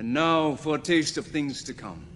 And now for a taste of things to come.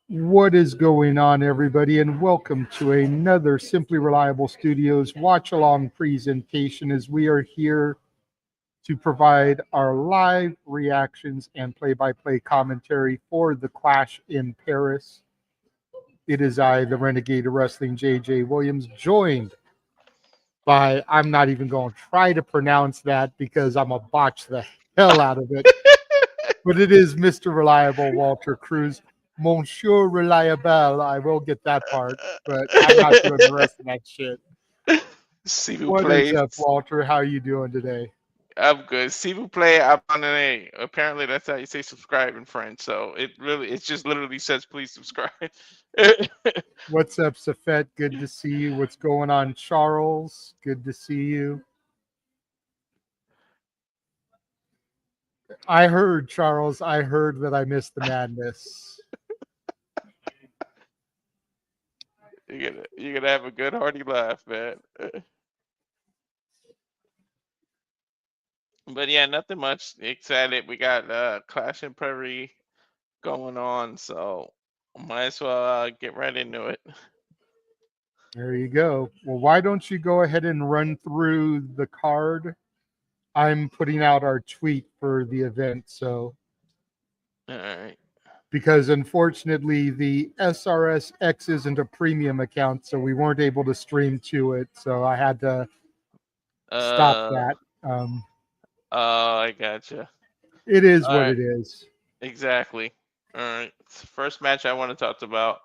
What is going on, everybody, and welcome to another Simply Reliable Studios watch-along presentation as we are here to provide our live reactions and play-by-play commentary for the Clash in Paris. It is I, the Renegade of Wrestling, JJ Williams, joined by, I'm not even going to try to pronounce that because I'm going to botch the hell out of it, but it is Mr. Reliable Walter Cruz. Monsieur Reliable, I will get that part, but I'm not doing the rest of that shit. S'il vous What plaît. is up, Walter? How are you doing today? I'm good. S'il vous plaît, abonnez. Apparently, that's how you say subscribe in French. So it just literally says please subscribe. What's up, Seth? Good to see you. What's going on, Charles? Good to see you. I heard, Charles, I heard that I missed the madness. You're gonna have a good hearty laugh, man. But yeah, nothing much. Excited. We got Clash in Prairie going on, so might as well get right into it. There you go. Well, why don't you go ahead and run through the card? I'm putting out our tweet for the event, so. All right. Because unfortunately the SRSX isn't a premium account, so we weren't able to stream to it. So I had to stop that. Oh, I gotcha. It is All what right. it is. Exactly. All right. First match I want to talk about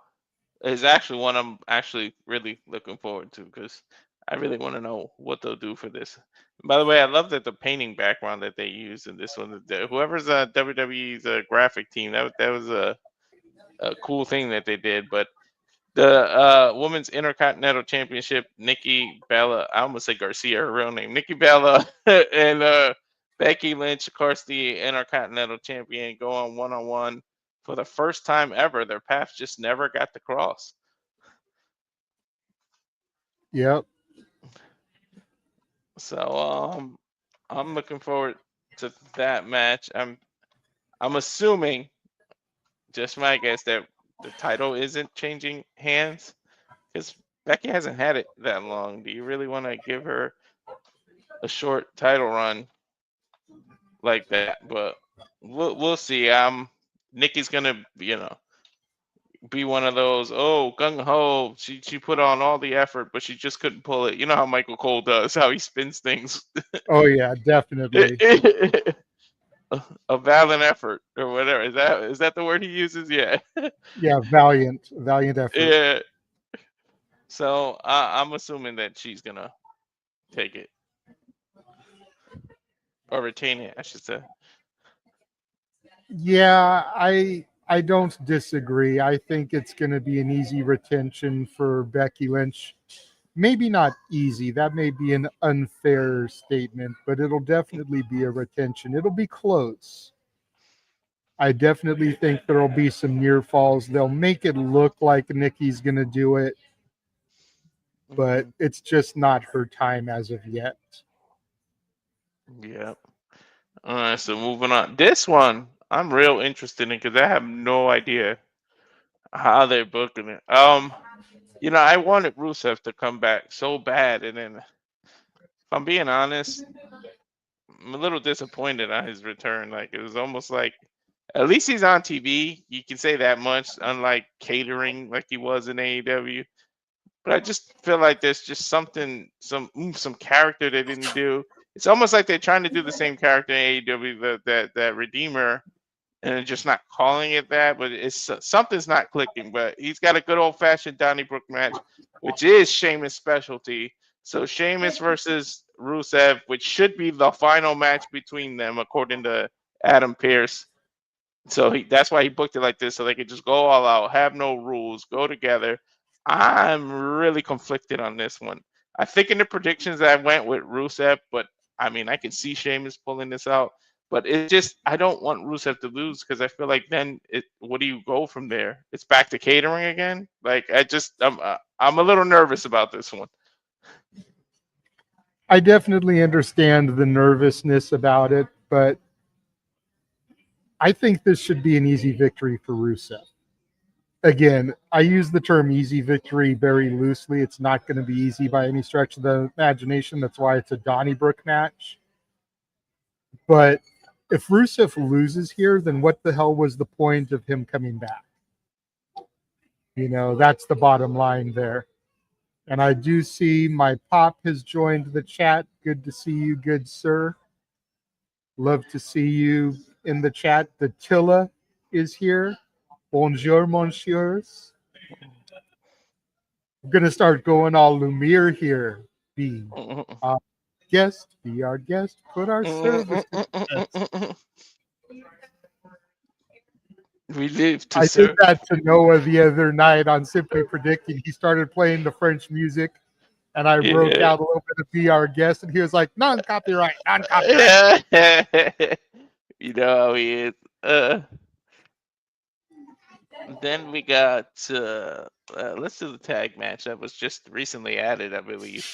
is actually one I'm actually really looking forward to because I really want to know what they'll do for this. By the way, I love that the painting background that they used in this one. Whoever's WWE's graphic team, that was a cool thing that they did. But the Women's Intercontinental Championship, Nikki Bella, I almost said Garcia, her real name, Nikki Bella, and Becky Lynch, of course, the Intercontinental Champion, go on one-on-one for the first time ever. Their paths just never got to cross. Yep. So I'm looking forward to that match. I'm assuming, just my guess, that the title isn't changing hands because Becky hasn't had it that long. Do you really want to give her a short title run like that? But we'll see. Nikki's gonna be one of those, oh, gung ho. She put on all the effort, but she just couldn't pull it. You know how Michael Cole does, how he spins things. Oh yeah, definitely. A valiant effort or whatever. Is that the word he uses? Yeah. Yeah, valiant effort. Yeah. So I'm assuming that she's gonna take it or retain it, I should say. Yeah, I don't disagree. I think it's going to be an easy retention for Becky Lynch. maybe not easy. That may be an unfair statement, but it'll definitely be a retention. It'll be close. I definitely think there'll be some near falls. They'll make it look like Nikki's going to do it, but it's just not her time as of yet. Yeah. All right, so moving on. This one I'm real interested in because I have no idea how they're booking it. I wanted Rusev to come back so bad, and then if I'm being honest, I'm a little disappointed on his return. Like it was almost like at least he's on TV. You can say that much, unlike catering like he was in AEW. But I just feel like there's just something, some character they didn't do. It's almost like they're trying to do the same character in AEW, that Redeemer, and they're just not calling it that. But it's something's not clicking. But he's got a good old fashioned Donnybrook match, which is Sheamus' specialty. So Sheamus versus Rusev, which should be the final match between them, according to Adam Pearce. So that's why he booked it like this, so they could just go all out, have no rules, go together. I'm really conflicted on this one. I think in the predictions I went with Rusev, but I mean I can see Sheamus pulling this out. But it just I don't want Rusev to lose because I feel like then what do you go from there? It's back to catering again. Like I'm a little nervous about this one. I definitely understand the nervousness about it, but I think this should be an easy victory for Rusev. Again, I use the term easy victory very loosely. It's not going to be easy by any stretch of the imagination. That's why it's a Donnybrook match. But if Rusev loses here, then what the hell was the point of him coming back? That's the bottom line there. And I do see my Pop has joined the chat. Good to see you, good sir. Love to see you in the chat. The Tilla is here. Bonjour, monsieurs. I'm going to start going all Lumiere here. Be our guest, be our guest, put our service to the test. We live to I serve. did that to Noah the other night on Simply Predicting. He started playing the French music, and I broke out a little bit of Be Our Guest, and he was like, non-copyright, non-copyright. You know how he is. Then we got let's do the tag match that was just recently added, I believe.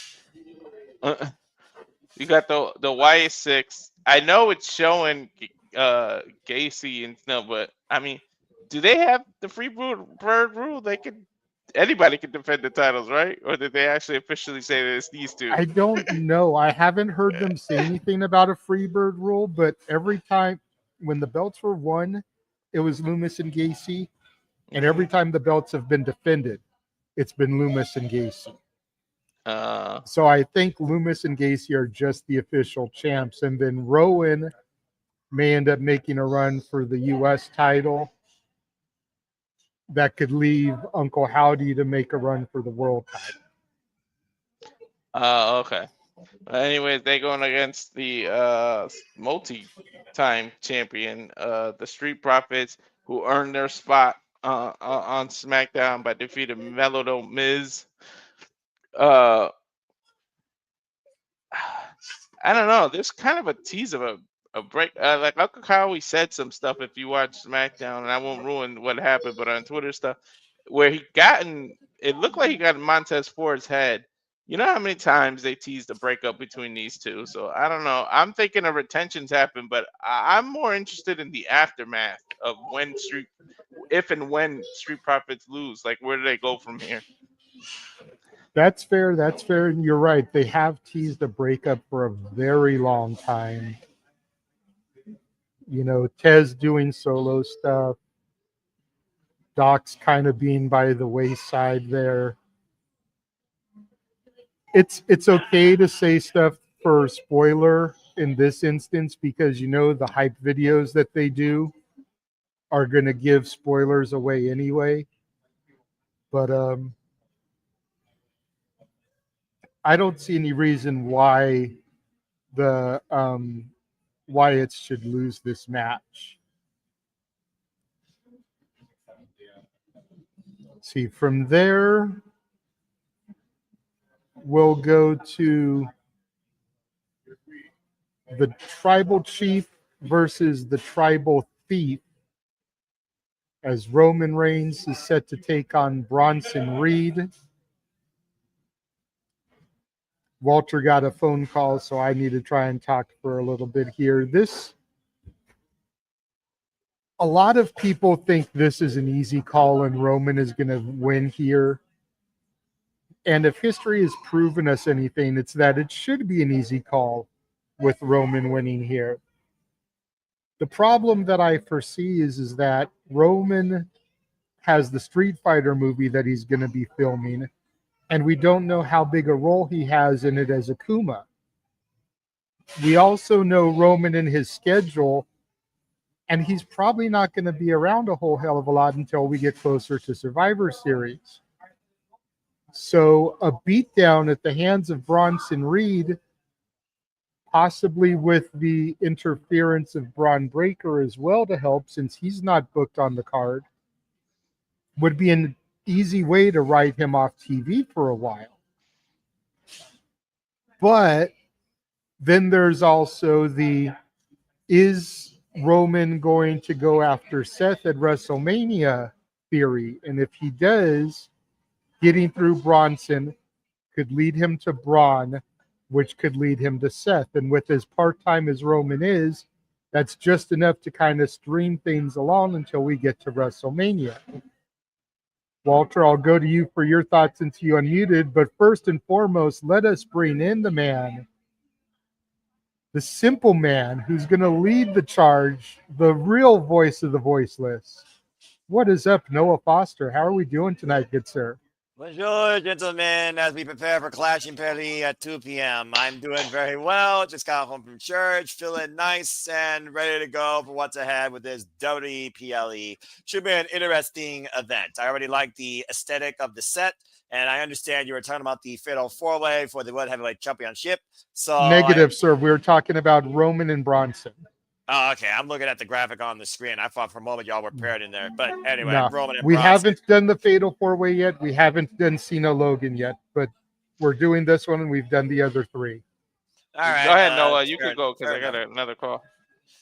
You got the Wyatt 6. I know it's showing Gacy and stuff, but I mean, do they have the free bird rule? Anybody can defend the titles, right? Or did they actually officially say that it's these two? I don't know. I haven't heard them say anything about a free bird rule, but every time when the belts were won, it was Lumis and Gacy. And every time the belts have been defended, it's been Lumis and Gacy. So I think Lumis and Gacy are just the official champs. And then Rowan may end up making a run for the U.S. title. That could leave Uncle Howdy to make a run for the world title. Okay. Anyways, they're going against the multi-time champion, the Street Profits, who earned their spot on SmackDown by defeating Mellow Miz. I don't know. There's kind of a tease of a break. Like Uncle Howie said some stuff if you watch SmackDown, and I won't ruin what happened, but on Twitter stuff, where it looked like he got Montez Ford's head. You know how many times they teased the breakup between these two? So I don't know. I'm thinking of retentions happen, but I'm more interested in the aftermath of if and when Street Profits lose. Like, where do they go from here? That's fair. That's fair. And you're right. They have teased a breakup for a very long time. Tez doing solo stuff. Doc's kind of being by the wayside there. It's okay to say stuff for spoiler in this instance because the hype videos that they do are going to give spoilers away anyway. But I don't see any reason why the Wyatts should lose this match. See, from there, will go to the Tribal Chief versus the Tribal Thief, as Roman Reigns is set to take on Bronson Reed. Walter got a phone call, so I need to try and talk for a little bit here. A lot of people think this is an easy call and Roman is going to win here. And if history has proven us anything, it's that it should be an easy call with Roman winning here. The problem that I foresee is that Roman has the Street Fighter movie that he's going to be filming, and we don't know how big a role he has in it as Akuma. We also know Roman in his schedule, and he's probably not going to be around a whole hell of a lot until we get closer to Survivor Series. So a beatdown at the hands of Bronson Reed, possibly with the interference of Braun Breaker as well to help, since he's not booked on the card, would be an easy way to write him off TV for a while. But then there's also is Roman going to go after Seth at WrestleMania theory? And if he does, getting through Bronson could lead him to Braun, which could lead him to Seth. And with as part-time as Roman is, that's just enough to kind of stream things along until we get to WrestleMania. Walter, I'll go to you for your thoughts since you unmuted. But first and foremost, let us bring in the man, the simple man who's going to lead the charge, the real voice of the voiceless. What is up, Noah Foster? How are we doing tonight, good sir? Bonjour, gentlemen, as we prepare for Clash in Paris at 2 p.m. I'm doing very well. Just got home from church, feeling nice and ready to go for what's ahead with this WPLE. Should be an interesting event. I already like the aesthetic of the set, and I understand you were talking about the Fatal 4-Way for the World Heavyweight Championship. So Negative, sir. We were talking about Roman and Bronson. Oh, okay. I'm looking at the graphic on the screen. I thought for a moment y'all were paired in there. But anyway, No, Roman and we Bronson. haven't done the Fatal 4-Way yet. We haven't done Cena Logan yet, but we're doing this one and we've done the other three. All right. Go ahead, Noah. You could go because I got another call.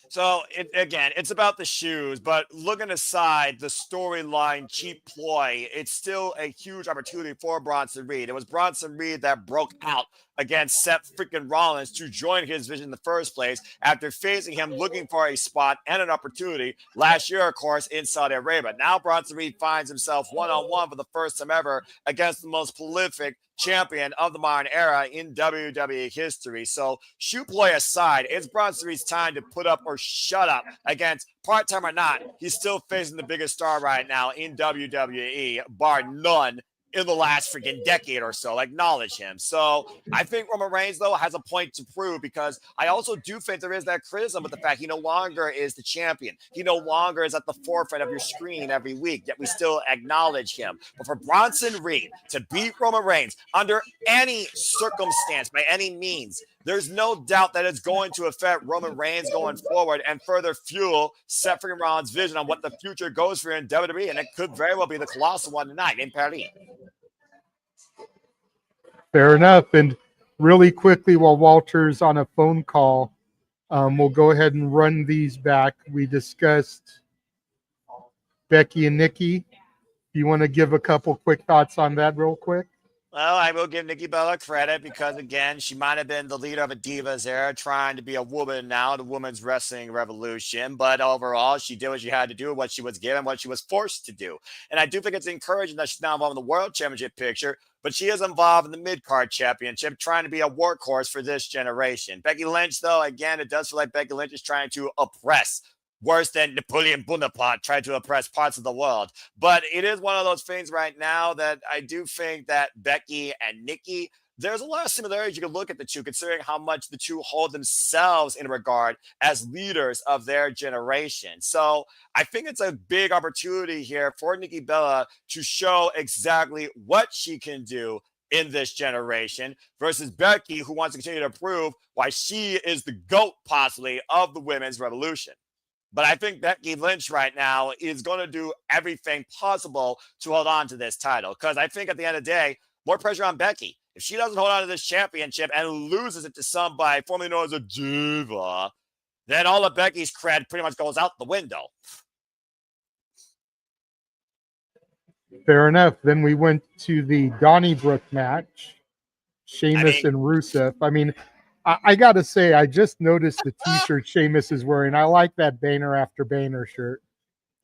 So, again, it's about the shoes, but looking aside the storyline cheap ploy, it's still a huge opportunity for Bronson Reed. It was Bronson Reed that broke out against Seth freaking Rollins to join his vision in the first place after facing him looking for a spot and an opportunity last year, of course, in Saudi Arabia. Now Bronson Reed finds himself one-on-one for the first time ever against the most prolific champion of the modern era in WWE history. So, shoe play aside, it's Bronson Reed's time to put up or shut up against, part-time or not, he's still facing the biggest star right now in WWE, bar none, in the last freaking decade or so. Acknowledge him. So I think Roman Reigns, though, has a point to prove, because I also do think there is that criticism with the fact he no longer is the champion. He no longer is at the forefront of your screen every week, yet we still acknowledge him. But for Bronson Reed to beat Roman Reigns under any circumstance, by any means, there's no doubt that it's going to affect Roman Reigns going forward and further fuel Seth freaking Rollins' vision on what the future goes for in WWE, and it could very well be the colossal one tonight in Paris. Fair enough. And really quickly, while Walter's on a phone call, we'll go ahead and run these back. We discussed Becky and Nikki. Do you want to give a couple quick thoughts on that real quick? Well, I will give Nikki Bella credit because, again, she might have been the leader of a Divas era, trying to be a woman now, the women's wrestling revolution. But overall, she did what she had to do, what she was given, what she was forced to do. And I do think it's encouraging that she's now involved in the World Championship picture, but she is involved in the mid-card championship, trying to be a workhorse for this generation. Becky Lynch, though, again, it does feel like Becky Lynch is trying to oppress, worse than Napoleon Bonaparte tried to oppress parts of the world. But it is one of those things right now that I do think that Becky and Nikki, there's a lot of similarities you can look at the two, considering how much the two hold themselves in regard as leaders of their generation. So I think it's a big opportunity here for Nikki Bella to show exactly what she can do in this generation versus Becky, who wants to continue to prove why she is the GOAT, possibly, of the women's revolution. But I think Becky Lynch right now is going to do everything possible to hold on to this title, because I think at the end of the day, more pressure on Becky. If she doesn't hold on to this championship and loses it to somebody formerly known as a diva, then all of Becky's cred pretty much goes out the window. Fair enough. Then we went to the Donnybrook match. Sheamus and Rusev. I mean, I got to say, I just noticed the t-shirt Sheamus is wearing. I like that banner after banner shirt.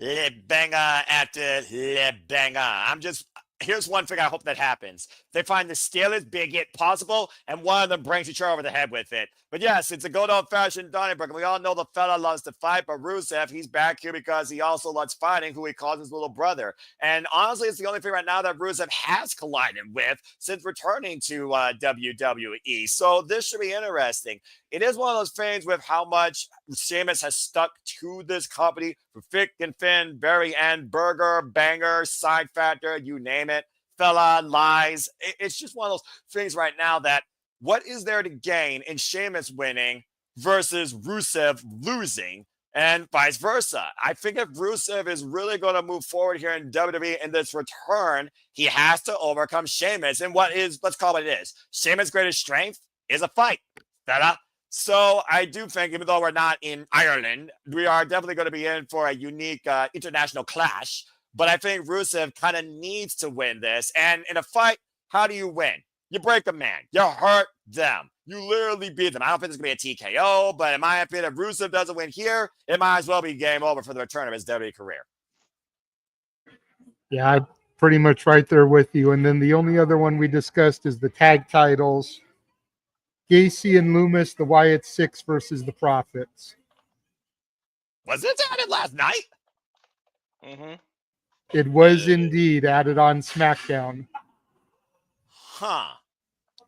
Le banger after le banger. Here's one thing I hope that happens. They find the stalest bigot possible, and one of them brings each other over the head with it. But yes, it's a good old-fashioned Donnybrook. We all know the fella loves to fight, but Rusev, he's back here because he also loves fighting, who he calls his little brother. And honestly, it's the only thing right now that Rusev has collided with since returning to WWE. So this should be interesting. It is one of those things with how much Sheamus has stuck to this company for thick and thin, very end, burger, banger, side factor, you name it, fella, lies. It's just one of those things right now that what is there to gain in Sheamus winning versus Rusev losing and vice versa? I think if Rusev is really going to move forward here in WWE in this return, he has to overcome Sheamus. And let's call it what it is. Sheamus' greatest strength is a fight. Fella. So I do think, even though we're not in Ireland, we are definitely going to be in for a unique international clash. But I think Rusev kind of needs to win this. And in a fight, how do you win? You break a man. You hurt them. You literally beat them. I don't think it's going to be a TKO, but in my opinion, if Rusev doesn't win here, it might as well be game over for the return of his WWE career. Yeah, I'm pretty much right there with you. And then the only other one we discussed is the tag titles. Gacy and Lumis, the Wyatt Six versus the Profits. Was this added last night? Mm-hmm. It was indeed added on SmackDown. Huh.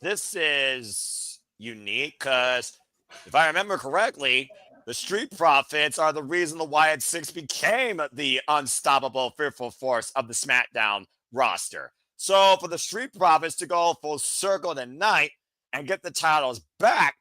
This is unique because if I remember correctly, the Street Profits are the reason the Wyatt Six became the unstoppable, fearful force of the SmackDown roster. So for the Street Profits to go full circle tonight and get the titles back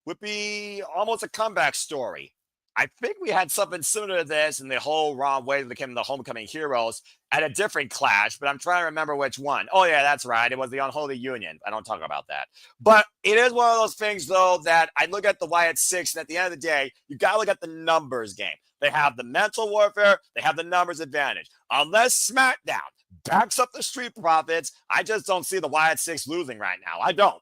would be almost a comeback story. I think we had something similar to this in the whole Raw way that became the Homecoming Heroes at a different clash, but I'm trying to remember which one. Oh, yeah, that's right. It was the Unholy Union. I don't talk about that. But it is one of those things, though, that I look at the Wyatt Six, and at the end of the day, you got to look at the numbers game. They have the mental warfare. They have the numbers advantage. Unless SmackDown backs up the Street Profits, I just don't see the Wyatt Six losing right now. I don't.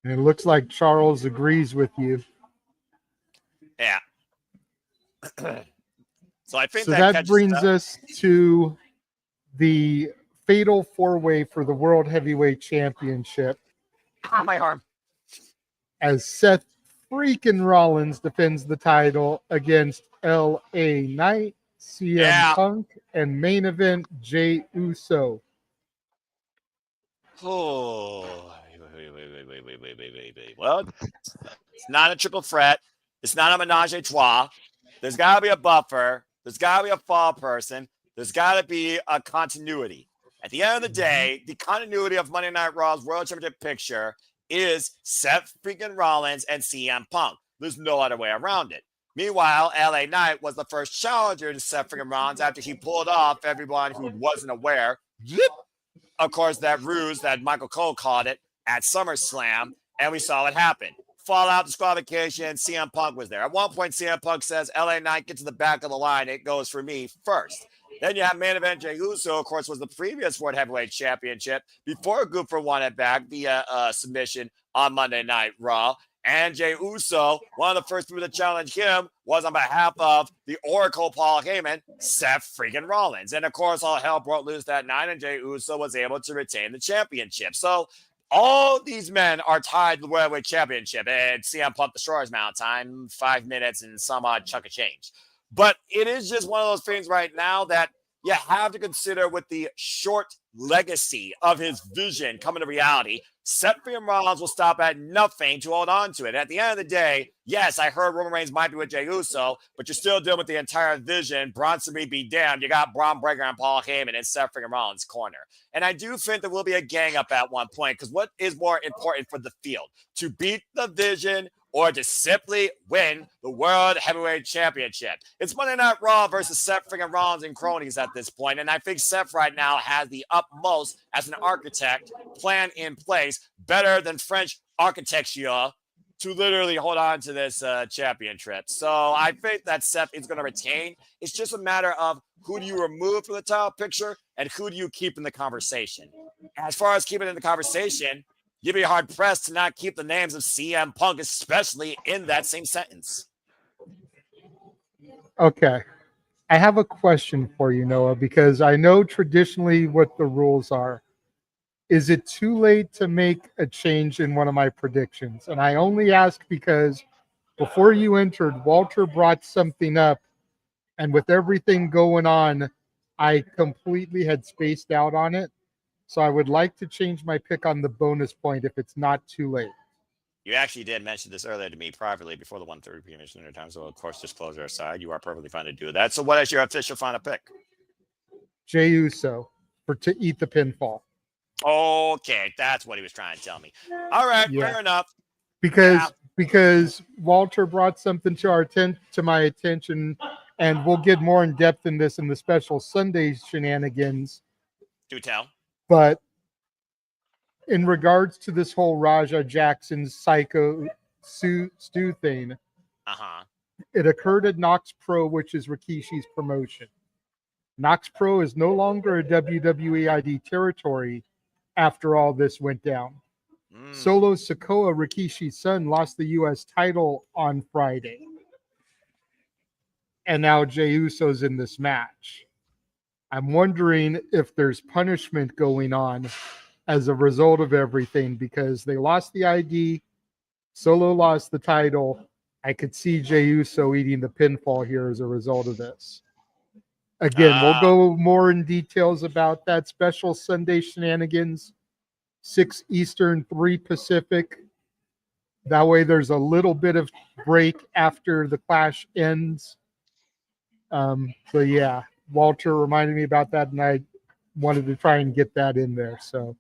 And it looks like Charles agrees with you. Yeah. So I think that brings us to the fatal four-way for the World Heavyweight Championship. My arm. As Seth Freakin Rollins defends the title against L.A. Knight, CM Punk, and main event Jey Uso. Oh, wait. Well, it's not a triple threat. It's not a menage a trois. There's got to be a buffer. There's got to be a fall person. There's got to be a continuity. At the end of the day, the continuity of Monday Night Raw's World Championship picture is Seth freaking Rollins and CM Punk. There's no other way around it. Meanwhile, LA Knight was the first challenger to Seth freaking Rollins after he pulled off everyone who wasn't aware. Of course, that ruse that Michael Cole called it at SummerSlam, and we saw it happen. Fallout, disqualification, CM Punk was there. At one point, CM Punk says, LA Knight, get to the back of the line. It goes for me first. Then you have main event Jey Uso, of course, was the previous World Heavyweight Championship before Gunther won it back via submission on Monday Night Raw. And Jey Uso, one of the first people to challenge him, was on behalf of the Oracle Paul Heyman, Seth freaking Rollins. And of course, all hell broke loose that night, and Jey Uso was able to retain the championship. So all these men are tied to the World Heavyweight Championship. And CM Punk destroys amount of time, 5 minutes and some odd chunk of change. But it is just one of those things right now that you have to consider with the short legacy of his vision coming to reality. Seth Rollins will stop at nothing to hold on to it. At the end of the day, yes, I heard Roman Reigns might be with Jey Uso, but you're still dealing with the entire vision. Bronson be damned. You got Braun Breaker and Paul Heyman in Seth Rollins' corner. And I do think there will be a gang up at one point, because what is more important for the field? To beat the vision or to simply win the World Heavyweight Championship. It's Monday Night Raw versus Seth Freakin Rollins and cronies at this point, and I think Seth right now has the utmost as an architect plan in place, better than French architecture, to literally hold on to this championship. So I think that Seth is going to retain. It's just a matter of who do you remove from the title picture and who do you keep in the conversation. As far as keeping in the conversation, you'd be hard-pressed to not keep the names of CM Punk, especially in that same sentence. Okay. I have a question for you, Noah, because I know traditionally what the rules are. Is it too late to make a change in one of my predictions? And I only ask because before you entered, Walter brought something up, and with everything going on, I completely had spaced out on it. So I would like to change my pick on the bonus point if it's not too late. You actually did mention this earlier to me privately before the 1:30 p.m. Eastern Time. So, of course, disclosure aside, you are perfectly fine to do that. So what is your official final pick? Jey Uso to eat the pinfall. Okay, that's what he was trying to tell me. All right, fair enough. Because Walter brought something to my attention, and we'll get more in depth in this in the special Sunday shenanigans. Do tell. But in regards to this whole Raja Jackson's Psycho Stu thing, it occurred at Knox Pro, which is Rikishi's promotion. Knox Pro is no longer a WWE ID territory after all this went down. Solo Sikoa, Rikishi's son, lost the U.S. title on Friday. And now Jey Uso's in this match. I'm wondering if there's punishment going on as a result of everything, because they lost the ID, Solo lost the title. I could see Jey Uso eating the pinfall here as a result of this. Again, we'll go more in details about that special Sunday shenanigans, 6 Eastern, 3 Pacific. That way there's a little bit of break after the clash ends. So yeah, Walter reminded me about that, and I wanted to try and get that in there. So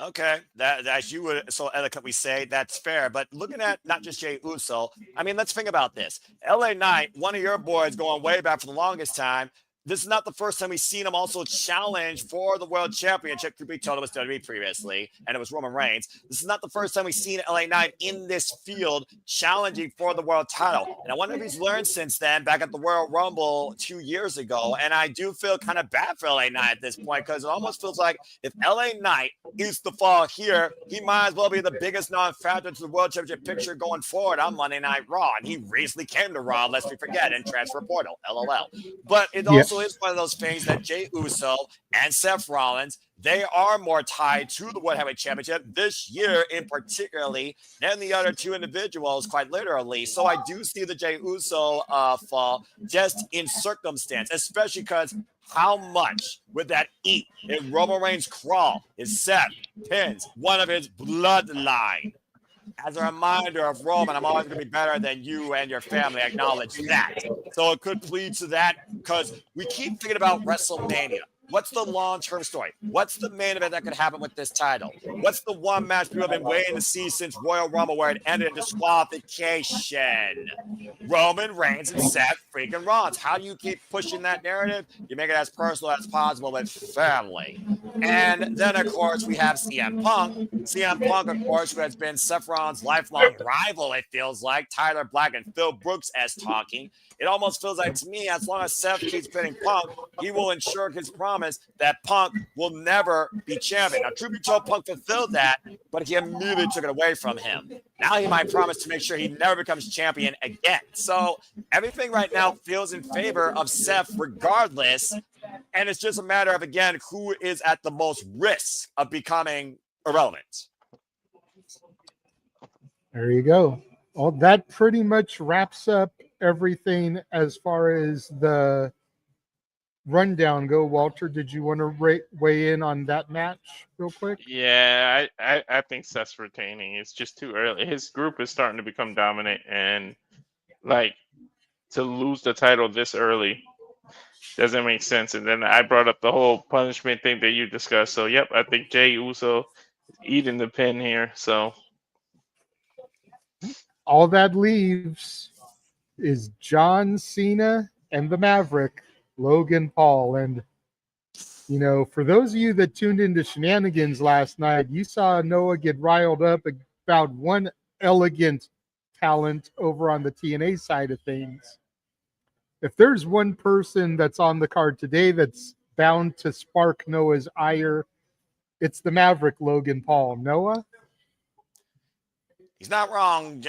okay, that as you would so eloquently say, that's fair. But looking at not just Jey Uso, I mean, let's think about this. LA Knight, one of your boys going way back for the longest time. This is not the first time we've seen him also challenge for the World Championship. To be told, it was WWE previously, and it was Roman Reigns. This is not the first time we've seen LA Knight in this field challenging for the world title. And I wonder if he's learned since then, back at the Royal Rumble 2 years ago. And I do feel kind of bad for LA Knight at this point, because it almost feels like if LA Knight is the fall here, he might as well be the biggest non-factor to the World Championship picture going forward on Monday Night Raw. And he recently came to Raw, lest we forget, in transfer portal, LOL. But it also is one of those things that Jey Uso and Seth Rollins, they are more tied to the World Heavyweight Championship this year in particularly than the other two individuals, quite literally. So I do see the Jey Uso fall just in circumstance, especially because how much would that eat if Roman Reigns crawl is Seth pins one of his bloodline? As a reminder of Roman, I'm always going to be better than you and your family. Acknowledge that. So it could plead to that, because we keep thinking about WrestleMania. What's the long-term story? What's the main event that could happen with this title? What's the one match people have been waiting to see since Royal Rumble, where it ended in disqualification? Roman Reigns and Seth freaking Rollins. How do you keep pushing that narrative? You make it as personal as possible with family. And then, of course, we have CM Punk. CM Punk, of course, who has been Seth Rollins' lifelong rival, it feels like. Tyler Black and Phil Brooks as talking. It almost feels like, to me, as long as Seth keeps pinning Punk, he will ensure his promise that Punk will never be champion. Now, truth be told, Punk fulfilled that, but he immediately took it away from him. Now he might promise to make sure he never becomes champion again. So everything right now feels in favor of Seth regardless, and it's just a matter of, again, who is at the most risk of becoming irrelevant. There you go. Well, that pretty much wraps up everything as far as the rundown go. Walter, did you want to weigh in on that match real quick? Yeah, I think Seth's retaining. It's just too early. His group is starting to become dominant, and like, to lose the title this early doesn't make sense. And then I brought up the whole punishment thing that you discussed. So yep, I think Jey Uso eating the pin here. So all that leaves is John Cena and the Maverick, Logan Paul. And, you know, for those of you that tuned into Shenanigans last night, you saw Noah get riled up about one elegant talent over on the TNA side of things. If there's one person that's on the card today that's bound to spark Noah's ire, it's the Maverick, Logan Paul. Noah? He's not wrong,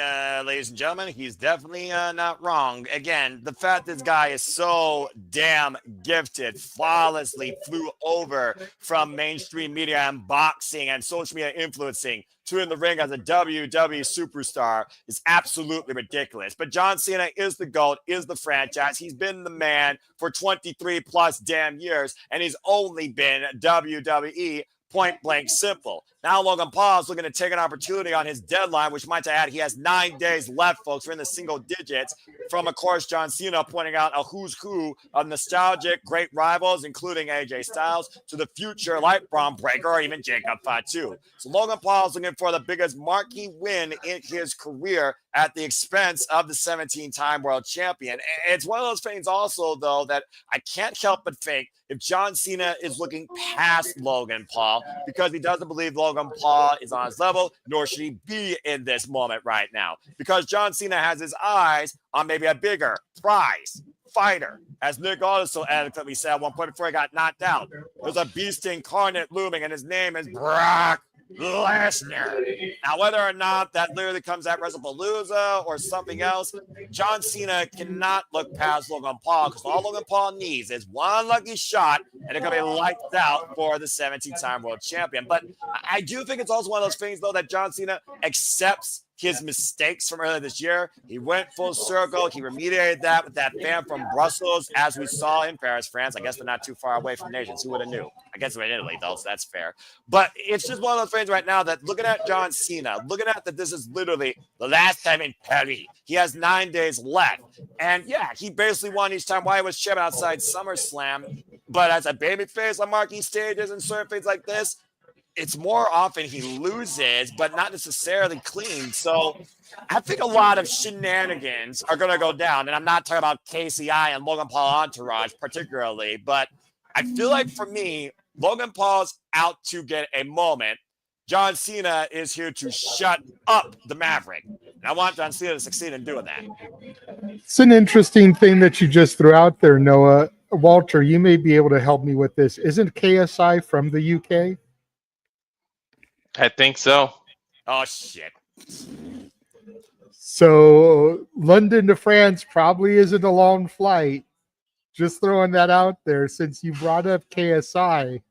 ladies and gentlemen. He's definitely not wrong. Again, the fact this guy is so damn gifted, flawlessly flew over from mainstream media and boxing and social media influencing to in the ring as a WWE superstar is absolutely ridiculous. But John Cena is the GOAT, is the franchise. He's been the man for 23 plus damn years, and he's only been WWE. Point blank simple. Now Logan Paul is looking to take an opportunity on his deadline, which might add he has 9 days left, folks. We're in the single digits from, of course, John Cena pointing out a who's who of nostalgic great rivals, including AJ Styles, to the future like Braun Breaker or even Jacob Fatu. So Logan Paul is looking for the biggest marquee win in his career at the expense of the 17-time world champion. It's one of those things also, though, that I can't help but think if John Cena is looking past Logan Paul because he doesn't believe Logan Paul is on his level, nor should he be in this moment right now. Because John Cena has his eyes on maybe a bigger prize fighter. As Nick also adequately said at one point before he got knocked out, there's a beast incarnate looming, and his name is Brock Lesnar. Now, whether or not that literally comes at WrestlePalooza or something else, John Cena cannot look past Logan Paul because all Logan Paul needs is one lucky shot, and it's going to be lights out for the 17-time world champion. But I do think it's also one of those things, though, that John Cena accepts his mistakes from earlier this year. He went full circle. He remediated that with that fan from Brussels, as we saw in Paris, France. I guess they're not too far away from nations. Who would have knew? I guess they're in Italy, though, so that's fair. But it's just one of those things right now that looking at John Cena, looking at that this is literally the last time in Paris. He has 9 days left. And, yeah, he basically won each time Wyatt was champion outside SummerSlam. But as a babyface on marquee stages and certain things like this, it's more often he loses, but not necessarily clean. So I think a lot of shenanigans are going to go down. And I'm not talking about KCI and Logan Paul entourage particularly, but I feel like for me, Logan Paul's out to get a moment. John Cena is here to shut up the Maverick. And I want John Cena to succeed in doing that. It's an interesting thing that you just threw out there, Noah. Walter, you may be able to help me with this. Isn't KSI from the UK? I think so. Oh, shit. So London to France probably isn't a long flight. Just throwing that out there since you brought up KSI.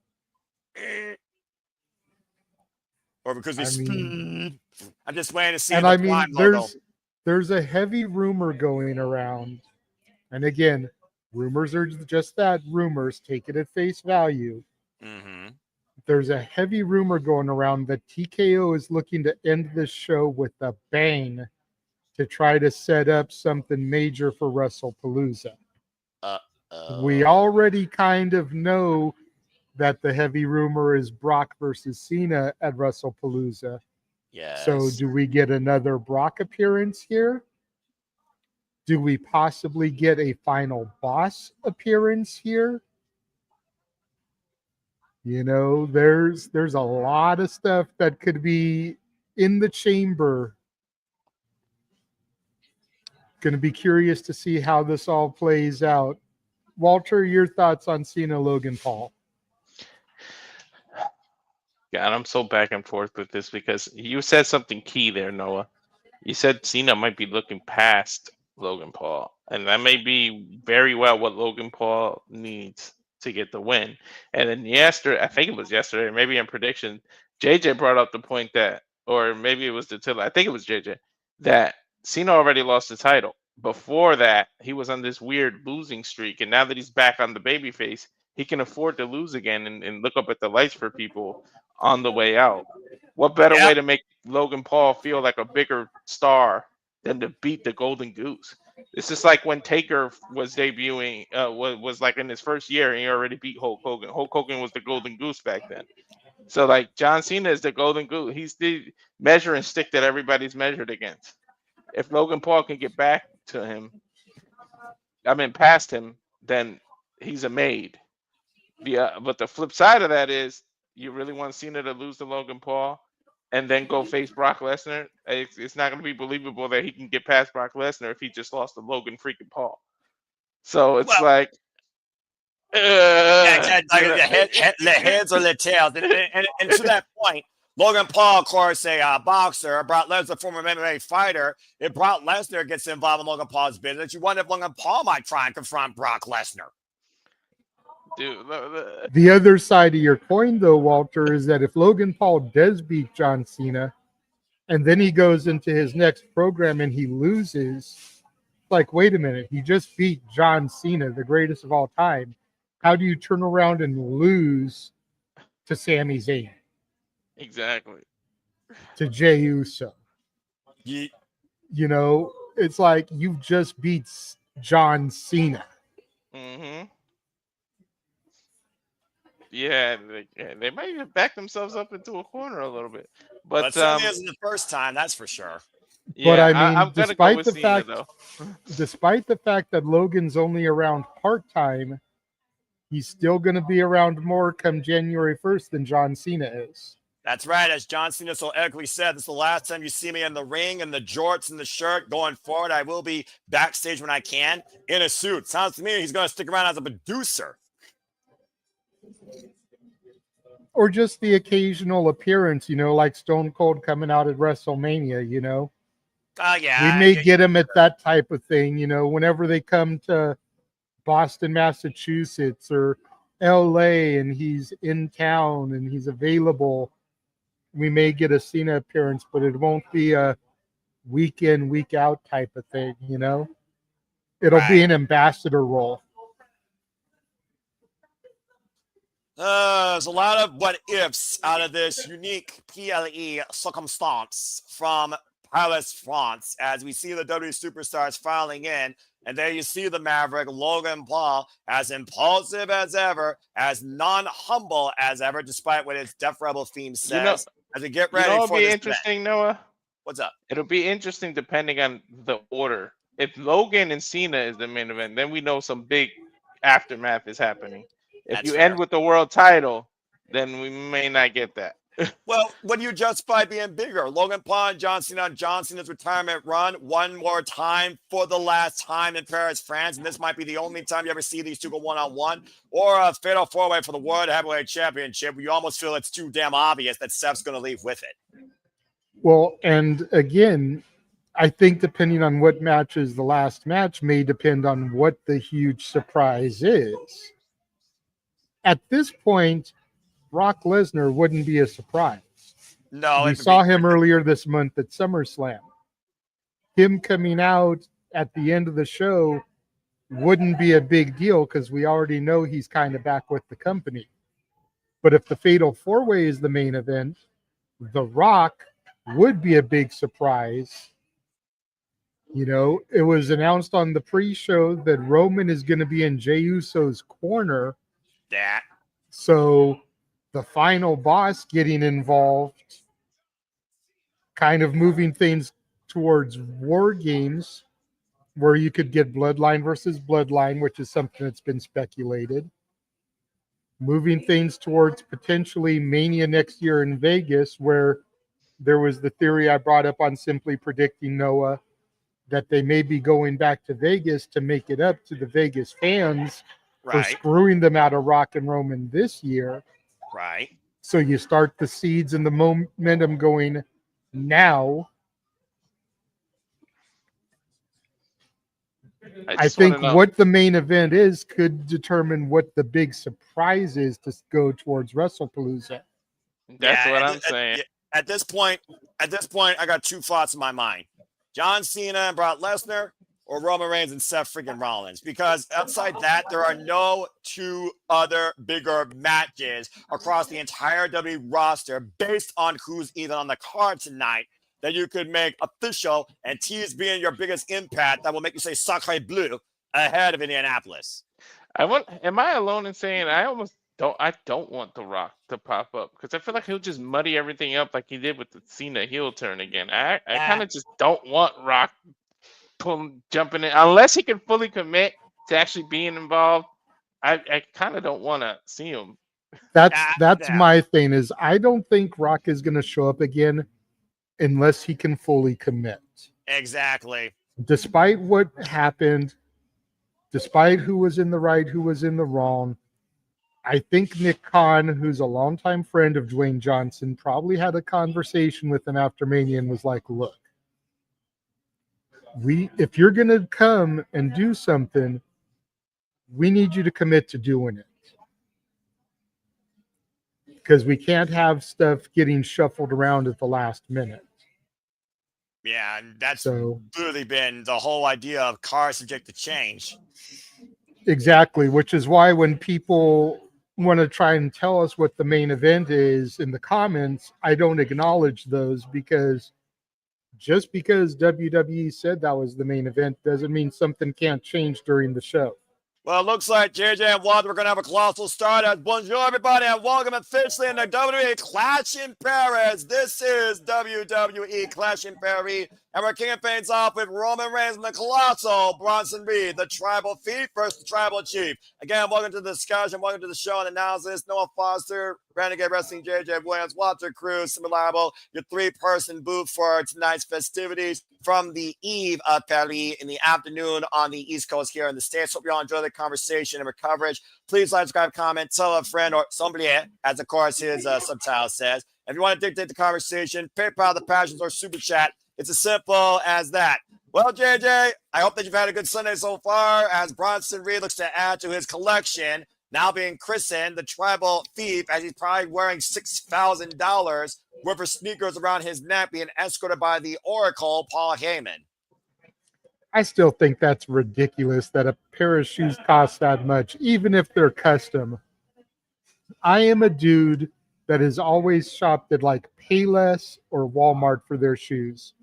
Or because we speed. I'm just waiting to see. And I mean, there's a heavy rumor going around. And again, rumors are just that, rumors. Take it at face value. Mm-hmm. There's a heavy rumor going around that TKO is looking to end this show with a bang to try to set up something major for WrestlePalooza. We already kind of know that the heavy rumor is Brock versus Cena at WrestlePalooza. Yes. So do we get another Brock appearance here? Do we possibly get a final boss appearance here? You know, there's a lot of stuff that could be in the chamber. Going to be curious to see how this all plays out. Walter, your thoughts on Cena Logan Paul? God, I'm so back and forth with this because you said something key there, Noah. You said Cena might be looking past Logan Paul, and that may be very well what Logan Paul needs to get the win. And then yesterday, I think it was yesterday, maybe in prediction, JJ brought up the point that, or maybe it was the Tiller, I think it was JJ, that Cena already lost the title. Before that, he was on this weird losing streak, and now that he's back on the babyface, he can afford to lose again and look up at the lights for people on the way out. What better way to make Logan Paul feel like a bigger star than to beat the Golden Goose? It's just like when Taker was debuting, was like in his first year, and he already beat Hulk Hogan. Hulk Hogan was the Golden Goose back then. So like John Cena is the Golden Goose. He's the measuring stick that everybody's measured against. If Logan Paul can get back to him, past him, then he's a made. But the flip side of that is, you really want Cena to lose to Logan Paul and then go face Brock Lesnar? It's not going to be believable that he can get past Brock Lesnar if he just lost to Logan freaking Paul. So it's like, the heads or the tails. And to that point, Logan Paul, of course, a boxer. Brock Lesnar, former MMA fighter. If Brock Lesnar gets involved in Logan Paul's business, you wonder if Logan Paul might try and confront Brock Lesnar. Dude, the other side of your coin, though, Walter, is that if Logan Paul does beat John Cena, and then he goes into his next program and he loses, like, wait a minute, he just beat John Cena, the greatest of all time. How do you turn around and lose to Sami Zayn? Exactly. To Jey Uso. You know, it's like you've just beat John Cena. Mm-hmm. Yeah, they might even back themselves up into a corner a little bit. But certainly isn't the first time, that's for sure. But yeah, I mean, I'm gonna go with Cena, though. Despite the fact that Logan's only around part-time, he's still going to be around more come January 1st than John Cena is. That's right. As John Cena so eloquently said, this is the last time you see me in the ring in the jorts and the shirt. Going forward, I will be backstage when I can in a suit. Sounds to me he's going to stick around as a producer. Or just the occasional appearance, you know, like Stone Cold coming out at WrestleMania, you know. Yeah. We may get him at that type of thing, you know, whenever they come to Boston, Massachusetts, or LA and he's in town and he's available. We may get a Cena appearance, but it won't be a week in, week out type of thing, you know. It'll be an ambassador role. There's a lot of what ifs out of this unique PLE circumstance from Paris, France, as we see the WWE superstars filing in. And there you see the Maverick, Logan Paul, as impulsive as ever, as non-humble as ever, despite what his Death Rebel theme says. As we get ready it'll for be this interesting, event. Noah. What's up? It'll be interesting depending on the order. If Logan and Cena is the main event, then we know some big aftermath is happening. If That's you fair. end with the world title, then we may not get that. Well, what do you justify being bigger? Logan Paul and John Cena on John Cena's retirement run one more time for the last time in Paris, France. And this might be the only time you ever see these two go one-on-one, or a fatal four-way for the World Heavyweight Championship where you almost feel it's too damn obvious that Seth's going to leave with it. Well, and again, I think depending on what match is the last match may depend on what the huge surprise is. At this point, Brock Lesnar wouldn't be a surprise. No, we saw him earlier this month at SummerSlam. Him coming out at the end of the show wouldn't be a big deal because we already know he's kind of back with the company. But if the Fatal 4-Way is the main event, The Rock would be a big surprise. You know, it was announced on the pre-show that Roman is going to be in Jey Uso's corner. So the final boss getting involved, kind of moving things towards War Games, where you could get Bloodline versus Bloodline, which is something that's been speculated. Moving things towards potentially Mania next year in Vegas, where there was the theory I brought up on Simply Predicting Noah, that they may be going back to Vegas to make it up to the Vegas fans for screwing them out of Rock and Roman this year. Right. So you start the seeds and the momentum going now. I think what the main event is could determine what the big surprise is to go towards WrestlePalooza. That's what I'm saying. At this point, I got two thoughts in my mind. John Cena and Brock Lesnar, or Roman Reigns and Seth freaking Rollins. Because outside that, there are no two other bigger matches across the entire WWE roster based on who's even on the card tonight that you could make official and tease being your biggest impact that will make you say Sacre Bleu ahead of Indianapolis. Am I alone in saying I almost I don't want The Rock to pop up because I feel like he'll just muddy everything up like he did with the Cena heel turn again. I kind of just don't want Rock jumping in unless he can fully commit to actually being involved. I kind of don't want to see him. That's my thing is I don't think Rock is going to show up again unless he can fully commit. Exactly. Despite what happened, despite who was in the right, who was in the wrong, I think Nick Khan, who's a longtime friend of Dwayne Johnson, probably had a conversation with him after Mania and was like, look, if you're going to come and do something, we need you to commit to doing it. Because we can't have stuff getting shuffled around at the last minute. Yeah, and that's literally been the whole idea of cars subject to change. Exactly, which is why when people want to try and tell us what the main event is in the comments, I don't acknowledge those because just because WWE said that was the main event doesn't mean something can't change during the show. Well, it looks like JJ and Wyatt, we're going to have a colossal start. Bonjour, everybody, and welcome officially in the WWE Clash in Paris. This is WWE Clash in Paris, and we're kicking things off with Roman Reigns and the colossal Bronson Reed, the Tribal Thief versus the Tribal Chief. Again, welcome to the discussion, welcome to the show and analysis. Noah Foster, Renegade Wrestling, JJ Williams, Walter Cruz, Reliable, your three-person booth for tonight's festivities from the eve of Paris in the afternoon on the East Coast here in the States. Hope you all enjoy the conversation and our coverage. Please like, subscribe, comment, tell a friend or somebody, as of course his subtitle says. If you want to dictate the conversation, PayPal, the Passions, or Super Chat. It's as simple as that. Well, JJ, I hope that you've had a good Sunday so far as Bronson Reed looks to add to his collection, now being christened the Tribal Thief, as he's probably wearing $6,000 worth of sneakers around his neck, being escorted by the Oracle, Paul Heyman. I still think that's ridiculous that a pair of shoes costs that much, even if they're custom. I am a dude that has always shopped at like Payless or Walmart for their shoes.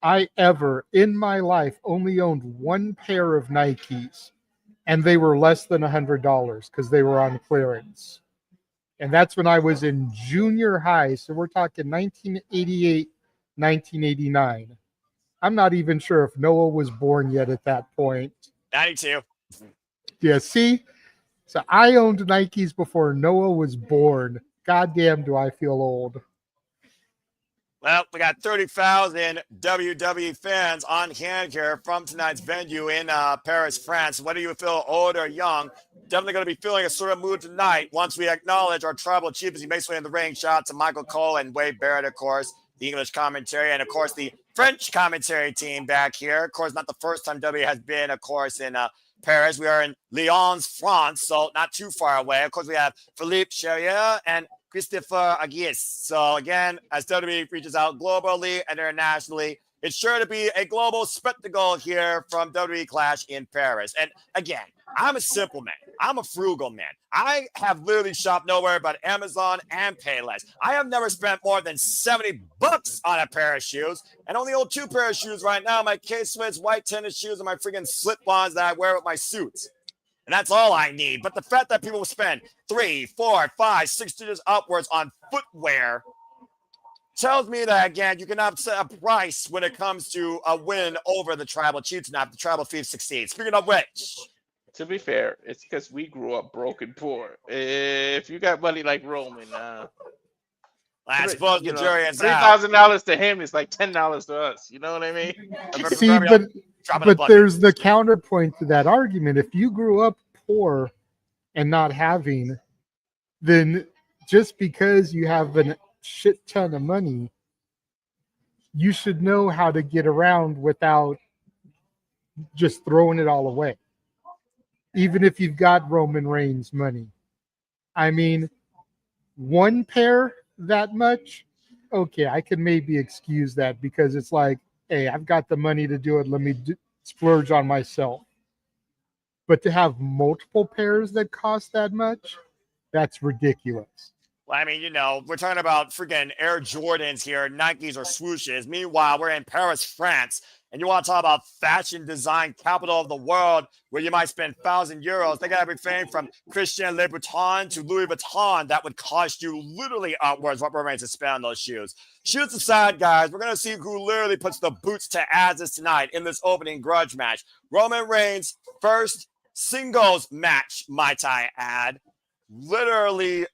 I ever in my life only owned one pair of Nikes, and they were less than $100 because they were on clearance. And that's when I was in junior high. So we're talking 1988, 1989. I'm not even sure if Noah was born yet at that point. 92. Yeah, see? So I owned Nikes before Noah was born. Goddamn, do I feel old. Well, we got 30,000 WWE fans on hand here from tonight's venue in Paris, France. Whether you feel old or young, definitely going to be feeling a sort of mood tonight once we acknowledge our Tribal Chief as he makes way in the ring. Shout out to Michael Cole and Wade Barrett, of course, the English commentary, and, of course, the French commentary team back here. Of course, not the first time W has been, of course, in Paris. We are in Lyons, France, so not too far away. Of course, we have Philippe Charrier and Christopher Aguirre. So again, as WWE reaches out globally and internationally, it's sure to be a global spectacle here from WWE Clash in Paris. And again, I'm a simple man. I'm a frugal man. I have literally shopped nowhere but Amazon and Payless. I have never spent more than $70 on a pair of shoes, and only own two pair of shoes right now: my K-Swiss white tennis shoes and my freaking slip-ons that I wear with my suits. And that's all I need. But the fact that people spend $3, $4, $5, $6 upwards on footwear tells me that, again, you cannot set a price when it comes to a win over the Tribal Chief tonight. The Tribal Thief succeeds. Speaking of which, to be fair, it's because we grew up broke and poor. If you got money like Roman, I suppose the jury is out. $3,000 to him is like $10 to us. You know what I mean? See, but there's the counterpoint to that argument. If you grew up poor and not having, then just because you have a shit ton of money, you should know how to get around without just throwing it all away. Even if you've got Roman Reigns money. I mean, one pair that much, okay, I could maybe excuse that because it's like, hey, I've got the money to do it. Let me splurge on myself. But to have multiple pairs that cost that much, that's ridiculous. Well, I mean, you know, we're talking about freaking Air Jordans here, Nikes or swooshes. Meanwhile, we're in Paris, France, And you want to talk about fashion design capital of the world where you might spend 1,000 euros. They got everything from Christian Louboutin to Louis Vuitton that would cost you literally upwards what remains to spend on those shoes. Shoes aside, guys, we're going to see who literally puts the boots to asses tonight in this opening grudge match. Roman Reigns' first singles match, might I add, literally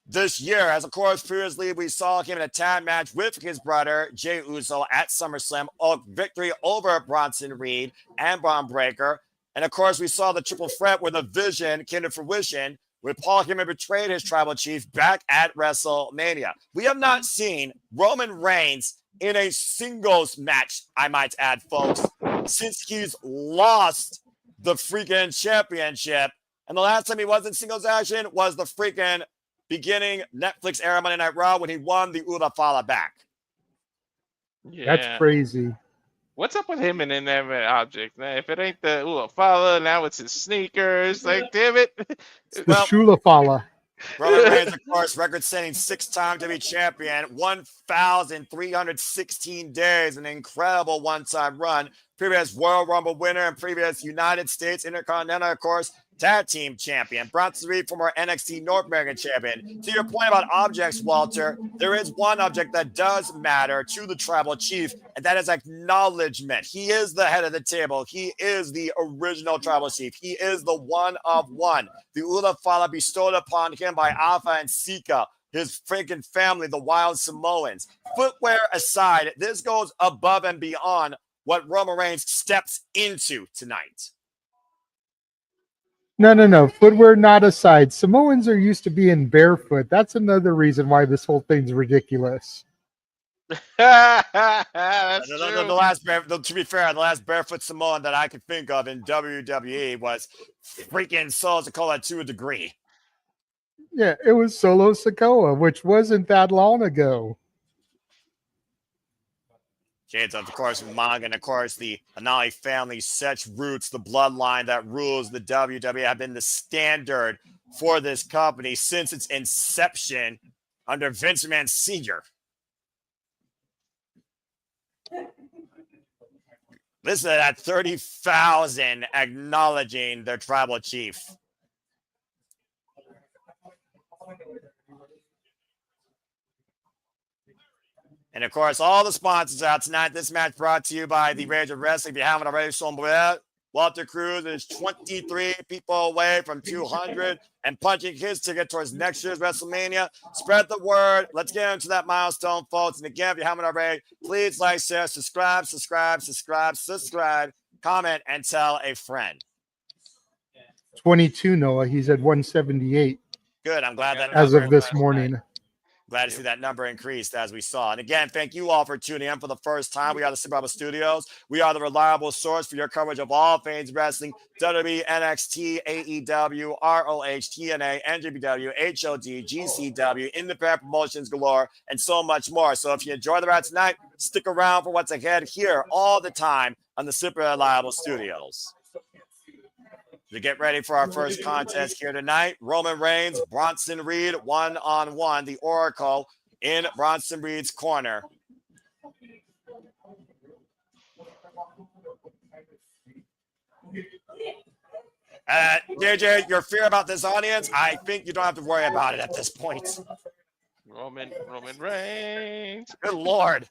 this year, as of course previously we saw him in a tag match with his brother Jey Uso at SummerSlam, a victory over Bronson Reed and Braun Breaker. And of course we saw the triple threat where the vision came to fruition with Paul Heyman betrayed his tribal chief back at WrestleMania. We have not seen Roman Reigns in a singles match, I might add, folks, since he's lost the freaking championship. And the last time he was in singles action was the freaking beginning Netflix era Monday Night Raw when he won the Ula Fala back. Yeah. That's crazy. What's up with him and inanimate object? Now, if it ain't the Ula Fala, now it's his sneakers. Like, damn it. It's the Shula Fala. Roman Reigns, of course, record-setting 6-time WWE champion, 1,316 days, an incredible one-time run. Previous Royal Rumble winner and previous United States Intercontinental, of course, tag team champion. Bronson Reed, former NXT North American champion. To your point about objects, Walter, there is one object that does matter to the tribal chief, and that is acknowledgement. He is the head of the table. He is the original tribal chief. He is the one of one. The Ula Fala bestowed upon him by Alpha and Sika, his freaking family, the Wild Samoans. Footwear aside, this goes above and beyond what Roman Reigns steps into tonight. No. Footwear not aside. Samoans are used to being barefoot. That's another reason why this whole thing's ridiculous. That's To be fair, the last barefoot Samoan that I could think of in WWE was freaking Solo Sikoa to a degree. Yeah, it was Solo Sikoa, which wasn't that long ago. Shades of course, Manga, and of course, the Anali family, such roots, the bloodline that rules the WWE have been the standard for this company since its inception under Vince McMahon Sr. Listen to that 30,000 acknowledging their tribal chief. And of course, all the sponsors out tonight. This match brought to you by the Rage of Wrestling. If you haven't already, somewhere, Walter Cruz is 23 people away from 200 and punching his ticket towards next year's WrestleMania. Spread the word. Let's get into that milestone, folks. And again, if you haven't already, please like, share, subscribe, comment, and tell a friend. 22, Noah. He's at 178. Good. I'm glad that as of this morning. Glad to see that number increased as we saw. And again, thank you all for tuning in for the first time. We are the Super Bravo Studios. We are the reliable source for your coverage of all things wrestling, WWE, NXT, AEW, ROH, TNA, NJPW, HOD, GCW, independent promotions galore, and so much more. So if you enjoy the ride tonight, stick around for what's ahead here all the time on the Super Reliable Studios. To get ready for our first contest here tonight, Roman Reigns, Bronson Reed, one-on-one, the Oracle in Bronson Reed's corner. JJ, your fear about this audience, I think you don't have to worry about it at this point. Roman Reigns. Good Lord.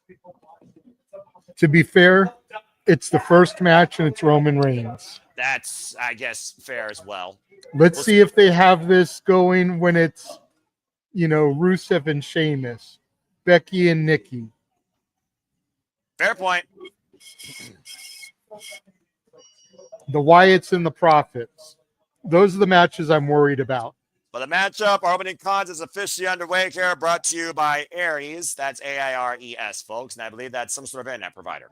To be fair, it's the first match and it's Roman Reigns. That's, I guess, fair as well. Let's see if they have this going when it's, Rusev and Sheamus, Becky and Nikki. Fair point. The Wyatts and the Prophets. Those are the matches I'm worried about. But the matchup, our opening contest is officially underway here, brought to you by Aries. That's AIRES, folks. And I believe that's some sort of internet provider.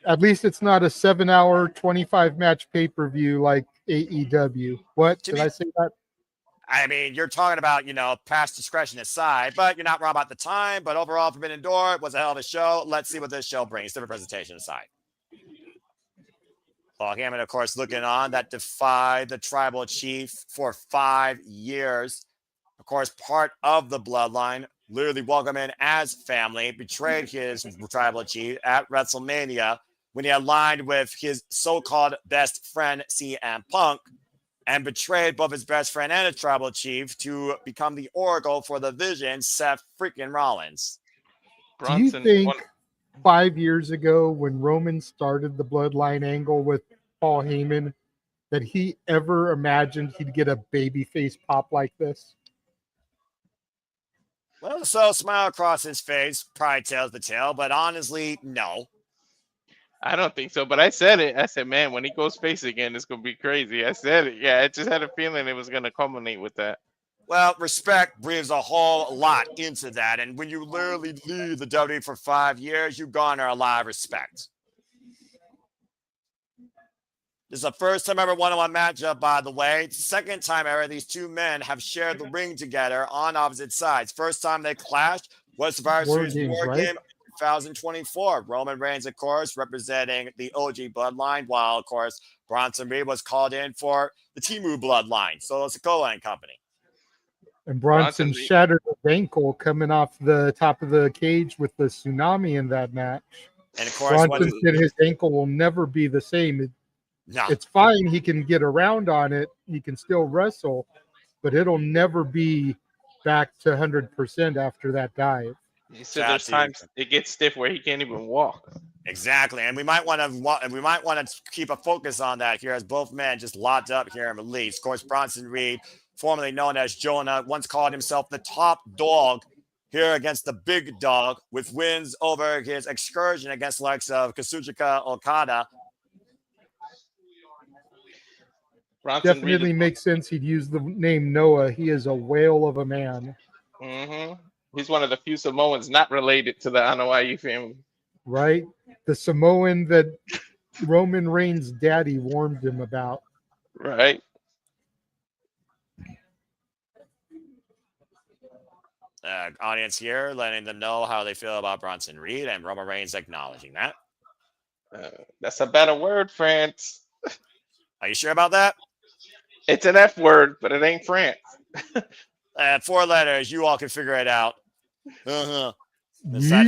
At least it's not a 7-hour, 25-match pay-per-view like AEW. What? Did I say that? I mean, you're talking about, past discretion aside, but you're not wrong about the time. But overall, Forbidden Door was a hell of a show. Let's see what this show brings. Different presentation aside. Paul Heyman, of course, looking on. That defied the tribal chief for 5 years. Of course, part of the bloodline. Literally welcomed in as family. Betrayed his tribal chief at WrestleMania. when he aligned with his so-called best friend CM Punk and betrayed both his best friend and his tribal chief to become the oracle for the Vision, Seth Freakin Rollins. Do you think 5 years ago when Roman started the bloodline angle with Paul Heyman that he ever imagined he'd get a babyface pop like this? Well, so smile across his face probably tells the tale, but honestly, no. I don't think so, but I said it. I said, man, when he goes face again, it's going to be crazy. I said it. Yeah, I just had a feeling it was going to culminate with that. Well, respect breathes a whole lot into that. And when you literally lead the WWE for 5 years, you garner a lot of respect. This is the first time ever one-on-one matchup, by the way. It's the second time ever these two men have shared the ring together on opposite sides. First time they clashed was Survivor Series War Game 2024. Roman Reigns, of course, representing the OG bloodline, while, of course, Bronson Reed was called in for the Timu bloodline, Solo Sikoa and company. And Bronson shattered his ankle coming off the top of the cage with the tsunami in that match. And of course, Bronson said his ankle will never be the same. It's fine. He can get around on it. He can still wrestle, but it'll never be back to 100% after that dive. He said there's times it gets stiff where he can't even walk. Exactly, and we might want to keep a focus on that here as both men just locked up here in release. Of course, Bronson Reed, formerly known as Jonah, once called himself the top dog here against the big dog, with wins over his excursion against the likes of Kazuchika Okada. Bronson definitely makes sense. He'd use the name Noah. He is a whale of a man. Mm-hmm. He's one of the few Samoans not related to the Anoa'i family. Right? The Samoan that Roman Reigns' daddy warned him about. Right. Audience here letting them know how they feel about Bronson Reed, and Roman Reigns acknowledging that. That's a better word, France. Are you sure about that? It's an F word, but it ain't France. 4 letters. You all can figure it out. The side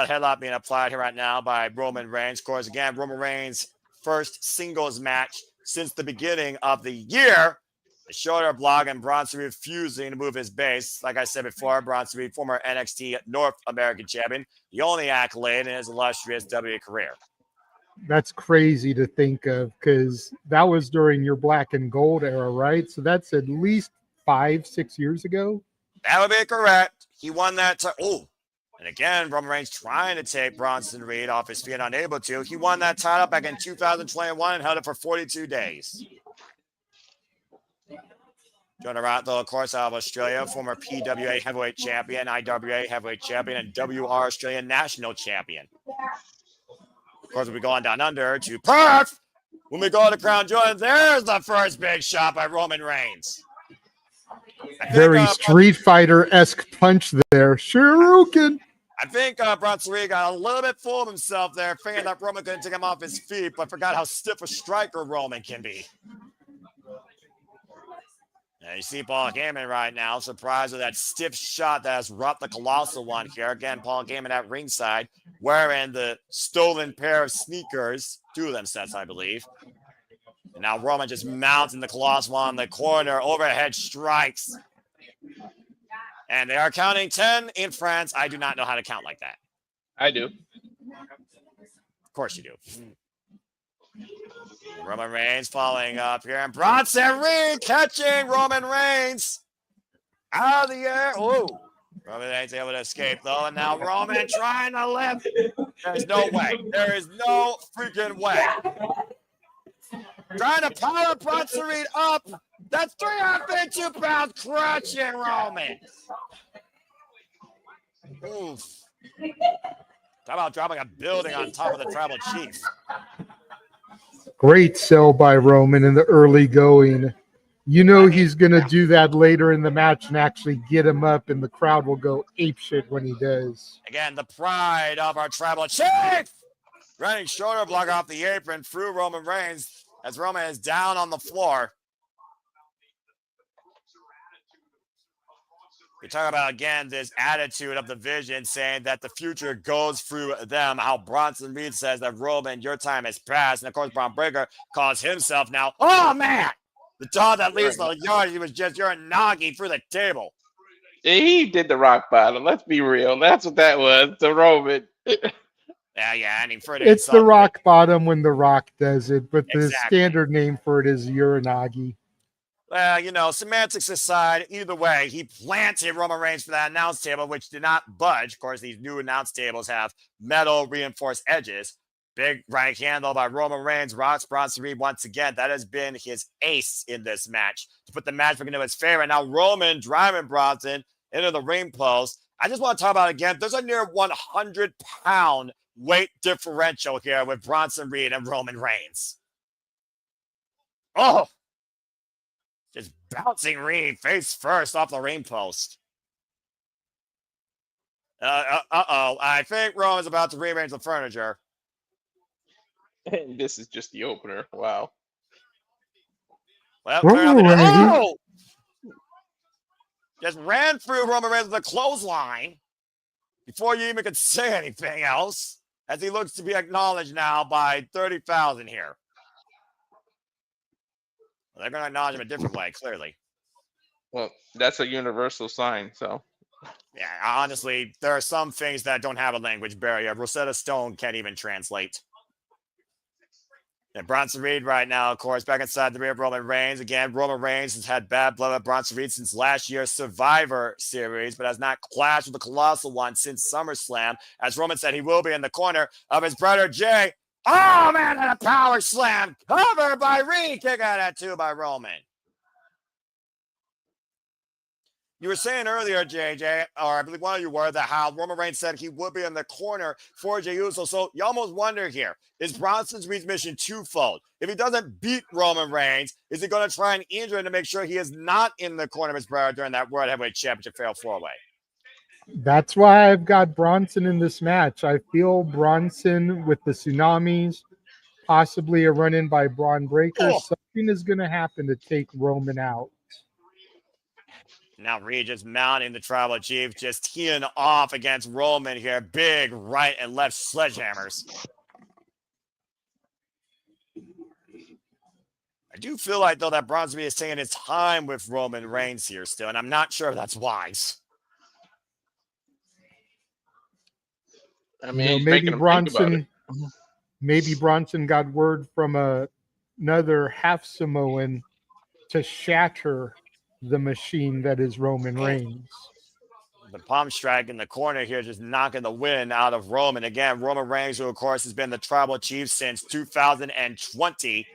headlock being applied here right now by Roman Reigns. Of course, again, Roman Reigns' first singles match since the beginning of the year. The shoulder block and Bronson Reed refusing to move his base. Like I said before, Bronson Reed, former NXT North American champion, the only accolade in his illustrious WWE career. That's crazy to think of because that was during your black and gold era, right? So that's at least 5-6 years ago. That would be correct. He won that. And again, Roman Reigns trying to take Bronson Reed off his feet, unable to. He won that title back in 2021 and held it for 42 days. Joining around, though, of course, out of Australia, former PWA heavyweight champion, IWA heavyweight champion, and WR Australian national champion. Of course, we'll be going down under to Perth. When we go to Crown Jewel, there's the first big shot by Roman Reigns. Very Street Fighter-esque punch there. Shuriken. I think Bronson Reed got a little bit full of himself there, thinking that Roman couldn't take him off his feet, but forgot how stiff a striker Roman can be. And you see Paul Heyman right now, surprised with that stiff shot that has wrought the colossal one here. Again, Paul Heyman at ringside, wearing the stolen pair of sneakers, 2 of them sets, I believe. And now Roman just mounts in the colossal one in the corner, overhead strikes. And they are counting 10 in France. I do not know how to count like that. I do. Of course you do. Roman Reigns following up here, and Bronson Reed catching Roman Reigns out of the air. Oh, Roman Reigns able to escape though, and now Roman trying to lift. There's no way. There is no freaking way. Trying to power Bronson Reed up. That's 352 pounds crushing Roman. Oof. Talk about dropping a building on top of the tribal chief. Great sell by Roman in the early going. You know he's going to do that later in the match and actually get him up, and the crowd will go apeshit when he does. Again, the pride of our tribal chief. Running shoulder block off the apron through Roman Reigns as Roman is down on the floor. We talk about, again, this attitude of the Vision saying that the future goes through them. How Bronson Reed says that, Roman, your time has passed. And, of course, Braun Breaker calls himself now, oh, man, the dog that leaves the yard. He was just Uranagi through the table. He did the rock bottom. Let's be real. That's what that was. The Roman. Yeah, and it's the rock bottom when the Rock does it, but the Exactly. standard name for it is Uranagi. Well, you know, semantics aside, either way, he planted Roman Reigns for that announce table, which did not budge. Of course, these new announce tables have metal reinforced edges. Big right handle by Roman Reigns, rocks Bronson Reed once again. That has been his ace in this match to put the match into his favor. Now, Roman driving Bronson into the ring post. I just want to talk about it again. There's a near 100-pound weight differential here with Bronson Reed and Roman Reigns. Oh! Just bouncing Reed face first off the ring post. Uh-oh. I think Roman's about to rearrange the furniture. And this is just the opener. Wow. Well, Oh! Just ran through Roman Reigns with a clothesline before you even could say anything else, as he looks to be acknowledged now by 30,000 here. Well, they're going to acknowledge him a different way, clearly. Well, that's a universal sign, so. Yeah, honestly, there are some things that don't have a language barrier. Rosetta Stone can't even translate. And Bronson Reed right now, of course, back inside the rear of Roman Reigns. Again, Roman Reigns has had bad blood with Bronson Reed since last year's Survivor Series, but has not clashed with the Colossal One since SummerSlam. As Roman said, he will be in the corner of his brother Jay. Oh, man, and a power slam covered by Reed. Kick out at 2 by Roman. You were saying earlier, JJ, or I believe one of you were, that how Roman Reigns said he would be in the corner for Jey Uso. So you almost wonder here, is Bronson Reed's mission twofold? If he doesn't beat Roman Reigns, is he going to try and injure him to make sure he is not in the corner of his brother during that World Heavyweight Championship Fatal 4-Way? That's why I've got Bronson in this match. I feel Bronson with the tsunamis, possibly a run-in by Braun Breaker. Oh. Something is going to happen to take Roman out. Now Reed just mounting the Tribal Chief, just teeing off against Roman here. Big right and left sledgehammers. I do feel like, though, that Bronson Reed is taking his time with Roman Reigns here still, and I'm not sure if that's wise. I mean, maybe Bronson got word from another half Samoan to shatter the machine that is Roman Reigns. The palm strike in the corner here, just knocking the wind out of Roman. Again, Roman Reigns, who, of course, has been the Tribal Chief since 2020,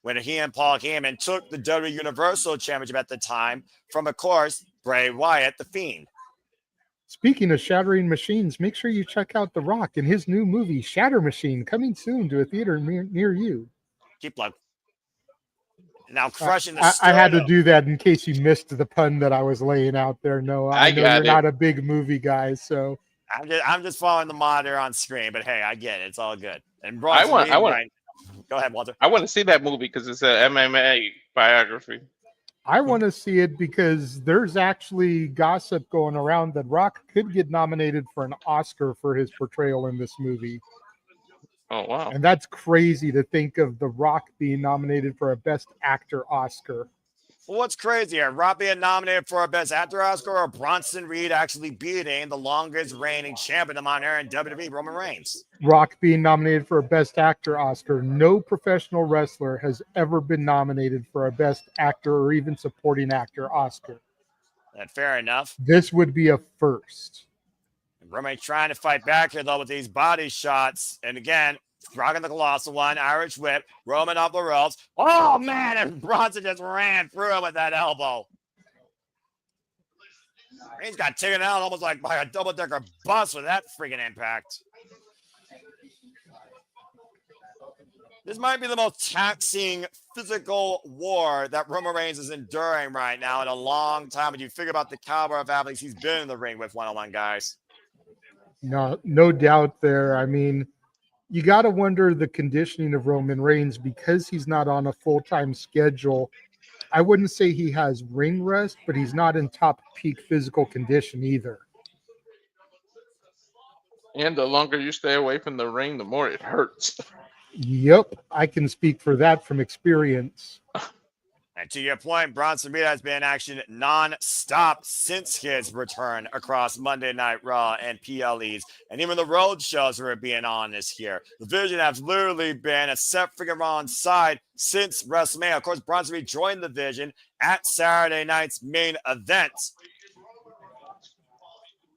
when he and Paul Heyman took the WWE Universal Championship at the time from, of course, Bray Wyatt, the Fiend. Speaking of shattering machines, make sure you check out The Rock in his new movie, Shatter Machine, coming soon to a theater near you. Keep plug. Now crushing the I had to do that in case you missed the pun that I was laying out there. No, I know you're not a big movie guy, so I'm just following the monitor on screen. But hey, I get it; it's all good. And go ahead, Walter. I want to see that movie because it's an MMA biography. I want to see it because there's actually gossip going around that Rock could get nominated for an Oscar for his portrayal in this movie. Oh, wow. And that's crazy to think of The Rock being nominated for a Best Actor Oscar. Well, what's crazier, Rock being nominated for a Best Actor Oscar or Bronson Reed actually beating the longest reigning champion of on air in WWE, Roman Reigns? Rock being nominated for a Best Actor Oscar. No professional wrestler has ever been nominated for a Best Actor or even Supporting Actor Oscar. Fair enough. This would be a first. Roman trying to fight back here, though, with these body shots. And again, rocking the Colossal One, Irish whip, Roman off the ropes. Oh, man, and Bronson just ran through him with that elbow. He's got taken out almost like by a double-decker bus with that freaking impact. This might be the most taxing physical war that Roman Reigns is enduring right now in a long time. When you figure about the caliber of athletes he's been in the ring with one-on-one guys. No doubt there. I mean, you got to wonder the conditioning of Roman Reigns because he's not on a full-time schedule. I wouldn't say he has ring rust, but he's not in top peak physical condition either. And the longer you stay away from the ring, the more it hurts. Yep, I can speak for that from experience. And to your point, Bronson Reed has been in action non-stop since his return across Monday Night Raw and PLEs, and even the road shows are being on this year. The Vision has literally been a Seth Freakin Rollins side since WrestleMania. Of course, Bronson Reed joined the Vision at Saturday night's main event.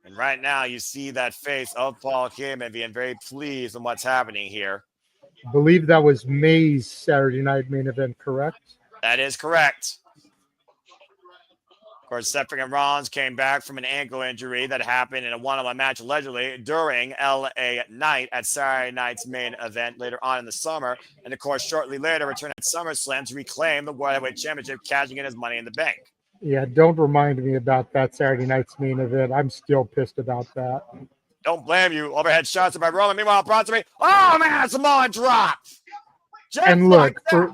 And right now, you see that face of Paul Heyman being very pleased with what's happening here. I believe that was May's Saturday night main event, correct? That is correct. Of course, Seth Freakin Rollins came back from an ankle injury that happened in a one-on-one match allegedly during LA Night at Saturday night's main event later on in the summer. And of course, shortly later, returned at SummerSlam to reclaim the World Heavyweight Championship, cashing in his Money in the Bank. Yeah, don't remind me about that Saturday night's main event. I'm still pissed about that. Don't blame you. Overhead shots by Roman. Meanwhile, Bronson Reed, oh man, Samoan drop. Just And look, like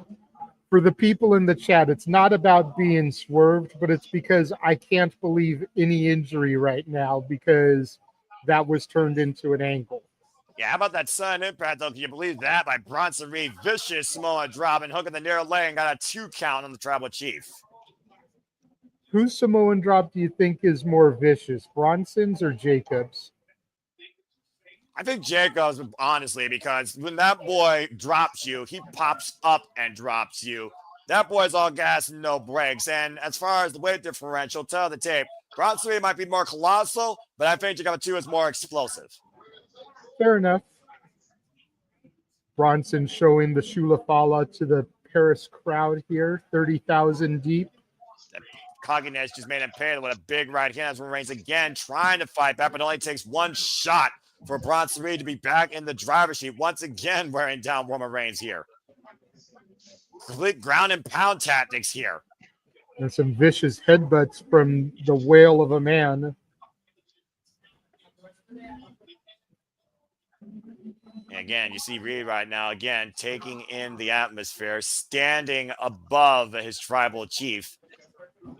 for the people in the chat, it's not about being swerved, but it's because I can't believe any injury right now because that was turned into an ankle. Yeah, how about that sudden impact, though? Can you believe that? By Bronson Reed, vicious Samoan drop and hooking the near leg and got a 2 count on the Tribal Chief. Whose Samoan drop do you think is more vicious, Bronson's or Jacobs? I think Jacobs, honestly, because when that boy drops you, he pops up and drops you. That boy's all gas and no brakes. And as far as the weight differential, tell the tape, Bronson Reed might be more colossal, but I think Jacob 2 is more explosive. Fair enough. Bronson showing the Shula Fala to the Paris crowd here, 30,000 deep. Cogginess just made him pay with a big right hand as Roman Reigns again trying to fight back, but it only takes one shot for Bronson Reed to be back in the driver's seat, once again wearing down Roman Reigns here. Complete ground and pound tactics here. And some vicious headbutts from the whale of a man. And again, you see Reed right now, again, taking in the atmosphere, standing above his tribal chief.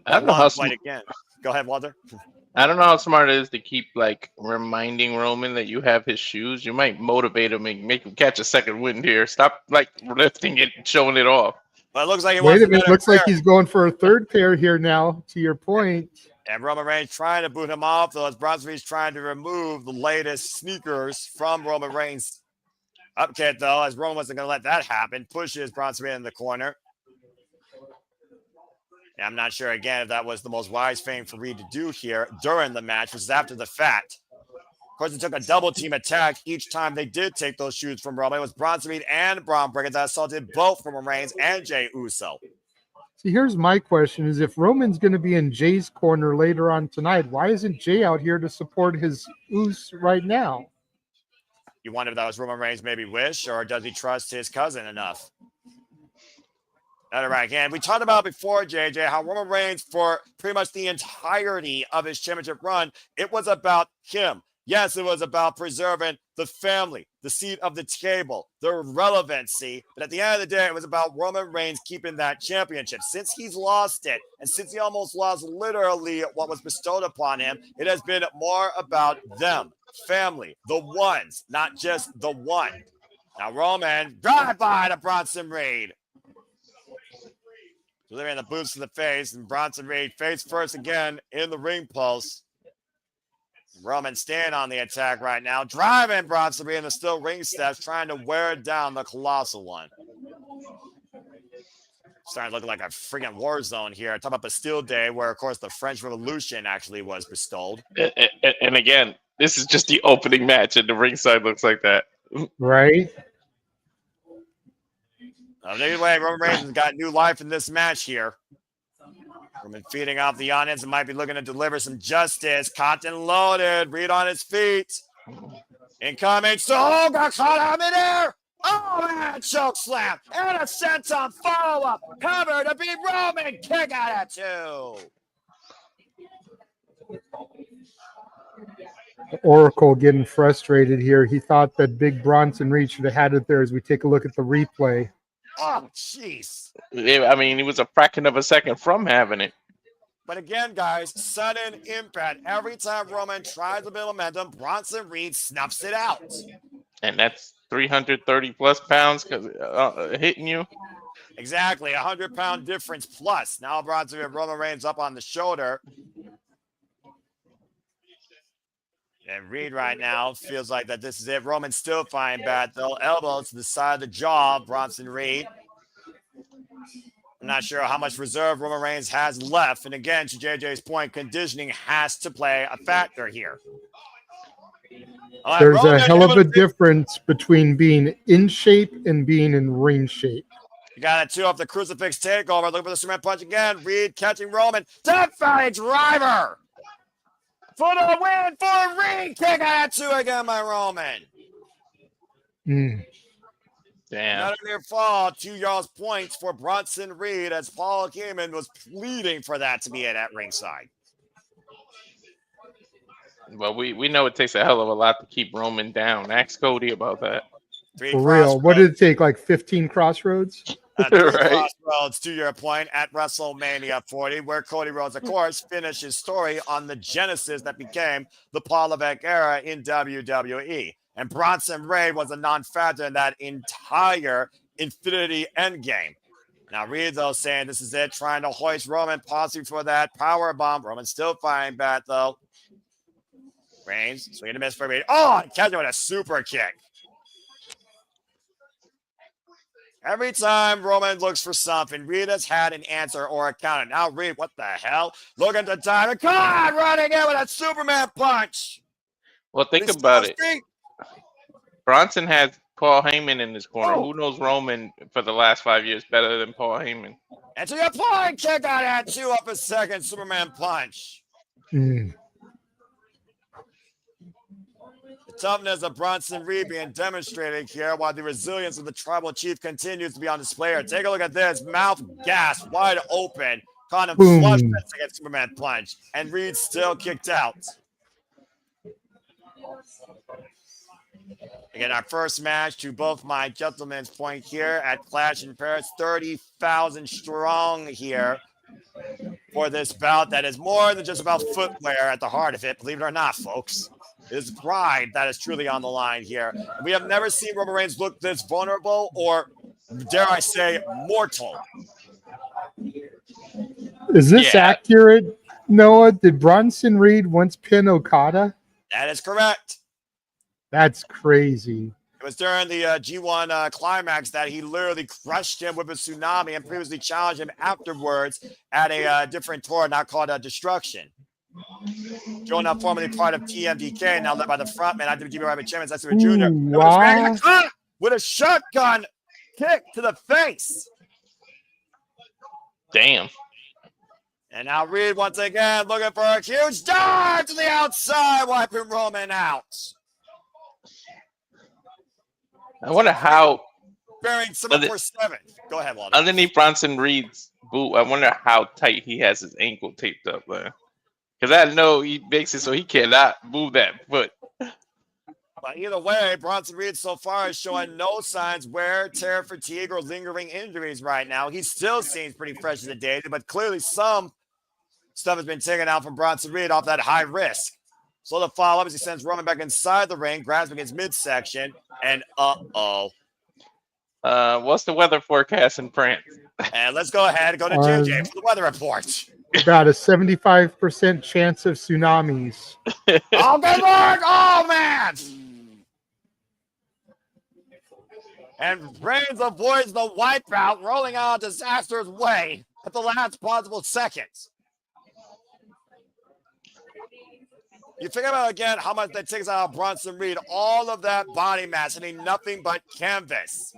I don't know how again. Go ahead, Walter. I don't know how smart it is to keep like reminding Roman that you have his shoes. You might motivate him and make him catch a second wind here. Stop like lifting it and showing it off. But it looks like Wait a minute, looks like he's going for a third pair here now, to your point. And Roman Reigns trying to boot him off, though, as Bronson Reed's trying to remove the latest sneakers from Roman Reigns' upkick, though, as Roman wasn't going to let that happen. Pushes Bronson Reed in the corner. And I'm not sure, again, if that was the most wise thing for Reed to do here during the match, which is after the fact. Of course, it took a double team attack each time they did take those shoes from Roman. It was Bronson Reed and Braun Breaker that assaulted both Roman Reigns and Jey Uso. See, here's my question is if Roman's going to be in Jay's corner later on tonight, why isn't Jay out here to support his Uso right now? You wonder if that was Roman Reigns' maybe wish, or does he trust his cousin enough? All right, and we talked about before, JJ, how Roman Reigns, for pretty much the entirety of his championship run, it was about him. Yes, it was about preserving the family, the seat of the table, the relevancy. But at the end of the day, it was about Roman Reigns keeping that championship. Since he's lost it, and since he almost lost literally what was bestowed upon him, it has been more about them, family, the ones, not just the one. Now, Roman, drive by to Bronson Reed. Delivering the boots to the face, and Bronson Reed face first again in the ring pulse. Roman staying on the attack right now, driving Bronson Reed in the still ring steps, trying to wear down the colossal one. Starting to look like a freaking war zone here. Talk about Bastille Day, where, of course, the French Revolution actually was bestowed. And again, this is just the opening match, and the ringside looks like that. Right? Anyway, Roman Reigns has got new life in this match here. Roman feeding off the audience and might be looking to deliver some justice. Caught and loaded. Reed on his feet. Incoming. So got caught out in midair. Oh, man. Choke slam. And a senton follow-up. Cover to beat Roman. Kick out at 2. Oracle getting frustrated here. He thought that Big Bronson Reed should have had it there as we take a look at the replay. Oh, jeez. I mean, he was a fraction of a second from having it. But again, guys, sudden impact. Every time Roman tries to build momentum, Bronson Reed snuffs it out. And that's 330 plus pounds hitting you. Exactly, 100-pound difference plus. Now Bronson Reed, Roman Reigns up on the shoulder. And Reed right now feels like that this is it. Roman's still fine bad, though. Elbow to the side of the jaw, Bronson Reed. I'm not sure how much reserve Roman Reigns has left. And again, to JJ's point, conditioning has to play a factor here. There's Roman, a hell of a difference between being in shape and being in ring shape. You got it, 2 off the crucifix takeover. Looking for the cement punch again. Reed catching Roman. Death Valley driver. For the win for Reed. Kick out at 2 again by Roman. Damn. Not a near fall. 2 yards points for Bronson Reed as Paul Heyman was pleading for that to be at ringside. Well, we know it takes a hell of a lot to keep Roman down. Ask Cody about that. For real. What did it take? Like 15 crossroads? Right. Crossroads, to your point, at WrestleMania 40, where Cody Rhodes, of course, finished his story on the genesis that became the Paul Levesque era in WWE. And Bronson Reed was a non-factor in that entire Infinity Endgame. Now, Reed, though, saying this is it, trying to hoist Roman, possibly for that power bomb. Roman still firing back, though. Reigns, swinging a miss for Reed. Oh, catch him with a super kick. Every time Roman looks for something, Reed has had an answer or a counter. Now, Reed, what the hell? Looking to time. Come on, running in with a Superman punch. Well, think about it. Bronson has Paul Heyman in his corner. Who knows Roman for the last 5 years better than Paul Heyman? And to your point, kick out at 2 up a second Superman punch. The toughness of Bronson Reed being demonstrated here while the resilience of the tribal chief continues to be on display. Take a look at this. Mouth gas wide open. Caught him flush against Superman punch. And Reed still kicked out. Again, our first match, to both my gentlemen's point here at Clash in Paris. 30,000 strong here for this bout that is more than just about footwear at the heart of it. Believe it or not, folks. It is pride that is truly on the line here. We have never seen Roman Reigns look this vulnerable or, dare I say, mortal. Is this accurate, Noah? Did Bronson Reed once pin Okada? That is correct. That's crazy. It was during the G1 climax that he literally crushed him with a tsunami and previously challenged him afterwards at a different tour, now called Destruction. Joe, now formerly part of TMDK, now led by the frontman, IWGP Rabbit Champion, Dexter Jr. Wow. With a shotgun kick to the face. Damn. And now Reed once again looking for a huge dive to the outside, wiping Roman out. I wonder how. Bearing 747. Go ahead, Walter. Underneath Bronson Reed's boot, I wonder how tight he has his ankle taped up there. Because I know he makes it so he cannot move that foot. But either way, Bronson Reed so far is showing no signs wear, tear, fatigue, or lingering injuries right now. He still seems pretty fresh as a daisy, but clearly some stuff has been taken out from Bronson Reed off that high risk. So the follow-up as he sends Roman back inside the ring, grabs him against midsection, and what's the weather forecast in France? And let's go ahead and go to JJ for the weather report. About a 75% chance of tsunamis. Oh, good Lord! Oh, man! And Reigns avoids the wipeout, rolling out disaster's way at the last possible seconds. You think about, again, how much that takes out of Bronson Reed. All of that body mass hitting nothing but canvas.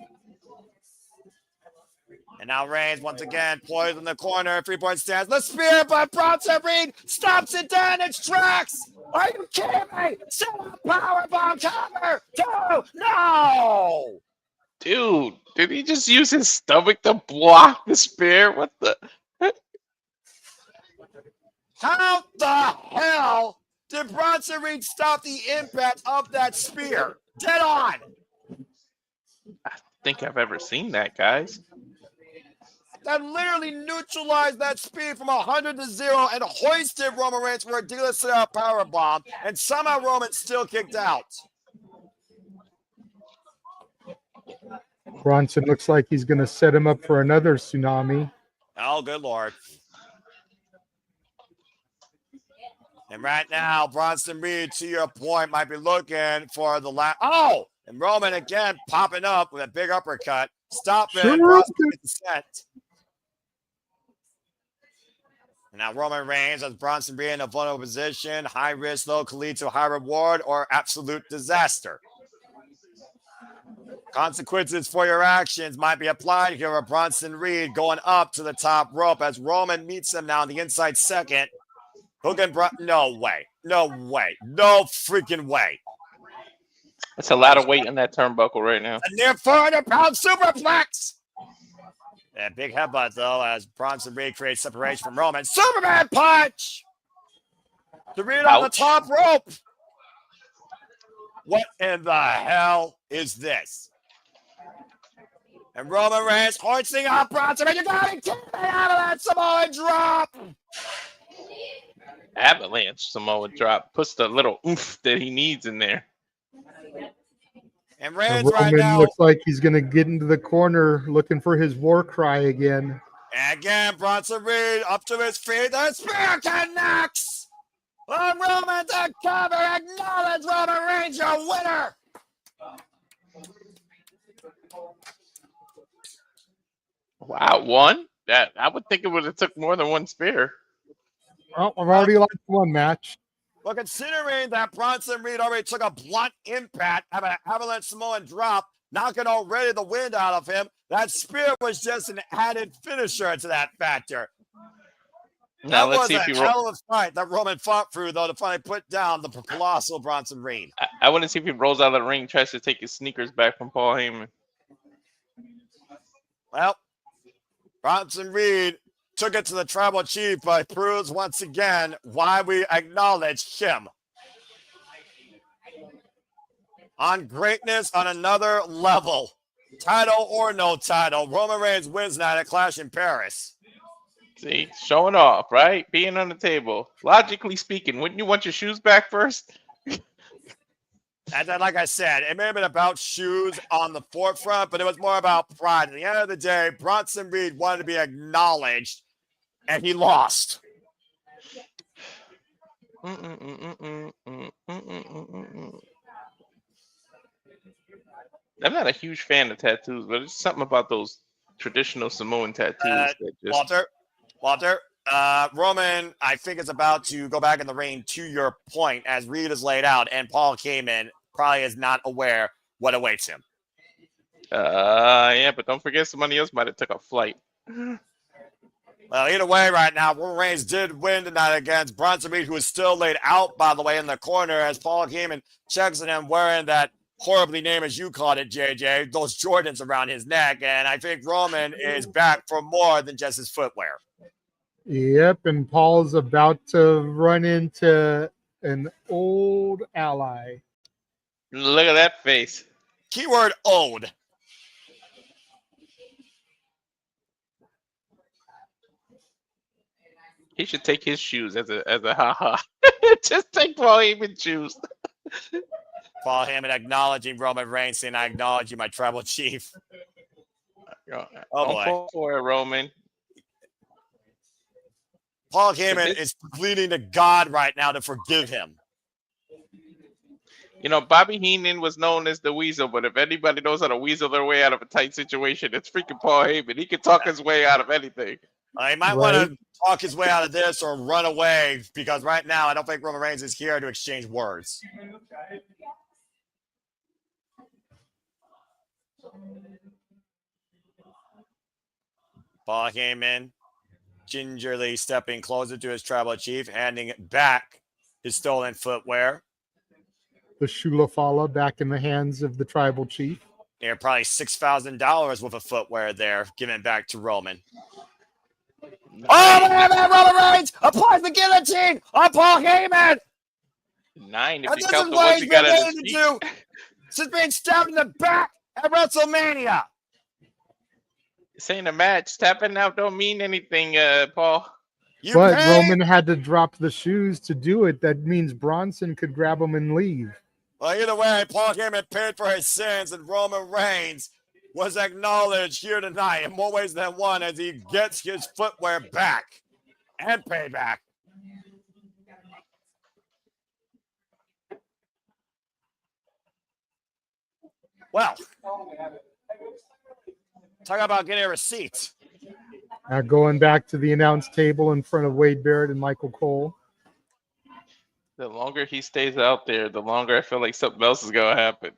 And now Reigns, once again, poised in the corner, 3-point stance. The spear by Bronson Reed stops it dead in its tracks. Are you kidding me? Set up powerbomb cover. 2, no! Dude, did he just use his stomach to block the spear? What the? How the hell did Bronson Reed stop the impact of that spear? Dead on. I think I've ever seen that, guys. that literally neutralized that speed from 100 to 0 and hoisted Roman Reigns for a ridiculous power bomb, and somehow Roman still kicked out. Bronson looks like he's going to set him up for another tsunami. Oh, good Lord. And right now, Bronson Reed, to your point, might be looking for the last. Oh! And Roman again popping up with a big uppercut. Stop it. Sure. Bronson gets set. And now Roman Reigns has Bronson Reed in a vulnerable position. High risk, though, could lead to high reward or absolute disaster. Consequences for your actions might be applied here with Bronson Reed going up to the top rope as Roman meets him now on the inside second. No way. No way. No freaking way. That's a lot of weight in that turnbuckle right now. A near 400-pound superplex. And big headbutt, though, as Bronson Reed creates separation from Roman. Superman punch! To Reed on the top rope. What in the hell is this? And Roman Reigns hoisting up Bronson Reed. You got to get out of that Samoan drop. Avalanche Samoa drop. Puts the little oomph that he needs in there. And Reigns Roman right now looks like he's going to get into the corner looking for his war cry again. And again, Bronson Reed up to his feet. The spear connects. On Roman to cover. Acknowledge Roman Reigns, your winner. Wow, one? That I would think it would have took more than one spear. Well, I've already lost one match. Well, considering that Bronson Reed already took a blunt impact, have an avalanche Samoan drop, knocking already the wind out of him, that spear was just an added finisher to that factor. Now that let's see was if he a hell of a fight that Roman fought through, though, to finally put down the colossal Bronson Reed. I want to see if he rolls out of the ring, tries to take his sneakers back from Paul Heyman. Well, Bronson Reed took it to the tribal chief, but proves once again why we acknowledge him. On greatness on another level. Title or no title, Roman Reigns wins night at Clash in Paris. See, showing off, right? Being on the table. Logically speaking, wouldn't you want your shoes back first? And then, like I said, it may have been about shoes on the forefront, but it was more about pride. At the end of the day, Bronson Reed wanted to be acknowledged, and he lost. I'm not a huge fan of tattoos, but it's something about those traditional Samoan tattoos that just... Walter, Roman, I think, is about to go back in the ring to your point as Reed is laid out, and Paul Heyman probably is not aware what awaits him. Yeah, but don't forget somebody else might have took a flight. Well, either way, right now, Roman Reigns did win tonight against Bronson Reed, who is still laid out, by the way, in the corner as Paul Heyman checks on him wearing that horribly named, as you called it, JJ, those Jordans around his neck. And I think Roman is back for more than just his footwear. Yep, and Paul's about to run into an old ally. Look at that face. Keyword old. He should take his shoes as a haha. Just take Paul Heyman's shoes. Paul Heyman acknowledging Roman Reigns, saying, I acknowledge you, my tribal chief. Oh, boy. Don't for it, Roman. Paul Heyman is pleading to God right now to forgive him. You know, Bobby Heenan was known as the Weasel, but if anybody knows how to weasel their way out of a tight situation, it's freaking Paul Heyman. He can talk his way out of anything. He might want to talk his way out of this or run away, because right now I don't think Roman Reigns is here to exchange words. Paul Heyman gingerly stepping closer to his tribal chief, handing back his stolen footwear. The Shulafala back in the hands of the tribal chief. Yeah, probably $6,000 worth of footwear there, given back to Roman. Nice. Oh, man, Roman Reigns applies the guillotine on Paul Heyman. 9 if you count the ones he got at his feet. Since being stabbed in the back at WrestleMania. This ain't a match. Tapping out don't mean anything, Paul. But Roman had to drop the shoes to do it. That means Bronson could grab him and leave. Well, either way, Paul Heyman paid for his sins, and Roman Reigns was acknowledged here tonight in more ways than one as he gets his footwear back and paid back. Well, talk about getting a receipt. Going back to the announce table in front of Wade Barrett and Michael Cole. The longer he stays out there, the longer I feel like something else is gonna happen.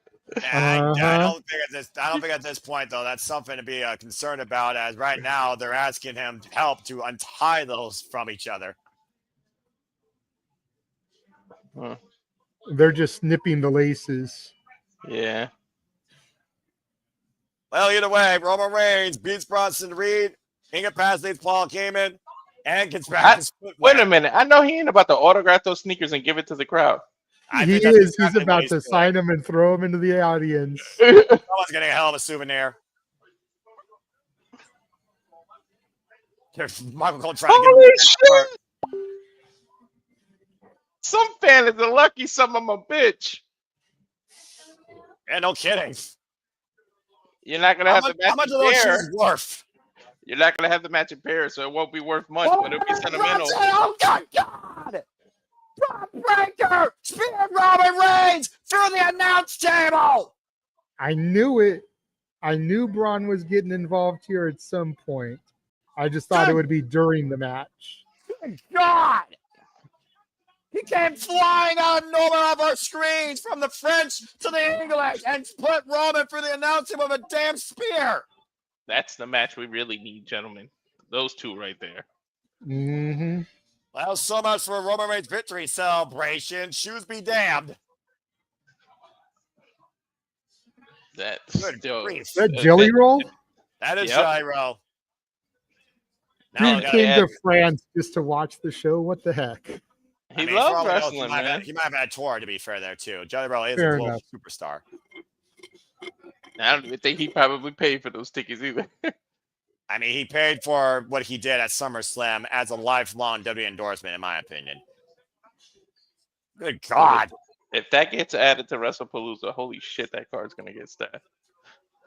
I don't think at this point though that's something to be concerned about. As right now they're asking him help to untie those from each other. They're just snipping the laces. Yeah. Well, either way, Roman Reigns beats Bronson Reed, incapacitates Paul Heyman, and gets back his footwear. Wait a minute. I know he ain't about to autograph those sneakers and give it to the crowd. He is. He's about to sign them and throw them into the audience. Someone's getting a hell of a souvenir. Michael Cole trying to Holy shit! Some fan is a lucky son of a bitch. Yeah, no kidding. You're not gonna have the match. How much are those shoes worth? You're not gonna have the match in Paris, so it won't be worth much, but it'll be sentimental. Oh God! Breaker! Spear Roman Reigns through the announce table! I knew it. I knew Braun was getting involved here at some point. I just thought it would be during the match. Good God! He came flying out of nowhere of our screens from the French to the English and put Roman through the announce table with a damn spear. That's the match we really need, gentlemen. Those two right there. Mm-hmm. Well, so much for a Roman Reigns victory celebration. Shoes be damned. That's Good grief. Is that Jelly Roll? That is Jelly Roll. Dude came to France just to watch the show. What the heck? He loves wrestling, man. He might have had a tour, to be fair, there, too. Jelly Roll is Fair a global enough. superstar. I don't even think he probably paid for those tickets either. I mean, he paid for what he did at SummerSlam as a lifelong WWE endorsement, in my opinion. Good God. If that gets added to WrestlePalooza, holy shit, that card's going to get stacked.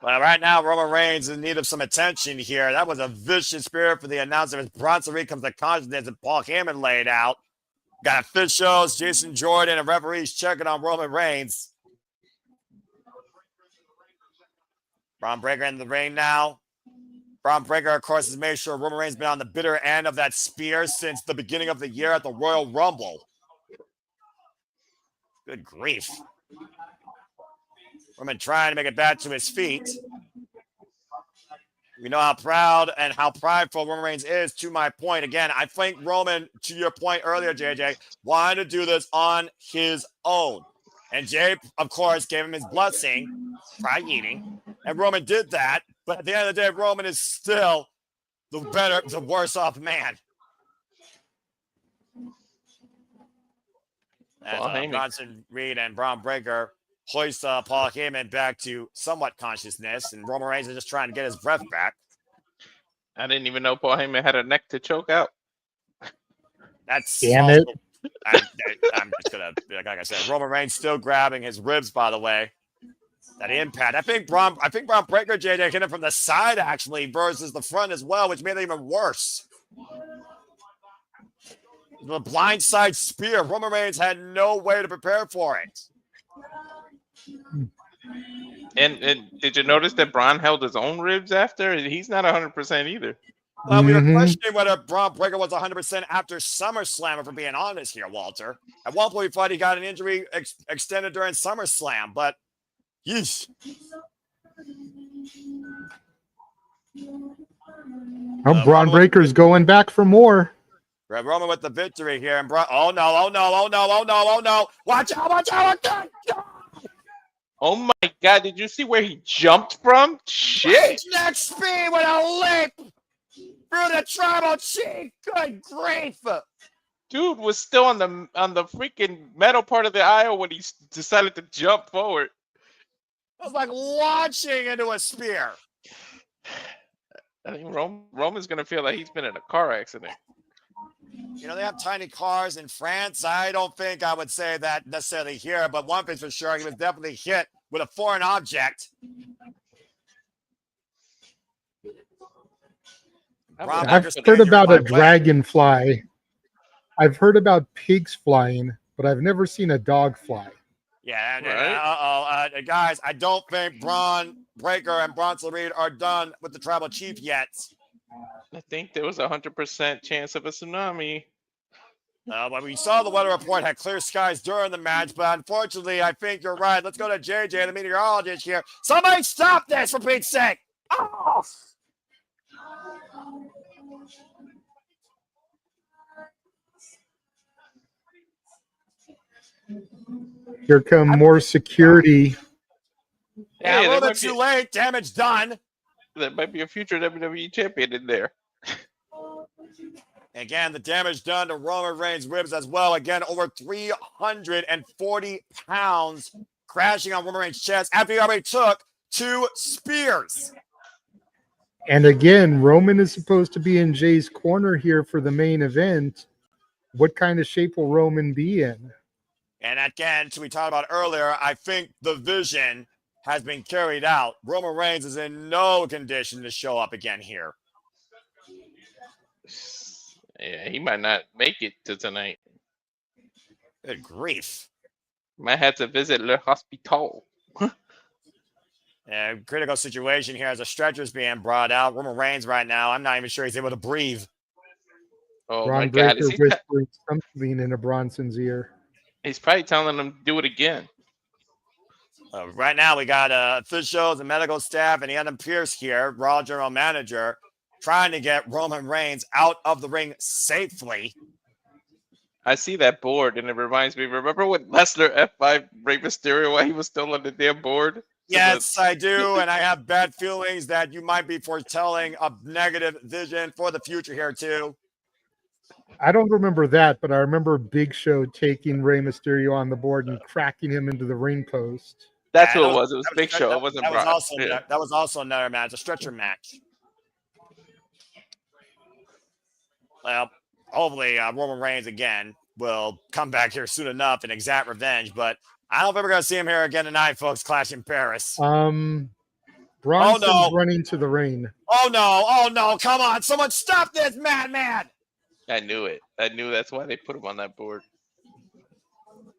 Well, right now, Roman Reigns is in need of some attention here. That was a vicious spirit for the announcer as Bronson Reed comes to consciousness and Paul Heyman laid out. Got officials, Jason Jordan, and referees checking on Roman Reigns. Braun Breaker in the ring now. Braun Breaker, of course, has made sure Roman Reigns has been on the bitter end of that spear since the beginning of the year at the Royal Rumble. Good grief. Roman trying to make it back to his feet. We know how proud and how prideful Roman Reigns is, to my point. Again, I think Roman, to your point earlier, JJ, wanted to do this on his own. And Jay, of course, gave him his blessing, try eating. And Roman did that. But at the end of the day, Roman is still the worse off man. As Bronson Reed and Braun Breaker hoist Paul Heyman back to somewhat consciousness, and Roman Reigns is just trying to get his breath back. I didn't even know Paul Heyman had a neck to choke out. That's damn it. I'm just gonna, like I said, Roman Reigns still grabbing his ribs, by the way. That impact. I think Braun Breaker, JJ, hit him from the side actually versus the front as well, which made it even worse. The blindside spear. Roman Reigns had no way to prepare for it. And did you notice that Braun held his own ribs after? He's not 100% either. Well, we were questioning whether Braun Breaker was 100% after SummerSlam, if we're being honest here, Walter. At one point, we thought he got an injury extended during SummerSlam, but yeesh. Braun Breaker's going back for more. Roman with the victory here. And oh no. Watch out. Oh my God, did you see where he jumped from? Shit. Next speed with a leap through the tribal chief. Good grief. Dude was still on the freaking metal part of the aisle when he decided to jump forward. It was like launching into a spear. I think Roman's gonna feel like he's been in a car accident. You know, they have tiny cars in France. I don't think I would say that necessarily here, but one thing's for sure, he was definitely hit with a foreign object. I've heard about a dragonfly. I've heard about pigs flying, but I've never seen a dog fly. Yeah, right? Guys, I don't think Braun Breaker and Bronson Reed are done with the tribal chief yet. I think there was 100% chance of a tsunami. But we saw the weather report had clear skies during the match, but unfortunately, I think you're right. Let's go to JJ, the meteorologist here. Somebody stop this, for Pete's sake! Oh! Here come more security. Yeah, a little bit too late. Damage done. There might be a future WWE champion in there. Again, the damage done to Roman Reigns' ribs as well. Again, over 340 pounds crashing on Roman Reigns' chest after he already took 2 spears. And again, Roman is supposed to be in Jay's corner here for the main event. What kind of shape will Roman be in? And again, as we talked about earlier, I think the vision has been carried out. Roman Reigns is in no condition to show up again here. Yeah, he might not make it to tonight. Good grief. Might have to visit Le Hospital. Critical situation here as a stretcher's being brought out. Roman Reigns right now, I'm not even sure he's able to breathe. Oh, Braun my God. Breaker whispering something into Bronson's ear. He's probably telling him to do it again. Right now, we got officials and medical staff and Adam Pearce here, Raw General Manager, trying to get Roman Reigns out of the ring safely. I see that board, and it reminds me. Remember when Lesnar F5 Rey Mysterio while he was still on the damn board? Yes, I do, and I have bad feelings that you might be foretelling a negative vision for the future here, too. I don't remember that, but I remember Big Show taking Rey Mysterio on the board and cracking him into the ring post. That's who it was. It was Big Show. It wasn't Brock. That was also another match, a stretcher match. Well, hopefully Roman Reigns again will come back here soon enough and exact revenge, but I don't think we're going to see him here again tonight, folks, Clash in Paris. Bronson's running to the ring. Oh, no, come on. Someone stop this madman. I knew it. I knew that's why they put him on that board.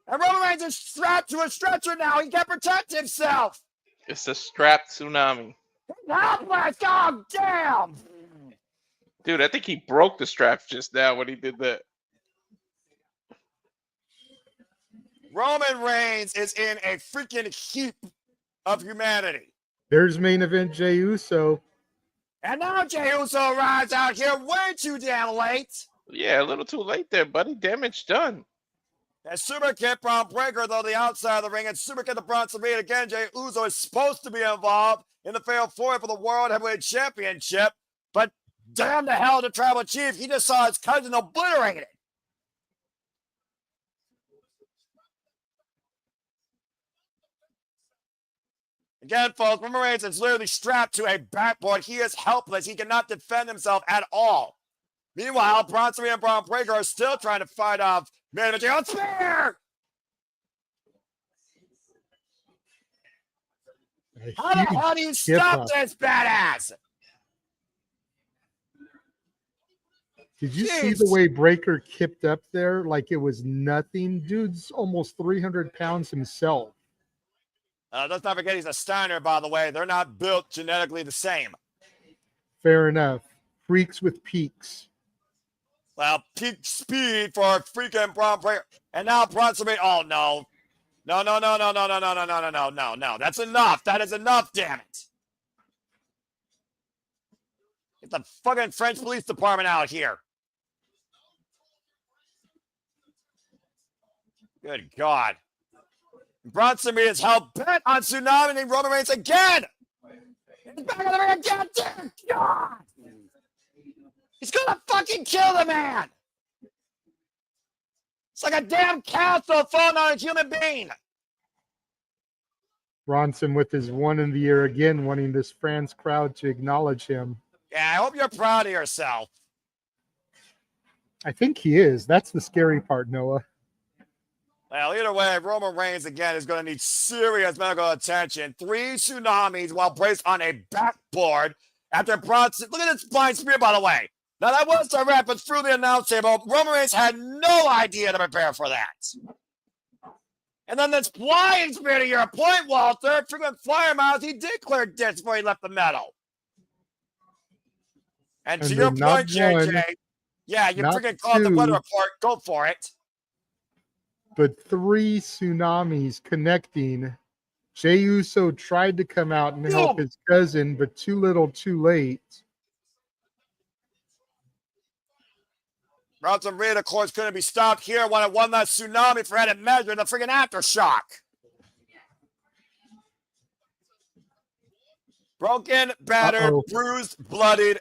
And Roman Reigns is strapped to a stretcher now. He can't protect himself. It's a strapped tsunami. Helpless. God damn. Dude, I think he broke the strap just now when he did that. Roman Reigns is in a freaking heap of humanity. There's main event Jey Uso. And now Jey Uso arrives out here way too damn late. Yeah, a little too late there, buddy. Damage done. And super kick Braun Breaker, though, the outside of the ring, and super kick the Bronson Reed again. Jey Uso is supposed to be involved in the fatal four for the World Heavyweight Championship, but damn the hell, the Tribal Chief, he just saw his cousin obliterated. Again, folks, Roman Reigns is literally strapped to a backboard. He is helpless. He cannot defend himself at all. Meanwhile, Bronson Reed and Braun Breaker are still trying to fight off Man of the Spear. How the hell do you stop this badass? Did you see the way Breaker kipped up there like it was nothing? Dude's almost 300 pounds himself. Let's not forget he's a Steiner, by the way. They're not built genetically the same. Fair enough. Freaks with peaks. Well, peak speed for freaking Braun Breaker. And now Bronson Reed. Oh, no. No. That's enough. That is enough, damn it. Get the fucking French police department out here. Good God. Bronson Reed is hell bent on tsunami and Roman Reigns again. He's back on the ring again. Dear God. He's gonna fucking kill the man. It's like a damn castle falling on a human being. Bronson with his one in the air again, wanting this France crowd to acknowledge him. Yeah, I hope you're proud of yourself. I think he is. That's the scary part, Noah. Well, either way, Roman Reigns again is going to need serious medical attention. 3 tsunamis while braced on a backboard after Bronson. Look at this flying spear, by the way. Now, that was direct, but through the announce table, Roman Reigns had no idea to prepare for that. And then this flying spear to your point, Walter. Freaking flyer mouth, he did clear distance before he left the metal. And to your point, JJ, yeah, you freaking called the weather report. Go for it. But 3 tsunamis connecting. Jey Uso tried to come out and help his cousin, but too little, too late. Bronson Reed, of course, couldn't be stopped here when it won that tsunami for added measure, the freaking aftershock. Broken, battered, bruised, bloodied.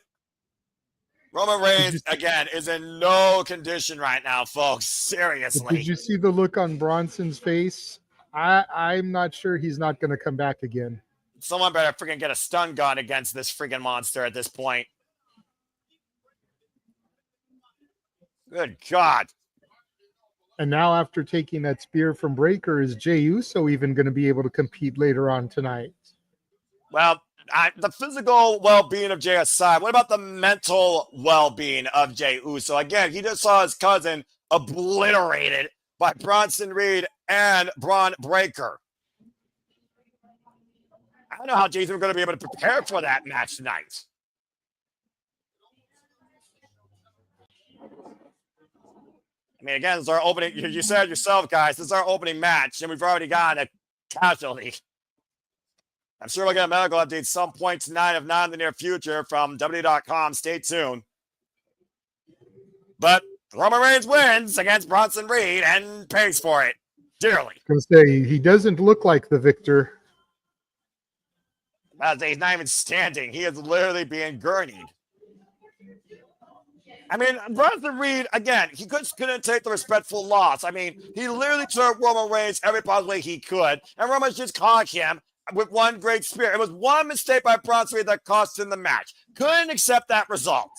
Roman Reigns, again, is in no condition right now, folks. Seriously. Did you see the look on Bronson's face? I'm not sure he's not going to come back again. Someone better freaking get a stun gun against this freaking monster at this point. Good God. And now after taking that spear from Breakker, is Jey Uso even going to be able to compete later on tonight? Well, the physical well-being of Jey aside, what about the mental well-being of Jey Uso? Again, he just saw his cousin obliterated by Bronson Reed and Braun Breakker. I don't know how Jey's going to be able to prepare for that match tonight. I mean, again, this is our opening. You said it yourself, guys. This is our opening match, and we've already gotten a casualty. I'm sure we'll get a medical update some point tonight, if not in the near future, from WWE.com. Stay tuned. But Roman Reigns wins against Bronson Reed and pays for it dearly. I was going to say, he doesn't look like the victor. He's not even standing. He is literally being gurneyed. I mean, Bronson Reed, again, he couldn't take the respectful loss. I mean, he literally took Roman Reigns every possible way he could, and Roman just caught him with one great spear. It was one mistake by Bronson Reed that cost him the match. Couldn't accept that result.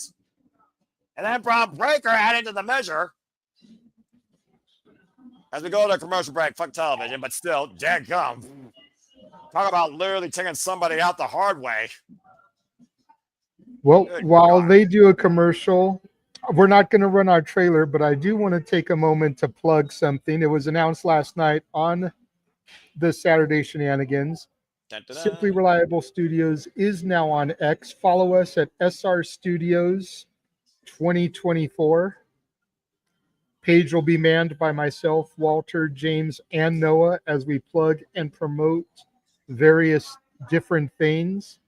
And then Braun Breakker added to the measure. As we go to a commercial break, fuck television, but still, dadgum. Talk about literally taking somebody out the hard way. Well, while they do a commercial, we're not going to run our trailer, but I do want to take a moment to plug something. It was announced last night on the Saturday Shenanigans. Dun-dun-dun. Simply Reliable Studios is now on X. Follow us at SR Studios 2024. Page will be manned by myself, Walter, James, and Noah as we plug and promote various different things.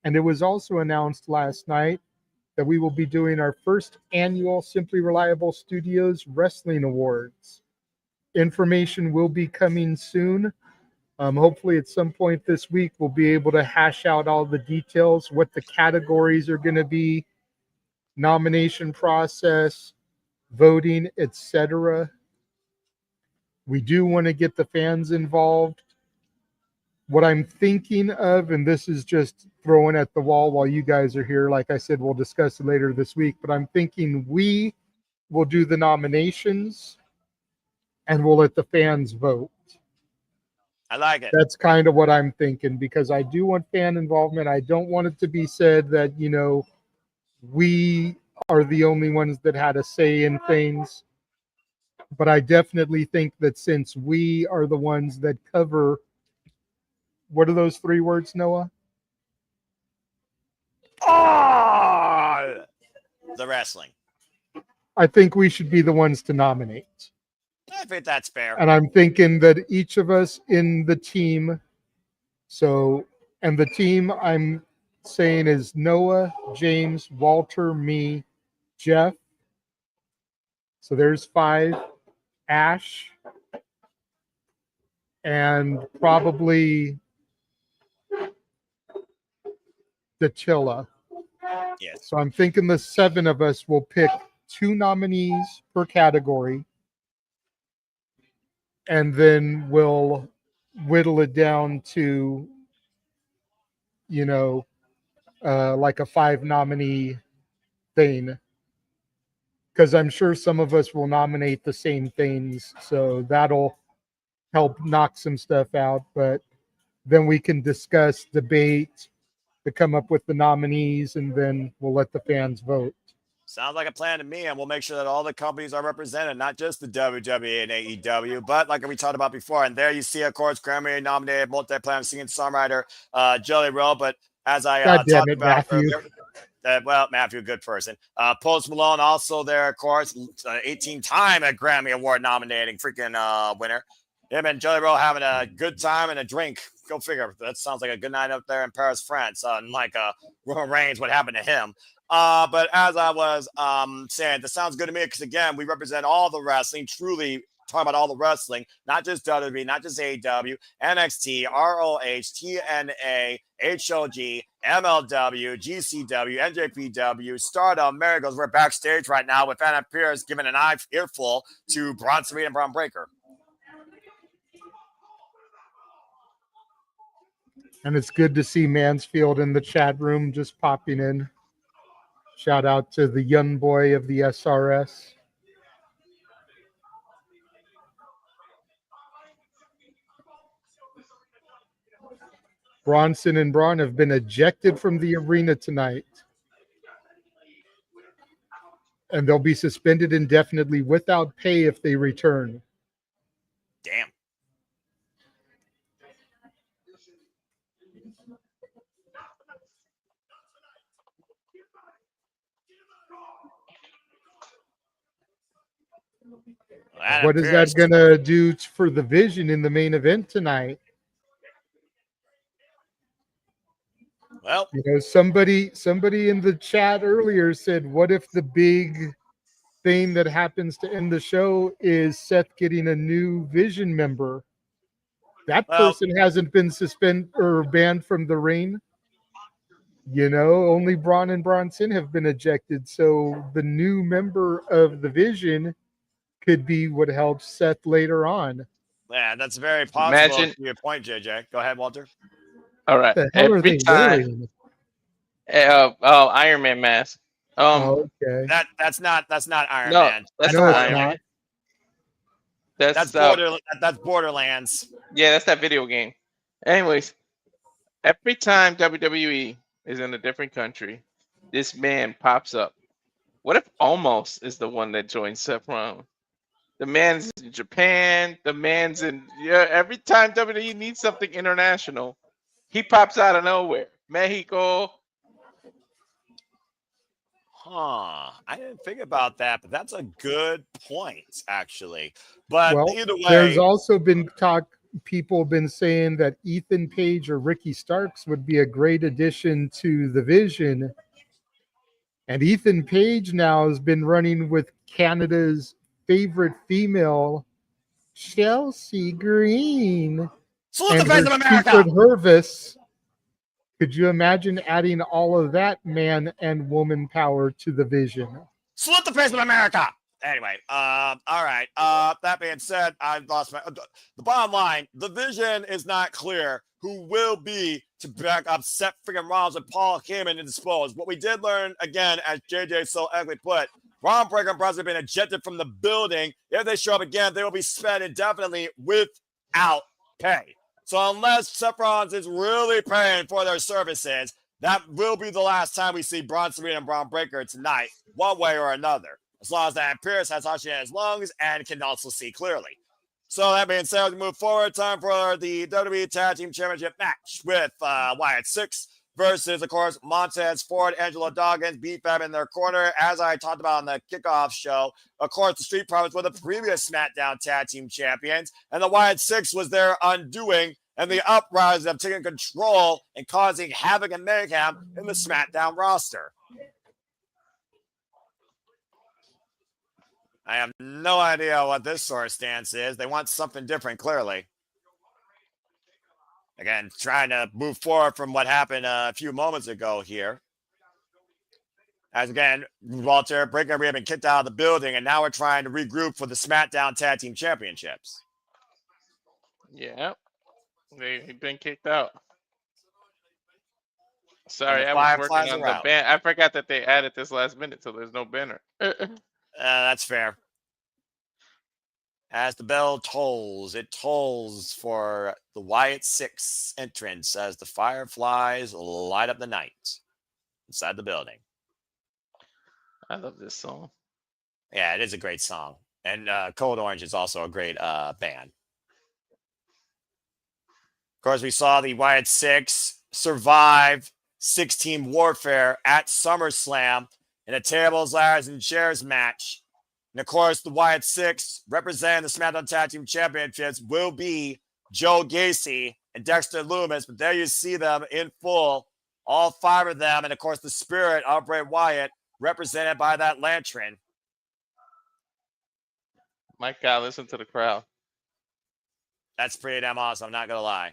And it was also announced last night that we will be doing our first annual Simply Reliable Studios Wrestling Awards. Information will be coming soon. Hopefully at some point this week, we'll be able to hash out all the details, what the categories are going to be, nomination process, voting, etc. We do want to get the fans involved. What I'm thinking of, and this is just throwing at the wall while you guys are here, like I said, we'll discuss it later this week, but I'm thinking we will do the nominations and we'll let the fans vote. I like it. That's kind of what I'm thinking, because I do want fan involvement. I don't want it to be said that, you know, we are the only ones that had a say in things. But I definitely think that since we are the ones that cover, what are those 3 words, Noah? Oh, the wrestling. I think we should be the ones to nominate. I think that's fair. And I'm thinking that each of us in the team, and the team I'm saying is Noah, James, Walter, me, Jeff. So there's 5. Ash. And probably Datilla. Yes. So I'm thinking the 7 of us will pick 2 nominees per category. And then we'll whittle it down to, you know, like a 5 nominee thing, because I'm sure some of us will nominate the same things, so that'll help knock some stuff out. But then we can discuss, debate, to come up with the nominees, and then we'll let the fans vote. Sounds like a plan to me, and we'll make sure that all the companies are represented, not just the WWE and AEW, but like we talked about before. And there you see, of course, Grammy-nominated multi-platinum singer-songwriter Jelly Roll. But as I God damn talked it, about Matthew. earlier, well, Matthew, good person. Post Malone also there, of course, 18-time a Grammy Award nominating freaking winner. Him and Jelly Roll having a good time and a drink. Go figure. That sounds like a good night up there in Paris, France. Unlike Roman Reigns, what happened to him. But as I was saying, this sounds good to me because, again, we represent all the wrestling, truly talking about all the wrestling, not just WWE, not just AEW, NXT, ROH, TNA, HOG, MLW, GCW, NJPW, Stardom, Marigolds. We're backstage right now with Anna Pierce giving an earful to Bronson Reed and Braun Breaker. And it's good to see Mansfield in the chat room just popping in. Shout out to the young boy of the SRS. Bronson and Braun have been ejected from the arena tonight, and they'll be suspended indefinitely without pay if they return. Damn. What is that going to do for the Vision in the main event tonight? Well, you know, somebody in the chat earlier said, what if the big thing that happens to end the show is Seth getting a new Vision member? That person hasn't been suspended or banned from the ring. You know, only Braun and Bronson have been ejected. So the new member of the Vision could be what helps Seth later on. Yeah, that's very possible. To your point, JJ. Go ahead, Walter. All right. What the hell are they wearing? Iron Man mask. Okay. That's not Iron Man. That's not Iron Man. That's Borderlands. Yeah, that's that video game. Anyways, every time WWE is in a different country, this man pops up. What if Almost is the one that joins Seth Rollins? The man's in Japan. The man's in every time WWE needs something international, he pops out of nowhere. Mexico. I didn't think about that, but that's a good point, actually. But either way, there's also been people have been saying that Ethan Page or Ricky Starks would be a great addition to the Vision. And Ethan Page now has been running with Canada's favorite female, Chelsea Green. Salute the face of America! Secret Hervis. Could you imagine adding all of that man and woman power to the Vision? Salute the face of America! Anyway, all right. That being said, I lost my. The bottom line: the Vision is not clear who will be to back up Seth freaking Rollins and Paul Heyman and dispose. What we did learn again, as JJ so eloquently put, Braun Breaker and Bronson have been ejected from the building. If they show up again, they will be spent indefinitely without pay. So unless Seth Rollins is really paying for their services, that will be the last time we see Bronson Reed and Braun Breaker tonight, one way or another. As long as that Pierce has oxygen in his lungs and can also see clearly. So that being said, we move forward. Time for the WWE Tag Team Championship match with Wyatt 6 versus, of course, Montez, Ford, Angelo, Dawkins, B-Fab in their corner. As I talked about on the kickoff show, of course, the Street Profits were the previous SmackDown Tag Team Champions, and the Wyatt 6 was their undoing, and the uprising of taking control and causing havoc and mayhem in the SmackDown roster. I have no idea what this sort of stance is. They want something different, clearly. Again, trying to move forward from what happened a few moments ago here. As again, Walter, Breaker and Rhea have been kicked out of the building, and now we're trying to regroup for the SmackDown Tag Team Championships. Yeah, they've been kicked out. Sorry, I was working on the banner. I forgot that they added this last minute, so there's no banner. That's fair. As the bell tolls, it tolls for the Wyatt 6 entrance as the fireflies light up the night inside the building. I love this song. Yeah, it is a great song. And Code Orange is also a great band. Of course, we saw the Wyatt 6 survive 6-team warfare at SummerSlam in a tables, ladders, and chairs match. And of course, the Wyatt 6 representing the SmackDown Tag Team Championships will be Joe Gacy and Dexter Lumis. But there you see them in full, all 5 of them. And of course, the spirit of Bray Wyatt represented by that lantern. My God, listen to the crowd. That's pretty damn awesome, I'm not going to lie.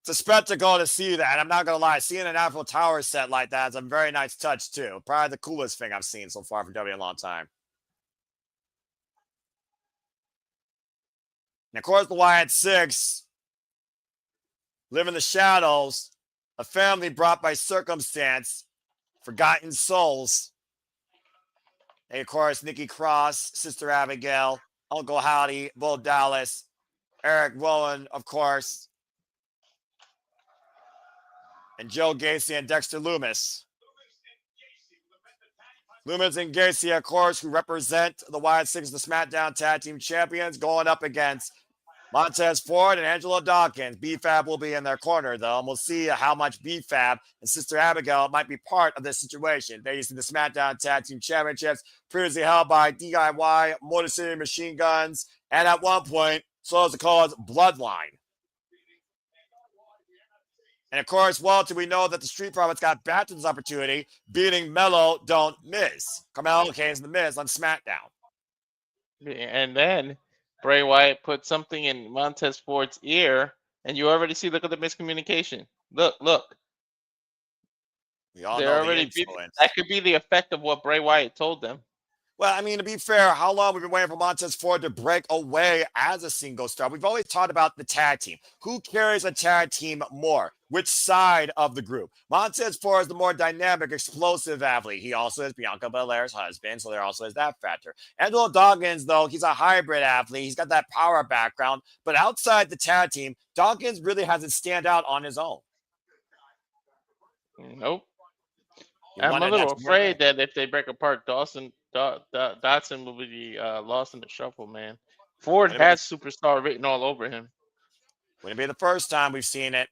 It's a spectacle to see that. I'm not going to lie. Seeing an Eiffel Tower set like that is a very nice touch, too. Probably the coolest thing I've seen so far from WWE in a long time. And, of course, the Wyatt 6 live in the shadows, a family brought by circumstance, forgotten souls. And, of course, Nikki Cross, Sister Abigail, Uncle Howdy, Bull Dallas, Eric Rowan, of course, and Joe Gacy and Dexter Lumis. Lumis and Gacy, of course, who represent the Wyatt 6, the SmackDown Tag Team Champions, going up against Montez Ford and Angelo Dawkins. B-Fab will be in their corner, though, and we'll see how much B-Fab and Sister Abigail might be part of this situation. They used to the SmackDown Tag Team Championships, previously held by DIY, Motor City Machine Guns, and at one point, so as to call it Bloodline. And, of course, Walter, we know that the Street Profits got back to this opportunity, beating Mello Don't Miss. Carmelo Hayes and The Miz on SmackDown. And then Bray Wyatt put something in Montez Ford's ear, and you already see, look at the miscommunication. Look. We all know the influence. That could be the effect of what Bray Wyatt told them. Well, I mean, to be fair, how long we've been waiting for Montez Ford to break away as a single star? We've always talked about the tag team. Who carries a tag team more? Which side of the group? Montez Ford is the more dynamic, explosive athlete. He also is Bianca Belair's husband, so there also is that factor. Angelo Dawkins, though, he's a hybrid athlete. He's got that power background. But outside the tag team, Dawkins really hasn't stand out on his own. Nope. I'm a little afraid that if they break apart, Dotson will be lost in the shuffle, man. Ford has superstar written all over him. Wouldn't be the first time we've seen it.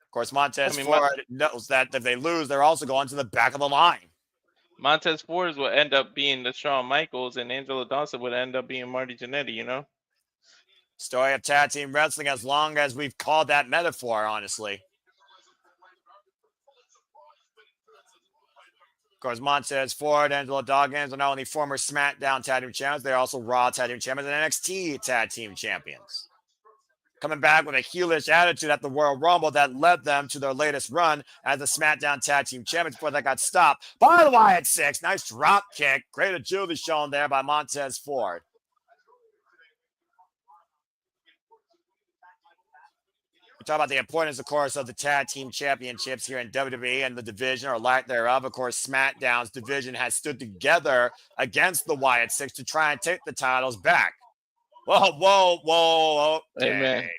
Of course, Montez Ford knows that if they lose, they're also going to the back of the line. Montez Ford will end up being the Shawn Michaels, and Angelo Dawson would end up being Marty Jannetty, you know? Story of tag team wrestling as long as we've called that metaphor, honestly. Of course, Montez Ford, Angelo Dawkins are not only former SmackDown Tag Team Champions, they're also Raw Tag Team Champions and NXT Tag Team Champions. Coming back with a heelish attitude at the Royal Rumble that led them to their latest run as the SmackDown Tag Team Champions before they got stopped by the Wyatt 6. Nice drop kick. Great agility shown there by Montez Ford. We talk about the importance, of course, of the Tag Team Championships here in WWE and the division or lack thereof. Of course, SmackDown's division has stood together against the Wyatt 6 to try and take the titles back. Whoa. Okay. Hey, man.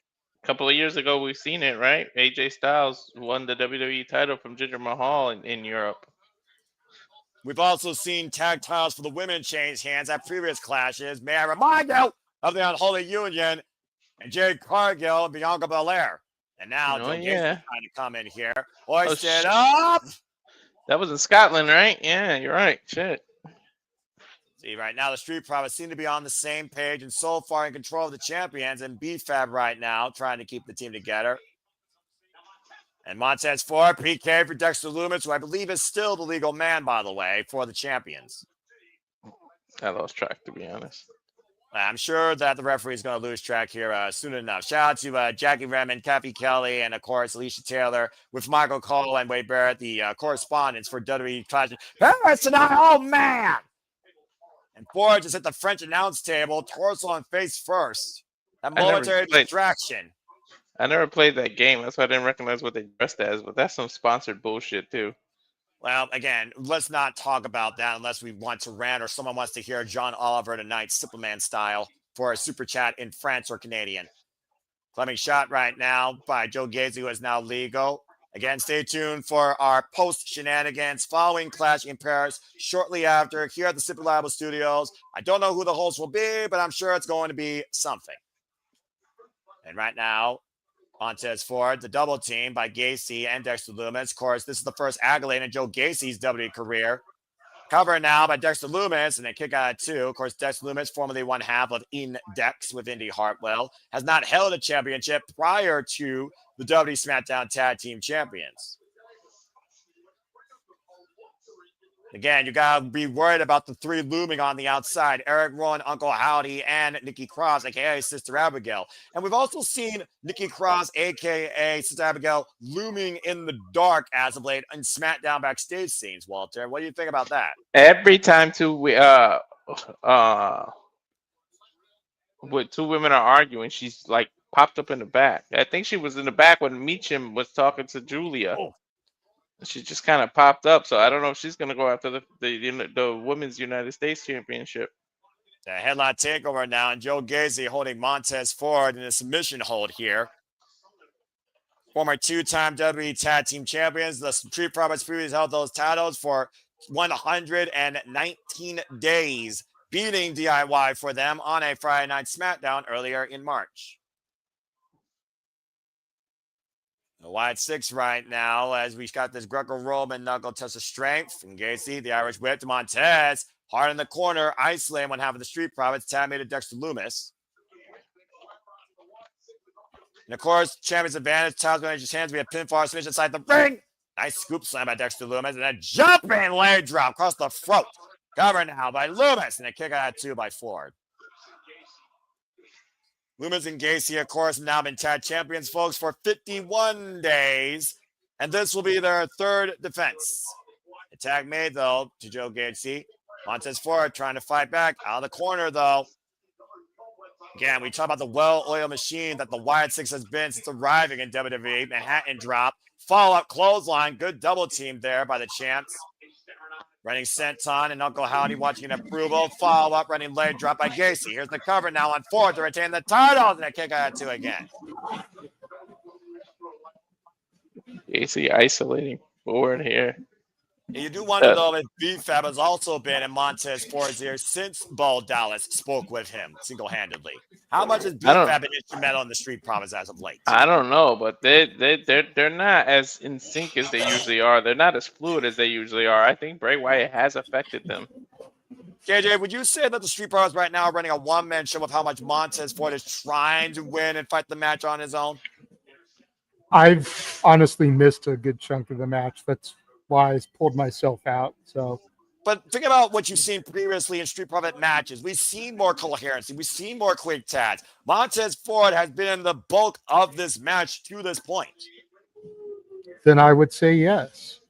A couple of years ago, we've seen it, right? AJ Styles won the WWE title from Jinder Mahal in Europe. We've also seen tag titles for the women change hands at previous clashes. May I remind you of the Unholy Union and Jade Cargill and Bianca Belair. And now Joe Gacy's trying to come in here. Hoist it up. That was in Scotland, right? Yeah, you're right. Shit. See, right now the Street Profits seem to be on the same page and so far in control of the champions and B-Fab right now trying to keep the team together. And Montez Ford, PK for Dexter Lumis, who I believe is still the legal man, by the way, for the champions. I lost track, to be honest. I'm sure that the referee is going to lose track here soon enough. Shout out to Jackie Redmond, Kathy Kelly, and, of course, Alicia Taylor with Michael Cole and Wade Barrett, the correspondents for WWE Clash. Paris tonight, oh, man! And Ford just hit the French announce table, torso and face first. That momentary distraction. I never played that game. That's why I didn't recognize what they dressed as, but that's some sponsored bullshit too. Well, again, let's not talk about that unless we want to rant or someone wants to hear John Oliver tonight, Superman style, for a super chat in France or Canadian. Climbing shot right now by Joe Gacy, who is now legal. Again, stay tuned for our post shenanigans following Clash in Paris shortly after here at the Simply Reliable Studios. I don't know who the host will be, but I'm sure it's going to be something. And right now, Montez Ford, the double team by Gacy and Dexter Lumis. Of course, this is the first accolade in Joe Gacy's WWE career. Covered now by Dexter Lumis and a kick out of 2. Of course, Dexter Lumis, formerly one half of Index with Indy Hartwell, has not held a championship prior to the WWE SmackDown Tag Team Champions. Again, you got to be worried about the 3 looming on the outside. Eric Rowan, Uncle Howdy, and Nikki Cross, a.k.a. Sister Abigail. And we've also seen Nikki Cross, a.k.a. Sister Abigail, looming in the dark as of late in SmackDown backstage scenes, Walter. What do you think about that? Every time when 2 women are arguing, she's like popped up in the back. I think she was in the back when Meacham was talking to Julia. Oh. She just kind of popped up, so I don't know if she's gonna go after the Women's United States Championship. The headline takeover now, and Joe Gacy holding Montez Ford in a submission hold here. Former 2-time WWE Tag Team Champions, the Street Profits previously held those titles for 119 days, beating DIY for them on a Friday Night SmackDown earlier in March. The Wyatt 6 right now as we got this Greco-Roman knuckle test of strength from Gacy, the Irish whip to Montez. Hard in the corner, isolating one half of the Street Profits, tag made to Dexter Lumis. And of course, champion's advantage, tiles going to his hands. We have pinfall submission inside the ring. Nice scoop slam by Dexter Lumis and a jumping leg drop across the throat. Covered now by Lumis and a kick out of 2 by Ford. Lumis and Gacy, of course, have now been tag champions, folks, for 51 days. And this will be their 3rd defense. The tag made, though, to Joe Gacy. Montez Ford trying to fight back. Out of the corner, though. Again, we talk about the well-oiled machine that the Wyatt 6 has been since arriving in WWE. Manhattan drop. Follow-up clothesline. Good double team there by the champs. Running senton and Uncle Howdy watching approval. Follow-up running leg drop by Gacy. Here's the cover now on Ford to retain the titles. And a kick out of 2 again. Gacy isolating Ford here. You do wonder, though, if BFAB has also been in Montez Ford's ear since Bo Dallas spoke with him single-handedly. How much has BFAB been instrumental in the Street Profits as of late? I don't know, but they're not as in sync as they usually are. They're not as fluid as they usually are. I think Bray Wyatt has affected them. JJ, would you say that the Street Profits right now are running a one-man show of how much Montez Ford is trying to win and fight the match on his own? I've honestly missed a good chunk of the match. That's why I pulled myself out. But think about what you've seen previously in Street Profit matches. We've seen more coherency. We've seen more quick tags. Montez Ford has been the bulk of this match to this point. Then I would say yes.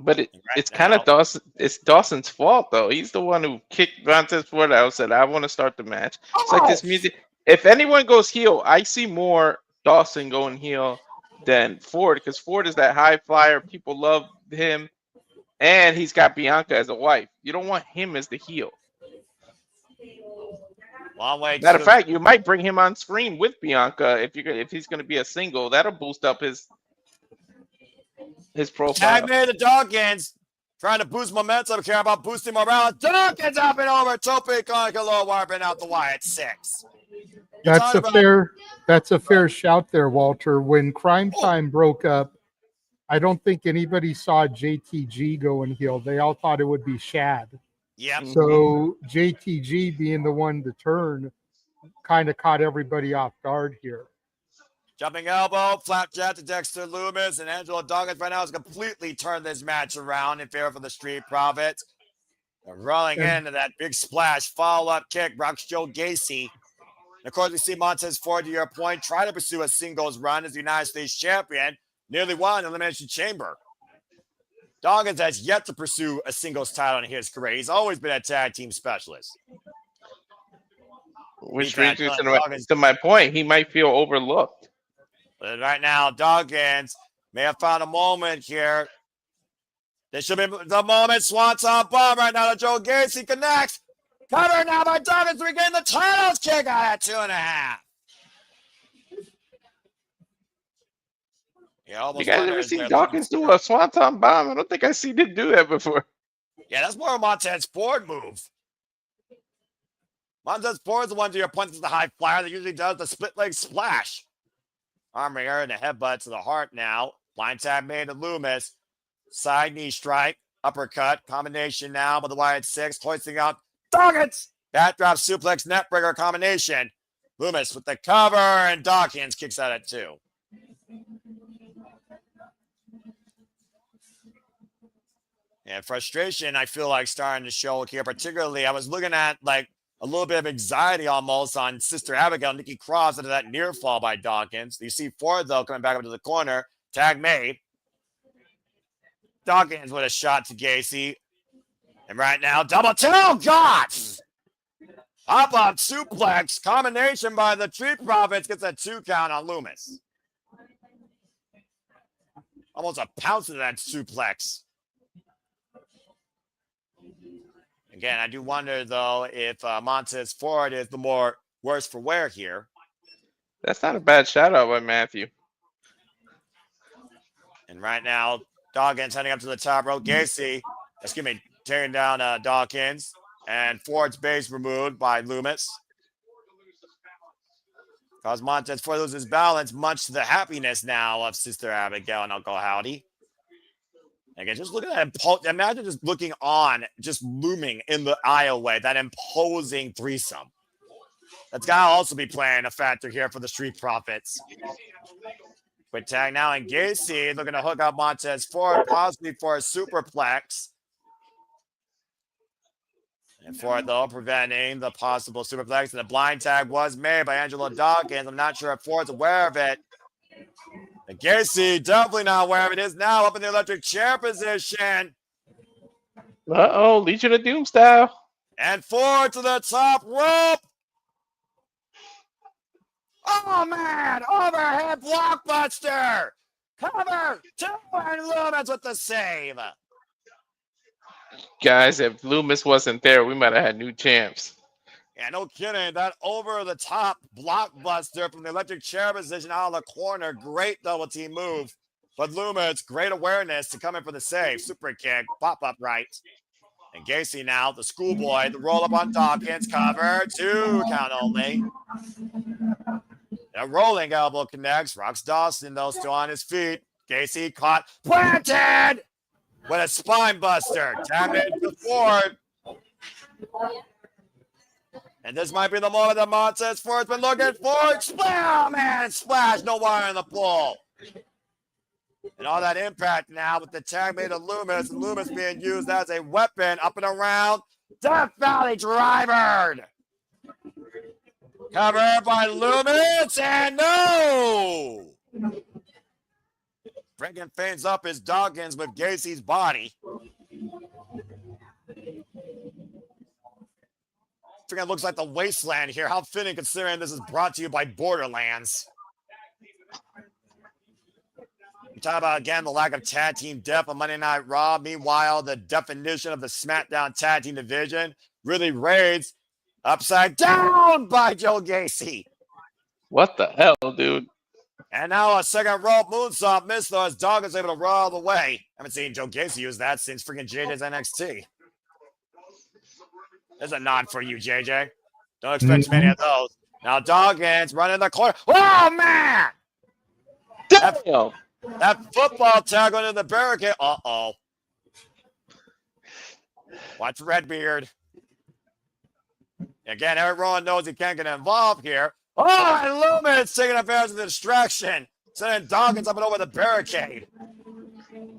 But it's kind of Dawson. It's Dawson's fault, though. He's the one who kicked Montez Ford out. Said, "I want to start the match." It's like this music. If anyone goes heel, I see more Dawson going heel than Ford, because Ford is that high flyer. People love him, and he's got Bianca as a wife. You don't want him as the heel. Long way. Matter of fact, you might bring him on screen with Bianca if he's going to be a single. That'll boost up his profile. Tag made the Dawkins. Trying to boost momentum. Care about boosting morale. Dawkins up and over. Tope Angelo wiping out the Wyatt 6. That's a fair shout there, Walter. When Crime Time broke up, I don't think anybody saw JTG going heel. They all thought it would be Shad. Yeah. So JTG being the one to turn kind of caught everybody off guard here. Jumping elbow, flapjack to Dexter Lumis, and Angelo Dawkins right now has completely turned this match around in favor of the Street Profits. They're rolling into that big splash, follow-up kick, rocks Joe Gacy. And of course, we see Montez Ford, to your point, try to pursue a singles run as the United States champion. Nearly won the Elimination Chamber. Dawkins has yet to pursue a singles title in his career. He's always been a tag team specialist. Which brings me to my point. He might feel overlooked. But right now, Dawkins may have found a moment here. This should be the moment. Swanton bomb right now to Joe Gacy connects. Cover now by Dawkins to regain the titles. Kick out at 2.5. You guys ever seen Dawkins do a Swanton bomb? I don't think I've seen him do that before. Yeah, that's more a Montez Ford move. Montez Ford is the one to your point, is the high flyer that usually does the split leg splash. Arm wringer and a headbutt to the heart now. Blind tap made to Lumis. Side knee strike. Uppercut. Combination now with the Wyatt 6. Hoisting out Dawkins. Backdrop suplex neckbreaker combination. Lumis with the cover and Dawkins kicks out at 2. And frustration, I feel like starting to show here. Particularly, I was looking at like a little bit of anxiety almost on Sister Abigail, Nikki Cross, into that near fall by Dawkins. You see Ford, though, coming back up to the corner. Tag made. Dawkins with a shot to Gacy. And right now, double two. God! Hop-up suplex. Combination by the Street Profits gets a 2 count on Lumis. Almost a pounce of that suplex. Again, I do wonder, though, if Montez Ford is the more worse for wear here. That's not a bad shout-out by Matthew. And right now, Dawkins heading up to the top rope. Gacy, tearing down Dawkins. And Ford's base removed by Lumis. Cause Montez Ford loses balance, much to the happiness now of Sister Abigail and Uncle Howdy. Again, just look at that. Imagine just looking on, just looming in the aisleway, that imposing threesome. That's got to also be playing a factor here for the Street Profits. Quick tag now, and Gacy looking to hook up Montez Ford, possibly for a superplex. And Ford, though, preventing the possible superplex. And the blind tag was made by Angelo Dawkins. I'm not sure if Ford's aware of it. And Gacy, definitely not aware of it, is now up in the electric chair position. Uh-oh, Legion of Doom style. And Ford to the top rope. Oh, man, overhead blockbuster. Cover 2 and Lumis with the save. Guys, if Lumis wasn't there, we might have had new champs. Yeah, no kidding. That over-the-top blockbuster from the electric chair position out of the corner. Great double team move. But Lumis, great awareness to come in for the save. Super kick, pop-up right. And Gacy now, the schoolboy, the roll-up on Dawkins. Cover, 2 count only. A rolling elbow connects. Rocks Dawson, though, still on his feet. Gacy caught, planted with a spine buster. Tapped into Ford. And this might be the moment that Montez Ford's been looking for. Splash, man, splash. No wire in the pool. And all that impact now with the tag made of Lumis, and Lumis being used as a weapon up and around. Death Valley driver. Covered by Lumis, and no! Freakin feigns up his Dawkins with Gacy's body. Freakin looks like the wasteland here. How fitting considering this is brought to you by Borderlands. We talk about, again, the lack of tag team depth on Monday Night Raw. Meanwhile, the definition of the SmackDown tag team division really raids upside down by Joe Gacy. What the hell, dude? And now a second rope moonsault miss, though, as Dawkins able to roll the way. I haven't seen Joe Gacy use that since freaking JJ's NXT. There's a nod for you, JJ. Don't expect many of those. Now Dawkins running the corner. Oh, man! That football tackle into the barricade. Uh-oh. Watch Redbeard. Again, everyone knows he can't get involved here. Oh, and Lumis taking advantage of the distraction. Sending Dawkins up and over the barricade.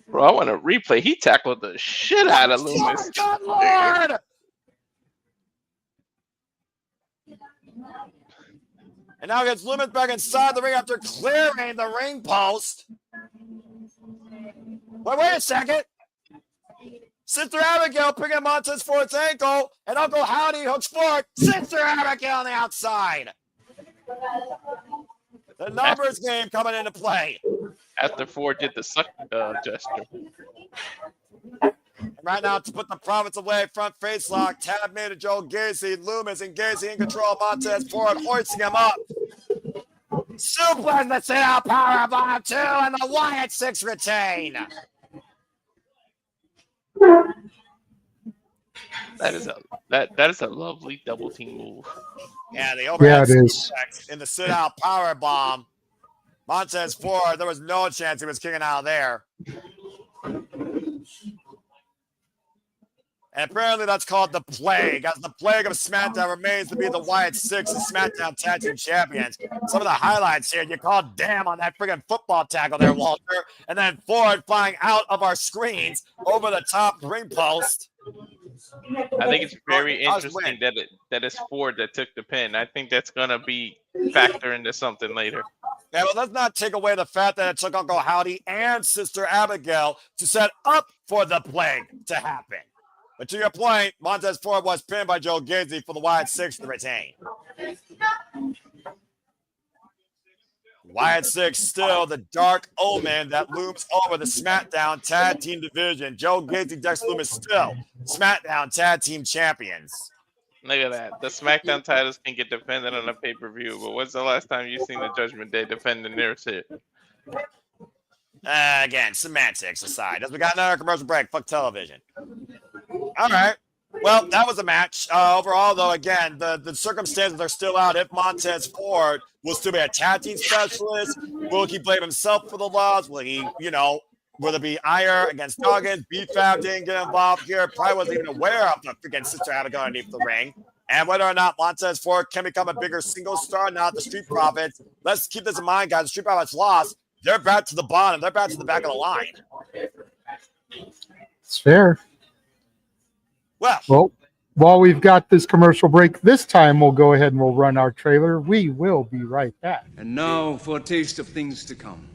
Bro, I want to replay. He tackled the shit out of Lumis. Good Lord! And now gets Lumis back inside the ring after clearing the ring post. Wait a second. Sister Abigail picking Montez Ford's ankle, and Uncle Howdy hooks Ford. Sister Abigail on the outside. The numbers game coming into play. After Ford did the suck gesture. And right now, to put the profits away, front face lock, tab made to Joe Gacy, Lumis, and Gacy in control. Montez Ford hoisting him up. Suplex the sit-out powerbomb 2, and the Wyatt 6 retain. That is a lovely double team move. Yeah, the overhead it is. in the sit-out powerbomb. Montez Ford, there was no chance he was kicking out of there. And apparently that's called the plague, as the plague of SmackDown remains to be the Wyatt 6 and SmackDown Tag Team Champions. Some of the highlights here, you called damn on that friggin' football tackle there, Walter. And then Ford flying out of our screens over the top ring post. I think it's very interesting that it's Ford that took the pin. I think that's going to be factor into something later. Yeah, well, let's not take away the fact that it took Uncle Howdy and Sister Abigail to set up for the plague to happen. But to your point, Montez Ford was pinned by Joe Gacy for the Wyatt 6 to retain. Wyatt 6 still the dark omen that looms over the SmackDown Tag Team division. Joe Gacy, Dexter, Lumis still SmackDown Tag Team champions. Look at that. The SmackDown titles can get defended on a pay-per-view, but when's the last time you've seen the Judgment Day defending their shit? Again, semantics aside. As we got another commercial break, fuck television. All right. Well, that was a match. Overall, though, again, the circumstances are still out. If Montez Ford will still be a tag team specialist, will he blame himself for the loss? Will he, will it be ire against Dawkins? B-Fab didn't get involved here. Probably wasn't even aware of the freaking Sister Abigail underneath the ring. And whether or not Montez Ford can become a bigger single star now, the Street Profits. Let's keep this in mind, guys. The Street Profits lost. They're back to the bottom. They're back to the back of the line. It's fair. Well, while we've got this commercial break, this time we'll go ahead and we'll run our trailer. We will be right back. And now for a taste of things to come.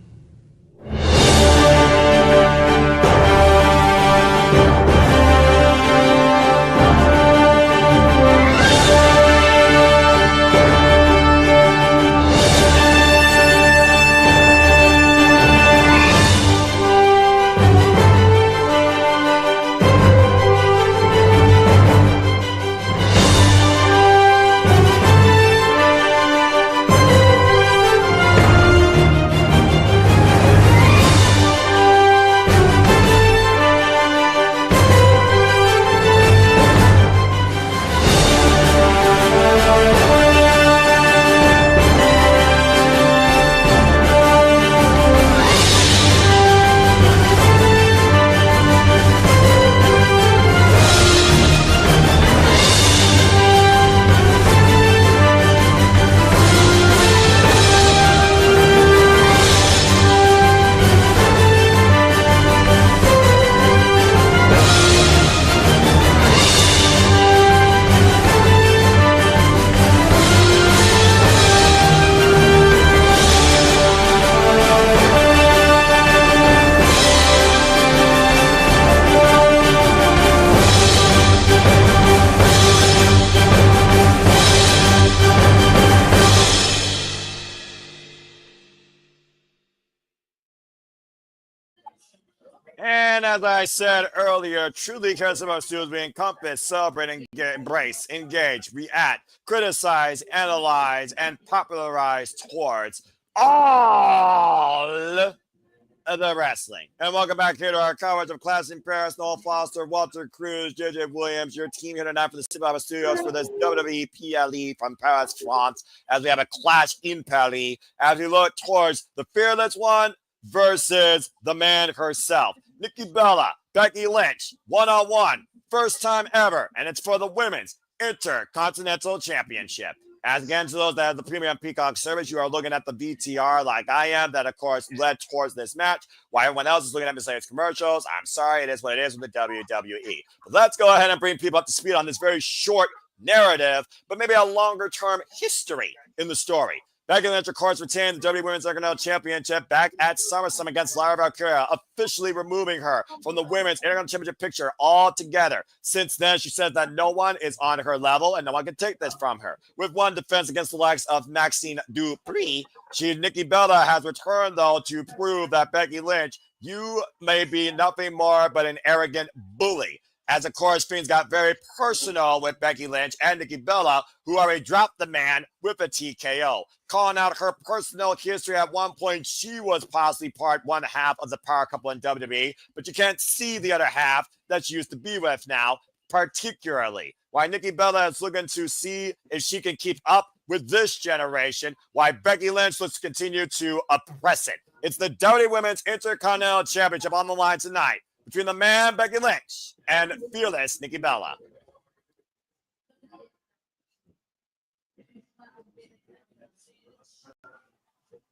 And as I said earlier, truly charismatic students we encompass, celebrate, embrace, engage, react, criticize, analyze, and popularize towards all of the wrestling. And welcome back here to our coverage of Clash in Paris. Noel Foster, Walter Cruz, JJ Williams, your team here tonight for the Steve Studios for this WWE PLE from Paris, France, as we have a Clash in Paris, as we look towards the Fearless One versus the man herself. Nikki Bella, Becky Lynch, one-on-one, first time ever, and it's for the Women's Intercontinental Championship. As again, to those that have the premium Peacock service, you are looking at the VTR like I am, that of course led towards this match. While everyone else is looking at Mercedes commercials, I'm sorry, it is what it is with the WWE. But let's go ahead and bring people up to speed on this very short narrative, but maybe a longer term history in the story. Becky Lynch, of course, retained the WWE Women's Intercontinental Championship back at SummerSlam against Lyra Valkyria, officially removing her from the Women's Intercontinental Championship picture altogether. Since then, she said that no one is on her level and no one can take this from her. With one defense against the likes of Maxine Dupree, Nikki Bella has returned, though, to prove that Becky Lynch, you may be nothing more but an arrogant bully. As, of course, things got very personal with Becky Lynch and Nikki Bella, who already dropped the man with a TKO. Calling out her personal history at one point, she was possibly one half of the power couple in WWE, but you can't see the other half that she used to be with now, particularly. Why Nikki Bella is looking to see if she can keep up with this generation, why Becky Lynch looks to continue to oppress it. It's the WWE Women's Intercontinental Championship on the line tonight between the man, Becky Lynch, and fearless Nikki Bella.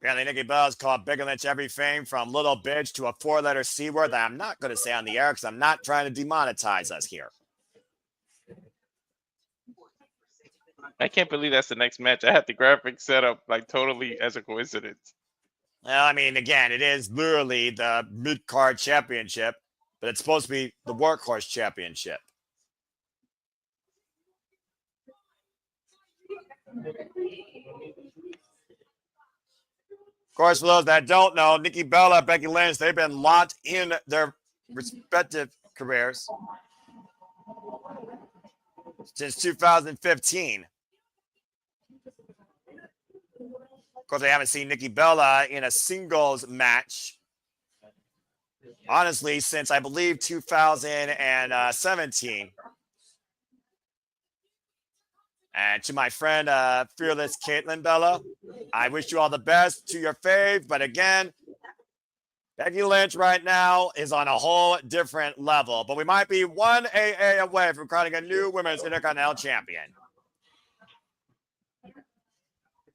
Apparently, Nikki Bella's called Becky Lynch everything from little bitch to a four-letter C word that I'm not going to say on the air because I'm not trying to demonetize us here. I can't believe that's the next match. I had the graphics set up like totally as a coincidence. Well, I mean, again, it is literally the mid-card championship, but it's supposed to be the workhorse championship. Of course, for those that don't know, Nikki Bella, Becky Lynch, they've been locked in their respective careers since 2015. Of course, I haven't seen Nikki Bella in a singles match, honestly, since I believe 2017. And to my friend, fearless Caitlin Bella, I wish you all the best to your fave. But again, Becky Lynch right now is on a whole different level. But we might be one AA away from crowning a new Women's Intercontinental Champion.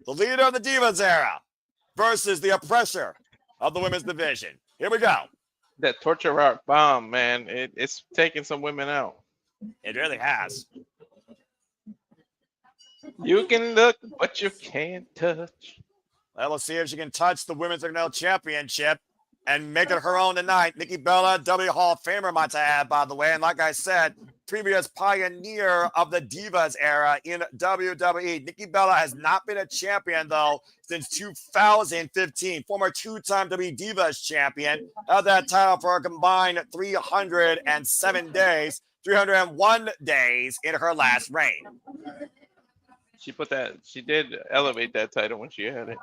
The leader of the Divas era versus the oppressor of the women's division. Here we go. That torture rock bomb, man, it's taking some women out. It really has. You can look, but you can't touch. Well, we'll see if she can touch the Women's Intercontinental Championship and make it her own tonight. Nikki Bella, W Hall of Famer, might I add, by the way. And like I said, previous pioneer of the Divas era in WWE. Nikki Bella has not been a champion, though, since 2015. Former two-time WWE Divas champion. Held that title for a combined 307 days, 301 days in her last reign. She did elevate that title when she had it.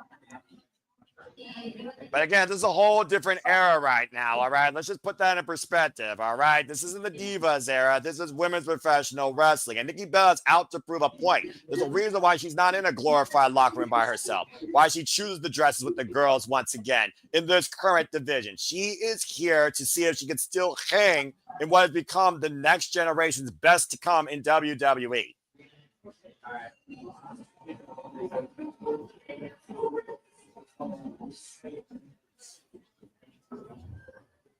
But again, this is a whole different era right now, all right? Let's just put that in perspective, all right? This isn't the Divas era. This is women's professional wrestling. And Nikki Bella's out to prove a point. There's a reason why she's not in a glorified locker room by herself, why she chooses the dresses with the girls once again in this current division. She is here to see if she can still hang in what has become the next generation's best to come in WWE.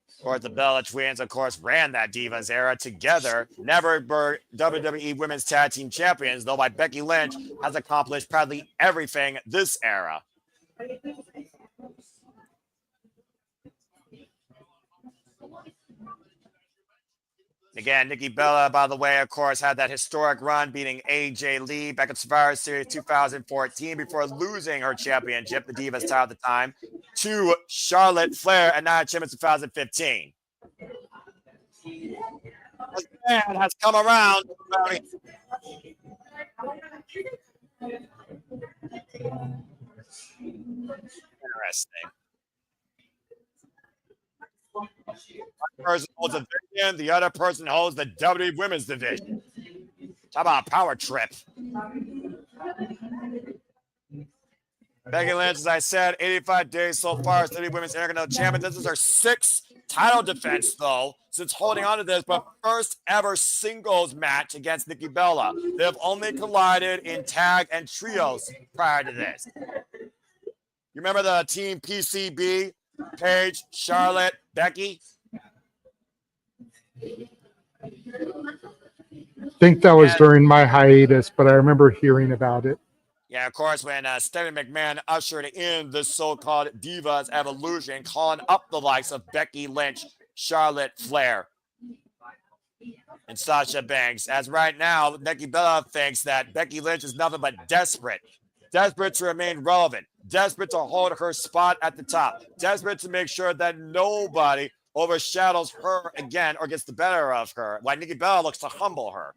Of course, the Bella Twins, of course, ran that Divas era together. Never were WWE Women's Tag Team Champions, though by Becky Lynch has accomplished probably everything this era. Again, Nikki Bella, by the way, of course, had that historic run beating AJ Lee back at Survivor Series 2014 before losing her championship, the Divas title at the time, to Charlotte Flair at Night Champions 2015. This man has come around. Interesting. One person holds a division, the other person holds the WWE Women's Division. How about a power trip? Becky Lynch, as I said, 85 days so far as WWE Women's Intercontinental Champion. This is her sixth title defense, though, since holding on to this, but first ever singles match against Nikki Bella. They have only collided in tag and trios prior to this. You remember the team PCB? Paige, Charlotte, Becky? I think that was during my hiatus, but I remember hearing about it. Yeah, And of course, when Stephanie McMahon ushered in this so-called Divas Evolution, calling up the likes of Becky Lynch, Charlotte Flair, and Sasha Banks. As right now, Nikki Bella thinks that Becky Lynch is nothing but desperate to remain relevant, desperate to hold her spot at the top, desperate to make sure that nobody overshadows her again or gets the better of her, while Nikki Bella looks to humble her.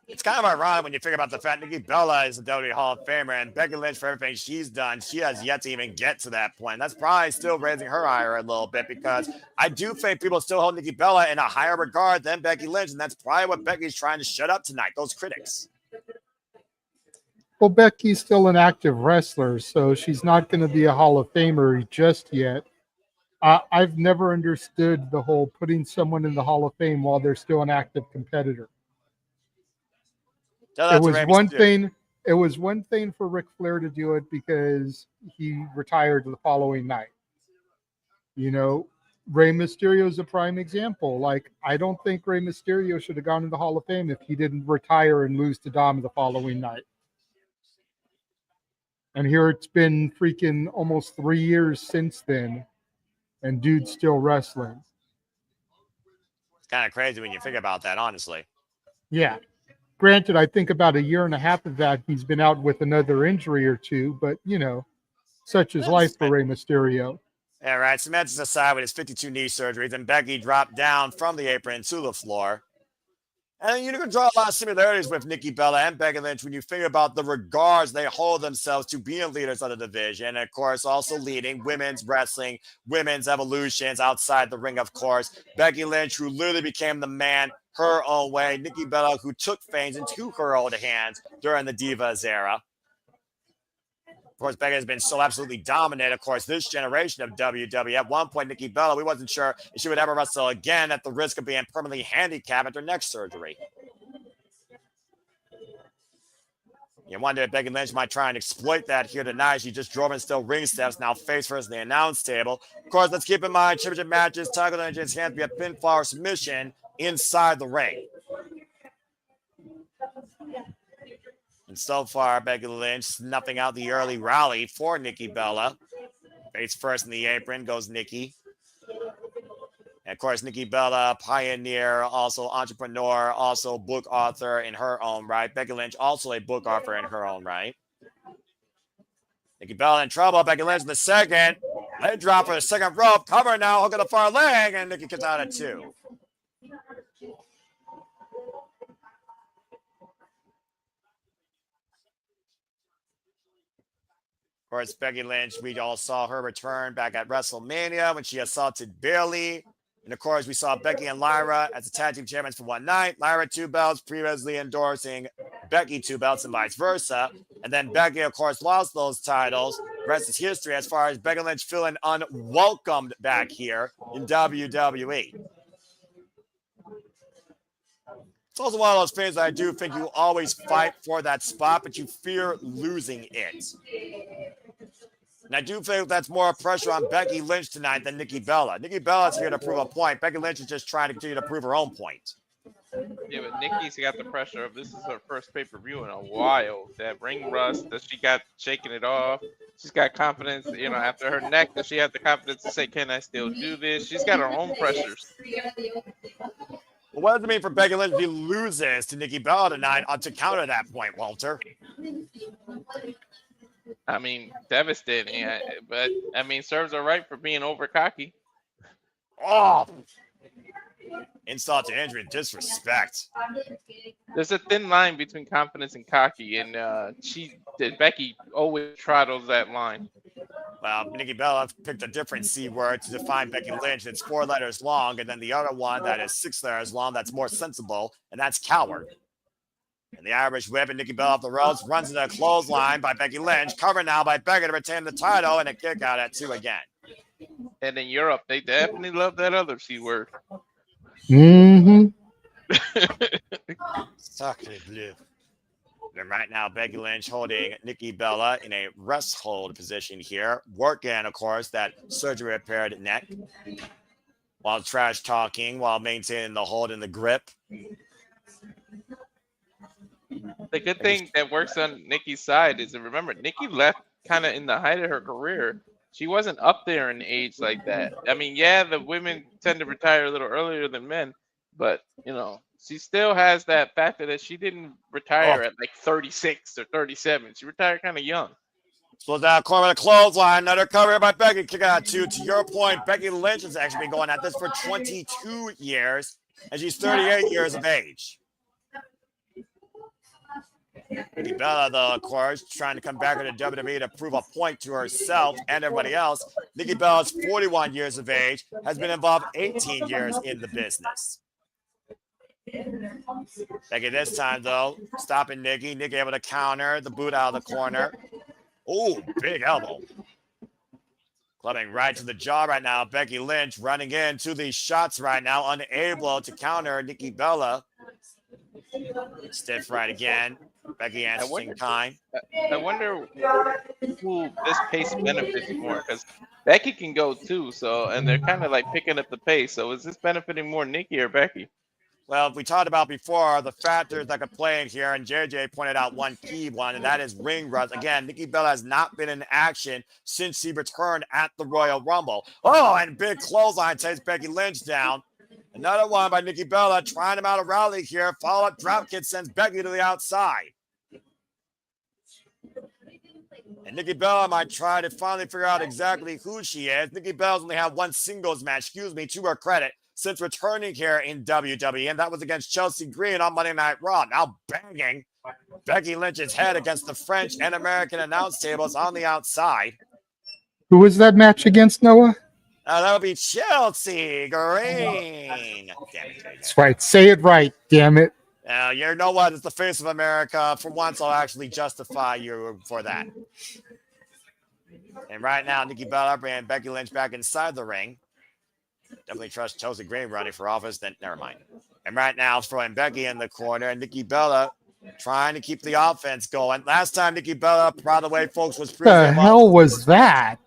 It's kind of ironic when you figure about the fact Nikki Bella is a WWE Hall of Famer, and Becky Lynch, for everything she's done, she has yet to even get to that point. That's probably still raising her ire a little bit, because I do think people still hold Nikki Bella in a higher regard than Becky Lynch, and that's probably what Becky's trying to shut up tonight, those critics. Well, Becky's still an active wrestler, so she's not going to be a Hall of Famer just yet. I've never understood the whole putting someone in the Hall of Fame while they're still an active competitor. It was one thing. It was one thing for Ric Flair to do it because he retired the following night. You know, Rey Mysterio is a prime example. Like, I don't think Rey Mysterio should have gone in the Hall of Fame if he didn't retire and lose to Dom the following night. And here it's been freaking almost 3 years since then, and dude's still wrestling. It's kind of crazy when you think about that, honestly. Yeah. Granted, I think about a year and a half of that he's been out with another injury or two, but, you know, such is life for Rey Mysterio. Yeah, right. Cements aside with his 52 knee surgeries, and Becky dropped down from the apron to the floor. And you can draw a lot of similarities with Nikki Bella and Becky Lynch when you think about the regards they hold themselves to being leaders of the division. And, of course, also leading women's wrestling, women's evolutions outside the ring, of course. Becky Lynch, who literally became the man her own way. Nikki Bella, who took things into her own hands during the Divas era. Of course, Becky has been so absolutely dominant, of course, this generation of WWE. At one point, Nikki Bella, we wasn't sure if she would ever wrestle again at the risk of being permanently handicapped after neck surgery. You wonder if Becky Lynch might try and exploit that here tonight. She just drove in still ring steps, now face first in the announce table. Of course, let's keep in mind, championship matches, title engines can't be a pinfall or submission inside the ring. And so far, Becky Lynch snuffing out the early rally for Nikki Bella. Face first in the apron goes Nikki. And of course, Nikki Bella, pioneer, also entrepreneur, also book author in her own right. Becky Lynch, also a book author in her own right. Nikki Bella in trouble. Becky Lynch in the second. Leg drop for the second rope. Cover now. Hook on the far leg. And Nikki gets out at 2. Of course, Becky Lynch, we all saw her return back at WrestleMania when she assaulted Bayley. And of course, we saw Becky and Lyra as the tag team champions for one night. Lyra 2 belts, previously endorsing Becky 2 belts and vice versa. And then Becky, of course, lost those titles. The rest is history as far as Becky Lynch feeling unwelcomed back here in WWE. It's also one of those things that I do think you always fight for that spot, but you fear losing it. And I do think that's more pressure on Becky Lynch tonight than Nikki Bella. Nikki Bella's here to prove a point. Becky Lynch is just trying to continue to prove her own point. Yeah, but Nikki's got the pressure of this is her first pay-per-view in a while. That ring rust that she got shaking it off. She's got confidence, you know, after her neck, that she had the confidence to say, can I still do this? She's got her own pressures. Well, what does it mean for Becky Lynch if he loses to Nikki Bella tonight to counter that point, Walter? I mean, devastating, but I mean, serves her right for being over cocky. Oh, insult to injury, disrespect. There's a thin line between confidence and cocky, and Becky always straddles that line. Well, Nikki Bella picked a different C word to define Becky Lynch. It's 4 letters long, and then the other one that is 6 letters long that's more sensible, and that's coward. And the Irish whip, and Nikki Bella off the ropes, runs into a clothesline by Becky Lynch, covered now by Becky to retain the title, and a kick out at 2 again. And in Europe, they definitely love that other C word. Mm-hmm. Sacre bleu. And right now, Becky Lynch holding Nikki Bella in a rest hold position here. Working, of course, that surgery repaired neck. while trash talking, while maintaining the hold and the grip. The good thing that works on Nikki's side is that, remember, Nikki left kind of in the height of her career. She wasn't up there in age like that. I mean, yeah, the women tend to retire a little earlier than men, but, you know, she still has that factor that she didn't retire at like 36 or 37. She retired kind of young. Slows down, corner with a clothesline. Another cover by Becky. Kick out two. To your point, Becky Lynch has actually been going at this for 22 years, and she's 38 years of age. Nikki Bella, though, of course, trying to come back into WWE to prove a point to herself and everybody else. Nikki Bella is 41 years of age, has been involved 18 years in the business. Becky this time, though, stopping Nikki. Nikki able to counter the boot out of the corner. Oh, big elbow. Clubbing right to the jaw right now. Becky Lynch running into these shots right now, unable to counter Nikki Bella. Stiff right again. Becky answering kind. I wonder who this pace benefits more, because Becky can go too, so, and they're kind of like picking up the pace. So is this benefiting more Nikki or Becky? Well, we talked about before the factors that could play in here, and JJ pointed out one key one, and that is ring rust. Again, Nikki Bella has not been in action since she returned at the Royal Rumble. Oh, and big clothesline takes Becky Lynch down. Another one by Nikki Bella trying to mount a rally here. Follow-up dropkick sends Becky to the outside. And Nikki Bella might try to finally figure out exactly who she is. Nikki Bella's only had one singles match, to her credit, since returning here in WWE, and that was against Chelsea Green on Monday Night Raw. Now banging Becky Lynch's head against the French and American announce tables on the outside. Who was that match against, Noah? That would be Chelsea Green. Damn it, That's right. Say it right, damn it. You know what? It's the face of America. For once, I'll actually justify you for that. And right now, Nikki Bella bringing Becky Lynch back inside the ring. Definitely trust Chelsea Green running for office. Then never mind. And right now, throwing Becky in the corner, and Nikki Bella trying to keep the offense going. Last time, Nikki Bella, by the way, folks, was What the hell was that?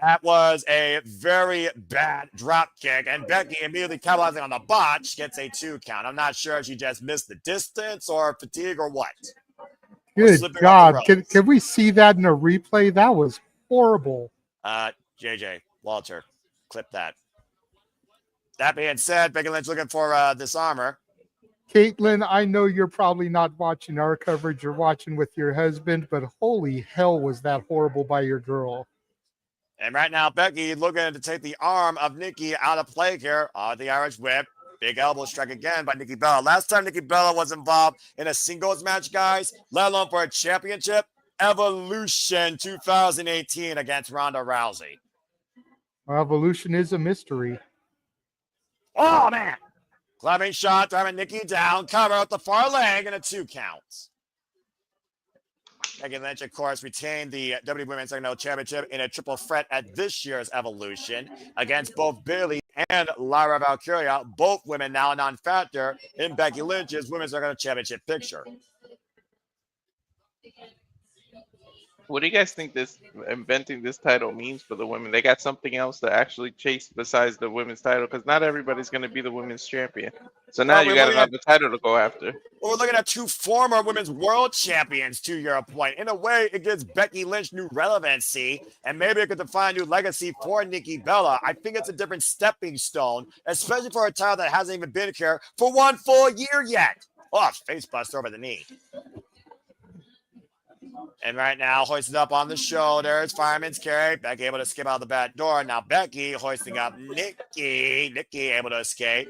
That was a very bad drop kick, and Becky immediately capitalizing on the botch gets a 2 count. I'm not sure if she just missed the distance or fatigue or what. Good God. Can we see that in a replay? That was horrible. JJ, Walter, clip that. That being said, Becky Lynch looking for this armor. Caitlin, I know you're probably not watching our coverage. You're watching with your husband, but holy hell was that horrible by your girl. And right now, Becky looking to take the arm of Nikki out of play here. The Irish whip. Big elbow strike again by Nikki Bella. Last time Nikki Bella was involved in a singles match, guys, let alone for a championship, Evolution 2018 against Ronda Rousey. Evolution is a mystery. Oh, man. Clubbing shot, driving Nikki down. Cover out the far leg and a 2 counts. Becky Lynch, of course, retained the WWE Women's Intercontinental Championship in a triple threat at this year's Evolution against both Bayley and Lyra Valkyria. Both women now a non-factor in Becky Lynch's Women's Intercontinental Championship picture. What do you guys think this inventing this title means for the women? They got something else to actually chase besides the women's title, because not everybody's going to be the women's champion. So now you got another title to go after. Well, we're looking at 2 former women's world champions, to your point. In a way, it gives Becky Lynch new relevancy, and maybe it could define a new legacy for Nikki Bella. I think it's a different stepping stone, especially for a title that hasn't even been here for 1 full year yet. Oh, face bust over the knee. And right now, hoisted up on the shoulders, fireman's carry. Becky able to escape out the back door. Now Becky hoisting up Nikki. Nikki able to escape.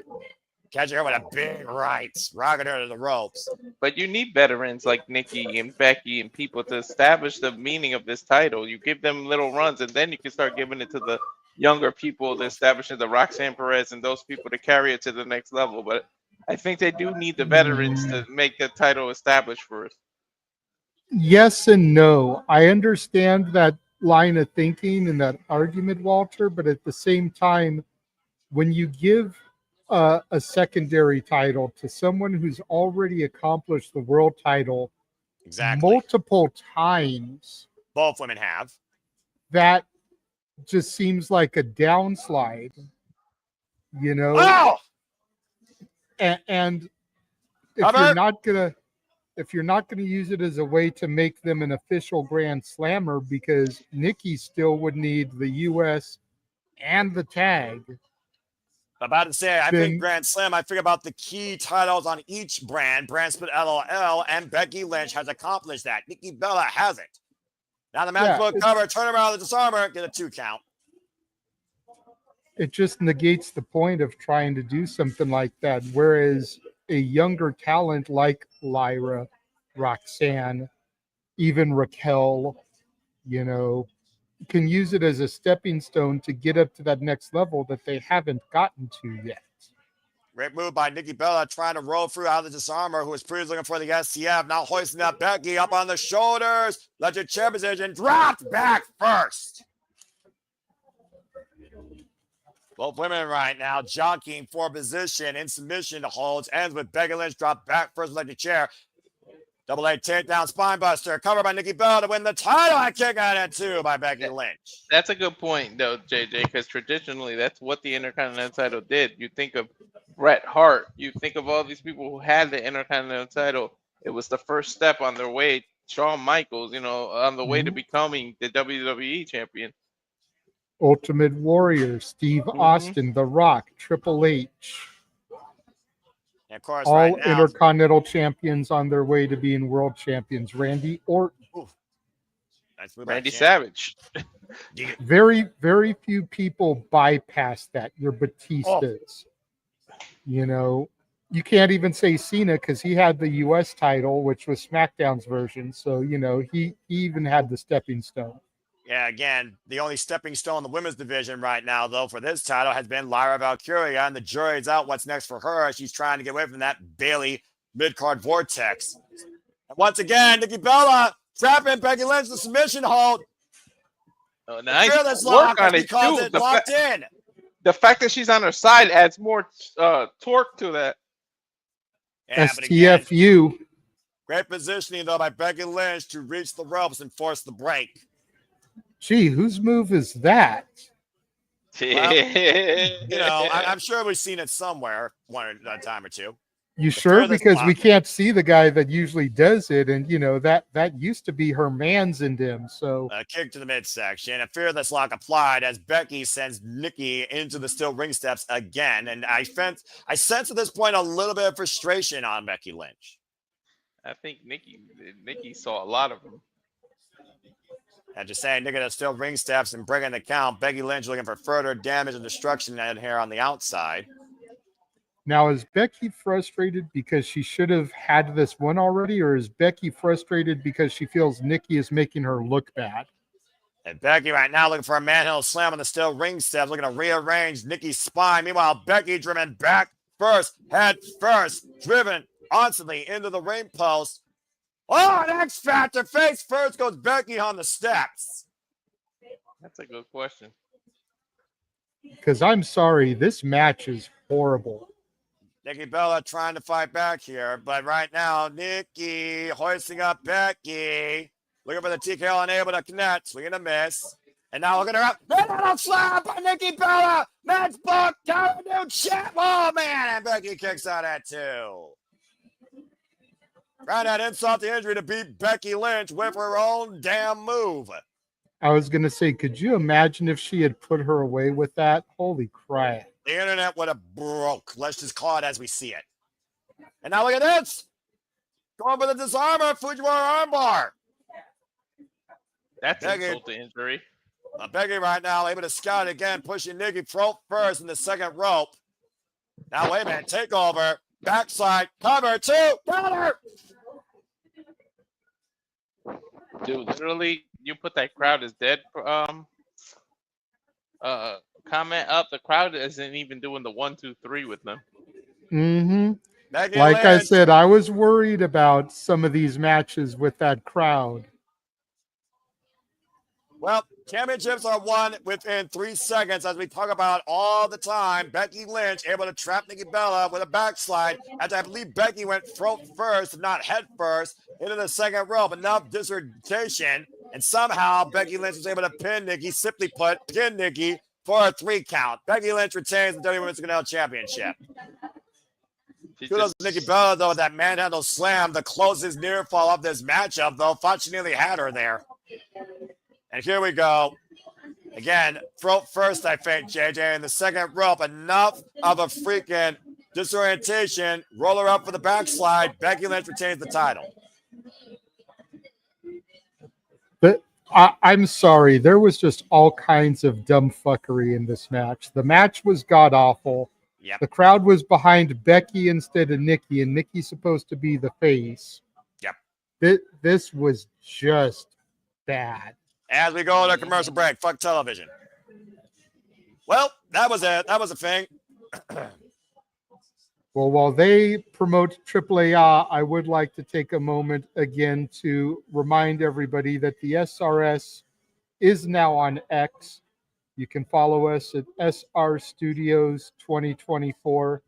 Catching her with a big right, rocking her to the ropes. But you need veterans like Nikki and Becky and people to establish the meaning of this title. You give them little runs, and then you can start giving it to the younger people, to establishing the Roxanne Perez and those people to carry it to the next level. But I think they do need the veterans to make the title established first. Yes and no. I understand that line of thinking and that argument, Walter, but at the same time, when you give a secondary title to someone who's already accomplished the world title multiple times, both women have, that just seems like a downslide. You know, Oh! and if Cover. you're not gonna use it as a way to make them an official Grand Slammer, because Nikki still would need the U.S. and the tag. About to say, I Then- think Grand Slam, I think about the key titles on each brand. Brand split LOL, and Becky Lynch has accomplished that. Nikki Bella hasn't. Now the match will cover, turn around the disarmer, get a 2 count. It just negates the point of trying to do something like that. Whereas a younger talent like Lyra, Roxanne, even Raquel, you know, can use it as a stepping stone to get up to that next level that they haven't gotten to yet. Great move by Nikki Bella, trying to roll through out of the disarmer, who was previously looking for the SCF, now hoisting up Becky up on the shoulders. Legend chair position, dropped back first. Both women right now jockeying for position in submission to holds. Ends with Becky Lynch dropped back first, electric chair. Double A takedown spine buster, covered by Nikki Bella to win the title. I kick out at 2 by Becky Lynch. That's a good point, though, JJ, because traditionally that's what the Intercontinental title did. You think of Bret Hart, you think of all these people who had the Intercontinental title. It was the first step on their way. Shawn Michaels, you know, on the way to becoming the WWE champion. Ultimate Warrior, Steve Austin, The Rock, Triple H. And of course, All right now, Intercontinental champions on their way to being world champions. Randy Orton. nice move by Randy Champ. Savage. Very, very few people bypass that. Your Batistas. You know, you can't even say Cena because he had the U.S. title, which was SmackDown's version. So, you know, he even had the stepping stone. Yeah, again, the only stepping stone in the women's division right now, though, for this title has been Lyra Valkyria, and the jury's out what's next for her as she's trying to get away from that Bailey mid-card vortex. And once again, Nikki Bella trapping Becky Lynch, the submission hold. Oh, nice Fearless work lock, on as it, we call too. it, locked in. The fact that she's on her side adds more torque to that. Yeah, but again, STFU. great positioning, though, by Becky Lynch to reach the ropes and force the break. Gee, whose move is that? Well, you know, I'm sure we've seen it somewhere a time or two. You sure? fearless Because lock. we can't see the guy that usually does it, and you know that used to be her man's in him. So A kick to the midsection. A fearless lock applied as Becky sends Nikki into the steel ring steps again. And I sense at this point a little bit of frustration on Becky Lynch. I think Nikki saw a lot of them. And just saying, Nikki to steel ring steps and bringing the count. Becky Lynch looking for further damage and destruction in here on the outside. now is Becky frustrated because she should have had this one already, or is Becky frustrated because she feels Nikki is making her look bad? And Becky right now looking for a manhandle slam on the steel ring steps, looking to rearrange Nikki's spine. Meanwhile, Becky driven back first, head first, driven constantly into the ring post. Oh, an X Factor face first goes Becky on the steps. That's a good question. Because I'm sorry, this match is horrible. Nikki Bella trying to fight back here, but right now, Nikki hoisting up Becky. Looking for the TKO, unable to connect, swinging a miss. And now looking her up. Manhandle slam by Nikki Bella. Match book, down new champ. Oh, man, and Becky kicks out at 2. Trying that insult to injury to beat Becky Lynch with her own damn move. I was going to say, could you imagine if she had put her away with that? Holy crap. The internet would have broke. Let's just call it as we see it. And now look at this. Going for the disarmer, Fujiwara armbar. That's Becky. insult to injury. Becky right now able to scout again, pushing Nikki first in the second rope. Now wait a minute, takeover, backside, cover, 2, counter. Dude, literally, you put that crowd is dead. Comment up. The crowd isn't even doing the 1, 2, 3 with them. Mm-hmm. Becky Like I Lynch. said, I was worried about some of these matches with that crowd. Well, championships are won within 3 seconds, as we talk about all the time. Becky Lynch able to trap Nikki Bella with a backslide, as I believe Becky went throat first, not head first, into the second rope. Enough dissertation, and somehow Becky Lynch was able to pin Nikki, simply put, pin Nikki for a 3 count. Becky Lynch retains the WWE Women's Intercontinental Championship. Kudos to Nikki Bella, though, that manhandle slam, the closest near fall of this matchup, though. Thought she nearly had her there. And here we go. Again, throat first, I think, JJ. In the second rope, enough of a freaking disorientation. Roll her up for the backslide. Becky Lynch retains the title. But I'm sorry. There was just all kinds of dumb fuckery in this match. The match was god-awful. Yep. The crowd was behind Becky instead of Nikki, and Nikki's supposed to be the face. Yep. This was just bad. As we go to commercial break, fuck television. Well, that was it. That was a thing. Well, while they promote AAA, I would like to take a moment again to remind everybody that the SRS is now on X. You can follow us at SR Studios 2024.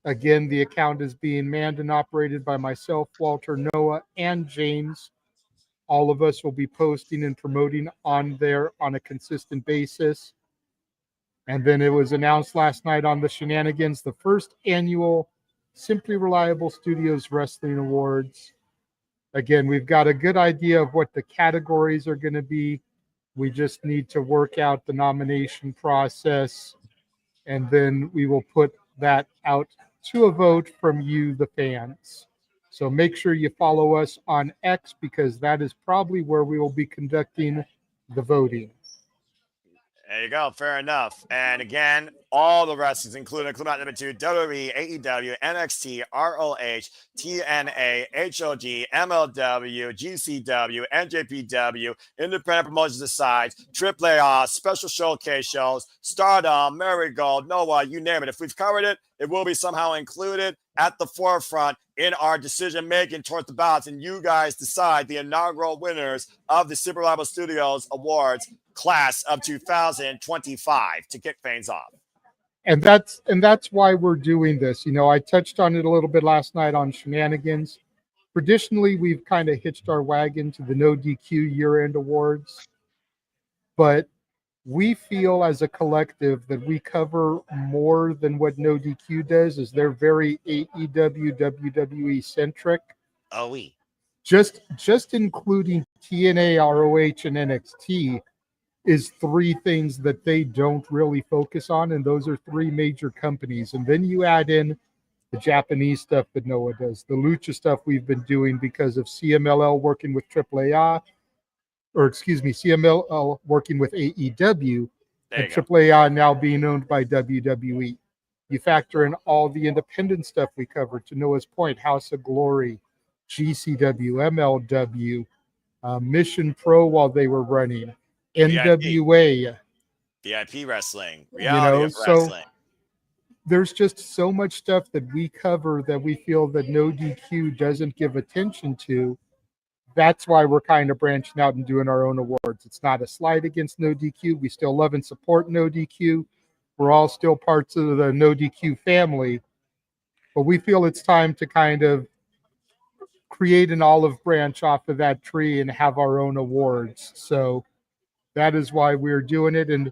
Again, the account is being manned and operated by myself, Walter, Noah, and James. All of us will be posting and promoting on there on a consistent basis. And then it was announced last night on the Shenanigans, the first annual Simply Reliable Studios Wrestling Awards. Again, we've got a good idea of what the categories are going to be. We just need to work out the nomination process, and then we will put that out to a vote from you, the fans. So make sure you follow us on X, because that is probably where we will be conducting the voting. There you go. Fair enough. And again, all the wrestlers, including number 2, WWE, AEW, NXT, ROH, TNA, HOG, MLW, GCW, NJPW, independent promotions aside, AAA, special showcase shows, Stardom, Marigold, Noah, you name it. If we've covered it, it will be somehow included at the forefront in our decision-making towards the ballots. And you guys decide the inaugural winners of the Super Reliable Studios Awards class of 2025 to kick things off. And that's why we're doing this. You know, I touched on it a little bit last night on Shenanigans. Traditionally, we've kind of hitched our wagon to the No DQ year-end awards, but we feel as a collective that we cover more than what No DQ does, as they're very AEW, WWE centric. Oh, we just including TNA, ROH, and NXT is 3 things that they don't really focus on, and those are 3 major companies. And then you add in the Japanese stuff that Noah does, the Lucha stuff we've been doing because of CMLL working with AAA, CMLL working with AEW, and AAA now being owned by WWE. You factor in all the independent stuff we covered, to Noah's point, House of Glory, GCW, MLW, Mission Pro while they were running, NWA, VIP wrestling, reality of wrestling. So there's just so much stuff that we cover that we feel that No DQ doesn't give attention to. That's why we're kind of branching out and doing our own awards. It's not a slight against No DQ. We still love and support No DQ. We're all still parts of the No DQ family, but we feel it's time to kind of create an olive branch off of that tree and have our own awards. So that is why we're doing it. And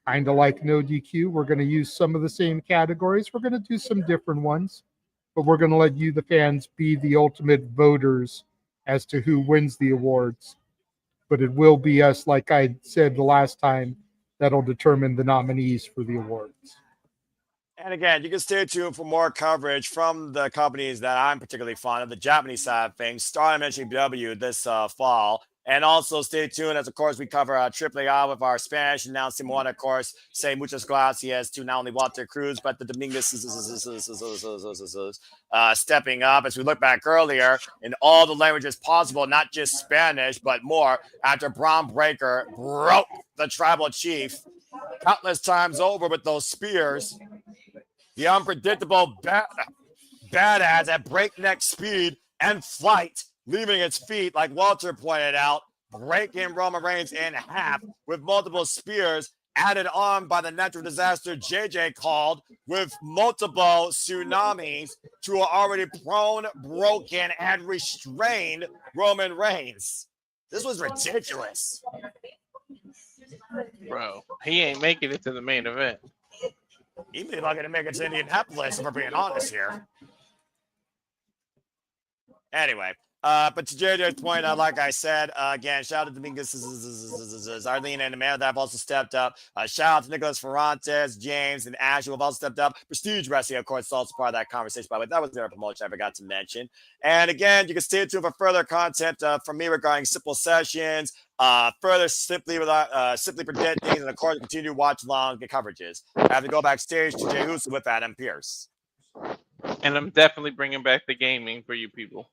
kind of like No DQ, we're going to use some of the same categories. We're going to do some different ones, but we're going to let you, the fans, be the ultimate voters as to who wins the awards. But it will be us, like I said the last time, that'll determine the nominees for the awards. And again, you can stay tuned for more coverage from the companies that I'm particularly fond of, the Japanese side of things, Stardom NJPW this fall. And also stay tuned as, of course, we cover AAA with our Spanish announcing one, of course, say muchas gracias to not only Walter Cruz, but the Dominguez stepping up. As we look back earlier in all the languages possible, not just Spanish, but more, after Braun Breaker broke the tribal chief countless times over with those spears. The unpredictable badass at breakneck speed and flight, leaving its feet, like Walter pointed out, breaking Roman Reigns in half with multiple spears added on by the natural disaster JJ called, with multiple tsunamis to an already prone, broken, and restrained Roman Reigns. This was ridiculous. Bro, he ain't making it to the main event. He may not going to make it to Indianapolis, if we're being honest here. Anyway, but to JJ's point, like I said, again, shout out to Dominguez, Arlene, and Amanda have also stepped up. Shout out to Nicholas Ferrantes, James, and Angelo have also stepped up. Prestige Wrestling, of course, is also part of that conversation, by the way. That was their promotion I forgot to mention. And again, you can stay tuned for further content from me regarding Simple Sessions, further Simply Predict things, and of course, continue to watch along the coverages. I have to go backstage to Jey Uso with Adam Pearce. And I'm definitely bringing back the gaming for you people.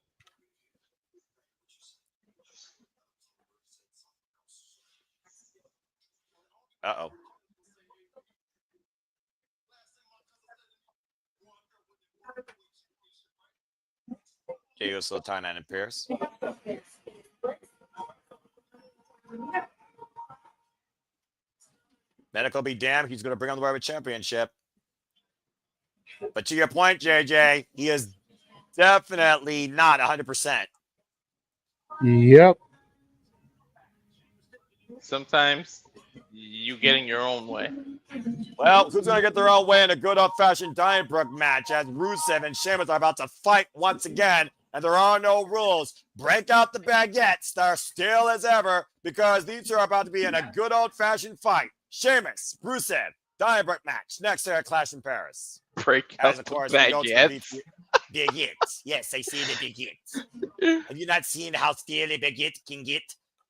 Uh-oh. Jey Uso, Ty Nine, and Pierce. Medical be damned, he's going to bring on the World Championship. But to your point, JJ, he is definitely not 100%. Yep. Sometimes you get in your own way. Well, who's going to get their own way in a good old-fashioned Donnybrook match as Rusev and Sheamus are about to fight once again, and there are no rules. Break out the baguettes. They're still as ever because these two are about to be in a good old-fashioned fight. Sheamus, Rusev, Donnybrook match. Next to Clash in Paris. Break out the baguettes. Baguettes. Yes, I see the baguettes. Have you not seen how stale a baguette can get?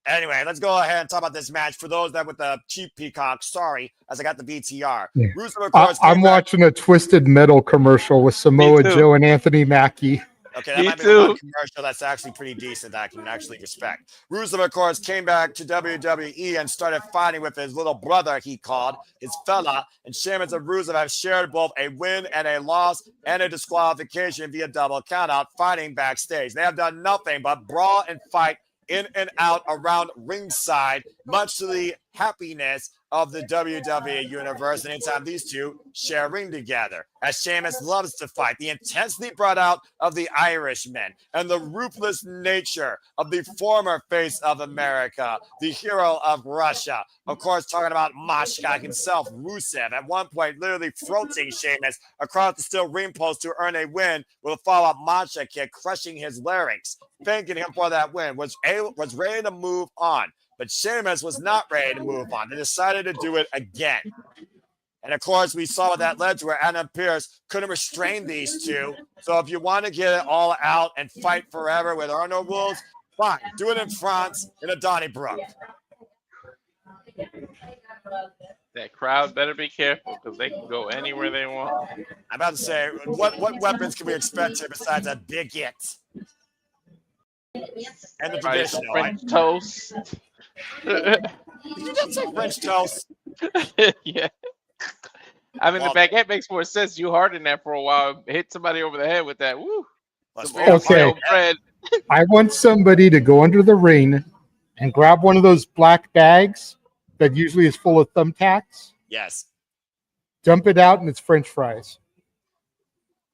Anyway, let's go ahead and talk about this match. For those that with the cheap peacock, sorry, as I got the BTR. Yeah. Rusev, of course, I'm watching a Twisted Metal commercial with Samoa Joe and Anthony Mackie. Okay, that might be one commercial that's actually pretty decent that I can actually respect. Rusev, of course, came back to WWE and started fighting with his little brother, he called, his fella. And Sheamus and Rusev have shared both a win and a loss and a disqualification via double countout, fighting backstage. They have done nothing but brawl and fight in and out around ringside, much to the happiness of the WWE universe. And anytime these two share ring together, as Sheamus loves to fight, the intensity brought out of the Irishmen and the ruthless nature of the former face of America, the hero of Russia. Of course, talking about Mashka himself, Rusev, at one point literally floating Sheamus across the steel ring post to earn a win with a follow-up Masha kick, crushing his larynx. Thanking him for that win, was ready to move on. But Sheamus was not ready to move on. They decided to do it again. And, of course, we saw what that led to where Adam Pearce couldn't restrain these two. So if you want to get it all out and fight forever where there are no rules, fine. Do it in France in a Donnybrook. That crowd better be careful because they can go anywhere they want. I'm about to say, what weapons can we expect here besides a big hit? And the traditional French toast. Did you just say French toast? Yeah. I mean, the baguette makes more sense. You harden that for a while, hit somebody over the head with that. Woo. Okay. Bread. I want somebody to go under the ring and grab one of those black bags that usually is full of thumbtacks. Yes. Dump it out, and it's French fries.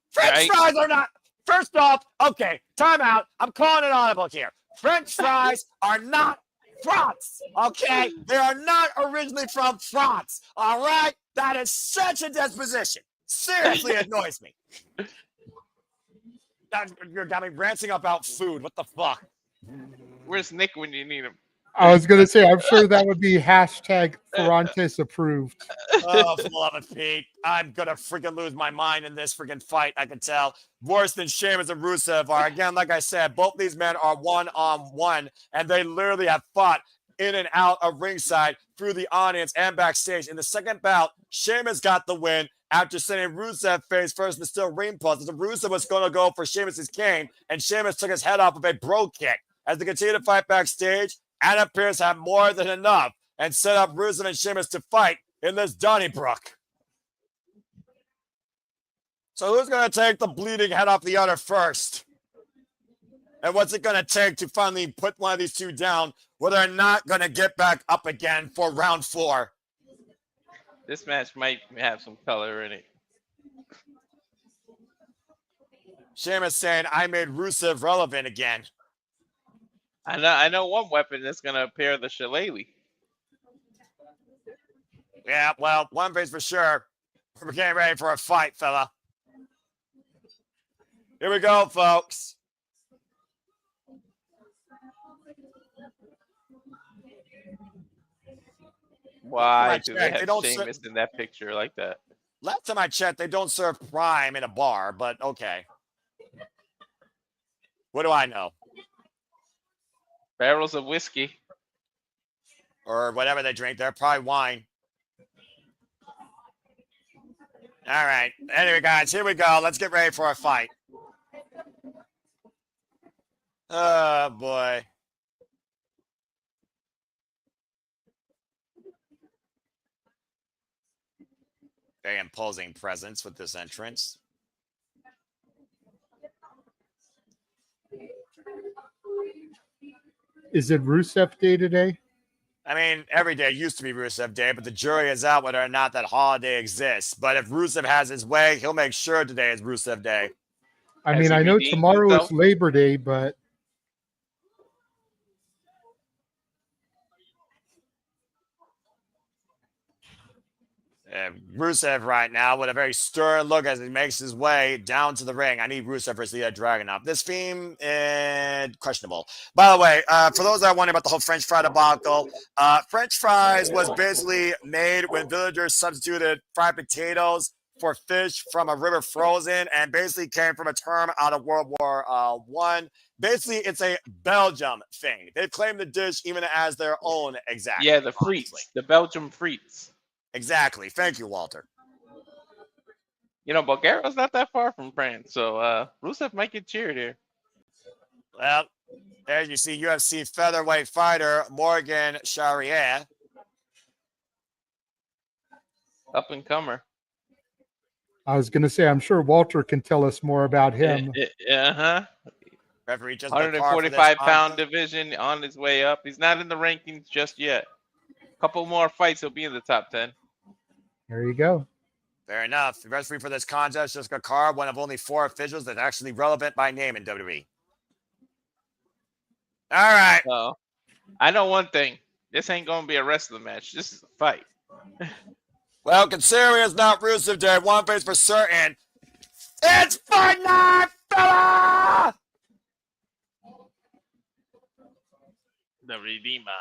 French fries are not. First off, okay, time out. I'm calling it audible here. French fries are not France, okay? They are not originally from France, all right? That is such a disposition. Seriously annoys me. You got me ranting about food. What the fuck? Where's Nick when you need him? I was going to say, I'm sure that would be hashtag Ferrantes approved. Oh, for the love of Pete. I'm going to freaking lose my mind in this freaking fight, I can tell. Worse than Sheamus and Rusev are. Again, like I said, both these men are one-on-one, and they literally have fought in and out of ringside through the audience and backstage. In the second bout, Sheamus got the win after sending Rusev face first in the steel ring post. Rusev was going to go for Sheamus's cane, and Sheamus took his head off with a bro kick. As they continue to fight backstage, Adam Pearce had more than enough and set up Rusev and Sheamus to fight in this Donnybrook. So who's going to take the bleeding head off the other first? And what's it going to take to finally put one of these two down where they're not going to get back up again for round 4? This match might have some color in it. Sheamus saying, I made Rusev relevant again. I know one weapon that's going to appear, the shillelagh. Yeah, well, one thing's for sure. We're getting ready for a fight, fella. Here we go, folks. Why do they They have don't Sheamus in that picture like that? Last time I checked, they don't serve Prime in a bar, but okay. What do I know? Barrels of whiskey. Or whatever they drink. They're probably wine. All right. Anyway, guys, here we go. Let's get ready for a fight. Oh, boy. Very imposing presence with this entrance. Is it Rusev Day today? I mean, every day used to be Rusev Day, but the jury is out whether or not that holiday exists. But if Rusev has his way, he'll make sure today is Rusev Day. I mean, I know tomorrow is Labor Day, but Rusev right now with a very stern look as he makes his way down to the ring. I need Rusev versus the Dragon up. This theme is questionable. By the way, for those that are wondering about the whole French fry debacle, French fries was basically made when villagers substituted fried potatoes for fish from a river frozen, and basically came from a term out of World War One. Basically, it's a Belgium thing. They've claimed the dish even as their own exactly. Yeah, the frites, the Belgium frites. Exactly. Thank you, Walter. You know, Bulgaria's not that far from France, so Rusev might get cheered here. Well, as you see, UFC featherweight fighter Morgan Charrier. Up and comer. I was going to say, I'm sure Walter can tell us more about him. Referee just 145-pound division on his way up. He's not in the rankings just yet. Couple more fights, he'll be in the top 10. There you go. Fair enough. The referee for this contest, Jessica Carr, one of only 4 officials that's actually relevant by name in WWE. All right. So, I know one thing. This ain't going to be a wrestling match. This is a fight. Well, considering it's not Rusev Day, one thing's for certain. It's fight night, fella! The Redeemer.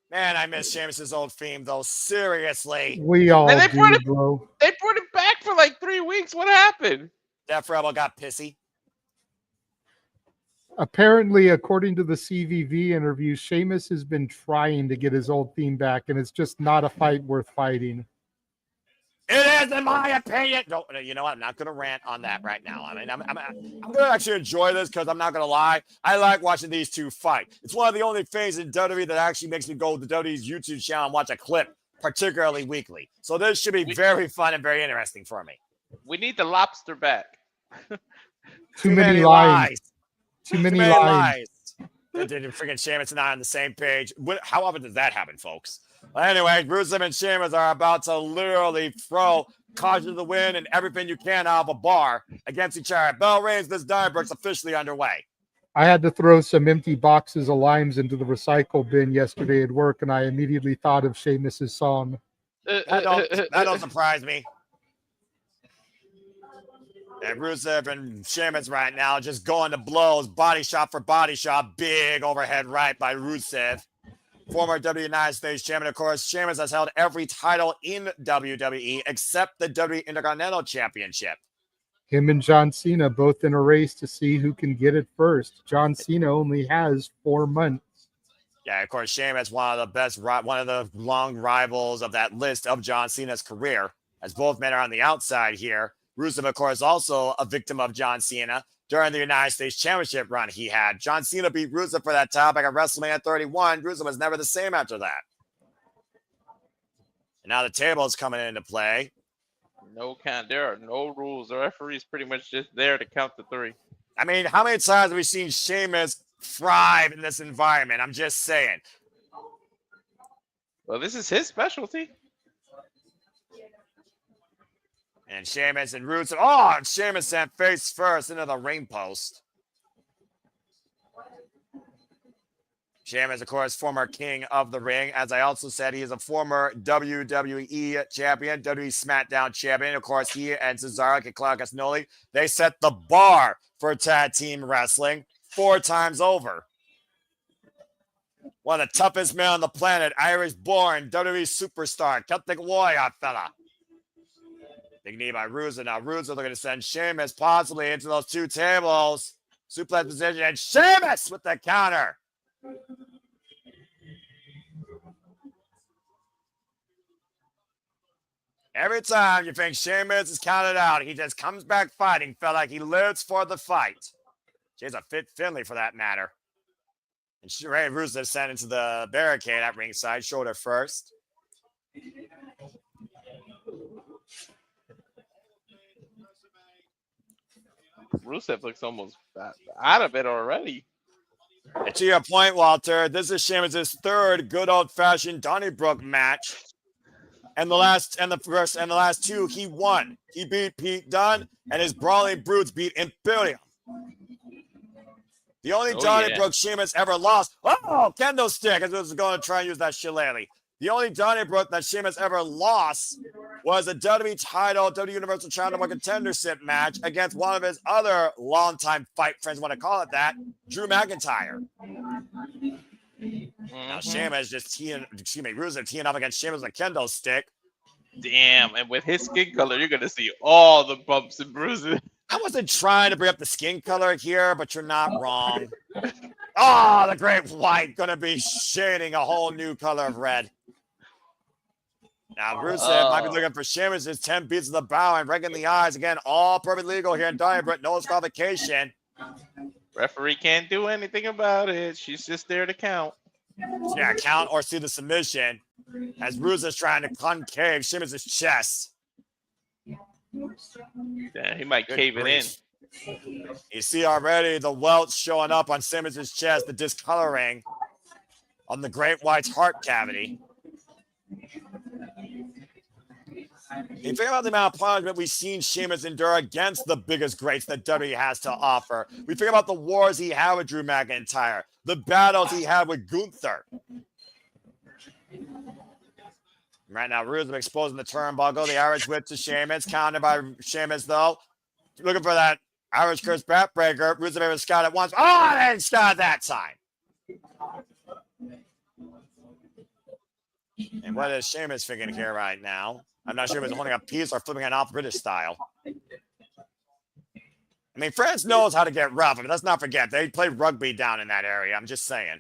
Man, I miss Sheamus' old theme, though. Seriously. We all And do, bro. They brought it back for like 3 weeks. What happened? Def Rebel got pissy. Apparently, according to the CVV interview, Sheamus has been trying to get his old theme back, and it's just not a fight worth fighting. It is, in my opinion. No, you know what? I'm not going to rant on that right now. I mean, I'm going to actually enjoy this because I'm not going to lie. I like watching these two fight. It's one of the only things in WWE that actually makes me go to WWE's YouTube channel and watch a clip, particularly weekly. So this should be very fun and very interesting for me. We need the lobster back. Too many lies. Too many lies. Freaking Sheamus and I on the same page. How often does that happen, folks? Well, anyway, Rusev and Sheamus are about to literally throw caution to the wind and everything you can out of a bar against each other. Bell rings, this Donnybrook's officially underway. I had to throw some empty boxes of limes into the recycle bin yesterday at work, and I immediately thought of Sheamus' song. That don't surprise me. And Rusev and Sheamus right now just going to blows, body shot for body shot, big overhead right by Rusev. Former United States champion, of course. Sheamus has held every title in WWE except the WWE Intercontinental Championship. Him and John Cena both in a race to see who can get it first. John Cena only has 4 months. Yeah, of course, Sheamus, one of the long rivals of that list of John Cena's career, as both men are on the outside here. Rusev, of course, also a victim of John Cena during the United States Championship run he had. John Cena beat Rusev for that title back at WrestleMania 31. Rusev was never the same after that. And now the table is coming into play. No count. There are no rules. The referee's pretty much just there to count the 3. I mean, how many times have we seen Sheamus thrive in this environment? I'm just saying. Well, this is his specialty. And Sheamus and Rusev. Oh, and Sheamus sent face first into the ring post. Sheamus, of course, former king of the ring. As I also said, he is a former WWE champion, WWE SmackDown champion. Of course, he and Cesaro and Claudio Castagnoli, they set the bar for tag team wrestling 4 times over. One of the toughest men on the planet, Irish-born WWE superstar, Celtic Warrior fella. Big knee by Rusev. Now Rusev looking to send Sheamus possibly into those 2 tables. Suplex position, and Sheamus with the counter. Every time you think Sheamus is counted out, he just comes back fighting. Felt like he lives for the fight. She's a fit Finley for that matter. And Ray Rusev sent into the barricade at ringside, shoulder first. Rusev looks almost out of it already. And to your point, Walter, this is Sheamus' 3rd good old-fashioned Donnybrook match. And the last 2 he won. He beat Pete Dunne, and his Brawling Brutes beat Imperium. The only Donnybrook Sheamus ever lost. Oh, kendo stick. I was going to try and use that shillelagh. The only Donnybrook that Sheamus ever lost was a WWE title, WWE Universal Champion Contendership match against one of his other longtime fight friends, want to call it that, Drew McIntyre. Now Sheamus Rusev teeing up against Sheamus with a kendo stick. Damn, and with his skin color, you're gonna see all the bumps and bruises. I wasn't trying to bring up the skin color here, but you're not wrong. Oh, the Great White gonna be shading a whole new color of red. Now Rusev might be looking for Sheamus' 10 beats of the bow and raking the eyes. Again, all perfect legal here in Donnybrook. No disqualification. Referee can't do anything about it. She's just there to count. Yeah, count or see the submission as Rusev's trying to concave Sheamus' chest. Yeah, he might cave it in. You see already the welts showing up on Sheamus' chest, the discoloring on the Great White's heart cavity. You think about the amount of punishment we've seen Sheamus endure against the biggest greats that WWE has to offer. We think about the wars he had with Drew McIntyre, the battles he had with Gunther. Right now, Rusev exposing the turnbuckle, the Irish whip to Sheamus, countered by Sheamus, though. Looking for that Irish curse backbreaker. Rusev ever Scott at once. Oh, they didn't Scott that time. And what is Sheamus thinking here right now? I'm not sure if he's holding a piece or flipping it off British style. I mean, France knows how to get rough. I mean, let's not forget, they play rugby down in that area. I'm just saying.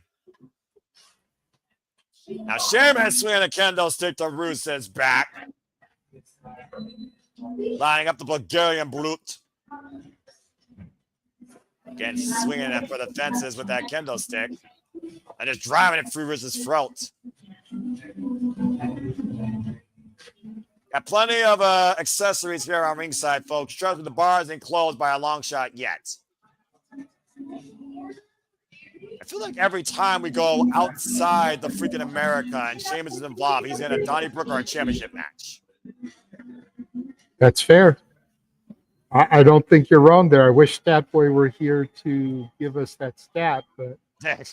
Now, Sheamus swinging a kendo stick to Rusev's back. Lining up the Bulgarian brute. Again, swinging it for the fences with that kendo stick. And just driving it through Rusev's throat. Got plenty of accessories here on ringside, folks. Trust me, the bar isn't closed by a long shot yet. I feel like every time we go outside the freaking America and Sheamus is involved, he's in a Donnybrook or a championship match. That's fair. I don't think you're wrong there. I wish Statboy were here to give us that stat, but I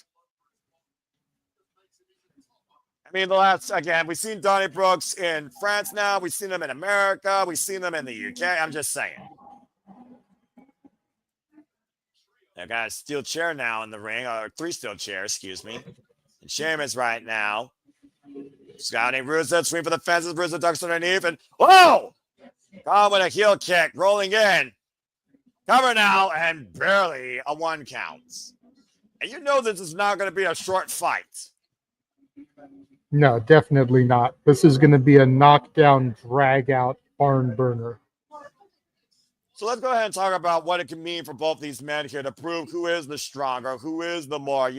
mean, we've seen Donnybrooks in France now. We've seen them in America. We've seen them in the UK. I'm just saying. I got a steel chair now in the ring, or 3 steel chairs, excuse me. And Sheamus right now. Scouting Rusev, swing for the fences. Rusev ducks underneath, and whoa! Caught with a heel kick, rolling in. Cover now, and barely a 1 count. And you know this is not going to be a short fight. no, definitely not. This is going to be a knockdown, drag-out barn burner. So let's go ahead and talk about what it can mean for both these men here to prove who is the stronger, who is the more,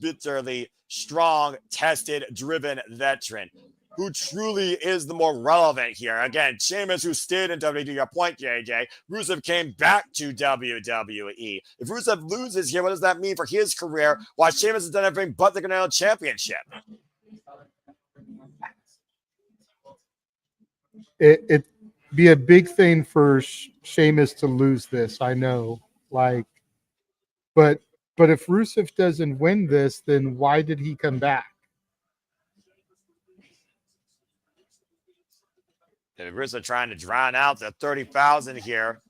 bitterly strong, tested, driven veteran, who truly is the more relevant here. Again, Sheamus, who stayed in WWE, to your point, JJ, Rusev came back to WWE. If Rusev loses here, what does that mean for his career? While Sheamus has done everything but the Intercontinental Championship. It'd be a big thing for Sheamus to lose this, I know. But But if Rusev doesn't win this, then why did he come back? Rusev trying to drown out the 30,000 here.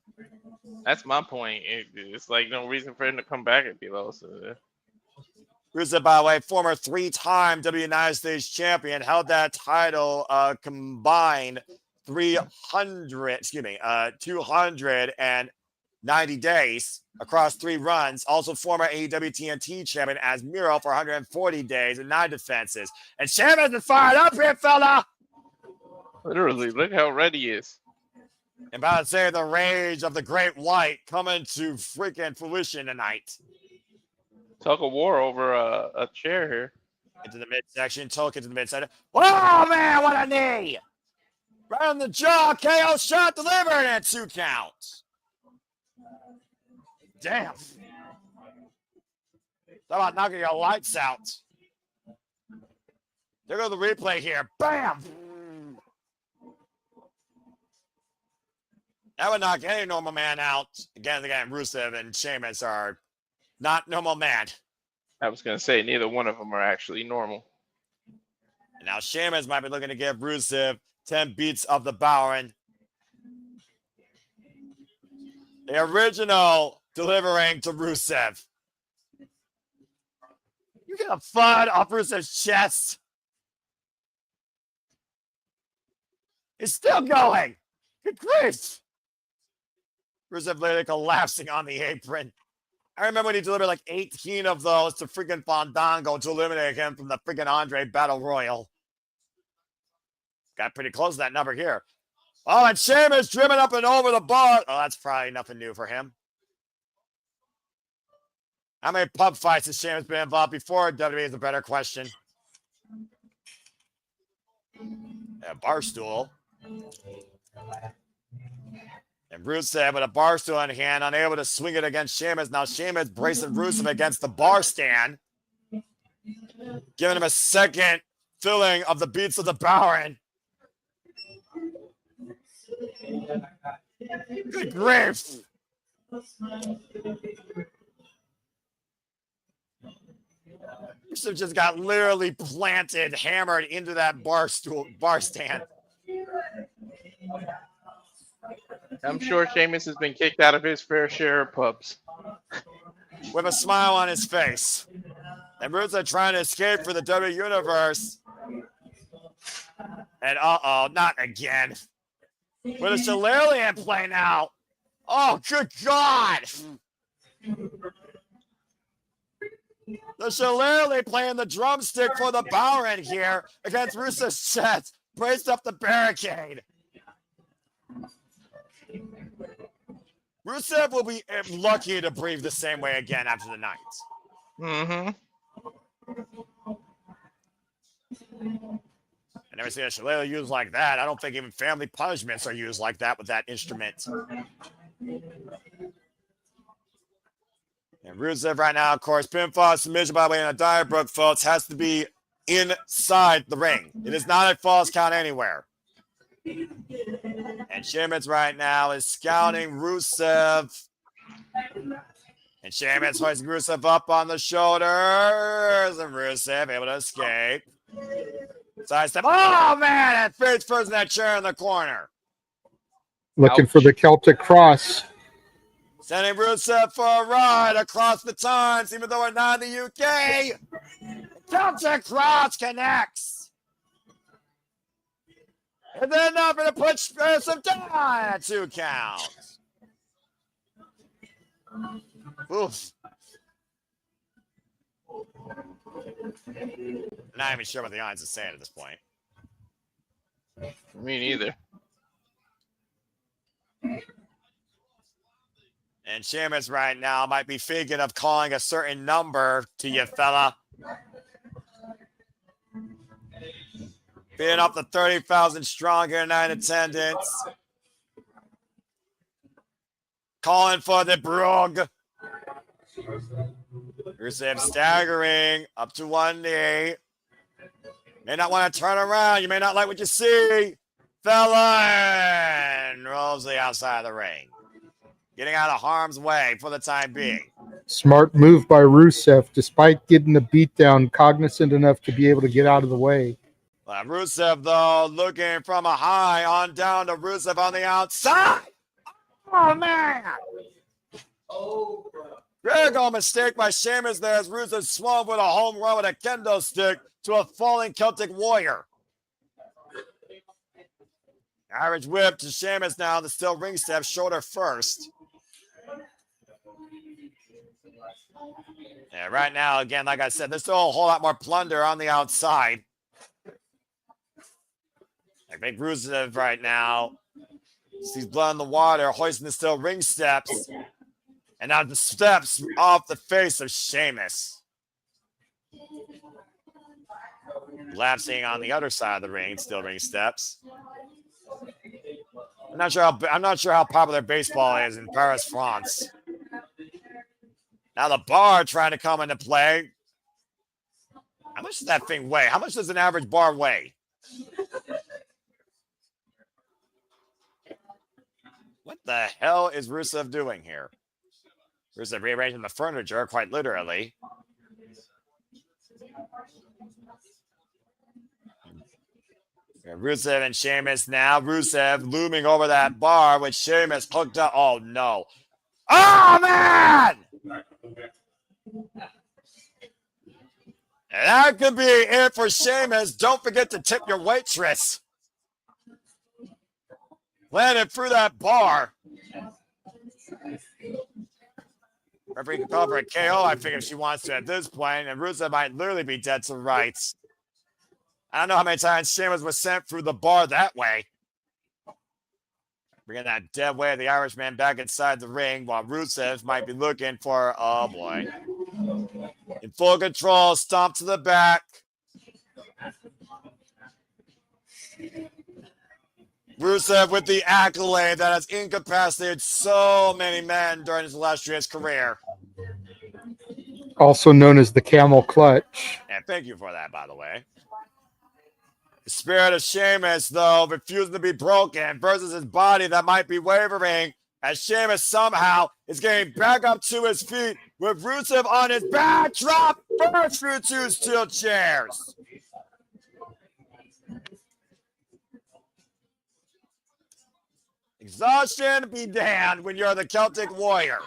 That's my point. It's like no reason for him to come back if he lost. Rusev, by the way, former 3-time United States champion, held that title combined 290 days across 3 runs. Also former AEW TNT champion as Miro for 140 days and 9 defenses. And Sheamus is fired up here, fella. Literally, look how red he is. And about to say the rage of the Great White coming to freaking fruition tonight. Talk of war over a chair here. Into the midsection, Tulk into the midsection. Oh man, what a knee! Right on the jaw, KO shot delivered and 2 counts. Damn. How about knocking your lights out? There goes the replay here. Bam! That would knock any normal man out. Again, Rusev and Sheamus are not normal man. I was going to say, neither one of them are actually normal. And now Sheamus might be looking to give Rusev 10 beats of the Bowen. The original delivering to Rusev. You get a FUD off Rusev's chest. It's still going. Good grief. Rusev literally collapsing on the apron. I remember when he delivered like 18 of those to freaking Fandango to eliminate him from the freaking Andre Battle Royal. Got pretty close to that number here. Oh, and Sheamus driven up and over the bar. Oh, that's probably nothing new for him. How many pub fights has Sheamus been involved before? WWE is a better question. A bar stool. And Rusev with a bar stool in hand, unable to swing it against Sheamus. Now Sheamus bracing Rusev against the bar stand. Giving him a second filling of the beats of the Bowen. Good grief. Rusev just got literally planted, hammered into that bar stand. I'm sure Sheamus has been kicked out of his fair share of pubs. With a smile on his face. And Rusev trying to escape for the WWE Universe. And not again. With a shillelagh in play now. Oh, good God. The shillelagh playing the drumstick for the Bowen here against Rusev's chest. Braced up the barricade. Rusev will be lucky to breathe the same way again after the night. Mm-hmm. I never seen a shillelagh used like that. I don't think even family punishments are used like that with that instrument. And Rusev right now, of course, pinfall submission by the way in a Donnybrook, folks, has to be inside the ring. It is not a false count anywhere. And Sheamus right now is scouting Rusev. And Sheamus hoisting Rusev up on the shoulders. And Rusev able to escape. Sidestep. Oh, man. That face first in that chair in the corner. Looking for the Celtic Cross. Sending Rusev for a ride across the times, even though we're not in the UK. Celtic Cross connects. And then not going to put some down at 2 counts. Oof. Not even sure what the audience is saying at this point. Me neither. And Sheamus right now might be thinking of calling a certain number to you, fella. Being up to 30,000 strong here tonight in attendance. Calling for the Brug. Rusev staggering up to 1 knee. May not want to turn around. You may not like what you see. Fella and rolls the outside of the ring. Getting out of harm's way for the time being. Smart move by Rusev, despite getting the beatdown, cognizant enough to be able to get out of the way. Rusev, though, looking from a high on down to Rusev on the outside. Oh, man. Big old mistake by Sheamus there as Rusev swung with a home run with a kendo stick to a falling Celtic Warrior. Irish whip to Sheamus now. The still ring step, shoulder first. Yeah, right now, again, like I said, there's still a whole lot more plunder on the outside. I think Rusev right now sees blood in the water, hoisting the still ring steps. And now the steps off the face of Sheamus. Lapsing on the other side of the ring, still ring steps. I'm not sure how popular baseball is in Paris, France. Now the bar trying to come into play. How much does that thing weigh? How much does an average bar weigh? What the hell is Rusev doing here? Rusev rearranging the furniture, quite literally. Rusev and Sheamus now. Rusev looming over that bar with Sheamus hooked up. Oh, no. Oh, man! And that could be it for Sheamus. Don't forget to tip your waitress. Landed through that bar. Referee can call for a KO, I think, if she wants to at this point. And Rusev might literally be dead to rights. I don't know how many times Sheamus was sent through the bar that way. Bringing that dead weight of the Irishman back inside the ring while Rusev might be looking for, oh boy. In full control, stomp to the back. Rusev with the accolade that has incapacitated so many men during his illustrious career. Also known as the camel clutch. And thank you for that, by the way. The spirit of Sheamus, though, refusing to be broken versus his body that might be wavering as Sheamus somehow is getting back up to his feet with Rusev on his back. Drop first through two steel chairs. Exhaustion be damned when you're the Celtic Warrior.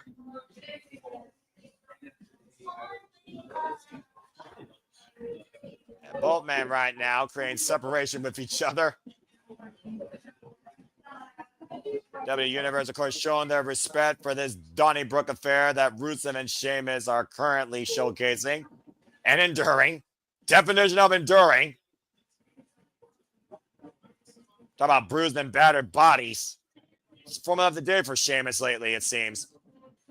And both men right now creating separation with each other. WWE Universe, of course, showing their respect for this Donnybrook affair that Rusev and Sheamus are currently showcasing and enduring. Definition of enduring. Talk about bruised and battered bodies. It's formula of the day for Sheamus lately, it seems.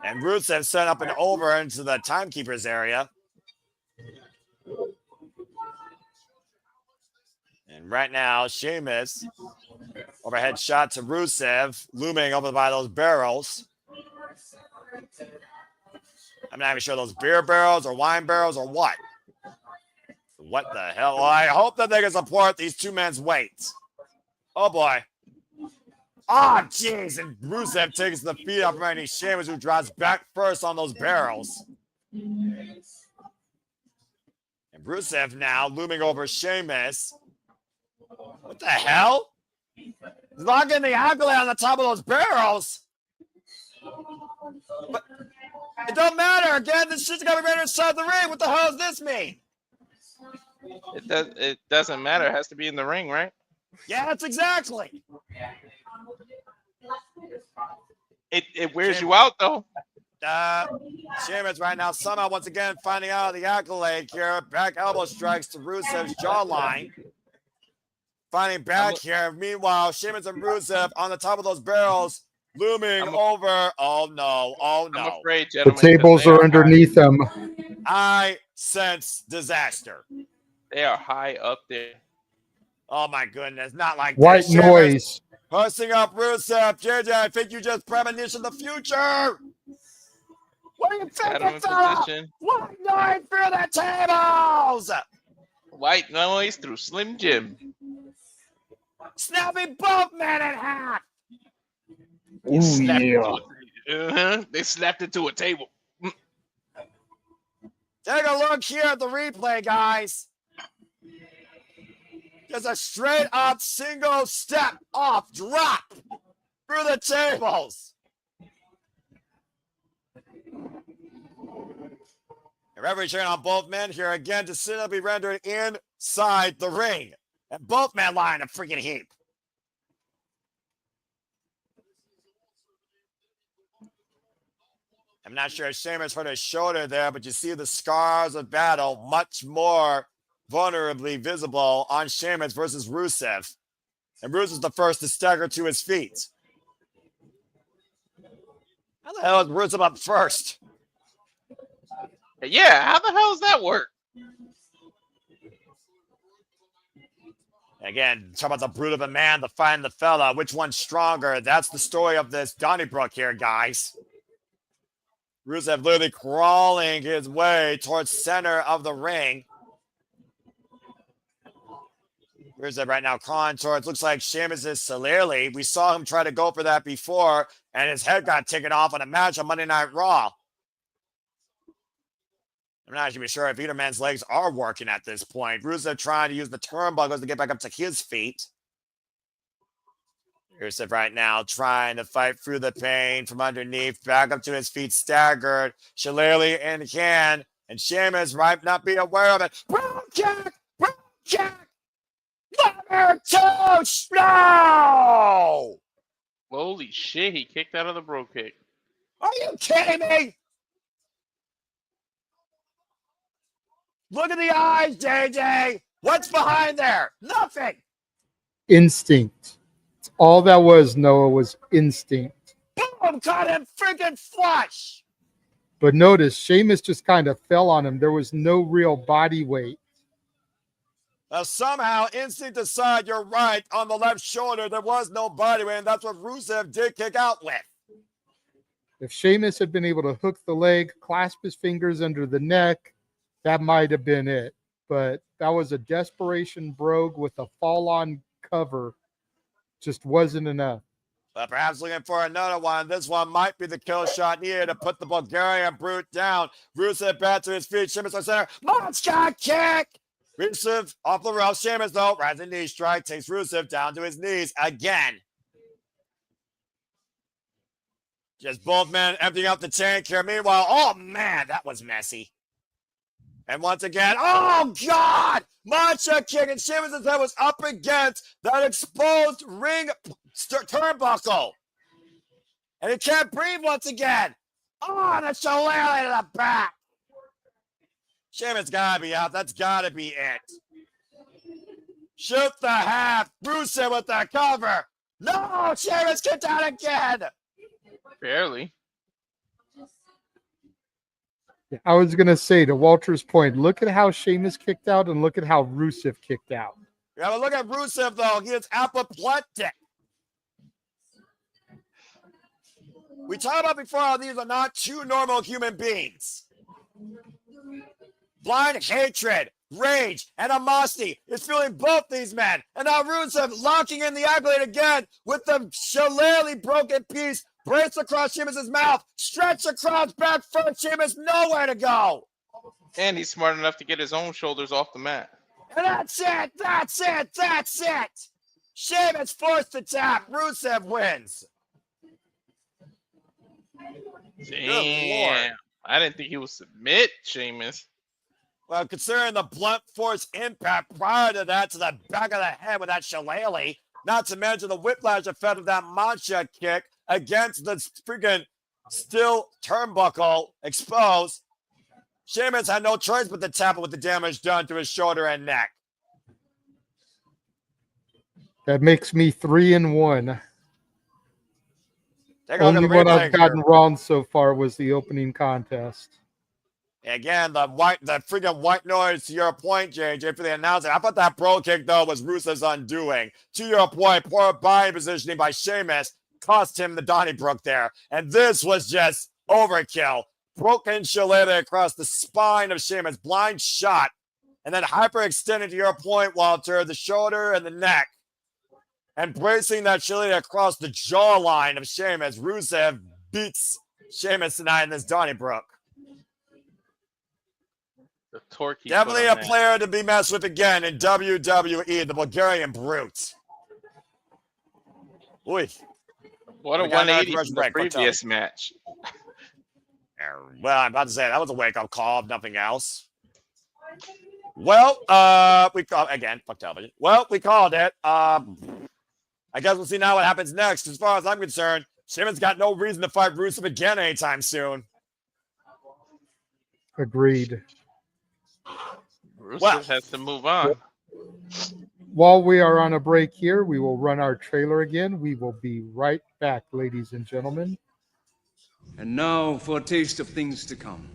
And Rusev set up and over into the timekeeper's area. And right now, Sheamus, overhead shot to Rusev, looming over by those barrels. I'm not even sure those beer barrels or wine barrels or what. What the hell? Well, I hope that they can support these two men's weights. Oh, boy. Oh, jeez. And Rusev takes the feet off Randy Sheamus, who drops back first on those barrels. And Rusev now looming over Sheamus. What the hell? He's locking the accolade on the top of those barrels. But it don't matter. Again, this shit's got to be right inside the ring. What the hell does this mean? It doesn't matter. It has to be in the ring, right? Yeah, that's exactly. It wears you out, though. Sheamus right now somehow once again finding out the accolade here. Back elbow strikes to Rusev's jawline. Finding back here. Meanwhile, Sheamus and Rusev on the top of those barrels, looming over. Oh, no. Oh, no. I'm afraid, gentlemen. The tables are underneath them. I sense disaster. They are high up there. Oh, my goodness. Not like White this. noise. Posting up Rusev. JJ, I think you just premonitioned the future. What do you think, fella? White noise through the tables. White noise through Slim Jim. Snapping both men in half. Ooh, yeah. They slapped it to a table. Take a look here at the replay, guys. Just a straight up single step off drop through the tables. A referee turn on both men here again to Cena be rendered inside the ring. And both men lie in a freaking heap. I'm not sure if Sheamus hurt his shoulder there, but you see the scars of battle much more vulnerably visible on Sheamus versus Rusev. And Rusev is the first to stagger to his feet. How the hell is Rusev up first? Yeah, how the hell does that work? Again, talk about the brute of a man, the find the fella. Which one's stronger? That's the story of this Donnybrook here, guys. Rusev literally crawling his way towards center of the ring. Rusev right now crawling towards, looks like Sheamus is Celerely. We saw him try to go for that before, and his head got taken off on a match on Monday Night Raw. I'm not even sure if either man's legs are working at this point. Rusev trying to use the turnbuckles to get back up to his feet. Rusev right now trying to fight through the pain from underneath, back up to his feet, staggered. Shillelagh in hand, and Sheamus might not be aware of it. Brown kick! Brown kick! Number 2! No! Holy shit, he kicked out of the bro kick. Are you kidding me? Look at the eyes, JJ. What's behind there? Nothing. Instinct. All that was, Noah, was instinct. Boom! Caught him freaking flush. But notice, Sheamus just kind of fell on him. There was no real body weight. Now, somehow, instinct aside, you're right. On the left shoulder, there was no body weight, and that's what Rusev did kick out with. If Sheamus had been able to hook the leg, clasp his fingers under the neck, that might have been it. But that was a desperation brogue with a fall-on cover. Just wasn't enough. But perhaps looking for another one. This one might be the kill shot needed to put the Bulgarian brute down. Rusev back to his feet. Sheamus on center. Monster kick! Rusev off the rail. Sheamus, though, rising knee strike, takes Rusev down to his knees again. Just both men emptying out the tank here. Meanwhile, oh, man, that was messy. And once again, oh, God! Mancha kick, and Sheamus' head was up against that exposed ring turnbuckle. And he can't breathe once again. Oh, and a shillelagh to the back. Sheamus got to be out. That's got to be it. Shoot the half. Rusev with the cover. No, Sheamus kicked out again. Barely. I was going to say, to Walter's point, look at how Sheamus kicked out and look at how Rusev kicked out. Yeah, but look at Rusev, though. He is apoplectic. We talked about before how these are not two normal human beings. Blind hatred, rage, and animosity is fueling both these men. And now Rusev locking in the accolade again with the shillelagh broken piece. Brace across Sheamus' mouth. Stretch across back first. Sheamus nowhere to go. And he's smart enough to get his own shoulders off the mat. And that's it. That's it. That's it. Sheamus forced to tap. Rusev wins. Damn. I didn't think he would submit Sheamus. Well, considering the blunt force impact prior to that to the back of the head with that shillelagh, not to mention the whiplash effect of that mancha kick against the freaking steel turnbuckle exposed, Sheamus had no choice but to tap it with the damage done to his shoulder and neck. That makes me 3-1. Only one I've gotten wrong so far was the opening contest. Again, the freaking white noise to your point, JJ, for the announcement. I thought that bro kick, though, was Rusev's undoing. To your point, poor body positioning by Sheamus cost him the Donnybrook there. And this was just overkill. Broken shillelagh across the spine of Sheamus. Blind shot. And then hyperextended to your point, Walter, the shoulder and the neck. And bracing that shillelagh across the jawline of Sheamus. Rusev beats Sheamus tonight in this Donnybrook. The torque. Definitely a player to be messed with again in WWE, the Bulgarian Brute. Uy. What a 180 from the previous match. Well, I'm about to say that was a wake-up call, if nothing else. Well, we called again. Fuck television. Well, we called it. I guess we'll see now what happens next. As far as I'm concerned, Sheamus got no reason to fight Rusev again anytime soon. Agreed. Rusev has to move on. While we are on a break here, we will run our trailer again. We will be right back, ladies and gentlemen. And now for a taste of things to come.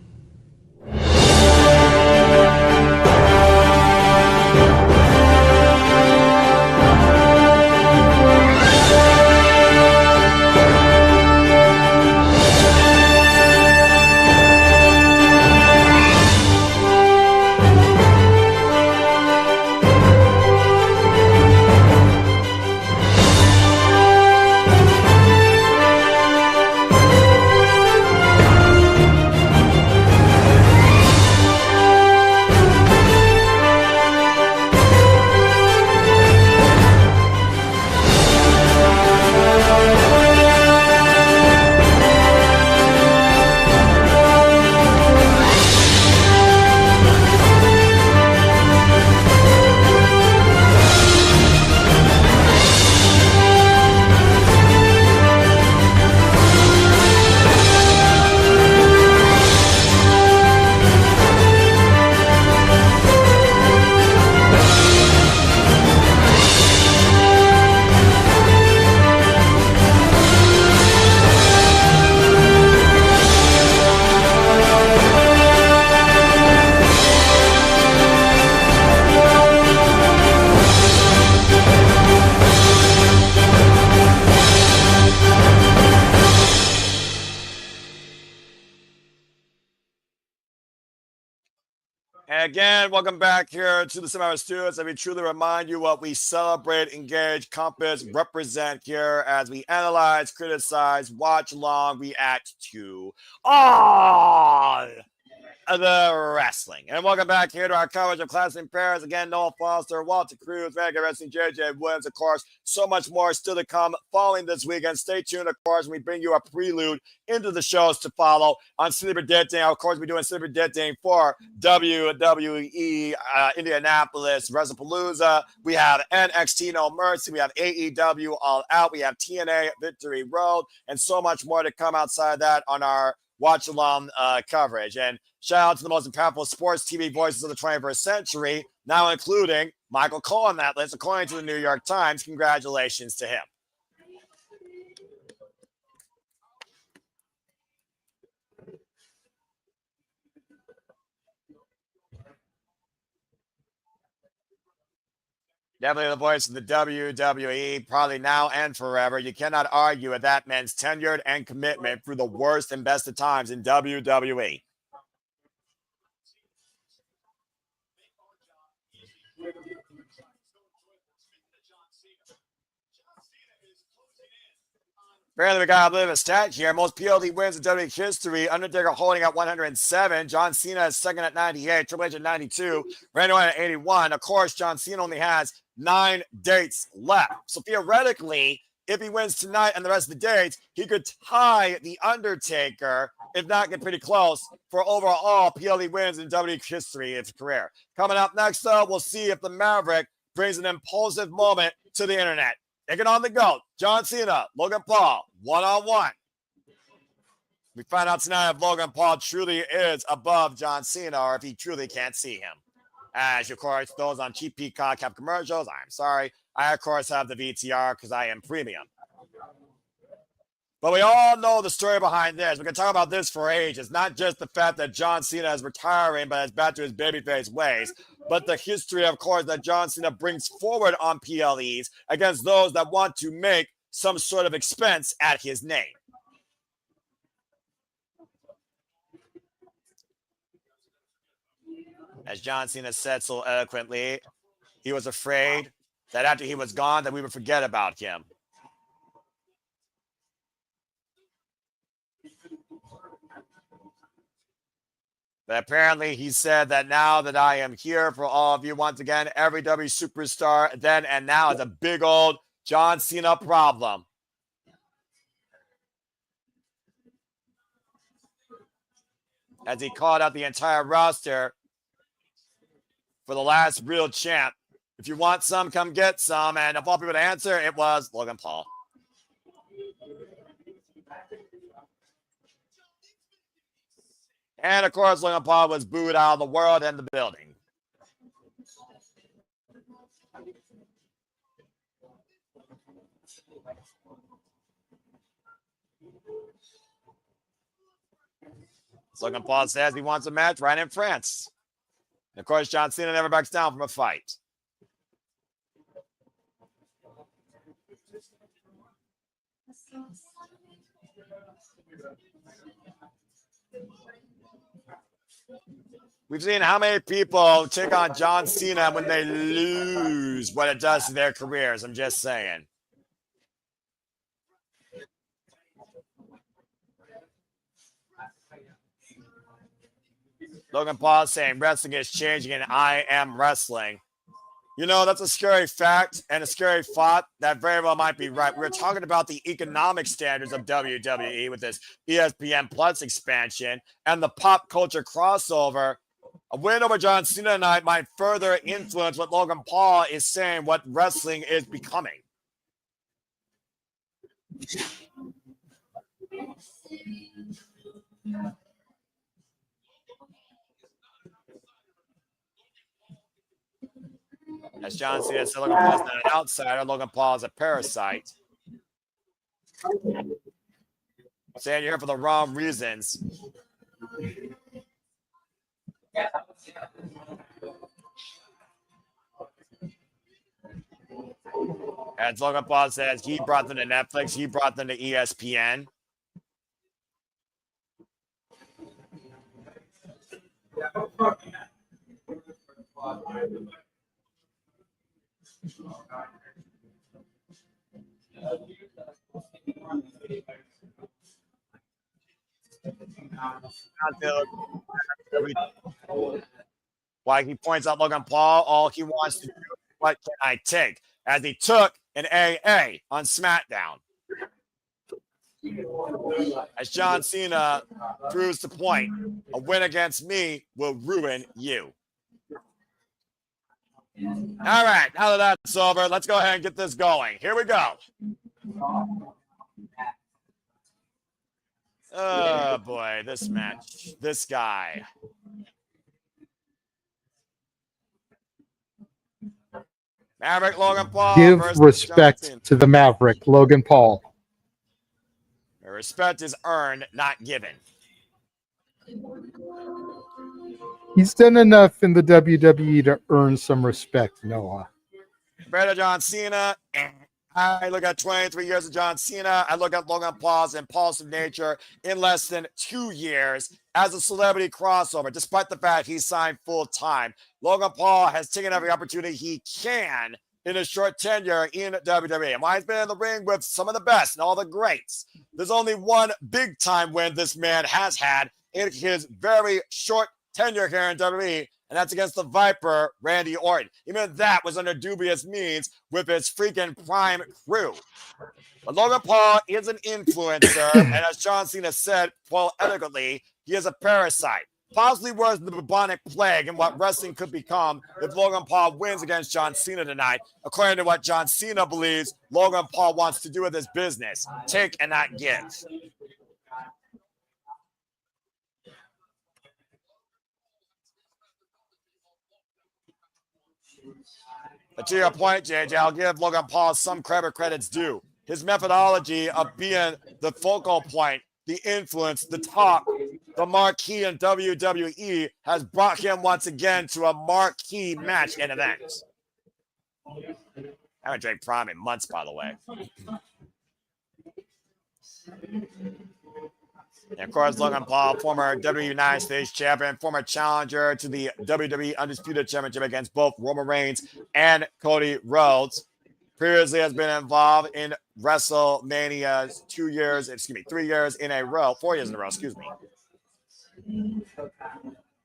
Again, welcome back here to the Semi Studios. Let me truly remind you what we celebrate, engage, compass, represent here as we analyze, criticize, watch along, react to all the wrestling. And welcome back here to our coverage of Clash in Paris. Again, Noah Foster, Walter Cruz, Vega Wrestling, JJ Williams, of course. So much more still to come following this weekend. Stay tuned, of course. We bring you a prelude into the shows to follow on Celebrity. Of course, we're doing Celebrity for WWE Indianapolis WrestlePalooza. We have NXT No Mercy. We have AEW All Out. We have TNA Victory Road, and so much more to come outside that on our watch along coverage. And shout out to the most powerful sports TV voices of the 21st century, now including Michael Cole on that list, according to the New York Times. Congratulations to him. Definitely the voice of the WWE, probably now and forever. You cannot argue with that man's tenure and commitment through the worst and best of times in WWE. Apparently, we got a bit of a stat here. Most PLD wins in WWE history. Undertaker holding at 107. John Cena is second at 98. Triple H at 92. Randy Orton at 81. Of course, John Cena only has 9 dates left. So theoretically, if he wins tonight and the rest of the dates, he could tie the Undertaker, if not get pretty close, for overall PLD wins in WWE history of his career. Coming up next, though, we'll see if the Maverick brings an impulsive moment to the internet. Taking on the GOAT, John Cena, Logan Paul, one-on-one. We find out tonight if Logan Paul truly is above John Cena or if he truly can't see him. As, of course, those on cheap Peacock have commercials. I'm sorry. I, of course, have the VTR because I am premium. But we all know the story behind this. We can talk about this for ages. Not just the fact that John Cena is retiring, but is back to his babyface ways. But the history, of course, that John Cena brings forward on PLEs against those that want to make some sort of expense at his name. As John Cena said so eloquently, he was afraid that after he was gone, that we would forget about him. But apparently he said that now that I am here for all of you once again, every W superstar then and now is a big old John Cena problem. As he called out the entire roster for the last real champ. If you want some, come get some. And of all people to answer, it was Logan Paul. And of course, Logan Paul was booed out of the world and the building. Logan Paul says he wants a match right in France. And of course, John Cena never backs down from a fight. We've seen how many people take on John Cena when they lose, what it does to their careers. I'm just saying. Logan Paul saying wrestling is changing and I am wrestling. You know, that's a scary fact and a scary thought that very well might be right. We're talking about the economic standards of WWE with this ESPN Plus expansion and the pop culture crossover. A win over John Cena tonight might further influence what Logan Paul is saying, what wrestling is becoming. As John Cena said, Logan Paul is not an outsider. Logan Paul is a parasite. Saying you're here for the wrong reasons. As Logan Paul says, he brought them to Netflix. He brought them to ESPN. Why he points out Logan Paul, all he wants to do is what can I take? As he took an AA on SmackDown. As John Cena proves the point, a win against me will ruin you. All right, now that that's over, let's go ahead and get this going. Here we go. Oh, boy, this match. This guy. Maverick Logan Paul. Give respect to the Maverick, Logan Paul. Respect is earned, not given. He's done enough in the WWE to earn some respect, Noah. Compared to John Cena, I look at 23 years of John Cena. I look at Logan Paul's impulsive nature in less than 2 years as a celebrity crossover, despite the fact he's signed full-time. Logan Paul has taken every opportunity he can in a short tenure in WWE. And while he's been in the ring with some of the best and all the greats, there's only one big-time win this man has had in his very short tenure here in WWE, and that's against the Viper, Randy Orton. Even that was under dubious means with his freaking prime crew. But Logan Paul is an influencer, and as John Cena said poetically, he is a parasite. Possibly worse than the bubonic plague and what wrestling could become if Logan Paul wins against John Cena tonight, according to what John Cena believes Logan Paul wants to do with his business. Take and not give. But to your point, JJ, I'll give Logan Paul some credit's due. His methodology of being the focal point, the influence, the talk, the marquee in WWE has brought him once again to a marquee match and event. I haven't drank Prime in months, by the way. And of course, Logan Paul, former WWE United States champion, former challenger to the WWE Undisputed Championship against both Roman Reigns and Cody Rhodes. Previously has been involved in WrestleMania 3 years in a row, 4 years in a row, excuse me.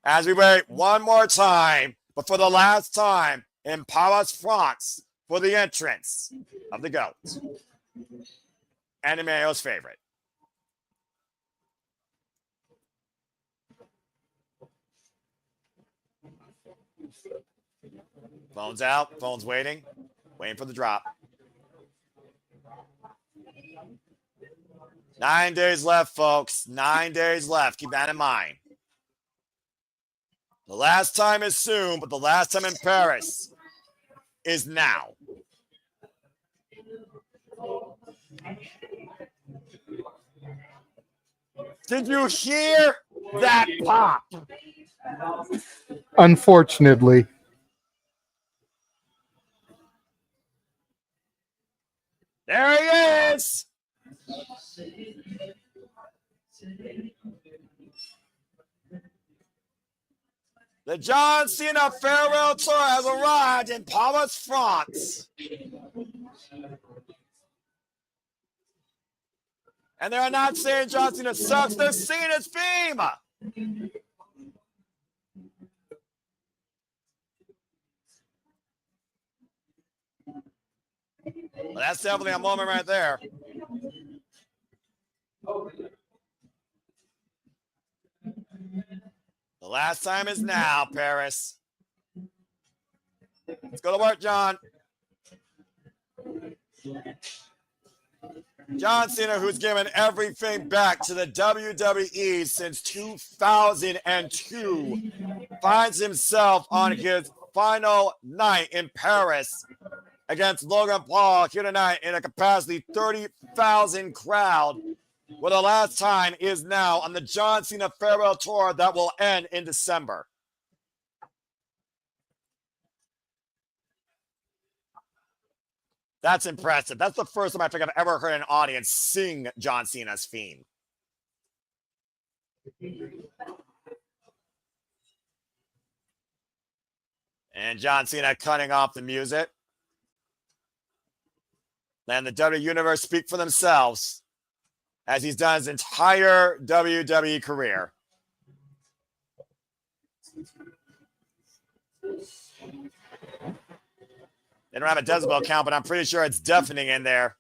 As we wait one more time, but for the last time in Paris, France, for the entrance of the GOAT. And Emilio's favorite. Phone's out. Phone's waiting. Waiting for the drop. 9 days left, folks. 9 days left. Keep that in mind. The last time is soon, but the last time in Paris is now. Did you hear that pop? Unfortunately. There he is. The John Cena farewell tour has arrived in Paris, France. And they're not saying John Cena sucks, they're singing his theme. Well, that's definitely a moment right there. The last time is now, Paris. Let's go to work, John. John Cena, who's given everything back to the WWE since 2002, finds himself on his final night in Paris against Logan Paul here tonight in a capacity 30,000 crowd, where the last time is now on the John Cena farewell tour that will end in December. That's impressive. That's the first time I think I've ever heard an audience sing John Cena's theme. And John Cena cutting off the music. Letting the WWE Universe speak for themselves as he's done his entire WWE career. They don't have a decibel count, but I'm pretty sure it's deafening in there.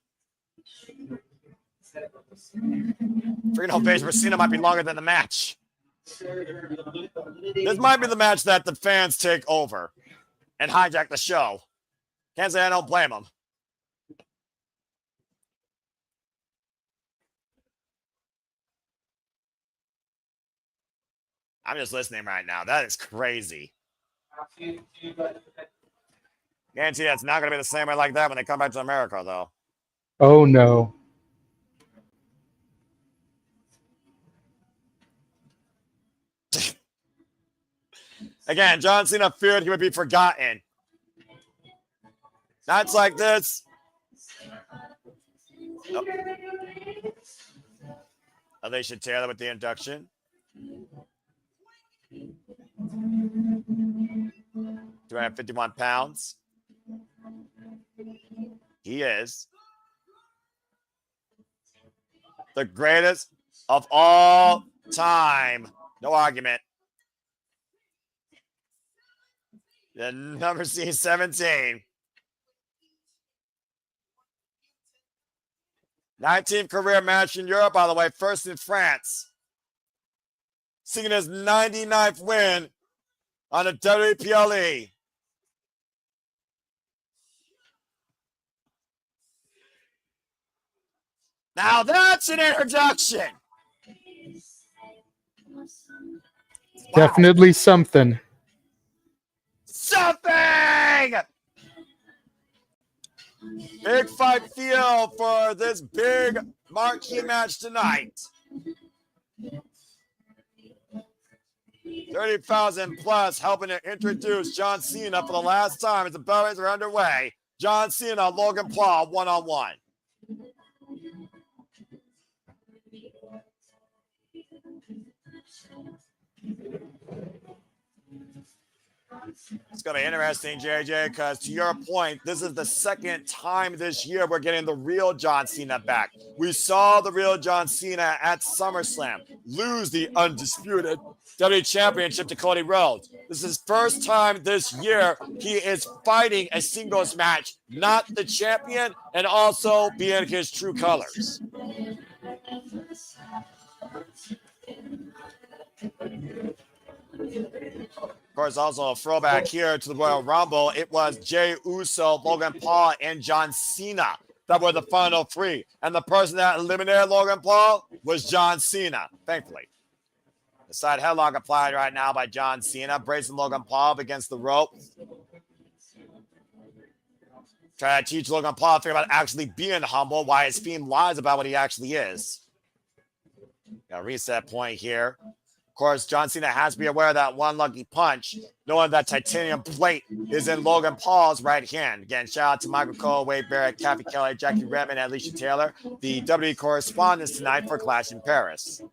Freaking ovation for Cena might be longer than the match. This might be the match that the fans take over and hijack the show. Can't say I don't blame them. I'm just listening right now. That is crazy. Guarantee that's not going to be the same way like that when they come back to America, though. Oh, no. Again, John Cena feared he would be forgotten. Nights like this. Oh. Alicia Taylor with the induction. 251 pounds. He is the greatest of all time. No argument. The number C17. 19th career match in Europe, by the way, first in France. Seeing his 99th win on the WPLE. Now that's an introduction. Definitely something. Something! Big fight feel for this big marquee match tonight. 30,000 plus helping to introduce John Cena for the last time as the bellies are underway. John Cena, Logan Paul, one-on-one. It's going to be interesting, JJ, because to your point, this is the second time this year we're getting the real John Cena back. We saw the real John Cena at SummerSlam lose the undisputed WWE Championship to Cody Rhodes. This is his first time this year he is fighting a singles match, not the champion, and also being his true colors. Of course, also a throwback here to the Royal Rumble. It was Jey Uso, Logan Paul, and John Cena that were the final three. And the person that eliminated Logan Paul was John Cena, thankfully. The side headlock applied right now by John Cena, bracing Logan Paul up against the rope. Trying to teach Logan Paul to think about actually being humble, why his theme lies about what he actually is. Got a reset point here. Of course, John Cena has to be aware of that one lucky punch, knowing that titanium plate is in Logan Paul's right hand. Again, shout out to Michael Cole, Wade Barrett, Kathy Kelly, Jackie Redmond, and Alicia Taylor, the WWE correspondents tonight for Clash in Paris.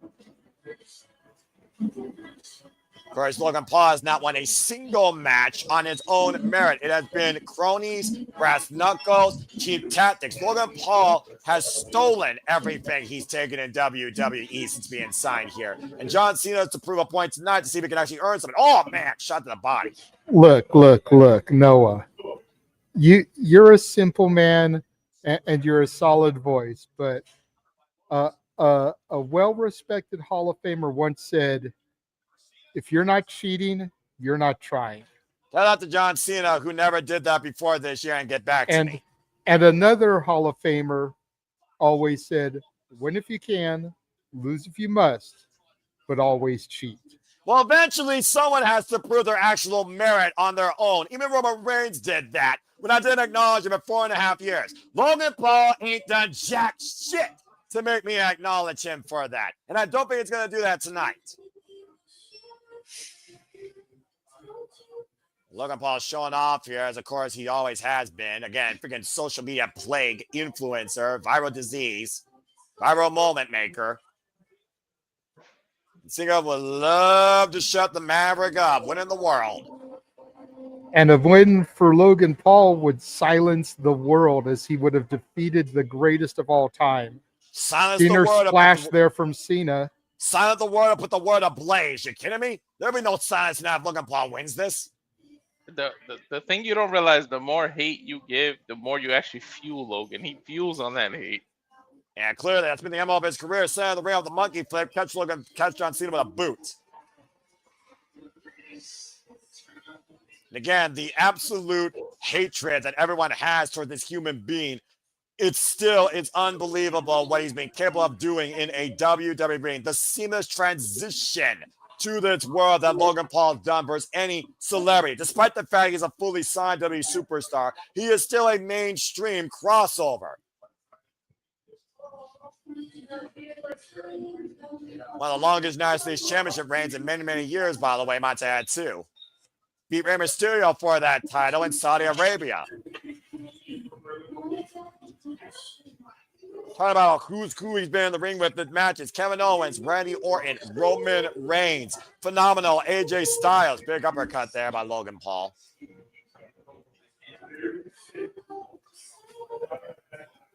Of course, Logan Paul has not won a single match on his own merit. It has been cronies, brass knuckles, cheap tactics. Logan Paul has stolen everything he's taken in WWE since being signed here. And John Cena has to prove a point tonight to see if he can actually earn something. Oh, man, shot to the body. Look, Noah. You're a simple man and you're a solid voice, but a well-respected Hall of Famer once said, if you're not cheating, you're not trying. Shout out to John Cena, who never did that before this year, and get back to me. And another Hall of Famer always said, win if you can, lose if you must, but always cheat. Well, eventually someone has to prove their actual merit on their own. Even Roman Reigns did that when I didn't acknowledge him for 4.5 years. Logan Paul ain't done jack shit to make me acknowledge him for that. And I don't think it's going to do that tonight. Logan Paul showing off here, as of course he always has been. Again, freaking social media plague, influencer, viral disease, viral moment maker. Cena would love to shut the Maverick up, winning the world. And a win for Logan Paul would silence the world, as he would have defeated the greatest of all time. Silence the world. Splash there from Cena. Silence the world and put the world ablaze. You kidding me? There'll be no silence now if Logan Paul wins this. The thing you don't realize, the more hate you give, the more you actually fuel Logan. He fuels on that hate. Yeah, clearly that's been the MO of his career. Center of the ring with the monkey flip, catch John Cena with a boot. And again, the absolute hatred that everyone has toward this human being, it's unbelievable what he's been capable of doing in a WWE ring. The seamless transition to this world that Logan Paul has done versus any celebrity. Despite the fact he's a fully signed WWE superstar, he is still a mainstream crossover. One of the longest United States Championship reigns in many, many years, by the way, might add too. Beat Rey Mysterio for that title in Saudi Arabia. Talking about who's who he's been in the ring with the matches. Kevin Owens, Randy Orton, Roman Reigns. Phenomenal. AJ Styles. Big uppercut there by Logan Paul.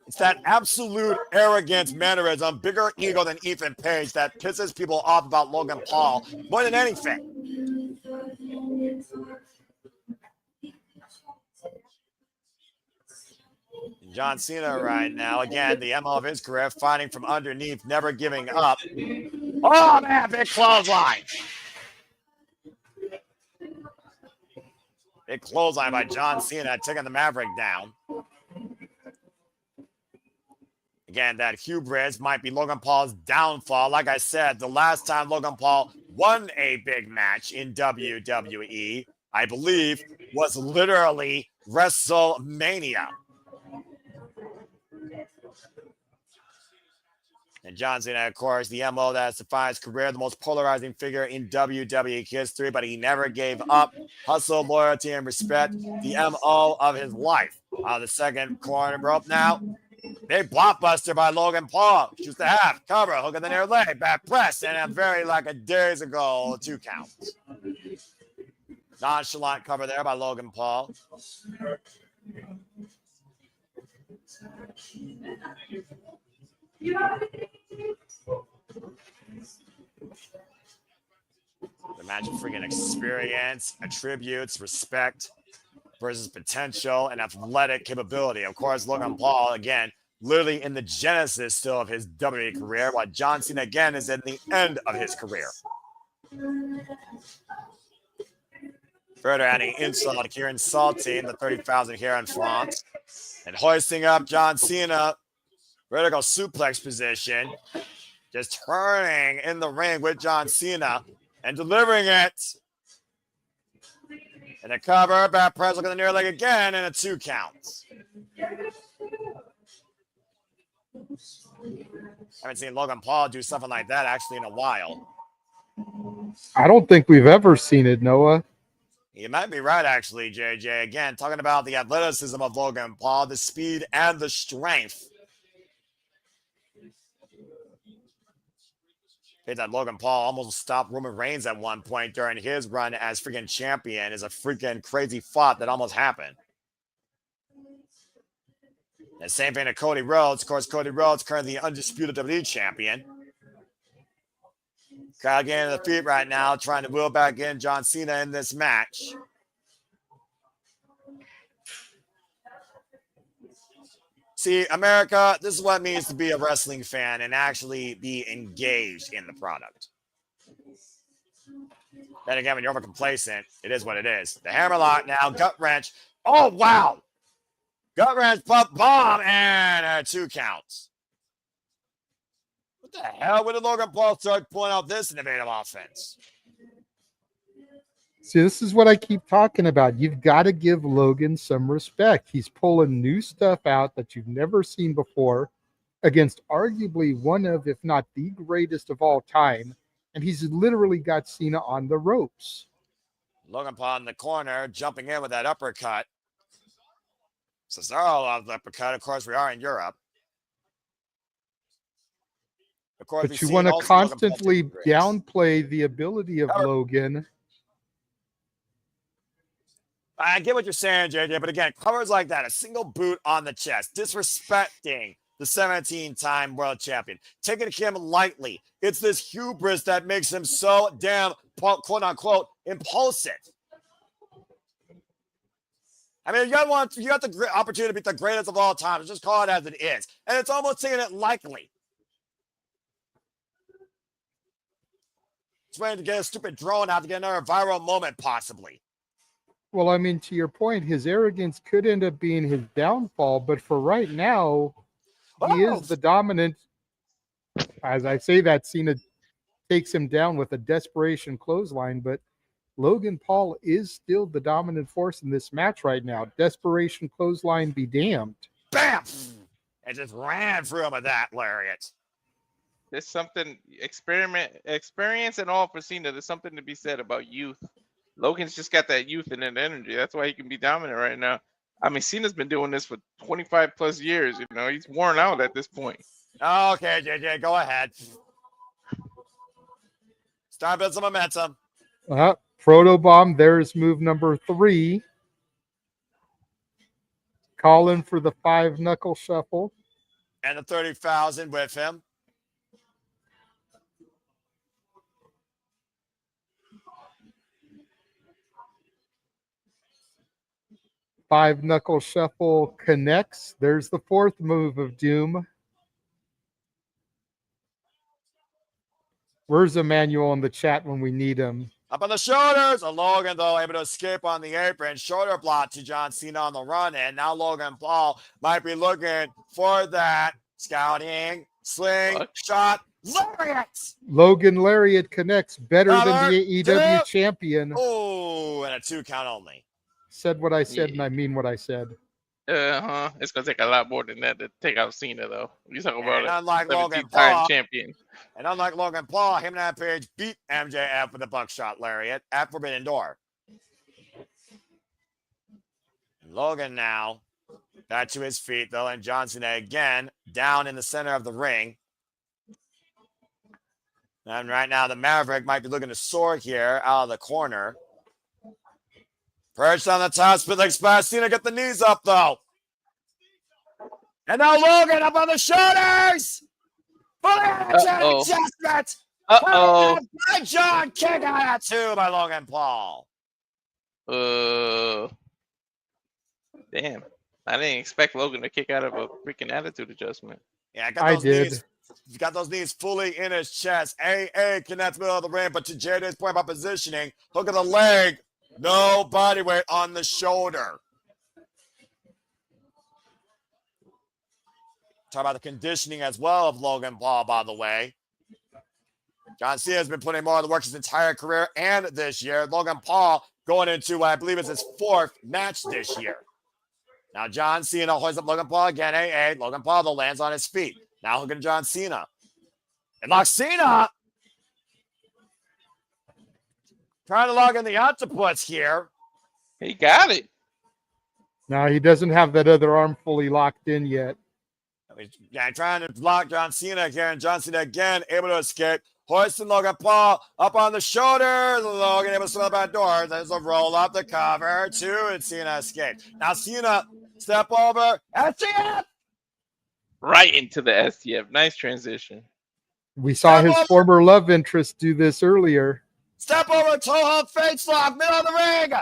It's that absolute arrogance mannerism, bigger ego than Ethan Page, that pisses people off about Logan Paul more than anything. John Cena right now, again, the MO of his career, fighting from underneath, never giving up. Oh, man, big clothesline. Big clothesline by John Cena, taking the Maverick down. Again, that hubris might be Logan Paul's downfall. Like I said, the last time Logan Paul won a big match in WWE, I believe, was literally WrestleMania. And John Cena, of course, the MO that has defined his career, the most polarizing figure in WWE history, but he never gave up. Hustle, loyalty, and respect, the MO of his life. The second corner rope now. Big blockbuster by Logan Paul. Shoots the half, cover, hook in the near leg, back press, and a very like a days ago 2 count. Nonchalant cover there by Logan Paul. The match of freaking experience, attributes, respect versus potential and athletic capability. Of course, Logan Paul, again, literally in the genesis still of his WWE career, while John Cena, again, is at the end of his career. Further adding insult here, insulting the 30,000 here in France. And hoisting up John Cena, vertical suplex position. Just turning in the ring with John Cena and delivering it. And a cover, back press, look at the near leg again, and a 2 counts. Haven't seen Logan Paul do something like that actually in a while. I don't think we've ever seen it, Noah. You might be right, actually, JJ. Again, talking about the athleticism of Logan Paul, the speed and the strength. Hit that Logan Paul almost stopped Roman Reigns at one point during his run as freaking champion is a freaking crazy thought that almost happened. And same thing to Cody Rhodes. Of course, Cody Rhodes currently the undisputed WWE champion. Kyle getting to the feet right now, trying to wheel back in John Cena in this match. See, America, this is what it means to be a wrestling fan and actually be engaged in the product. Then again, when you're over complacent, it is what it is. The hammerlock now, gut wrench. Oh, wow. Gut wrench, bomb, and 2 counts. What the hell? When did Logan Paul start pulling out this innovative offense? See, this is what I keep talking about. You've got to give Logan some respect. He's pulling new stuff out that you've never seen before against arguably one of, if not the greatest of all time. And he's literally got Cena on the ropes. Logan Paul in the corner, jumping in with that uppercut. Cesaro loves the uppercut. Of course, we are in Europe. Of course, but you want to constantly downplay the ability of Logan. I get what you're saying, JJ, but again, covers like that, a single boot on the chest, disrespecting the 17-time world champion, taking him lightly. It's this hubris that makes him so damn, quote-unquote, impulsive. I mean, you got the opportunity to be the greatest of all time. Just call it as it is. And it's almost taking it lightly. It's waiting to get a stupid drone out to get another viral moment, possibly. Well, I mean, to your point, his arrogance could end up being his downfall, but for right now, he is the dominant. As I say that, Cena takes him down with a desperation clothesline, but Logan Paul is still the dominant force in this match right now. Desperation clothesline be damned. Bam! And just ran through him with that lariat. There's something, experience and all for Cena. There's something to be said about youth. Logan's just got that youth and that energy. That's why he can be dominant right now. I mean, Cena's been doing this for 25 plus years. You know, he's worn out at this point. Okay, JJ, go ahead. Start building some momentum. Protobomb, there's move number 3. Calling for the 5-knuckle shuffle. And the 30,000 with him. Five-knuckle shuffle connects. There's the 4th move of doom. Where's Emmanuel in the chat when we need him? Up on the shoulders. Logan, though, able to escape on the apron. Shoulder block to John Cena on the run. And now Logan Paul might be looking for that scouting, sling, shot, lariat. Logan lariat connects better than the AEW champion. Oh, and a 2 count only. Said what I said, and I mean what I said. It's gonna take a lot more than that to take out Cena, though. You talk about it. Unlike Logan Paul, champion. And unlike Logan Paul, him and that Page beat MJF with a buckshot lariat at Forbidden Door. Logan now back to his feet, though, and John Cena again down in the center of the ring. And right now, the Maverick might be looking to soar here out of the corner. Perched on the top, split leg splash. Cena get the knees up, though. And now Logan up on the shoulders. Adjustment. Uh-oh. By John, kick out of 2 by Logan Paul. Damn. I didn't expect Logan to kick out of a freaking attitude adjustment. Yeah, I did. Knees, got those knees fully in his chest. AA connects middle of the ring, but to JD's point about positioning, hook of the leg, no body weight on the shoulder. Talk about the conditioning as well of Logan Paul, by the way. John Cena has been putting more of the work his entire career and this year. Logan Paul going into what I believe is his 4th match this year. Now John Cena hoists up Logan Paul again. AA. Logan Paul though lands on his feet. Now hooking John Cena. And locks Cena. Trying to log in the octopus here. He got it. Now he doesn't have that other arm fully locked in yet. Yeah, trying to block John Cena again. John Cena again able to escape. Hoisting Logan Paul up on the shoulder. Logan able to swing the back door. There's a roll up the cover. 2, and Cena escaped. Now Cena step over. STF! Right into the STF. Nice transition. We saw Step his over. former love interest do this earlier. Step over, toe hold, face lock, middle of the ring.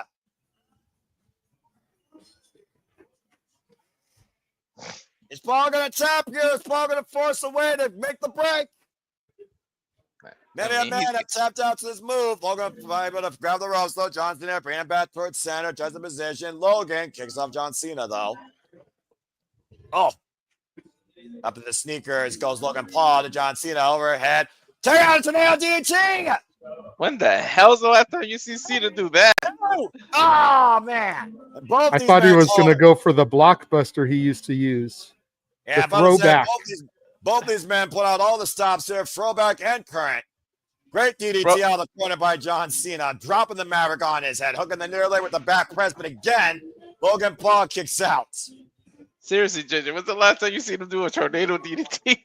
Is Paul going to tap you? Is Paul going to force a way to make the break? Many a man have tapped out to this move. Logan able to grab the ropes, though. John Cena bringing him back towards center, tries the position. Logan kicks off John Cena, though. Oh. Up in the sneakers goes Logan Paul to John Cena overhead. Take out a tornado DDT. When the hell's the last time you see Cena do that? Oh, man. I thought he was going to go for the blockbuster he used to use. Yeah, the throwback. Both these men put out all the stops here, throwback and current. Great DDT out of the corner by John Cena, dropping the Maverick on his head, hooking the near leg with the back press, but again, Logan Paul kicks out. Seriously, JJ, when's the last time you seen him do a tornado DDT?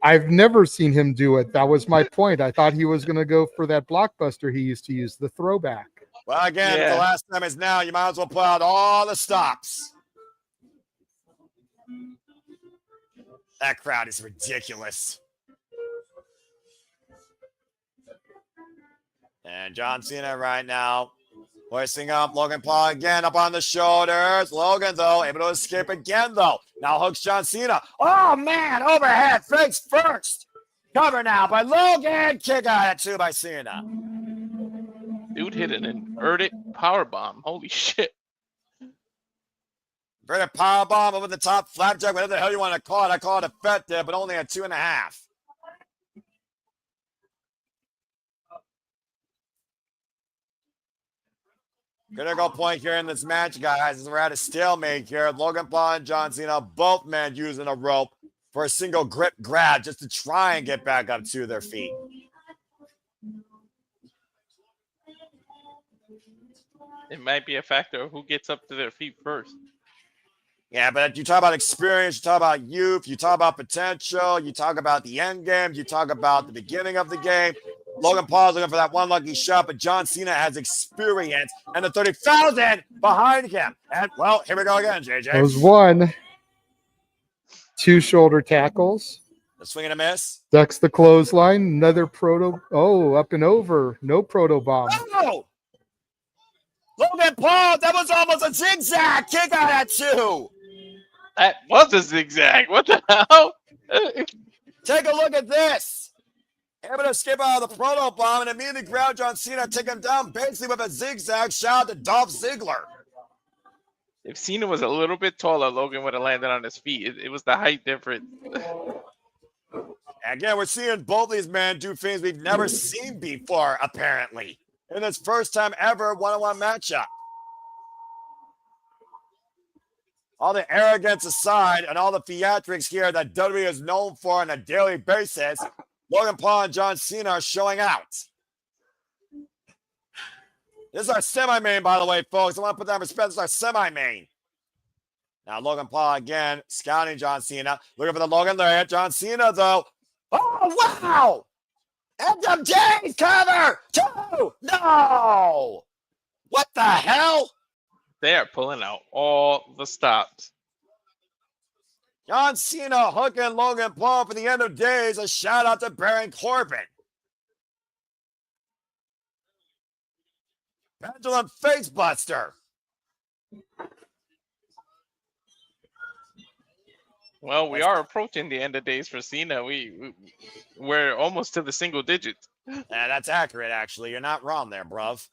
I've never seen him do it. That was my point. I thought he was going to go for that blockbuster he used to use, the throwback. Well, again, if the last time is now, you might as well put out all the stops. That crowd is ridiculous. And John Cena right now hoisting up Logan Paul again up on the shoulders. Logan, though, able to escape again, though. Now hooks John Cena. Oh, man, overhead, face first. Cover now by Logan. Kick out at 2 by Cena. Dude hit an inverted powerbomb. Holy shit. Inverted powerbomb over the top, flapjack, whatever the hell you want to call it. I call it effective, but only at 2.5. Critical point here in this match, guys, as we're at a stalemate here. Logan Paul and John Cena, both men using a rope for a single grip grab just to try and get back up to their feet. It might be a factor of who gets up to their feet first. Yeah, but you talk about experience, you talk about youth, you talk about potential, you talk about the end game, you talk about the beginning of the game. Logan Paul's looking for that one lucky shot, but John Cena has experience and the 30,000 behind him. And, well, here we go again, JJ. That was 1. 2 shoulder tackles. The swing and a miss. Ducks the clothesline. Another proto. Oh, up and over. No proto bomb. Oh! Logan Paul, that was almost a zigzag kick out at 2. That was a zigzag. What the hell? Take a look at this. Able to skip out of the proto bomb and immediately grab John Cena, take him down basically with a zigzag. Shout out to Dolph Ziggler. If Cena was a little bit taller, Logan would have landed on his feet. It was the height difference. Again, we're seeing both these men do things we've never seen before, apparently. In this first time ever one-on-one matchup. All the arrogance aside and all the theatrics here that WWE is known for on a daily basis, Logan Paul and John Cena are showing out. This is our semi-main, by the way, folks. I want to put that in respect. This is our semi-main. Now, Logan Paul again, scouting John Cena. Looking for the Logan there. John Cena, though. Oh, wow! FMJ's cover! 2! No! What the hell? They are pulling out all the stops. John Cena hooking Logan Paul for the end of days. A shout out to Baron Corbin. Pendulum Facebuster. Well, we are approaching the end of days for Cena. We're almost to the single digits. Yeah, that's accurate, actually. You're not wrong there, bruv.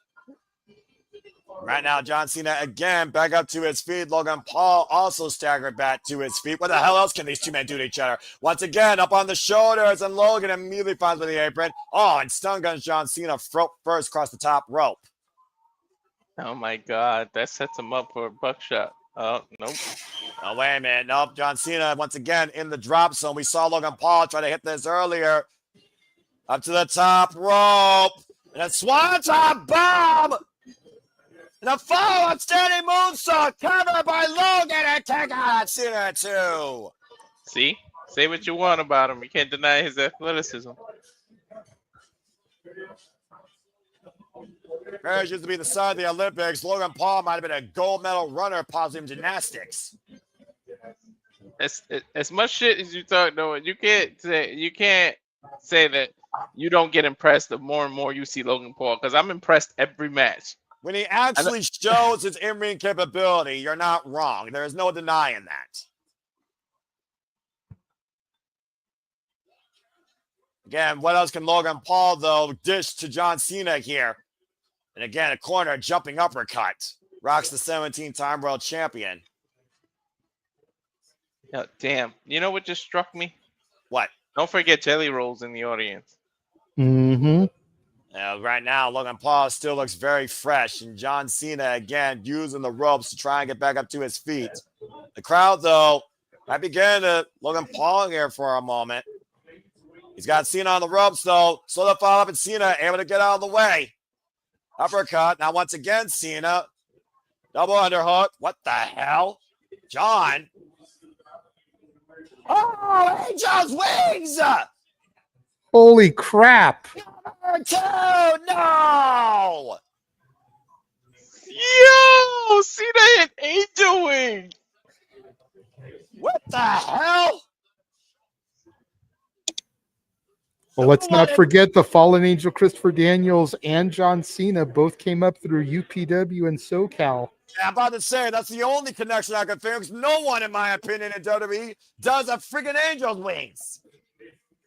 Right now, John Cena again back up to his feet. Logan Paul also staggered back to his feet. What the hell else can these two men do to each other? Once again, up on the shoulders, and Logan immediately finds with the apron. Oh, and stun guns John Cena first across the top rope. Oh my God, that sets him up for a buckshot. Oh, nope. Oh, wait a minute. Nope. John Cena once again in the drop zone. We saw Logan Paul try to hit this earlier. Up to the top rope. And a swanton bomb. And a follow-up standing moonsault covered by Logan and take out Cena too. See? Say what you want about him. You can't deny his athleticism. Paris used to be the side of the Olympics. Logan Paul might have been a gold medal runner, possibly in gymnastics. As much shit as you talk, Noah, you can't say that you don't get impressed the more and more you see Logan Paul, because I'm impressed every match. When he actually shows his in-ring capability, you're not wrong. There is no denying that. Again, what else can Logan Paul, though, dish to John Cena here? And again, a corner jumping uppercut. Rocks the 17-time world champion. Oh, damn. You know what just struck me? What? Don't forget Jelly Rolls in the audience. Mm-hmm. Right now, Logan Paul still looks very fresh. And John Cena, again, using the ropes to try and get back up to his feet. The crowd, though, might begin to Logan Paul here for a moment. He's got Cena on the ropes, though. So the follow-up and Cena able to get out of the way. Uppercut. Now, once again, Cena. Double underhook. What the hell? John. Oh, Angel's wings! Holy crap. Number 2! No! Yo! Cena hit Angel Wing! What the hell? Well, let's not forget the fallen angel Christopher Daniels and John Cena both came up through UPW and SoCal. Yeah, I'm about to say, that's the only connection I can think of. No one, in my opinion, in WWE does a freaking Angel's wings.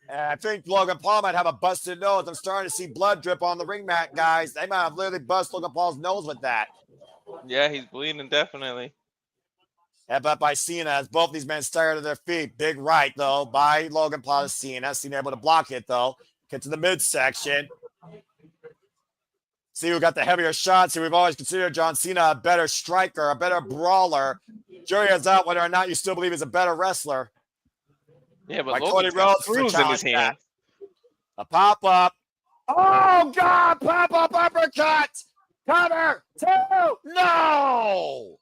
And I think Logan Paul might have a busted nose. I'm starting to see blood drip on the ring mat, guys. They might have literally busted Logan Paul's nose with that. Yeah, he's bleeding, definitely. Headbutt by Cena as both these men stagger to their feet. Big right, though, by Logan Paul to Cena. Cena able to block it, though. Get to the midsection. See who got the heavier shots. See, we've always considered John Cena a better striker, a better brawler. Jury is out whether or not you still believe he's a better wrestler. Yeah, but Cody Logan's got Rhodes Cruz in his hand. A pop-up. Oh, God! Pop-up uppercut! Cover! 2! No!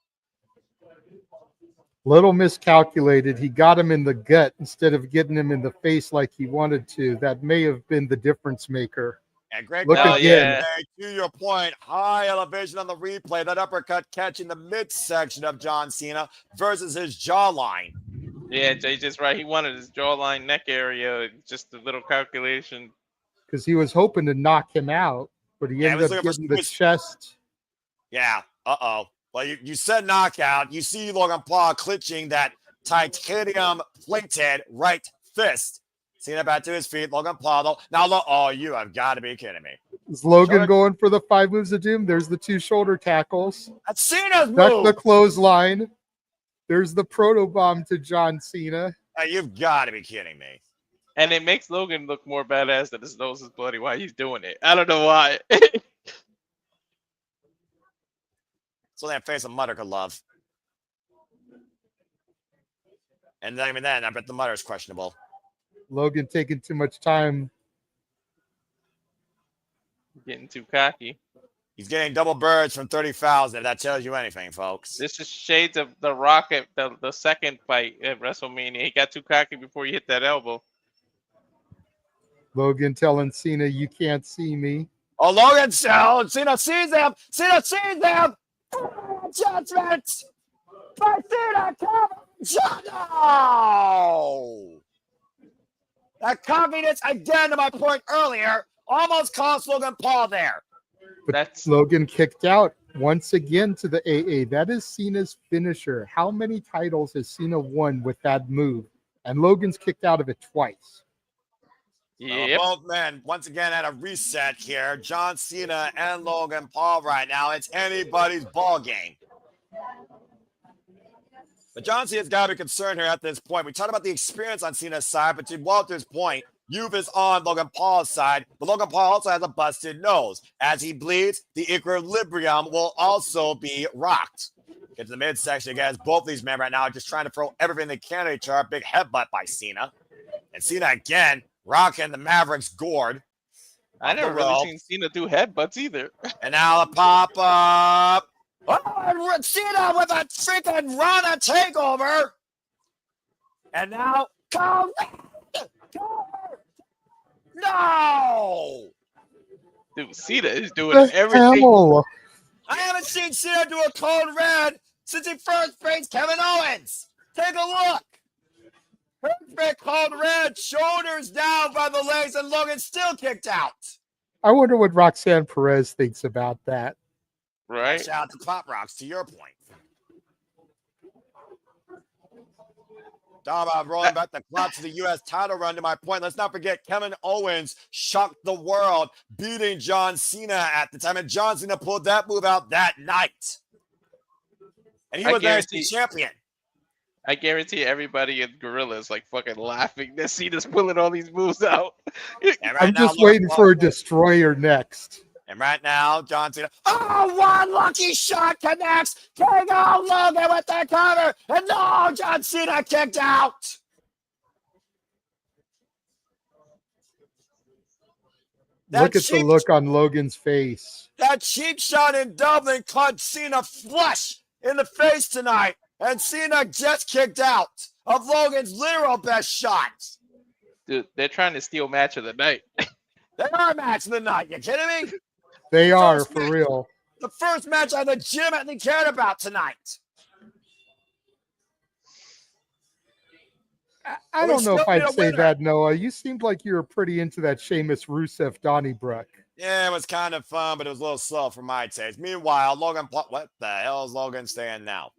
Little miscalculated. He got him in the gut instead of getting him in the face like he wanted to. That may have been the difference maker. And Greg, Look again. To your point, high elevation on the replay. That uppercut catching the midsection of John Cena versus his jawline. Yeah, Jay just right. He wanted his jawline, neck area. Just a little calculation. Because he was hoping to knock him out, but he ended up getting the chest. Yeah. Uh-oh. Well, you said knockout. You see Logan Paul clinching that titanium plated right fist. Cena back to his feet. Logan Paul, though. Now, oh, you have got to be kidding me. Is Logan going for the 5 moves of doom? There's the 2 shoulder tackles. That's Cena's move. That's the clothesline. There's the proto bomb to John Cena. You've got to be kidding me. And it makes Logan look more badass that his nose is bloody while he's doing it. I don't know why. So that face of Mutter could love. And then, even then, I bet the Mutter is questionable. Logan taking too much time. Getting too cocky. He's getting double birds from 30,000, if that tells you anything, folks. This is shades of the Rock at the second fight at WrestleMania. He got too cocky before he hit that elbow. Logan telling Cena, you can't see me. Oh, Logan, Cena sees him. Cena sees him. judgment by Cena. No! That confidence, again, to my point earlier, almost cost Logan Paul there. But Logan kicked out once again to the AA. That is Cena's finisher. How many titles has Cena won with that move? And Logan's kicked out of it twice. Yep. Both men, once again, at a reset here. John Cena and Logan Paul right now. It's anybody's ball game. But John Cena's got to be concerned here at this point. We talked about the experience on Cena's side, but to Walter's point, youth is on Logan Paul's side, but Logan Paul also has a busted nose. As he bleeds, the equilibrium will also be rocked. Get to the midsection again. Both these men right now are just trying to throw everything they can at each other. Big headbutt by Cena. And Cena again, rocking the Mavericks gourd. I never really seen Cena do headbutts either. And now the pop-up. Oh, and Cena with a freaking Rana takeover. And now, go. No! Dude, Cena is doing everything. I haven't seen Cena do a code red since he first faced Kevin Owens. Take a look. Perfect code red, shoulders down by the legs, and Logan still kicked out. I wonder what Roxanne Perez thinks about that. Right. Shout out to Pop Rocks, to your point. Talking about rolling back the clock to the U.S. title run, to my point. Let's not forget Kevin Owens shocked the world, beating John Cena at the time. And John Cena pulled that move out that night. And he was NXT champion. I guarantee everybody in Gorilla is like fucking laughing that Cena's pulling all these moves out. I'm just waiting for a destroyer next. And right now, John Cena, one lucky shot connects. King of Logan with the cover. And no, John Cena kicked out. Look at the look on Logan's face. That cheap shot in Dublin caught Cena flush in the face tonight. And Cena just kicked out of Logan's literal best shot. Dude, they're trying to steal match of the night. They are match of the night. You kidding me? They are, for real. The first match I legitimately cared about tonight. I don't know if I'd say that, Noah. You seemed like you were pretty into that Sheamus Rusev Donnybrook. Yeah, it was kind of fun, but it was a little slow for my taste. Meanwhile, Logan, what the hell is Logan saying now?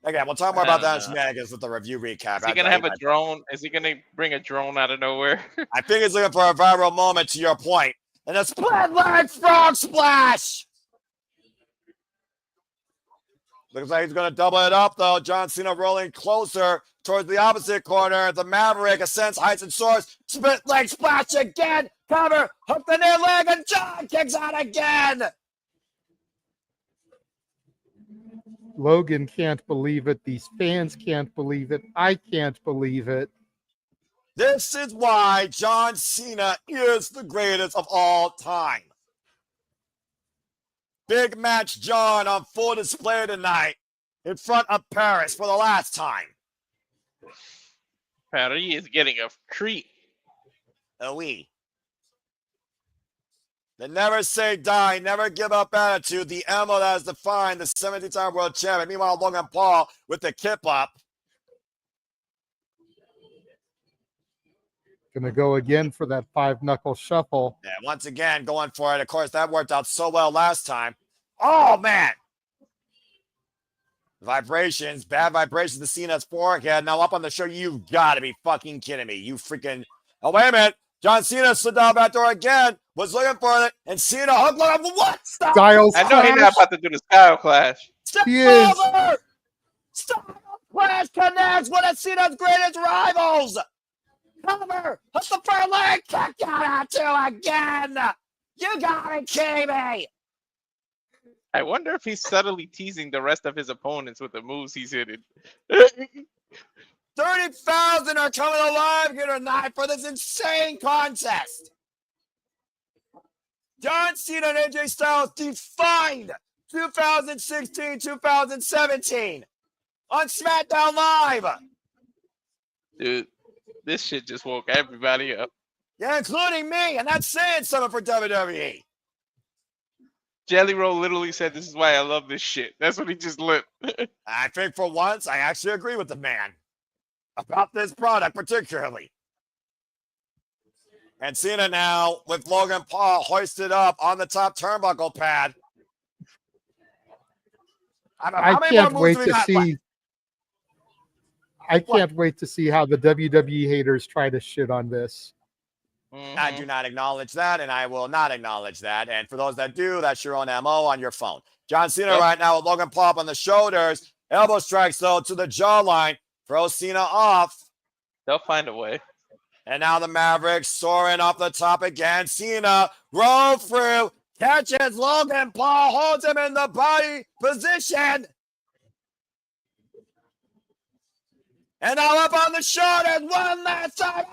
Okay, we'll talk more about that in shenanigans with the review recap. Is he going to have a drone? Is he going to bring a drone out of nowhere? I think he's looking for a viral moment, to your point. And a split leg frog splash. Looks like he's going to double it up, though. John Cena rolling closer towards the opposite corner. The Maverick ascends, heights, and soars. Split leg splash again. Cover. Hook the near leg, and John kicks out again. Logan can't believe it. These fans can't believe it. I can't believe it. This is why John Cena is the greatest of all time. Big match John on full display tonight in front of Paris for the last time. Paris is getting a treat. Oui. The never say die, never give up attitude, the MO that has defined the 70-time world champion. Meanwhile, Logan Paul with the kip up. Gonna go again for that 5-knuckle shuffle. Yeah, once again, going for it. Of course, that worked out so well last time. Oh, man. Vibrations, bad vibrations to Cena's forehead. Now up on the show, you've got to be fucking kidding me. You freaking... Oh, wait a minute. John Cena slid down back door again, was looking for it, and Cena hooked up. What? Stop! Styles I know he's not about to do the style clash. He is. Style clash connects one of Cena's greatest rivals. Cover, hook the front leg, kick out at two again. You gotta be kidding me. I wonder if he's subtly teasing the rest of his opponents with the moves he's hitting. 30,000 are coming alive here tonight for this insane contest. John Cena and AJ Styles defined 2016-2017 on SmackDown Live. Dude, this shit just woke everybody up. Yeah, including me, and that's saying something for WWE. Jelly Roll literally said, "This is why I love this shit." That's what he just lit. I think for once, I actually agree with the man about this product particularly. And Cena now with Logan Paul hoisted up on the top turnbuckle pad. I can't wait to see. I can't wait to see how the WWE haters try to shit on this. I do not acknowledge that, and I will not acknowledge that. And for those that do, that's your own MO on your phone. John Cena right now with Logan Paul up on the shoulders. Elbow strikes, though, to the jawline. Throws Cena off. They'll find a way. And now the Mavericks soaring off the top again. Cena roll through. Catches Logan Paul. Holds him in the body position. And now up on the shoulders. One last time.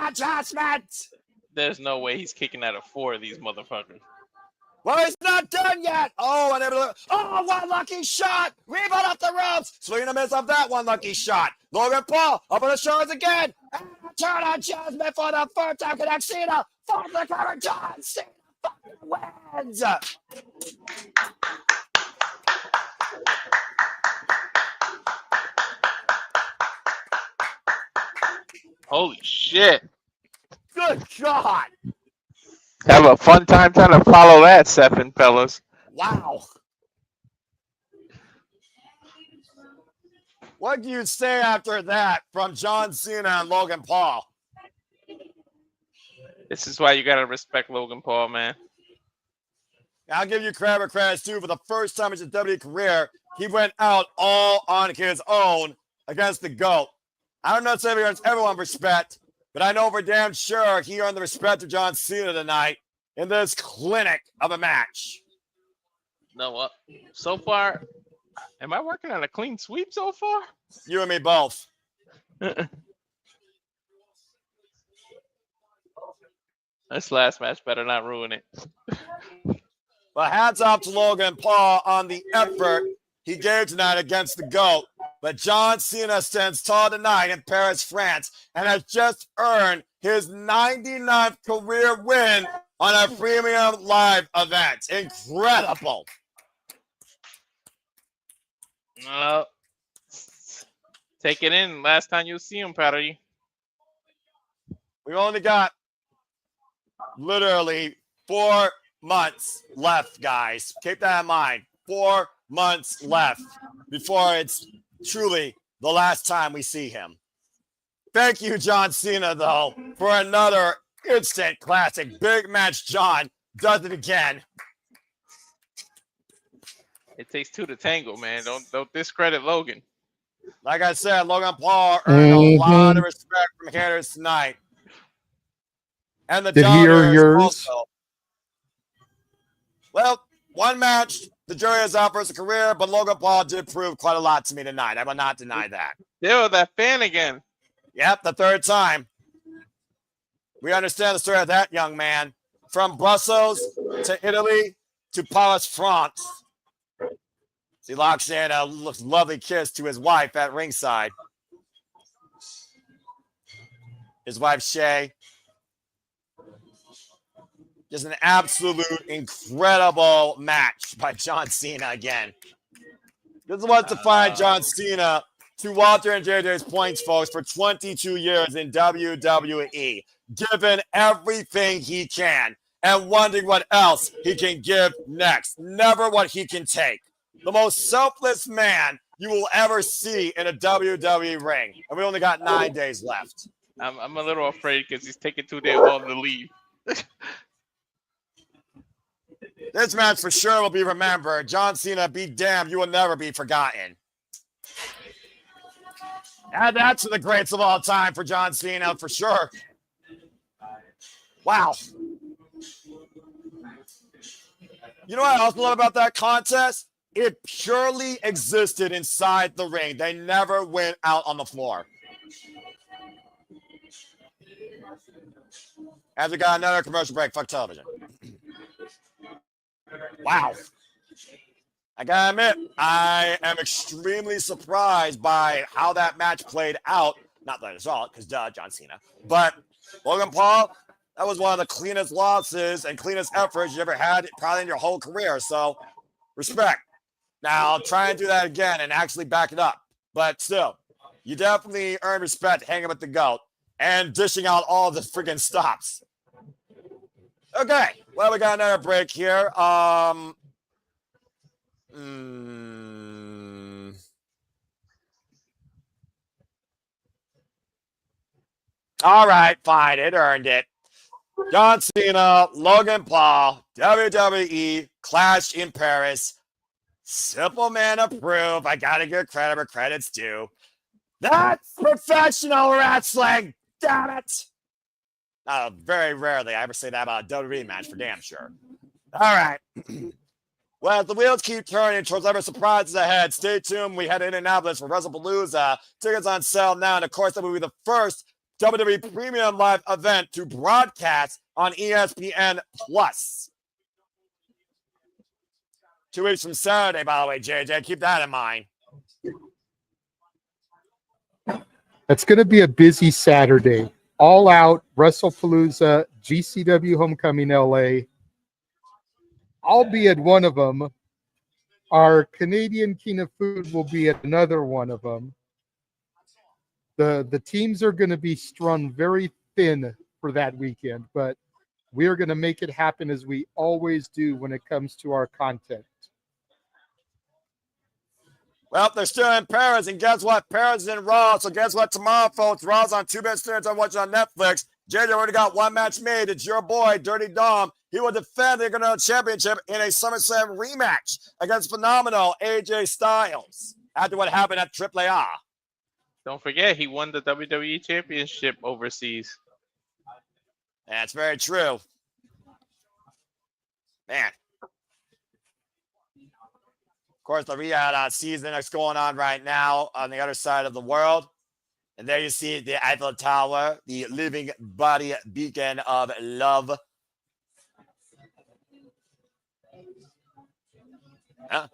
Adjustment. There's no way he's kicking out of 4 of these motherfuckers. Well, he's not done yet. Oh, one lucky shot. Rebound off the ropes. Swing and a miss off that one lucky shot. Logan Paul up on the shoulders again. And a turn on Jasmine for the third time. Connect Cena. For the cover. John Cena wins. Holy shit. Good God. Have a fun time trying to follow that, Seth and fellas. Wow. What do you say after that from John Cena and Logan Paul? This is why you gotta respect Logan Paul, man. I'll give you credit where credit's due. For the first time in his WWE career, he went out all on his own against the GOAT. I don't know if he earns everyone respect, but I know for damn sure he earned the respect of John Cena tonight in this clinic of a match. No, what? So far, am I working on a clean sweep so far? You and me both. This last match better not ruin it. But hats off to Logan Paul on the effort he gave tonight against the GOAT. But John Cena stands tall tonight in Paris, France, and has just earned his 99th career win on a premium live event. Incredible. Take it in. Last time you'll see him, Patty. We've only got literally 4 months left, guys. Keep that in mind. 4 months left before it's truly the last time we see him. Thank you, John Cena, though, for another instant classic. Big match John does it again. It takes 2 to tango, man. Don't discredit Logan. Like I said, Logan Paul earned a lot of respect from haters tonight. And the Did he earn yours? Also. Well, one match. The jury is out for his career, but Logan Paul did prove quite a lot to me tonight. I will not deny that. Yo, that fan again. Yep, the third time. We understand the story of that young man. From Brussels to Italy to Paris, France. He locks in a lovely kiss to his wife at ringside. His wife, Shay. Just an absolute incredible match by John Cena again. This is what defined John Cena to Walter and JJ's points, folks, for 22 years in WWE. Given everything he can and wondering what else he can give next. Never what he can take. The most selfless man you will ever see in a WWE ring. And we only got 9 days left. I'm a little afraid because he's taking too damn long to leave. This match for sure will be remembered. John Cena, be damned, you will never be forgotten. Add that to the greats of all time for John Cena, for sure. Wow. You know what I also love about that contest? It purely existed inside the ring. They never went out on the floor. As we got another commercial break, fuck television. Wow. I gotta admit, I am extremely surprised by how that match played out. Not the result, because John Cena. But Logan Paul, That was one of the cleanest losses and cleanest efforts you ever had probably in your whole career. So, respect. Now, I'll try and do that again and actually back it up. But still, you definitely earn respect hanging with the GOAT and dishing out all the freaking stops. Okay, well, we got another break here. All right, fine. It earned it. John Cena, Logan Paul, WWE, Clash in Paris. Simple man approved. I gotta give credit where credit's due. That's professional wrestling. Damn it. Very rarely I ever say that about a WWE match for damn sure. All right. Well, the wheels keep turning towards other surprises ahead. Stay tuned. We head to Indianapolis for WrestlePalooza. Tickets on sale now. And of course, that will be the first WWE Premium Live event to broadcast on ESPN Plus. 2 weeks from Saturday, by the way, JJ. Keep that in mind. It's going to be a busy Saturday. All out WrestlePalooza, GCW Homecoming LA. Albeit one of them, our Canadian King of Food will be at another one of them. The teams are going to be strung very thin for that weekend, but we are going to make it happen as we always do when it comes to our content. Well, they're still in Paris, and guess what? Paris is in Raw, so guess what? Tomorrow, folks, Raw's on 2-minute stints. I'm watching on Netflix. JJ already got one match made. It's your boy, Dirty Dom. He will defend the Intercontinental Championship in a SummerSlam rematch against phenomenal AJ Styles after what happened at AAA. Don't forget, he won the WWE Championship overseas. That's very true. Man. Of course, the Riyadh season is going on right now on the other side of the world. And there you see the Eiffel Tower, the living body beacon of love. Huh?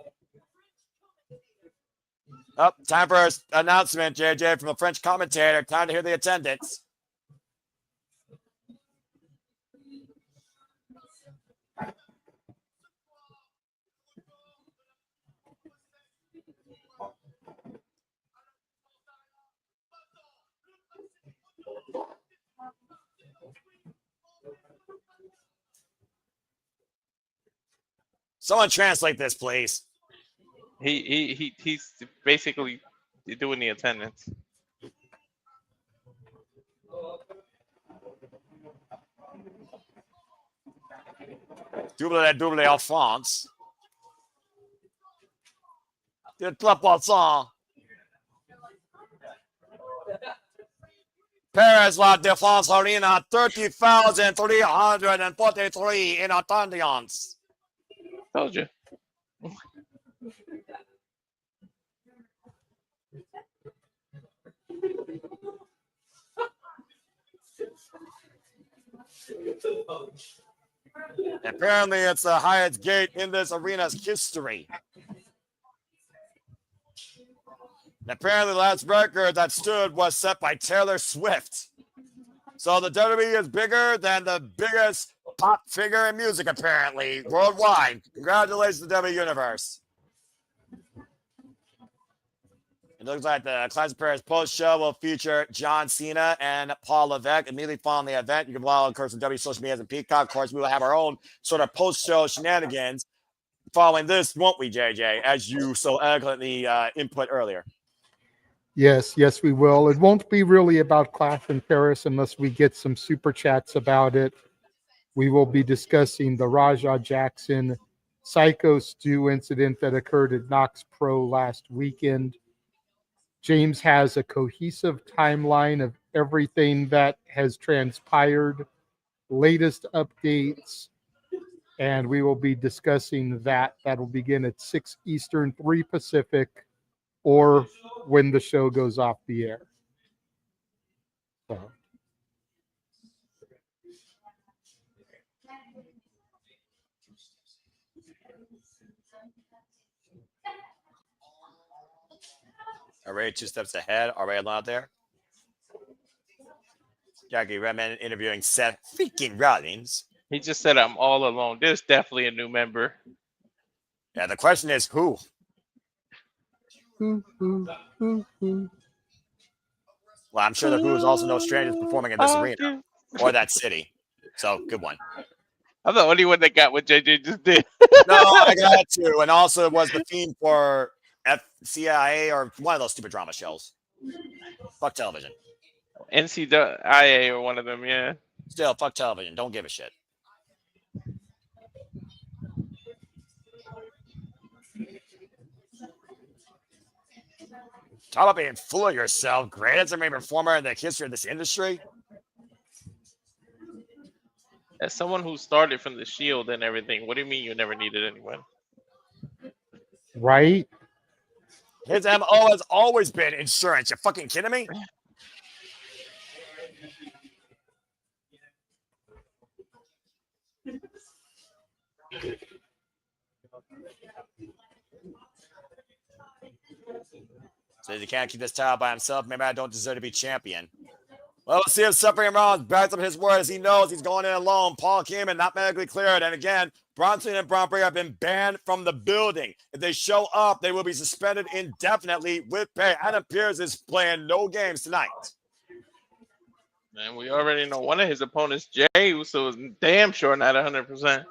Oh, time for an announcement, JJ, from a French commentator. Time to hear the attendance. Someone translate this, please. He's basically doing the attendance. Double en France. 3%. Paris La Défense Arena, 30,343 in attendance. Told you. Apparently, it's the highest gate in this arena's history. And apparently, the last record that stood was set by Taylor Swift. So the WWE is bigger than the biggest pop figure in music, apparently, worldwide. Congratulations to WWE Universe. It looks like the Clash of Paris post-show will feature John Cena and Paul Levesque immediately following the event. You can follow, of course, the WWE social media and Peacock. Of course, we will have our own sort of post-show shenanigans following this, won't we, JJ, as you so eloquently input earlier. Yes, we will. It won't be really about Clash in Paris unless we get some super chats about it. We will be discussing the Raja Jackson Psycho Stew incident that occurred at Knox Pro last weekend. James has a cohesive timeline of everything that has transpired, latest updates, and we will be discussing that. That will begin at 6 Eastern, 3 Pacific, or when the show goes off the air. So. Already 2 steps ahead, already out there. Jackie Redman interviewing Seth Freakin Rollins. He just said I'm all alone. There's definitely a new member. Yeah, the question is who? Ooh, ooh, ooh, ooh. Well, I'm sure the Who is also no strangers performing in this arena or that city. So, good one. I'm the only one that got what JJ just did. No, I got to. And also, it was the theme for CIA or one of those stupid drama shows. Fuck television. NCAA or one of them, yeah. Still, fuck television. Don't give a shit. Talk about being full of yourself. Greatest American performer in the history of this industry. As someone who started from the Shield and everything, what do you mean you never needed anyone? Right? His MO has always been insurance. You fucking kidding me? Says he can't keep this title by himself. Maybe I don't deserve to be champion. Well, let's see if Suffering Rollins backs up his word as he knows he's going in alone. Paul Heyman not medically cleared. And again, Bronson and Braun Breaker have been banned from the building. If they show up, they will be suspended indefinitely with pay. Adam Pearce is playing no games tonight. And we already know one of his opponents, Jey Uso, is damn sure not 100%.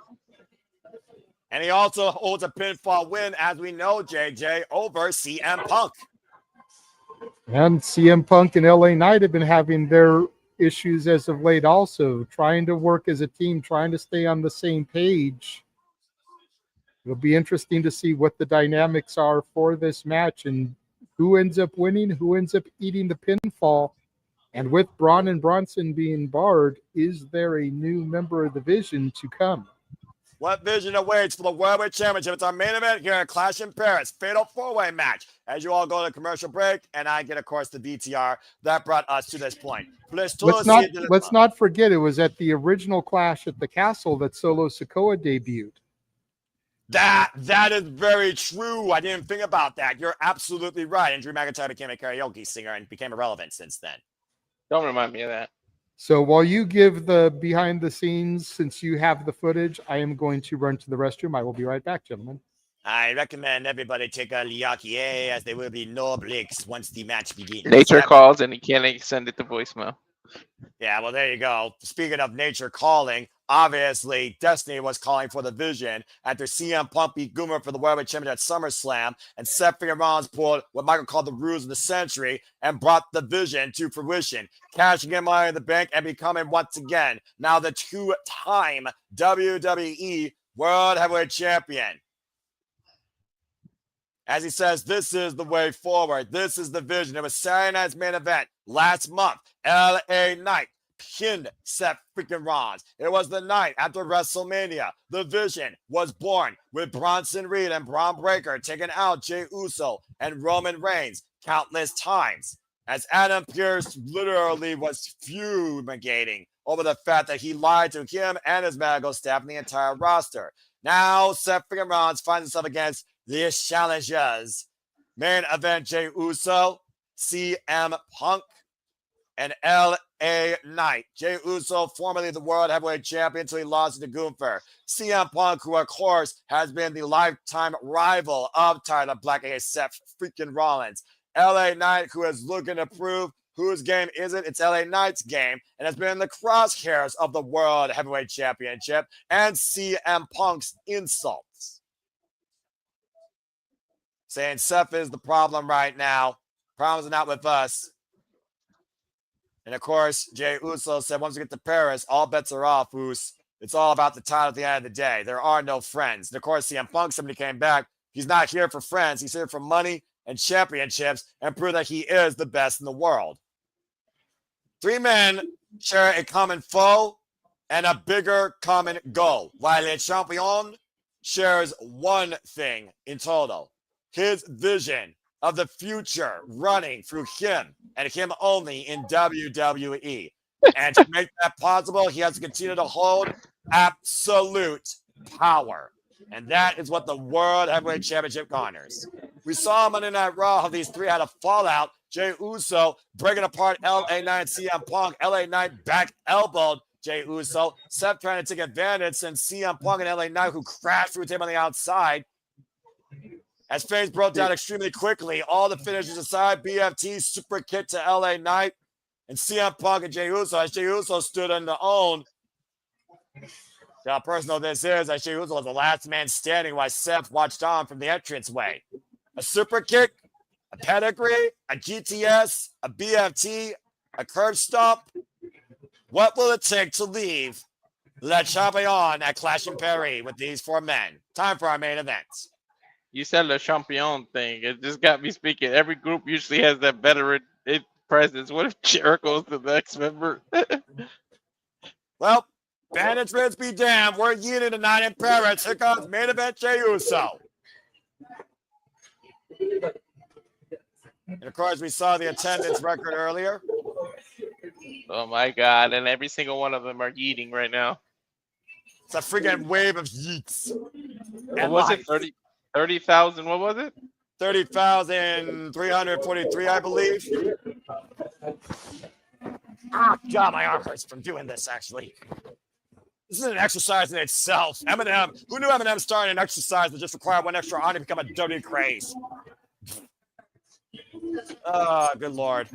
And he also holds a pinfall win, as we know, JJ, over CM Punk. And CM Punk and LA Knight have been having their issues as of late also, trying to work as a team, trying to stay on the same page. It'll be interesting to see what the dynamics are for this match and who ends up winning, who ends up eating the pinfall. And with Braun and Bronson being barred, is there a new member of the Vision to come? What Vision awaits for the World Championship? It's our main event here at Clash in Paris. Fatal four-way match. As you all go to commercial break, and I get, of course, the VTR that brought us to this point. Let's not forget it was at the original Clash at the Castle that Solo Sikoa debuted. That is very true. I didn't think about that. You're absolutely right. And Drew McIntyre became a karaoke singer and became irrelevant since then. Don't remind me of that. So while you give the behind the scenes, since you have the footage, I am going to run to the restroom. I will be right back, gentlemen. I recommend everybody take a Liakie, as there will be no breaks once the match begins. Nature calls and he can't send it to voicemail. Yeah, well, there you go. Speaking of nature calling, obviously, Destiny was calling for the Vision after CM Punk beat Goomer for the World Championship at SummerSlam, and Seth Rollins pulled what Michael called the ruse of the century and brought the Vision to fruition, cashing in Money in the Bank and becoming, once again, now the two-time WWE World Heavyweight Champion. As he says, this is the way forward. This is the Vision. It was Saturday night's main event last month. LA Knight pinned Seth freaking Rollins. It was the night after WrestleMania. The Vision was born with Bronson Reed and Braun Breaker taking out Jey Uso and Roman Reigns countless times. As Adam Pearce literally was fumigating over the fact that he lied to him and his medical staff and the entire roster. Now Seth freaking Rollins finds himself against these challengers. Main event, Jey Uso, CM Punk, and LA Knight. Jey Uso, formerly the World Heavyweight Champion until he lost to Gunther. CM Punk, who of course has been the lifetime rival of Tyler Black, aka Seth freaking Rollins. LA Knight, who is looking to prove whose game is it? It's LA Knight's game, and has been in the crosshairs of the World Heavyweight Championship and CM Punk's insults. Saying Seth is the problem right now. Problems are not with us. And of course, Jey Uso said once we get to Paris, all bets are off, Us. It's all about the title at the end of the day. There are no friends. And of course, CM Punk, somebody came back. He's not here for friends. He's here for money and championships and prove that he is the best in the world. Three men share a common foe and a bigger common goal, while Le Champion shares one thing in total. His vision of the future running through him and him only in WWE. And to make that possible, he has to continue to hold absolute power. And that is what the World Heavyweight Championship garners. We saw Monday Night Raw how these three had a fallout. Jey Uso breaking apart LA Knight, CM Punk. LA Knight back elbowed Jey Uso. Seth trying to take advantage, and CM Punk and LA Knight, who crashed through him on the outside. As things broke down extremely quickly, all the finishes aside, BFT super kick to LA Knight and CM Punk and Jey Uso. As Jey Uso stood on the own. See how personal this is, as Jey Uso was the last man standing while Seth watched on from the entranceway. A super kick, a pedigree, a GTS, a BFT, a curb stomp. What will it take to leave Le Champion at Clash in Paris with these four men? Time for our main event. You said the champion thing. It just got me speaking. Every group usually has that veteran presence. What if Jericho's the next member? Well, Bandits Reds be damned. We're Yeeted tonight in Paris. Here comes main event Jey Uso. And of course, we saw the attendance record earlier. Oh my God. And every single one of them are eating right now. It's a freaking wave of yeets. What was it? 30,000, what was it? 30,343, I believe. Ah, God, my arm hurts from doing this, actually. This is an exercise in itself. Eminem, who knew Eminem started an exercise that just required one extra arm to become a dirty craze? Oh, good Lord.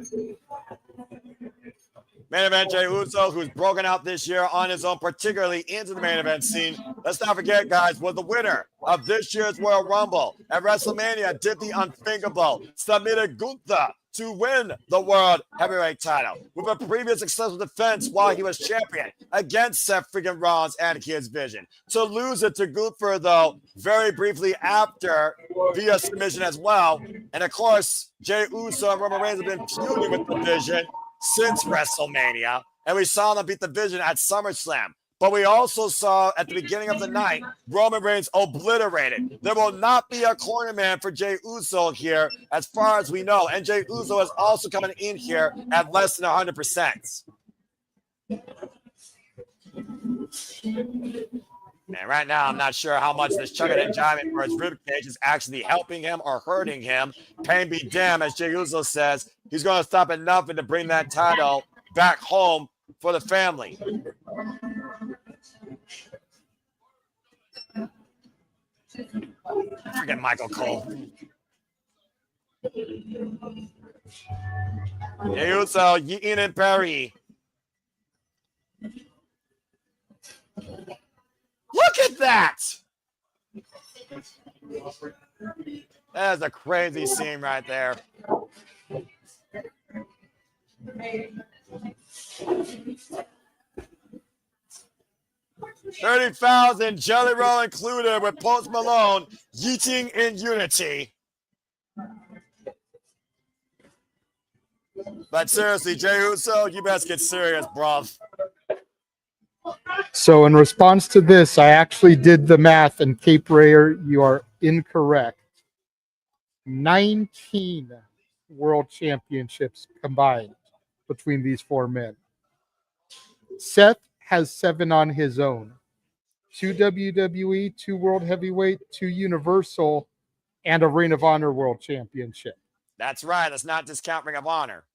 Main event, Jey Uso, who's broken out this year on his own, particularly into the main event scene. Let's not forget, guys, was the winner of this year's Royal Rumble at WrestleMania, did the unthinkable, submitted Gunther to win the World Heavyweight title with a previous successful defense while he was champion against Seth freaking Rollins and Kid's Vision. To lose it to Gunther, though, very briefly after via submission as well. And of course, Jey Uso and Roman Reigns have been feuding with the Vision since WrestleMania, and we saw them beat the Vision at SummerSlam. But we also saw at the beginning of the night, Roman Reigns obliterated. There will not be a corner man for Jey Uso here, as far as we know. And Jey Uso is also coming in here at less than 100%. And right now, I'm not sure how much this chugging and jiving for his ribcage is actually helping him or hurting him. Pain be damned, as Jey Uso says, he's going to stop at nothing to bring that title back home for the family. Forget Michael Cole. Jey Uso, Yeetin and Perry. Look at that! That is a crazy scene right there. 30,000 Jelly Roll included with Post Malone yeeting in unity. But seriously, Jey Uso, you best get serious, bruv. So in response to this, I actually did the math, and Cape Rayer, you are incorrect. 19 world championships combined between these four men. Seth has 7 on his own. 2 WWE, 2 World Heavyweight, 2 Universal, and a Ring of Honor World Championship. That's right. Let's not discount Ring of Honor.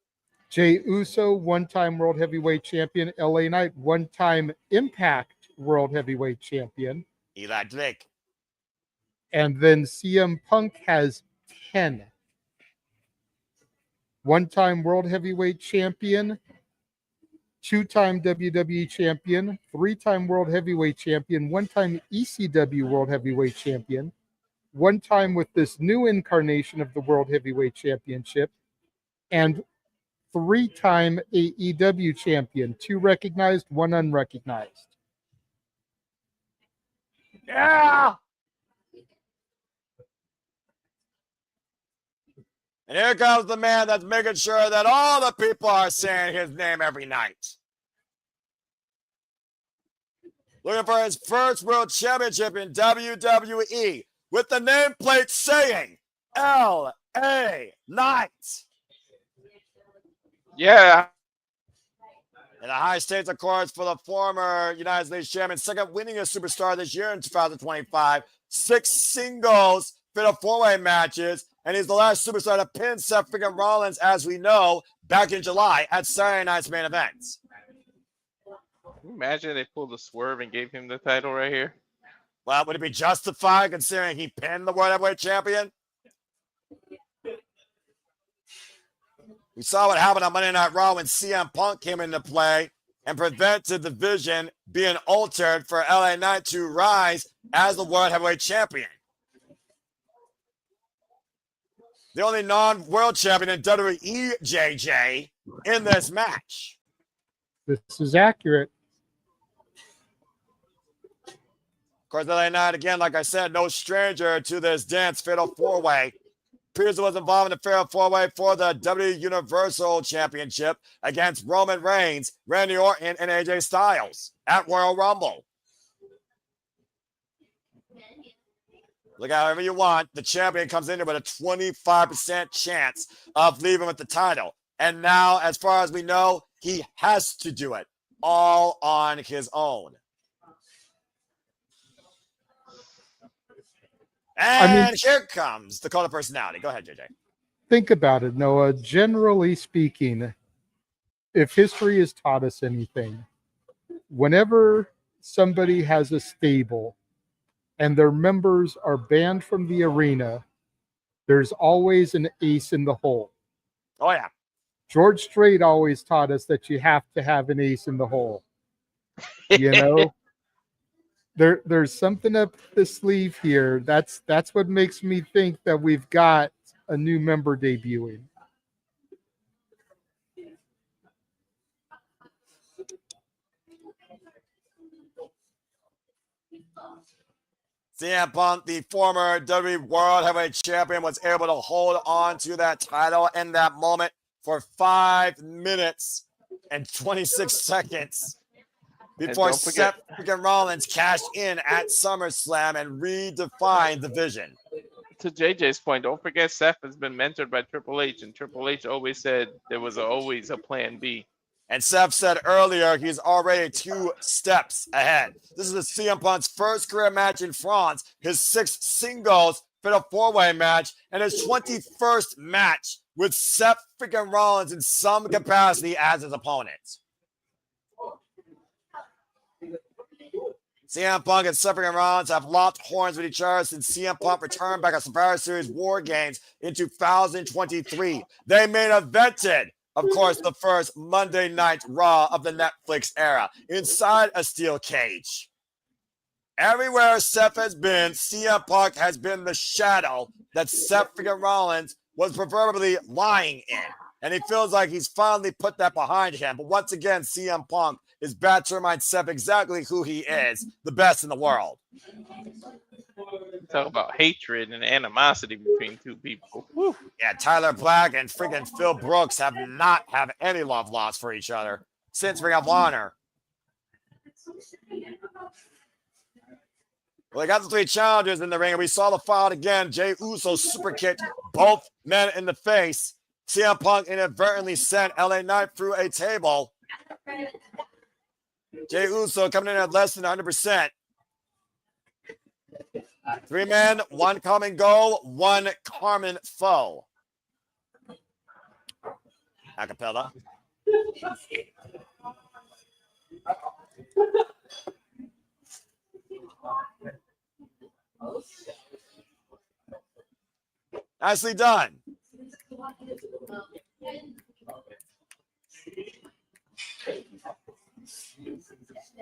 Jey Uso, 1-time World Heavyweight Champion. LA Knight, 1-time Impact World Heavyweight Champion. Eli Drake. And then CM Punk has 10. 1-time World Heavyweight Champion, 2-time WWE Champion, 3-time World Heavyweight Champion, 1-time ECW World Heavyweight Champion, 1 time with this new incarnation of the World Heavyweight Championship, and 3-time AEW Champion, 2 recognized, 1 unrecognized. Yeah! And here comes the man that's making sure that all the people are saying his name every night. Looking for his first world championship in WWE with the nameplate saying L.A. Knight. Yeah. And the high stakes, of course, for the former United States champion, second winningest superstar this year in 2025. 6 singles, bit of 4-way matches, And he's the last superstar to pin Seth freaking Rollins, as we know, back in July at Saturday Night's Main Event. Can you imagine they pulled a swerve and gave him the title right here? Well, would it be justified considering he pinned the World Heavyweight Champion? We saw what happened on Monday Night Raw when CM Punk came into play and prevented the division being altered for LA Knight to rise as the World Heavyweight Champion. The only non-world champion in WWE, JJ, in this match. This is accurate. Of course, LA Knight, again, like I said, no stranger to this dance fatal four-way. Pearson was involved in the fatal four-way for the WWE Universal Championship against Roman Reigns, Randy Orton, and AJ Styles at Royal Rumble. Look however you want. The champion comes in there with a 25% chance of leaving with the title. And now, as far as we know, he has to do it all on his own. And here comes the call of personality. Go ahead, JJ. Think about it, Noah. Generally speaking, if history has taught us anything, whenever somebody has a stable and their members are banned from the arena, there's always an ace in the hole. Oh, yeah. George Strait always taught us that you have to have an ace in the hole. You know? There's something up the sleeve here. That's what makes me think that we've got a new member debuting. CM Punk, the former WWE World Heavyweight Champion, was able to hold on to that title in that moment for 5 minutes and 26 seconds. Before Seth Rollins cashed in at SummerSlam and redefined the vision. To JJ's point, don't forget Seth has been mentored by Triple H, and Triple H always said there was always a plan B. And Seth said earlier he's already 2 steps ahead. This is CM Punk's first career match in France, his 6th singles fatal four-way match, and his 21st match with Seth freaking Rollins in some capacity as his opponent. CM Punk and Seth Rollins have locked horns with each other since CM Punk returned back at Survivor Series War Games in 2023. They main evented, of course, the first Monday Night Raw of the Netflix era inside a steel cage. Everywhere Seth has been, CM Punk has been the shadow that Seth Rollins was proverbially lying in. And he feels like he's finally put that behind him. But once again, CM Punk is back to remind Seth exactly who he is, the best in the world. Talk about hatred and animosity between two people. Woo. Yeah, Tyler Black and freaking Phil Brooks have not have any love lost for each other since Ring of Honor. Well, they got the 3 challengers in the ring, and we saw the fight again. Jey Uso super kicked both men in the face. CM Punk inadvertently sent LA Knight through a table. Jey Uso coming in at less than 100%. 3 men, 1 common goal, 1 common foe. Acapella. Nicely done.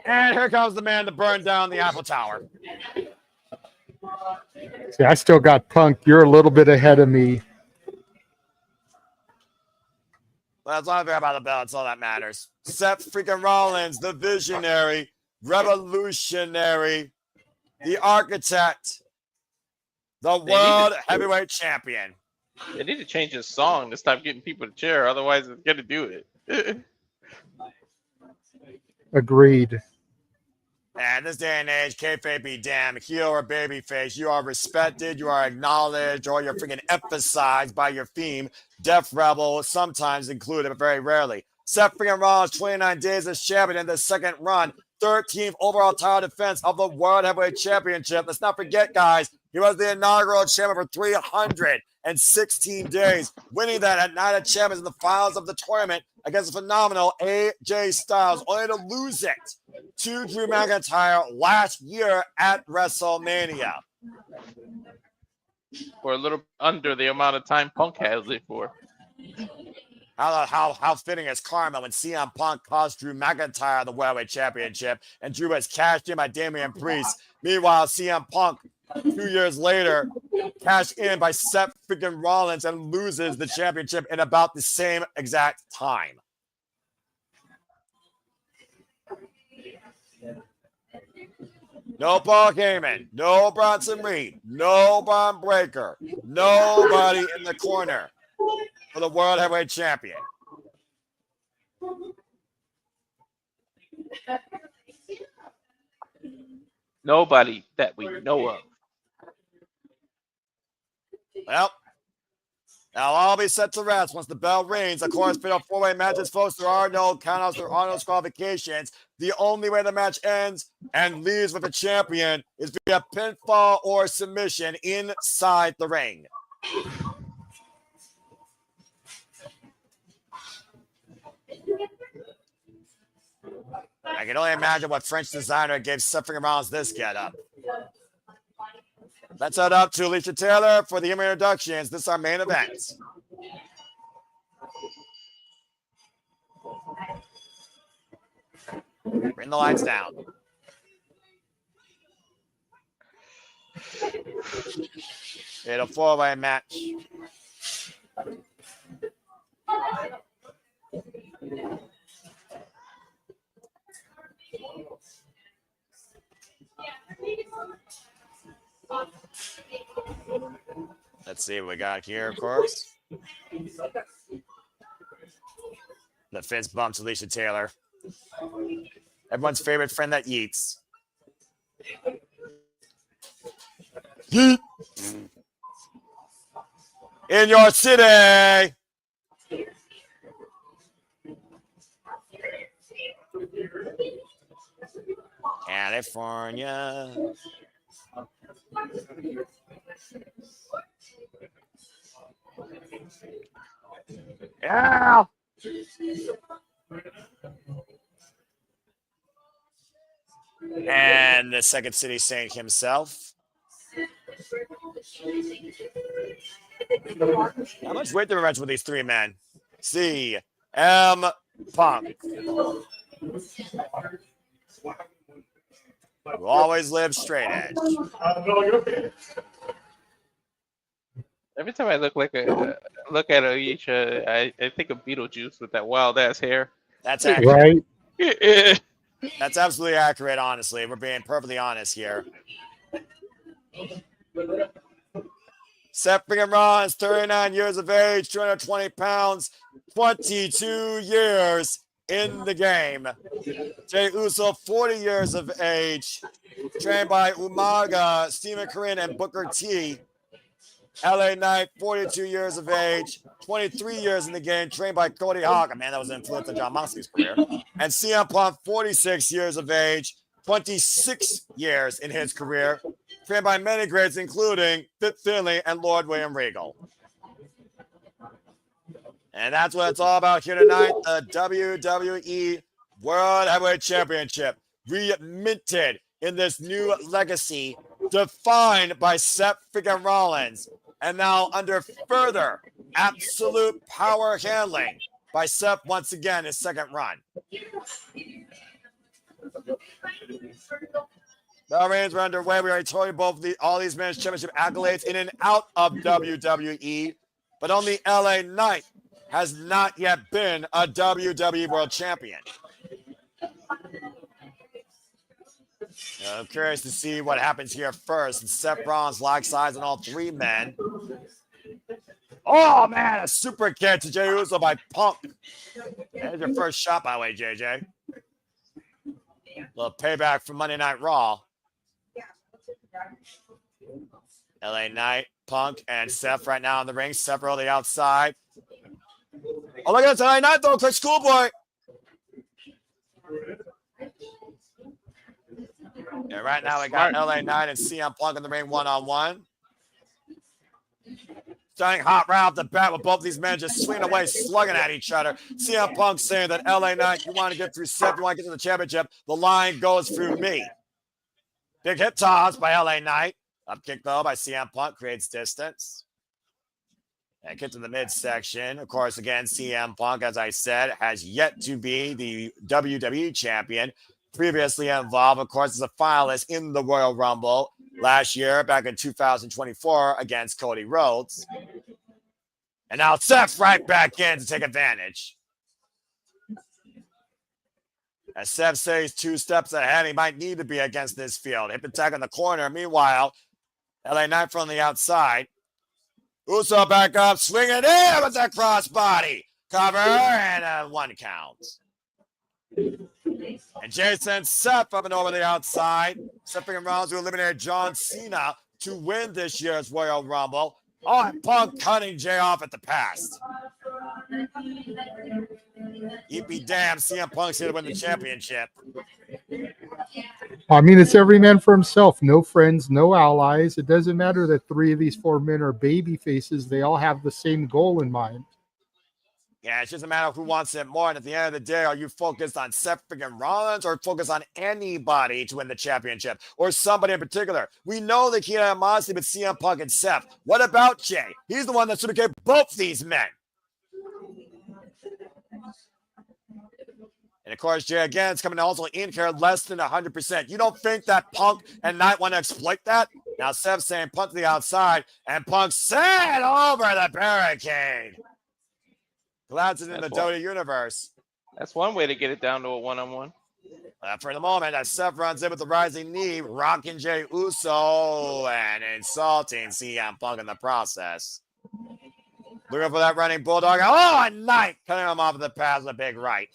And here comes the man to burn down the Eiffel Tower. See, I still got Punk. You're a little bit ahead of me. Well, as long as we're about the belt, it's all that matters. Seth freaking Rollins, the visionary, revolutionary, the architect, the world heavyweight champion. They need to change his song to stop getting people to cheer. Otherwise, it's going to do it. Agreed. And this day and age, kayfabe be damned, heel or babyface, you are respected, you are acknowledged, or you're freaking emphasized by your theme. Death Rebel, sometimes included, but very rarely. Seth freaking Rollins, 29 days as champion in the second run, 13th overall title defense of the World Heavyweight Championship. Let's not forget, guys, He was the inaugural champion for 316 days, winning that at Night of Champions in the finals of the tournament against the phenomenal AJ Styles, only to lose it to Drew McIntyre last year at WrestleMania. For a little under the amount of time Punk has it for. How fitting is karma when CM Punk cost Drew McIntyre the World Heavyweight Championship and Drew was cashed in by Damian Priest. Meanwhile, CM Punk 2 years later cashed in by Seth freaking Rollins and loses the championship in about the same exact time. No Paul Heyman, no Bronson Reed, no Braun Breaker, nobody in the corner for the World Heavyweight Champion. Nobody that we know of. Well, now all be set to rest once the bell rings. Of course, fatal four-way matches, folks. There are no countouts, there are no disqualifications. The only way the match ends and leaves with the champion is via pinfall or submission inside the ring. I can only imagine what French designer gave Seth Rollins this getup. Let's head up to Alicia Taylor for the introductions. This is our main event. Bring the lights down. In a four-way match. Let's see what we got here, of course. The fist bumps Alicia Taylor. Everyone's favorite friend that yeets. Yeet. In your city. California. Yeah. And the Second City Saint himself. How much weight do we match with these three men? CM Punk. Who always lives straight edge. Every time I look at Alicia, I think of Beetlejuice with that wild ass hair. That's accurate. Right? That's absolutely accurate, honestly. We're being perfectly honest here. Seth Rollins, 39 years of age, 220 pounds, 22 years in the game. Jey Uso, 40 years of age, trained by Umaga, Stephen Corinne, and Booker T. LA Knight, 42 years of age, 23 years in the game, trained by Cody Hawk. Man, that was an influence on John Moxley's career. And CM Punk, 46 years of age, 26 years in his career, trained by many greats, including Fit Finlay and Lord William Regal. And that's what it's all about here tonight. The WWE World Heavyweight Championship, reminted in this new legacy, defined by Seth freaking Rollins, and now under further absolute power handling by Seth once again, his second run. The reigns were underway. We already told you all these men's championship accolades in and out of WWE, but only LA Knight has not yet been a WWE World Champion. I'm curious to see what happens here first. And Seth Rollins locks eyes on all three men. Oh, man, a super kick to Jey Uso by Punk. There's your first shot, by the way, JJ. Little payback from Monday Night Raw. LA Knight, Punk, and Seth right now in the ring. Seth on the outside. Oh, look at that LA Knight, though. Quick schoolboy. Yeah, right now we got LA Knight and CM Punk in the ring one-on-one. Starting hot right off the bat with both these men just swinging away, slugging at each other. CM Punk saying that LA Knight, you want to get through Seth, you want to get to the championship, the line goes through me. Big hip toss by LA Knight. Up kick though by CM Punk creates distance. And get to the midsection. Of course, again, CM Punk, as I said, has yet to be the WWE champion. Previously involved, of course, as a finalist in the Royal Rumble last year, back in 2024, against Cody Rhodes. And now Seth right back in to take advantage. As Seth says 2 steps ahead, he might need to be against this field. Hip attack in the corner. Meanwhile, LA Knight from the outside. Uso back up, swinging in with that crossbody. Cover and 1 count. And Jason Seth up and over the outside. Seth Freakin Rollins to eliminate John Cena to win this year's Royal Rumble. Oh, and Punk cutting Jay off at the pass. You'd be damned, CM Punk's here to win the championship. I mean, it's every man for himself. No friends, no allies. It doesn't matter that 3 of these 4 men are baby faces. They all have the same goal in mind. Yeah, it's just a matter of who wants it more. And at the end of the day, are you focused on Seth Freakin Rollins or focused on anybody to win the championship or somebody in particular? We know the key animosity with CM Punk and Seth. What about Jay? He's the one that should have gave both these men. And of course, Jay again is coming also in here less than 100%. You don't think that Punk and Knight want to exploit that? Now Seth saying Punk to the outside, and Punk sent over the barricade. Glad it's in the WWE universe. That's one way to get it down to a one-on-one. For the moment, as Seth runs in with the rising knee, rocking Jey Uso and insulting CM Punk in the process. Looking for that running bulldog. Oh, a Knight cutting him off of the pass with a big right.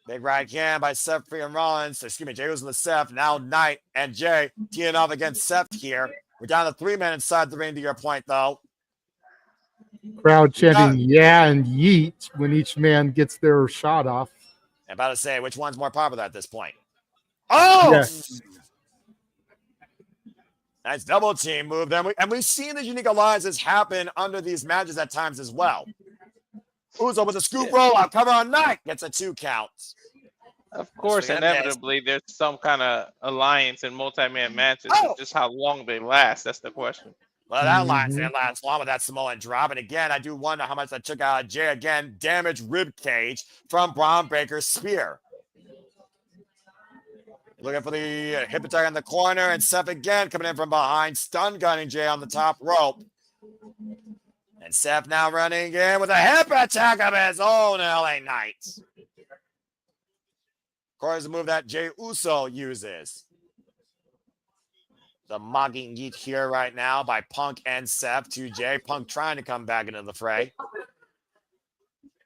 Big right hand by Seth Freakin Rollins. Excuse me, Jey Uso and Seth. Now Knight and Jay teeing off against Seth here. We're down to 3 men inside the ring to your point, though. Crowd chanting yeah and yeet when each man gets their shot off. I'm about to say, which one's more popular at this point? Oh! Yes. Nice double team move. And we've seen the unique alliances happen under these matches at times as well. Uso with a scoop rollout, cover on Knight, gets a 2 count. Of course, inevitably, there's some kind of alliance in multi-man matches. Oh! Just how long they last, that's the question. Well, that alliance didn't last long with that Samoan drop. And again, I do wonder how much that took out of Jay. Again, damaged rib cage from Braun Breaker's spear. Looking for the hip attack in the corner, and Seth again coming in from behind, stun gunning Jay on the top rope. And Seth now running in with a hip attack of his own, LA Knight. Of course, the move that Jey Uso uses. The mocking yeet here right now by Punk and Seth to Jay. Punk trying to come back into the fray.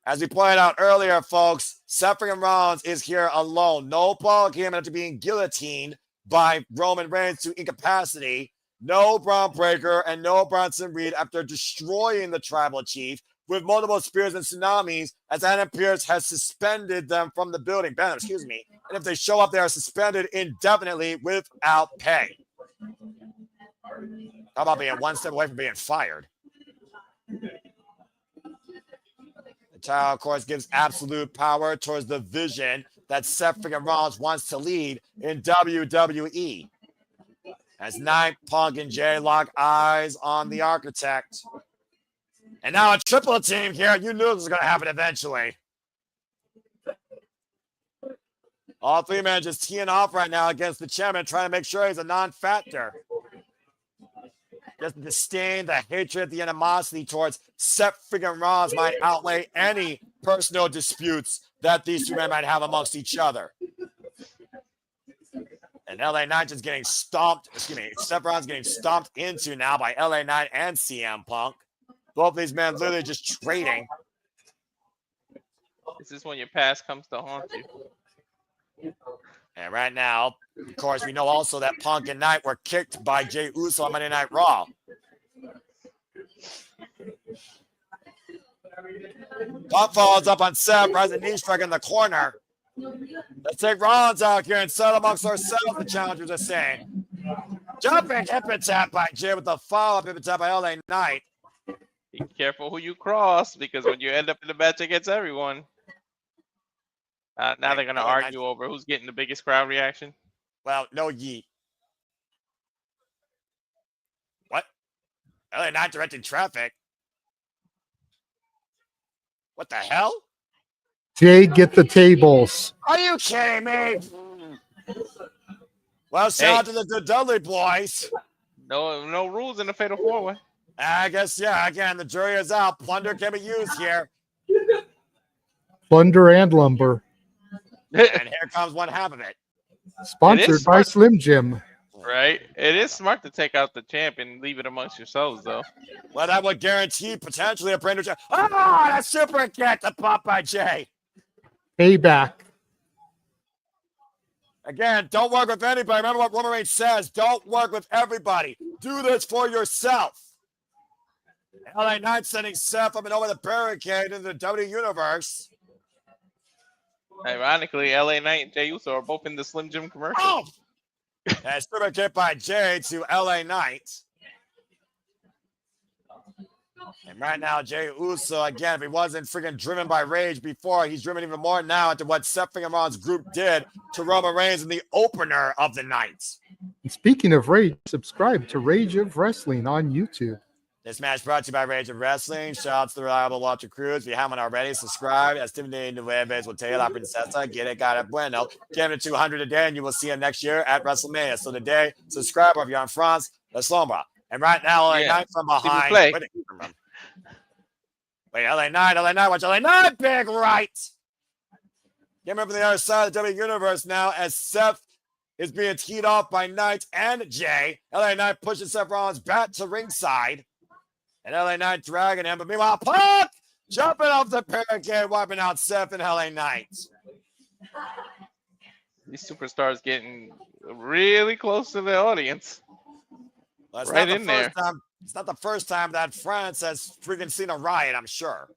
As we pointed out earlier, folks, Seth Freakin Rollins is here alone. No Paul came after being guillotined by Roman Reigns to incapacity. No Braun Breaker and no Bronson Reed after destroying the Tribal Chief with multiple spears and tsunamis, as Adam Pearce has suspended them from the building. Banner, excuse me. And if they show up, they are suspended indefinitely without pay. How about being 1 step away from being fired? The title, of course, gives absolute power towards the vision that Seth Freakin Rollins wants to lead in WWE. As Knight, Punk, and Jay lock eyes on the Architect. And now a triple team here. You knew this was going to happen eventually. All 3 men just teeing off right now against the chairman, trying to make sure he's a non-factor. Just the disdain, the hatred, the animosity towards Seth Freakin Rollins might outweigh any personal disputes that these 2 men might have amongst each other. And LA Knight is getting stomped. Excuse me, Seth Rollins getting stomped into now by LA Knight and CM Punk. Both of these men literally just trading. This is when your past comes to haunt you. And right now, of course, we know also that Punk and Knight were kicked by Jey Uso on Monday Night Raw. Punk follows up on Seth, rising knee strike in the corner. Let's take Rollins out here and settle amongst ourselves, the challengers are saying. Jumping hip and tap by Jay with the follow-up hip and tap by LA Knight. Be careful who you cross, because when you end up in the match against everyone, now they're going to argue over who's getting the biggest crowd reaction. Well, no yeet. What? LA Knight directing traffic. What the hell? Jay, get the tables. Are you kidding me? Well, shout out to the Dudley boys. No rules in the Fatal 4-Way. I guess, yeah, again, the jury is out. Plunder can be used here. Plunder and lumber. And here comes one half of it. Sponsored by Slim Jim. Right? It is smart to take out the champ and leave it amongst yourselves, though. Well, that would guarantee potentially a brand new champ. Oh, that super kick, the pop by Jay. Payback. Again, don't work with anybody. Remember what Roman Reigns says. Don't work with everybody. Do this for yourself. LA Knight sending Seth up and over the barricade in the WWE Universe. Ironically, LA Knight and Jey Uso are both in the Slim Jim commercial. Oh! And super kick by Jay to LA Knight. And right now, Jey Uso, again, if he wasn't freaking driven by rage before, he's driven even more now into what Seth Rollins' group did to Roman Reigns in the opener of the night. And speaking of rage, subscribe to Rage of Wrestling on YouTube. This match brought to you by Rage of Wrestling. Shout out to the reliable Walter Cruz. If you haven't already, subscribe. As Tim de Nueves will tell you, La Princesa, get it, got it, bueno. Get him to 200 a day, and you will see him next year at WrestleMania. So today, subscribe, or if you're in France, La Sombra. And right now, LA Knight from behind. Wait, LA Knight, watch LA Knight, big right. Get him up on the other side of the W Universe now as Seth is being teed off by Knight and Jay. LA Knight pushes Seth Rollins back to ringside. And LA Knight dragging him. But meanwhile, Punk jumping off the barricade, wiping out Seth and LA Knight. These superstars getting really close to the audience. Well, it's right not in there. It's not the first time that France has freaking seen a riot, I'm sure.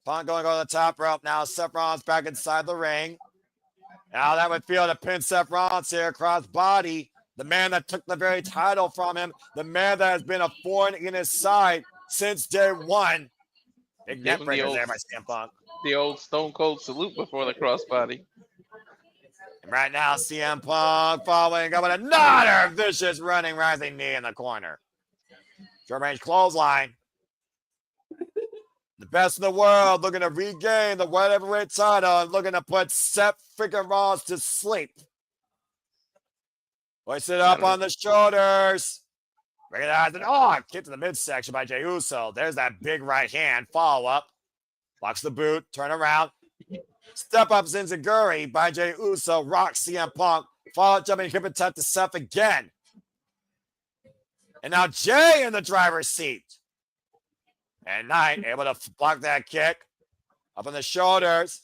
Punk going to the top rope. Now Seth Rollins back inside the ring. Now that would feel to pin Seth Rollins here, cross body. The man that took the very title from him. The man that has been a thorn in his side since day one. Big neck breaker there by CM Punk. The old Stone Cold salute before the crossbody. And right now, CM Punk following up with another vicious running rising knee in the corner. Short range clothesline. The best in the world looking to regain the world heavyweight title and looking to put Seth freaking Rollins to sleep. Hoist it up on the shoulders. Bring it out. Kick to the midsection by Jey Uso. There's that big right hand follow up. Blocks the boot. Turn around. Step up Zinzaguri by Jey Uso. Rocks CM Punk. Follow up jumping hip and tap to Seth again. And now Jay in the driver's seat. And Knight able to block that kick. Up on the shoulders.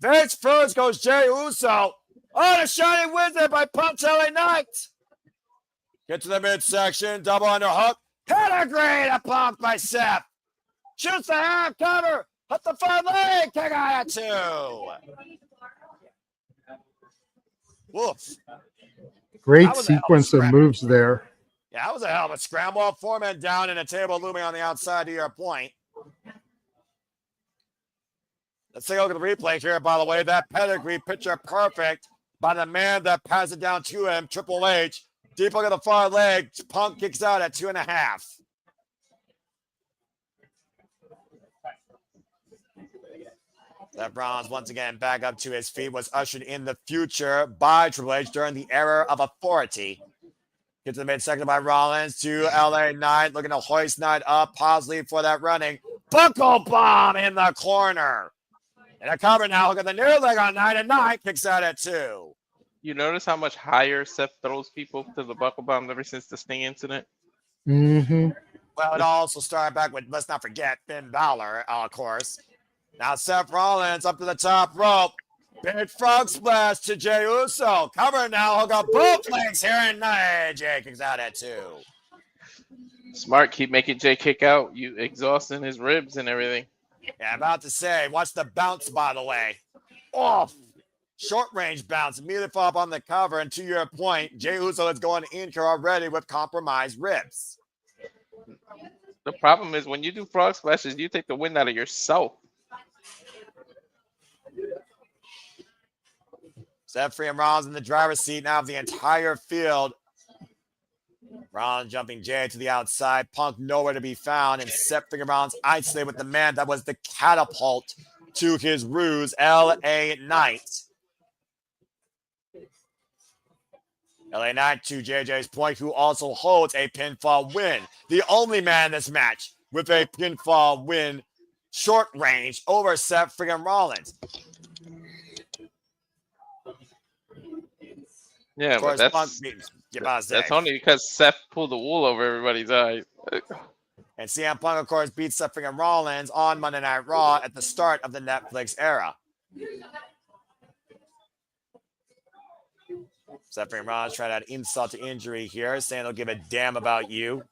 Vince first goes Jey Uso. Oh, the Shining Wizard by Punk LA Knight. Get to the midsection. Double underhook. Pedigree to Punk by Seth. Shoots the half cover. Hit the front leg. Kick out at 2. Woof. Great sequence of moves there. Yeah, that was a hell of a scramble. 4 men down and a table looming on the outside to your point. Let's take a look at the replay here, by the way. That pedigree picture perfect by the man that passed it down to him, Triple H. Deep look at the far leg. Punk kicks out at 2.5. Seth Rollins once again back up to his feet, was ushered in the future by Triple H during the era of authority. Get to the midsection by Rollins to LA Knight, looking to hoist Knight up, possibly for that running buckle bomb in the corner. And a cover now. Look at the near leg on Knight, and Knight kicks out at 2. You notice how much higher Seth throws people to the buckle bomb ever since the Sting incident? Mm-hmm. Well, it also started back with, let's not forget, Finn Balor, of course. Now Seth Rollins up to the top rope. Big frog splash to Jey Uso. Cover now. Hook up both legs here, and Jay kicks out at 2. Smart, keep making Jay kick out. You exhausting his ribs and everything. Yeah, about to say, watch the bounce, by the way. off. Short range bounce, immediately fall up on the cover. And to your point, Jey Uso is going in here already with compromised ribs. The problem is when you do frog splashes, you take the wind out of yourself. Seth Freakin Rollins in the driver's seat now of the entire field. Rollins jumping Jay to the outside. Punk nowhere to be found. And Seth Freakin Rollins isolated with the man that was the catapult to his ruse, LA Knight. LA Knight, to JJ's point, who also holds a pinfall win. The only man in this match with a pinfall win, short range, over Seth Freakin Rollins. Yeah, but that's only because Seth pulled the wool over everybody's eyes. And CM Punk, of course, beats Seth Freakin Rollins on Monday Night Raw at the start of the Netflix era. Seth Freakin Rollins trying to add insult to injury here, saying they'll give a damn about you.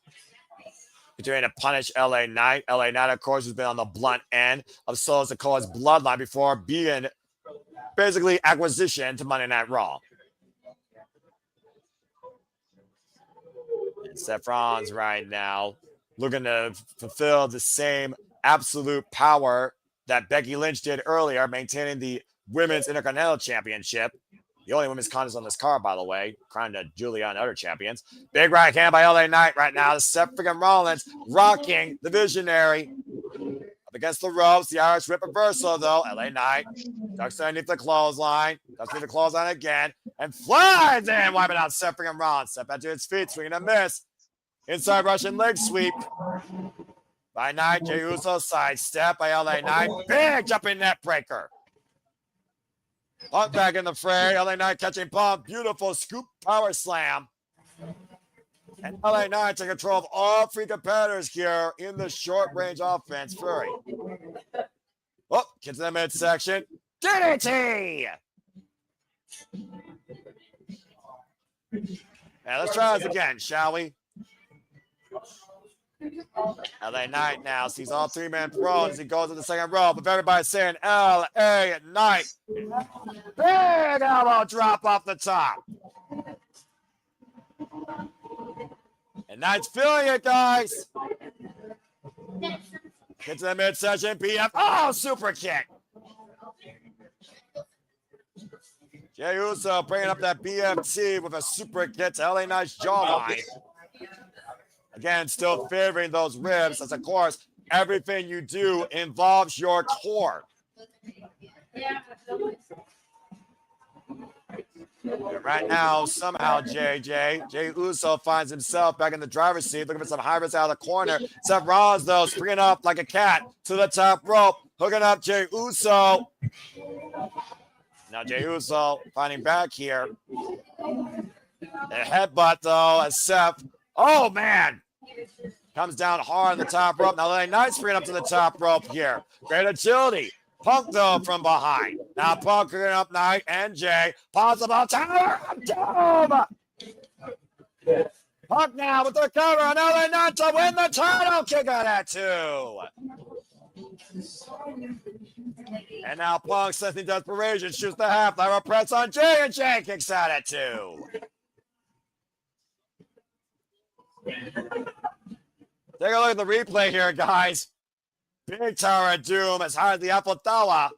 Continuing to punish LA Knight. LA Knight, of course, has been on the blunt end of Solo Sikoa's bloodline before being basically acquisition to Monday Night Raw. And Seth Rollins right now looking to fulfill the same absolute power that Becky Lynch did earlier, maintaining the Women's Intercontinental Championship. The only women's contest on this card, by the way, crowned to Julia and other champions. Big right hand by LA Knight right now. Seth Freakin Rollins rocking the Visionary. Up against the ropes. The Irish Whip reversal, though. LA Knight ducks underneath the clothesline. Ducks underneath the clothesline again. And flies in, wiping out Seth Freakin Rollins. Step back to his feet, swinging a miss. Inside Russian leg sweep by Knight. Jey Uso sidestep by LA Knight. Big jumping net breaker. Punk back in the fray. LA Knight catching Punk. Beautiful scoop power slam. And LA Knight taking control of all three competitors here in the short range offense. Fury. Oh, gets to the midsection. DDT! Now let's try this again, shall we? LA Knight now sees all three-man throws as he goes to the second rope. With everybody saying LA Knight. Big elbow drop off the top. And Knight's feeling it, guys. Get to the midsection. PF. Oh, super kick. Jey Uso bringing up that BMT with a super kick to LA Knight's jawline. Again, still favoring those ribs, as of course, everything you do involves your core. Right now, somehow, Jey Uso finds himself back in the driver's seat, looking for some high risk out of the corner. Seth Rollins, though, springing up like a cat to the top rope, hooking up Jey Uso. Now Jey Uso finding back here. A headbutt, though, as Seth, oh, man, comes down hard on the top rope. Now LA Knight's bringing up to the top rope here. Great agility. Punk, though, from behind. Now Punk cooking up Knight and Jey. Possible Tower of Doom. Punk now with the cover on LA Knight to win the title. Kick out at 2. And now Punk, sensing desperation, shoots the half-hour press on Jey, and Jey kicks out at 2. Take a look at the replay here, guys. Big Tower of Doom as high as the Apple Tower.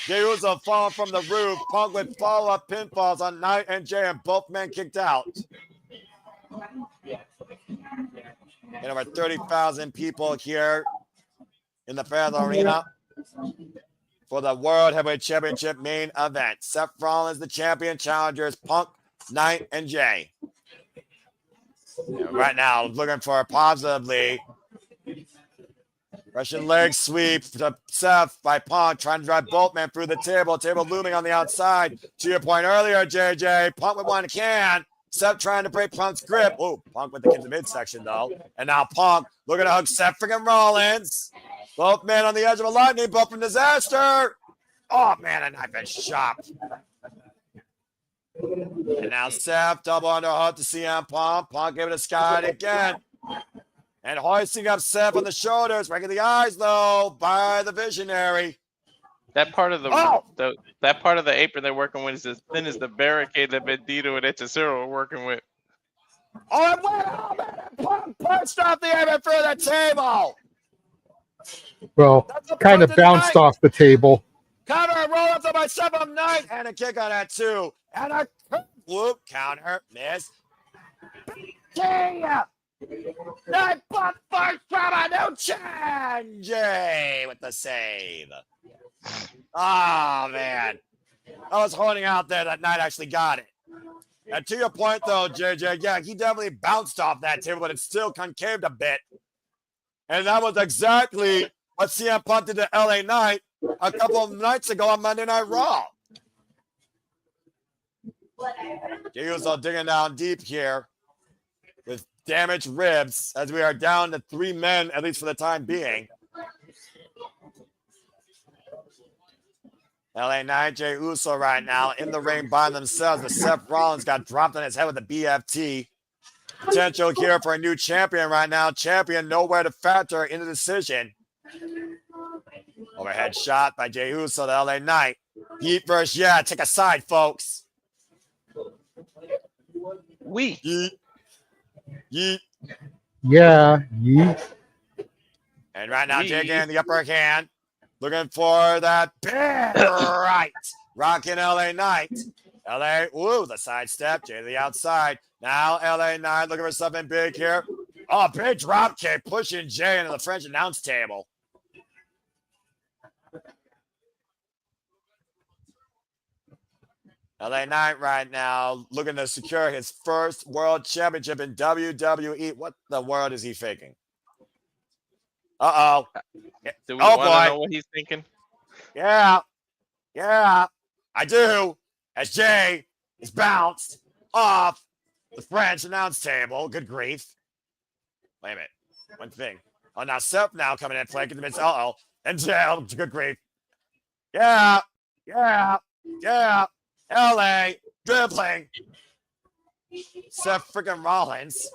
Jey Uso falling from the roof. Punk with follow-up pinfalls on Knight and Jey, and both men kicked out. And over 30,000 people here in the Fairfield Arena for the World Heavyweight Championship main event. Seth Rollins, the champion, challengers Punk, Knight, and Jey. Right now, looking for positively Russian leg sweep to Seth by Punk, trying to drive both men through the table. Table looming on the outside. To your point earlier, JJ, Punk with one can. Seth trying to break Punk's grip. Oh, Punk with the kick to midsection, though. And now Punk looking to hook Seth freaking Rollins. Both men on the edge of a lightning bolt from disaster. Oh, man, a knife edge chop. And now Seth double underhook to CM Punk. Punk gave it a sky again. And hoisting up Seth on the shoulders, breaking the eyes, though, by the Visionary. That part of that part of the apron they're working with is as thin as the barricade that Bandito and Hechicero are working with. Oh, it went home and punched off the apron through the table. Well, kind of bounced off the table. Counter roll up to my 7th night and a kick on that too. And a whoop counter miss. Night but first from a new change with the save. Oh man. I was holding out there that night, actually got it. And to your point though, JJ, yeah, he definitely bounced off that table, but it still concaved a bit. And that was exactly what CM Punk did to LA Knight a couple of nights ago on Monday Night Raw. Jey Uso digging down deep here with damaged ribs as we are down to 3 men, at least for the time being. LA Knight, Jey Uso right now in the ring by themselves, but Seth Rollins got dropped on his head with a BFT. Potential here for a new champion right now. Champion nowhere to factor in the decision. Overhead shot by Jey Uso to LA Knight. Yeet versus yeah. Take a side, folks. Yeet. Yeet. Yeah. Yeet. And right now, Jey getting the upper hand. Looking for that big right. Rocking LA Knight. LA, ooh, the side step. Jey to the outside. Now LA Knight looking for something big here. Oh, big drop kick pushing Jey into the French announce table. LA Knight right now looking to secure his first world championship in WWE. What the world is he faking? Uh-oh. Do we want to know what he's thinking? Yeah. I do. As Jey is bounced off the French announce table. Good grief. Wait a minute. One thing. Oh, now Seth now coming in playing in the midst. Uh-oh. And Jey, good grief. Yeah. LA dribbling. Seth freaking Rollins.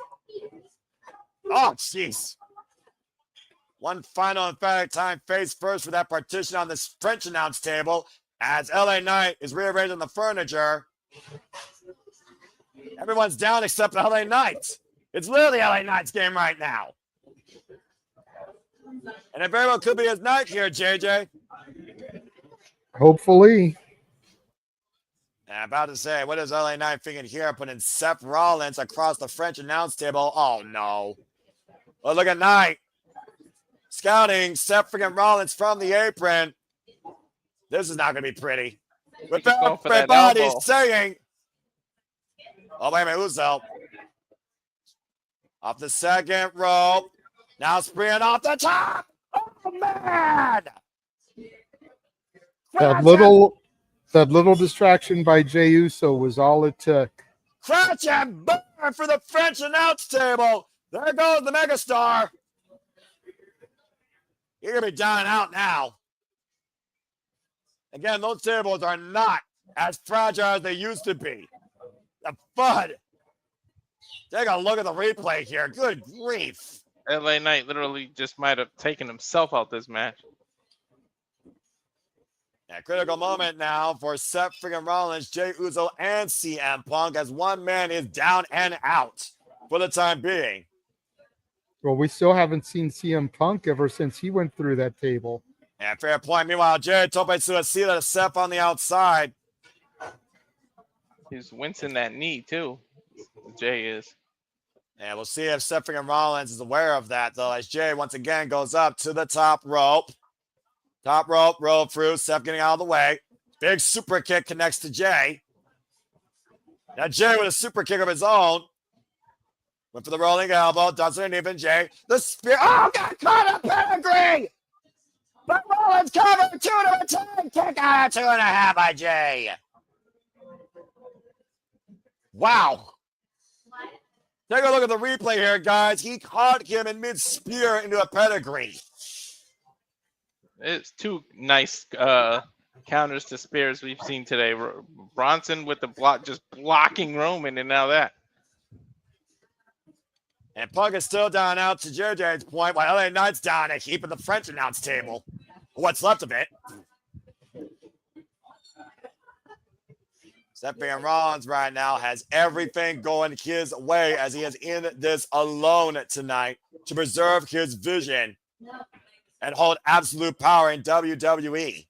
Oh, jeez. One final emphatic time face first for that partition on this French announce table as LA Knight is rearranging the furniture. Everyone's down except LA Knight. It's literally LA Knight's game right now. And it very well could be his night here, JJ. Hopefully. And I'm about to say, what is LA Knight thinking here? Putting Seth Rollins across the French announce table. Oh, no. Well, look at Knight. Scouting Seth freaking Rollins from the apron. This is not going to be pretty. With everybody saying, oh, wait a minute, Uso. Off the second rope. Now springing off the top. Oh, man. That little distraction by Jey Uso was all it took. Crouch and burn for the French announce table. There goes the megastar. You're going to be down and out now. Again, those tables are not as fragile as they used to be. The FUD. Take a look at the replay here. Good grief. LA Knight literally just might have taken himself out this match. A critical moment now for Seth freaking Rollins, Jey Uso, and CM Punk as one man is down and out for the time being. Well, we still haven't seen CM Punk ever since he went through that table. Yeah, fair point. Meanwhile, Jey tope suicida to Seth on the outside. He's wincing that knee, too. Jey is. And we'll see if Seth freaking Rollins is aware of that, though, as Jey once again goes up to the top rope. Top rope, roll through. Seth getting out of the way. Big super kick connects to Jey. Now Jey with a super kick of his own. Went for the rolling elbow. Doesn't even Jey. The spear. Oh, got caught up pedigree. But Rollins covered 2 to 10. Kick out of 2.5 by Jey. Wow. Take a look at the replay here, guys. He caught him in mid-spear into a pedigree. It's 2 nice counters to spears we've seen today. Bronson with the block, just blocking Roman, and now that. And Punk is still down out to JJ's point, while LA Knight's down a heap at the French announce table. What's left of it. Seth Rollins right now has everything going his way as he is in this alone tonight to preserve his vision and hold absolute power in WWE.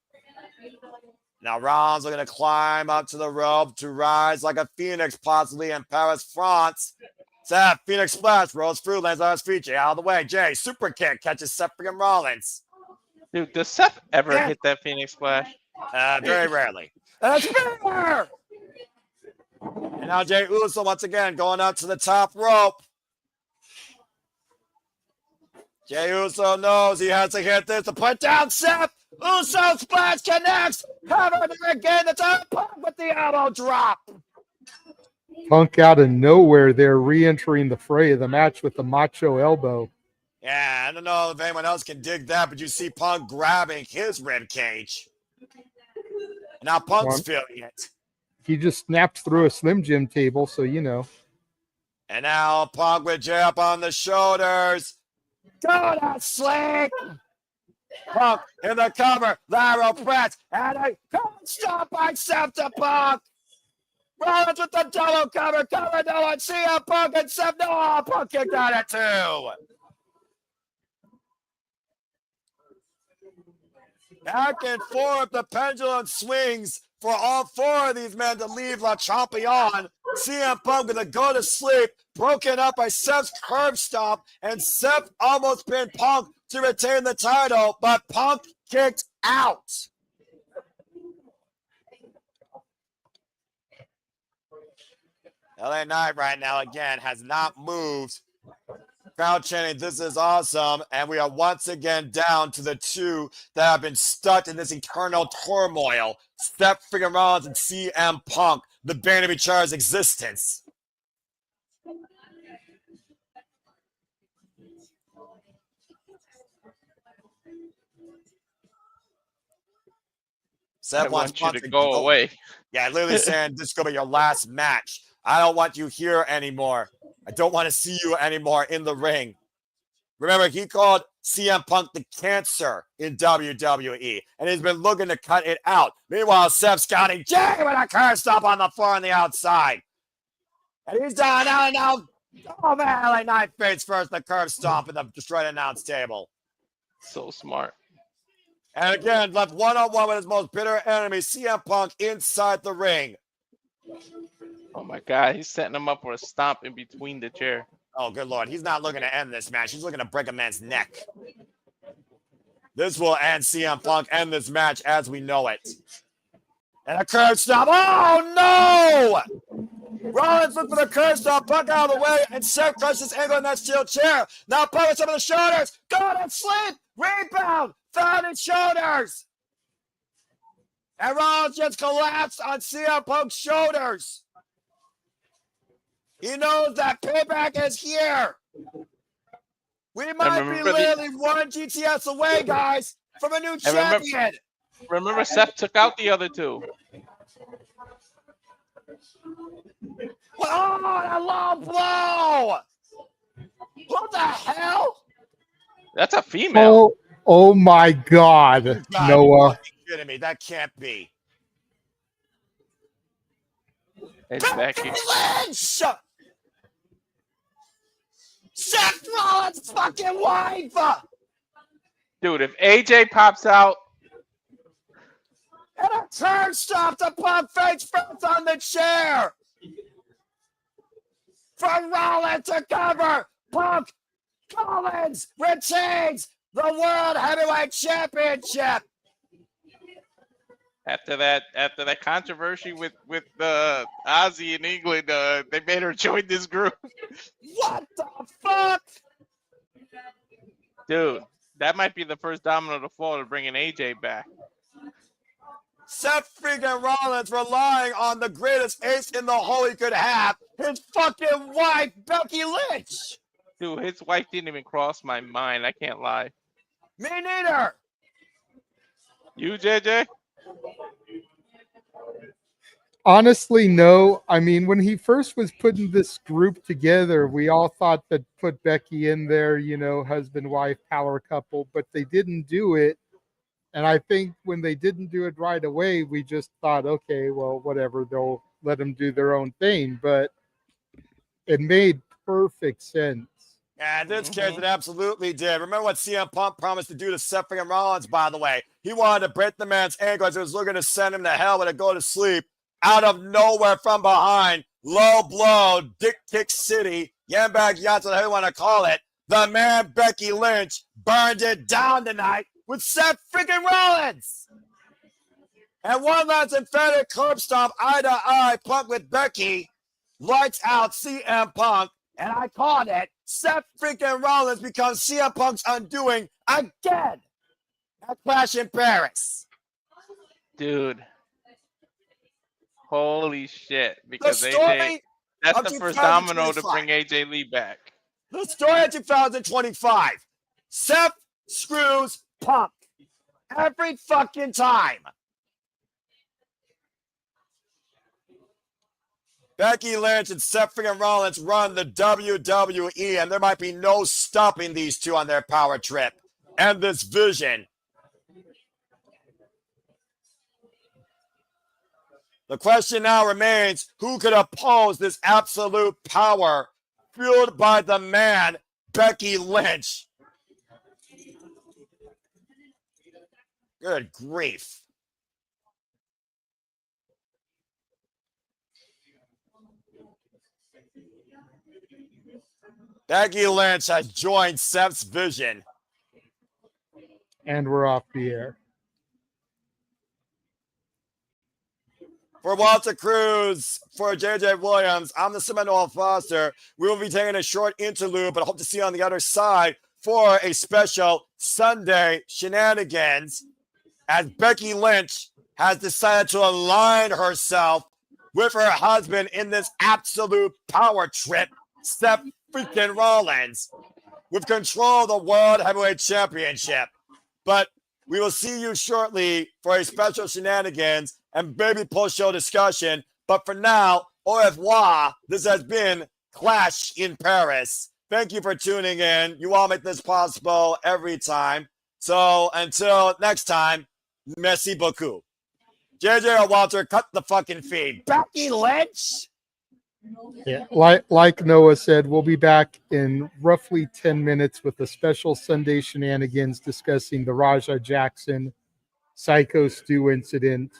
Now Rollins looking to climb up to the rope to rise like a phoenix, possibly in Paris, France. Seth, Phoenix Splash, rolls through, lands on his feet. Jay out of the way. Jay, super kick, catches Seth Rollins. Dude, does Seth ever hit that Phoenix Splash? Very rarely. And that's fair! And now Jay Uso once again going up to the top rope. Jey Uso knows he has to hit this to put down Seth. Uso splash connects. Hammer again. The top Punk with the elbow drop. Punk out of nowhere there, re-entering the fray of the match with the macho elbow. Yeah, I don't know if anyone else can dig that, but you see Punk grabbing his rib cage. And now Punk's feeling it. He just snaps through a Slim Jim table, so you know. And now Punk with Jay up on the shoulders. Donut slick. Punk in the cover. Lateral press. And a stop by Seth to Punk. Rollins with the double cover. Cover no one. CM Punk and Seth. No, Punk kicked out at 2. Back and forth, the pendulum swings for all 4 of these men to leave La Champion. CM Punk gonna go to sleep, broken up by Seth's curb stomp, and Seth almost pinned Punk to retain the title, but Punk kicked out. LA Knight right now again has not moved. Crowd chanting, "This is awesome." And we are once again down to the 2 that have been stuck in this eternal turmoil. Seth freaking Rollins and CM Punk, the bane of each other's existence. Seth wants you to go away. Yeah, literally saying, "This is going to be your last match. I don't want you here anymore. I don't want to see you anymore in the ring." Remember, he called CM Punk the cancer in WWE, and he's been looking to cut it out. Meanwhile, Seth's scouting Jay with a curb stop on the floor on the outside. And he's down, now. Oh, man, LA Knight fades first, the curb stomp in the destroyed announce table. So smart. And again, left one-on-one with his most bitter enemy, CM Punk, inside the ring. Oh, my God. He's setting him up for a stomp in between the chair. Oh, good Lord. He's not looking to end this match. He's looking to break a man's neck. This will end CM Punk, end this match as we know it. And a curb stop. Oh, no! Rollins looks for the curb stop. Punk out of the way, and Seth crushes Angle in that steel chair. Now Punk with some of the shoulders. Going to sleep. Rebound. Found in shoulders. And Rollins just collapsed on CM Punk's shoulders. He knows that payback is here. We might be literally one GTS away, guys, from a new champion. Remember, Seth took out the other 2. Oh, a low blow. What the hell? That's a female. Oh my God, Noah. Are you kidding me? That can't be. It's Becky. Lynch! Seth Rollins' fucking wife! Dude, if AJ pops out. And a turn stop to Punk face first on the chair. From Rollins to cover. Punk Collins retains the World Heavyweight Championship. After that controversy with Ozzy in England, they made her join this group. What the fuck? Dude, that might be the first domino to fall to bringing AJ back. Seth freaking Rollins relying on the greatest ace in the hole he could have, his fucking wife, Becky Lynch. Dude, his wife didn't even cross my mind. I can't lie. Me neither. You, JJ? Honestly, no. I mean, when he first was putting this group together, we all thought that put Becky in there, you know, husband, wife, power couple, but they didn't do it. And I think when they didn't do it right away, we just thought, okay, well, whatever, they'll let them do their own thing. But it made perfect sense. And this case, it absolutely did. Remember what CM Punk promised to do to Seth freaking Rollins, by the way. He wanted to break the man's ankle as he was looking to send him to hell when to go to sleep. Out of nowhere from behind, low blow, dick kick city, Yambag Yats, whatever you want to call it. The man, Becky Lynch, burned it down tonight with Seth freaking Rollins. And one last emphatic curb stomp, eye to eye, Punk with Becky. Lights out CM Punk. And I called it. Seth freaking Rollins becomes CM Punk's undoing again at Clash in Paris. Dude. Holy shit. Because The AJ, that's of the first domino to 2025. bring AJ Lee back. The story of 2025. Seth screws Punk. Every fucking time. Becky Lynch and Seth freaking Rollins run the WWE, and there might be no stopping these two on their power trip and this vision. The question now remains, who could oppose this absolute power fueled by the man, Becky Lynch? Good grief. Becky Lynch has joined Seth's vision. And we're off the air. For Walter Cruz, for JJ Williams, I'm the Seminole Foster. We will be taking a short interlude, but I hope to see you on the other side for a special Sunday shenanigans as Becky Lynch has decided to align herself with her husband in this absolute power trip, Seth freaking Rollins, with control of the World Heavyweight Championship. But we will see you shortly for a special shenanigans and baby post-show discussion. But for now, au revoir. This has been Clash in Paris. Thank you for tuning in. You all make this possible every time. So until next time, merci beaucoup. JJ or Walter, cut the fucking feed. Becky Lynch? Yeah, like Noah said, we'll be back in roughly 10 minutes with a special Sunday shenanigans discussing the Raja Jackson Psycho Stu incident.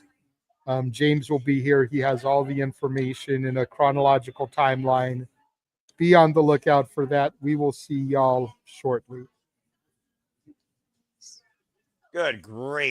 James will be here. He has all the information in a chronological timeline. Be on the lookout for that. We will see y'all shortly. Good grief.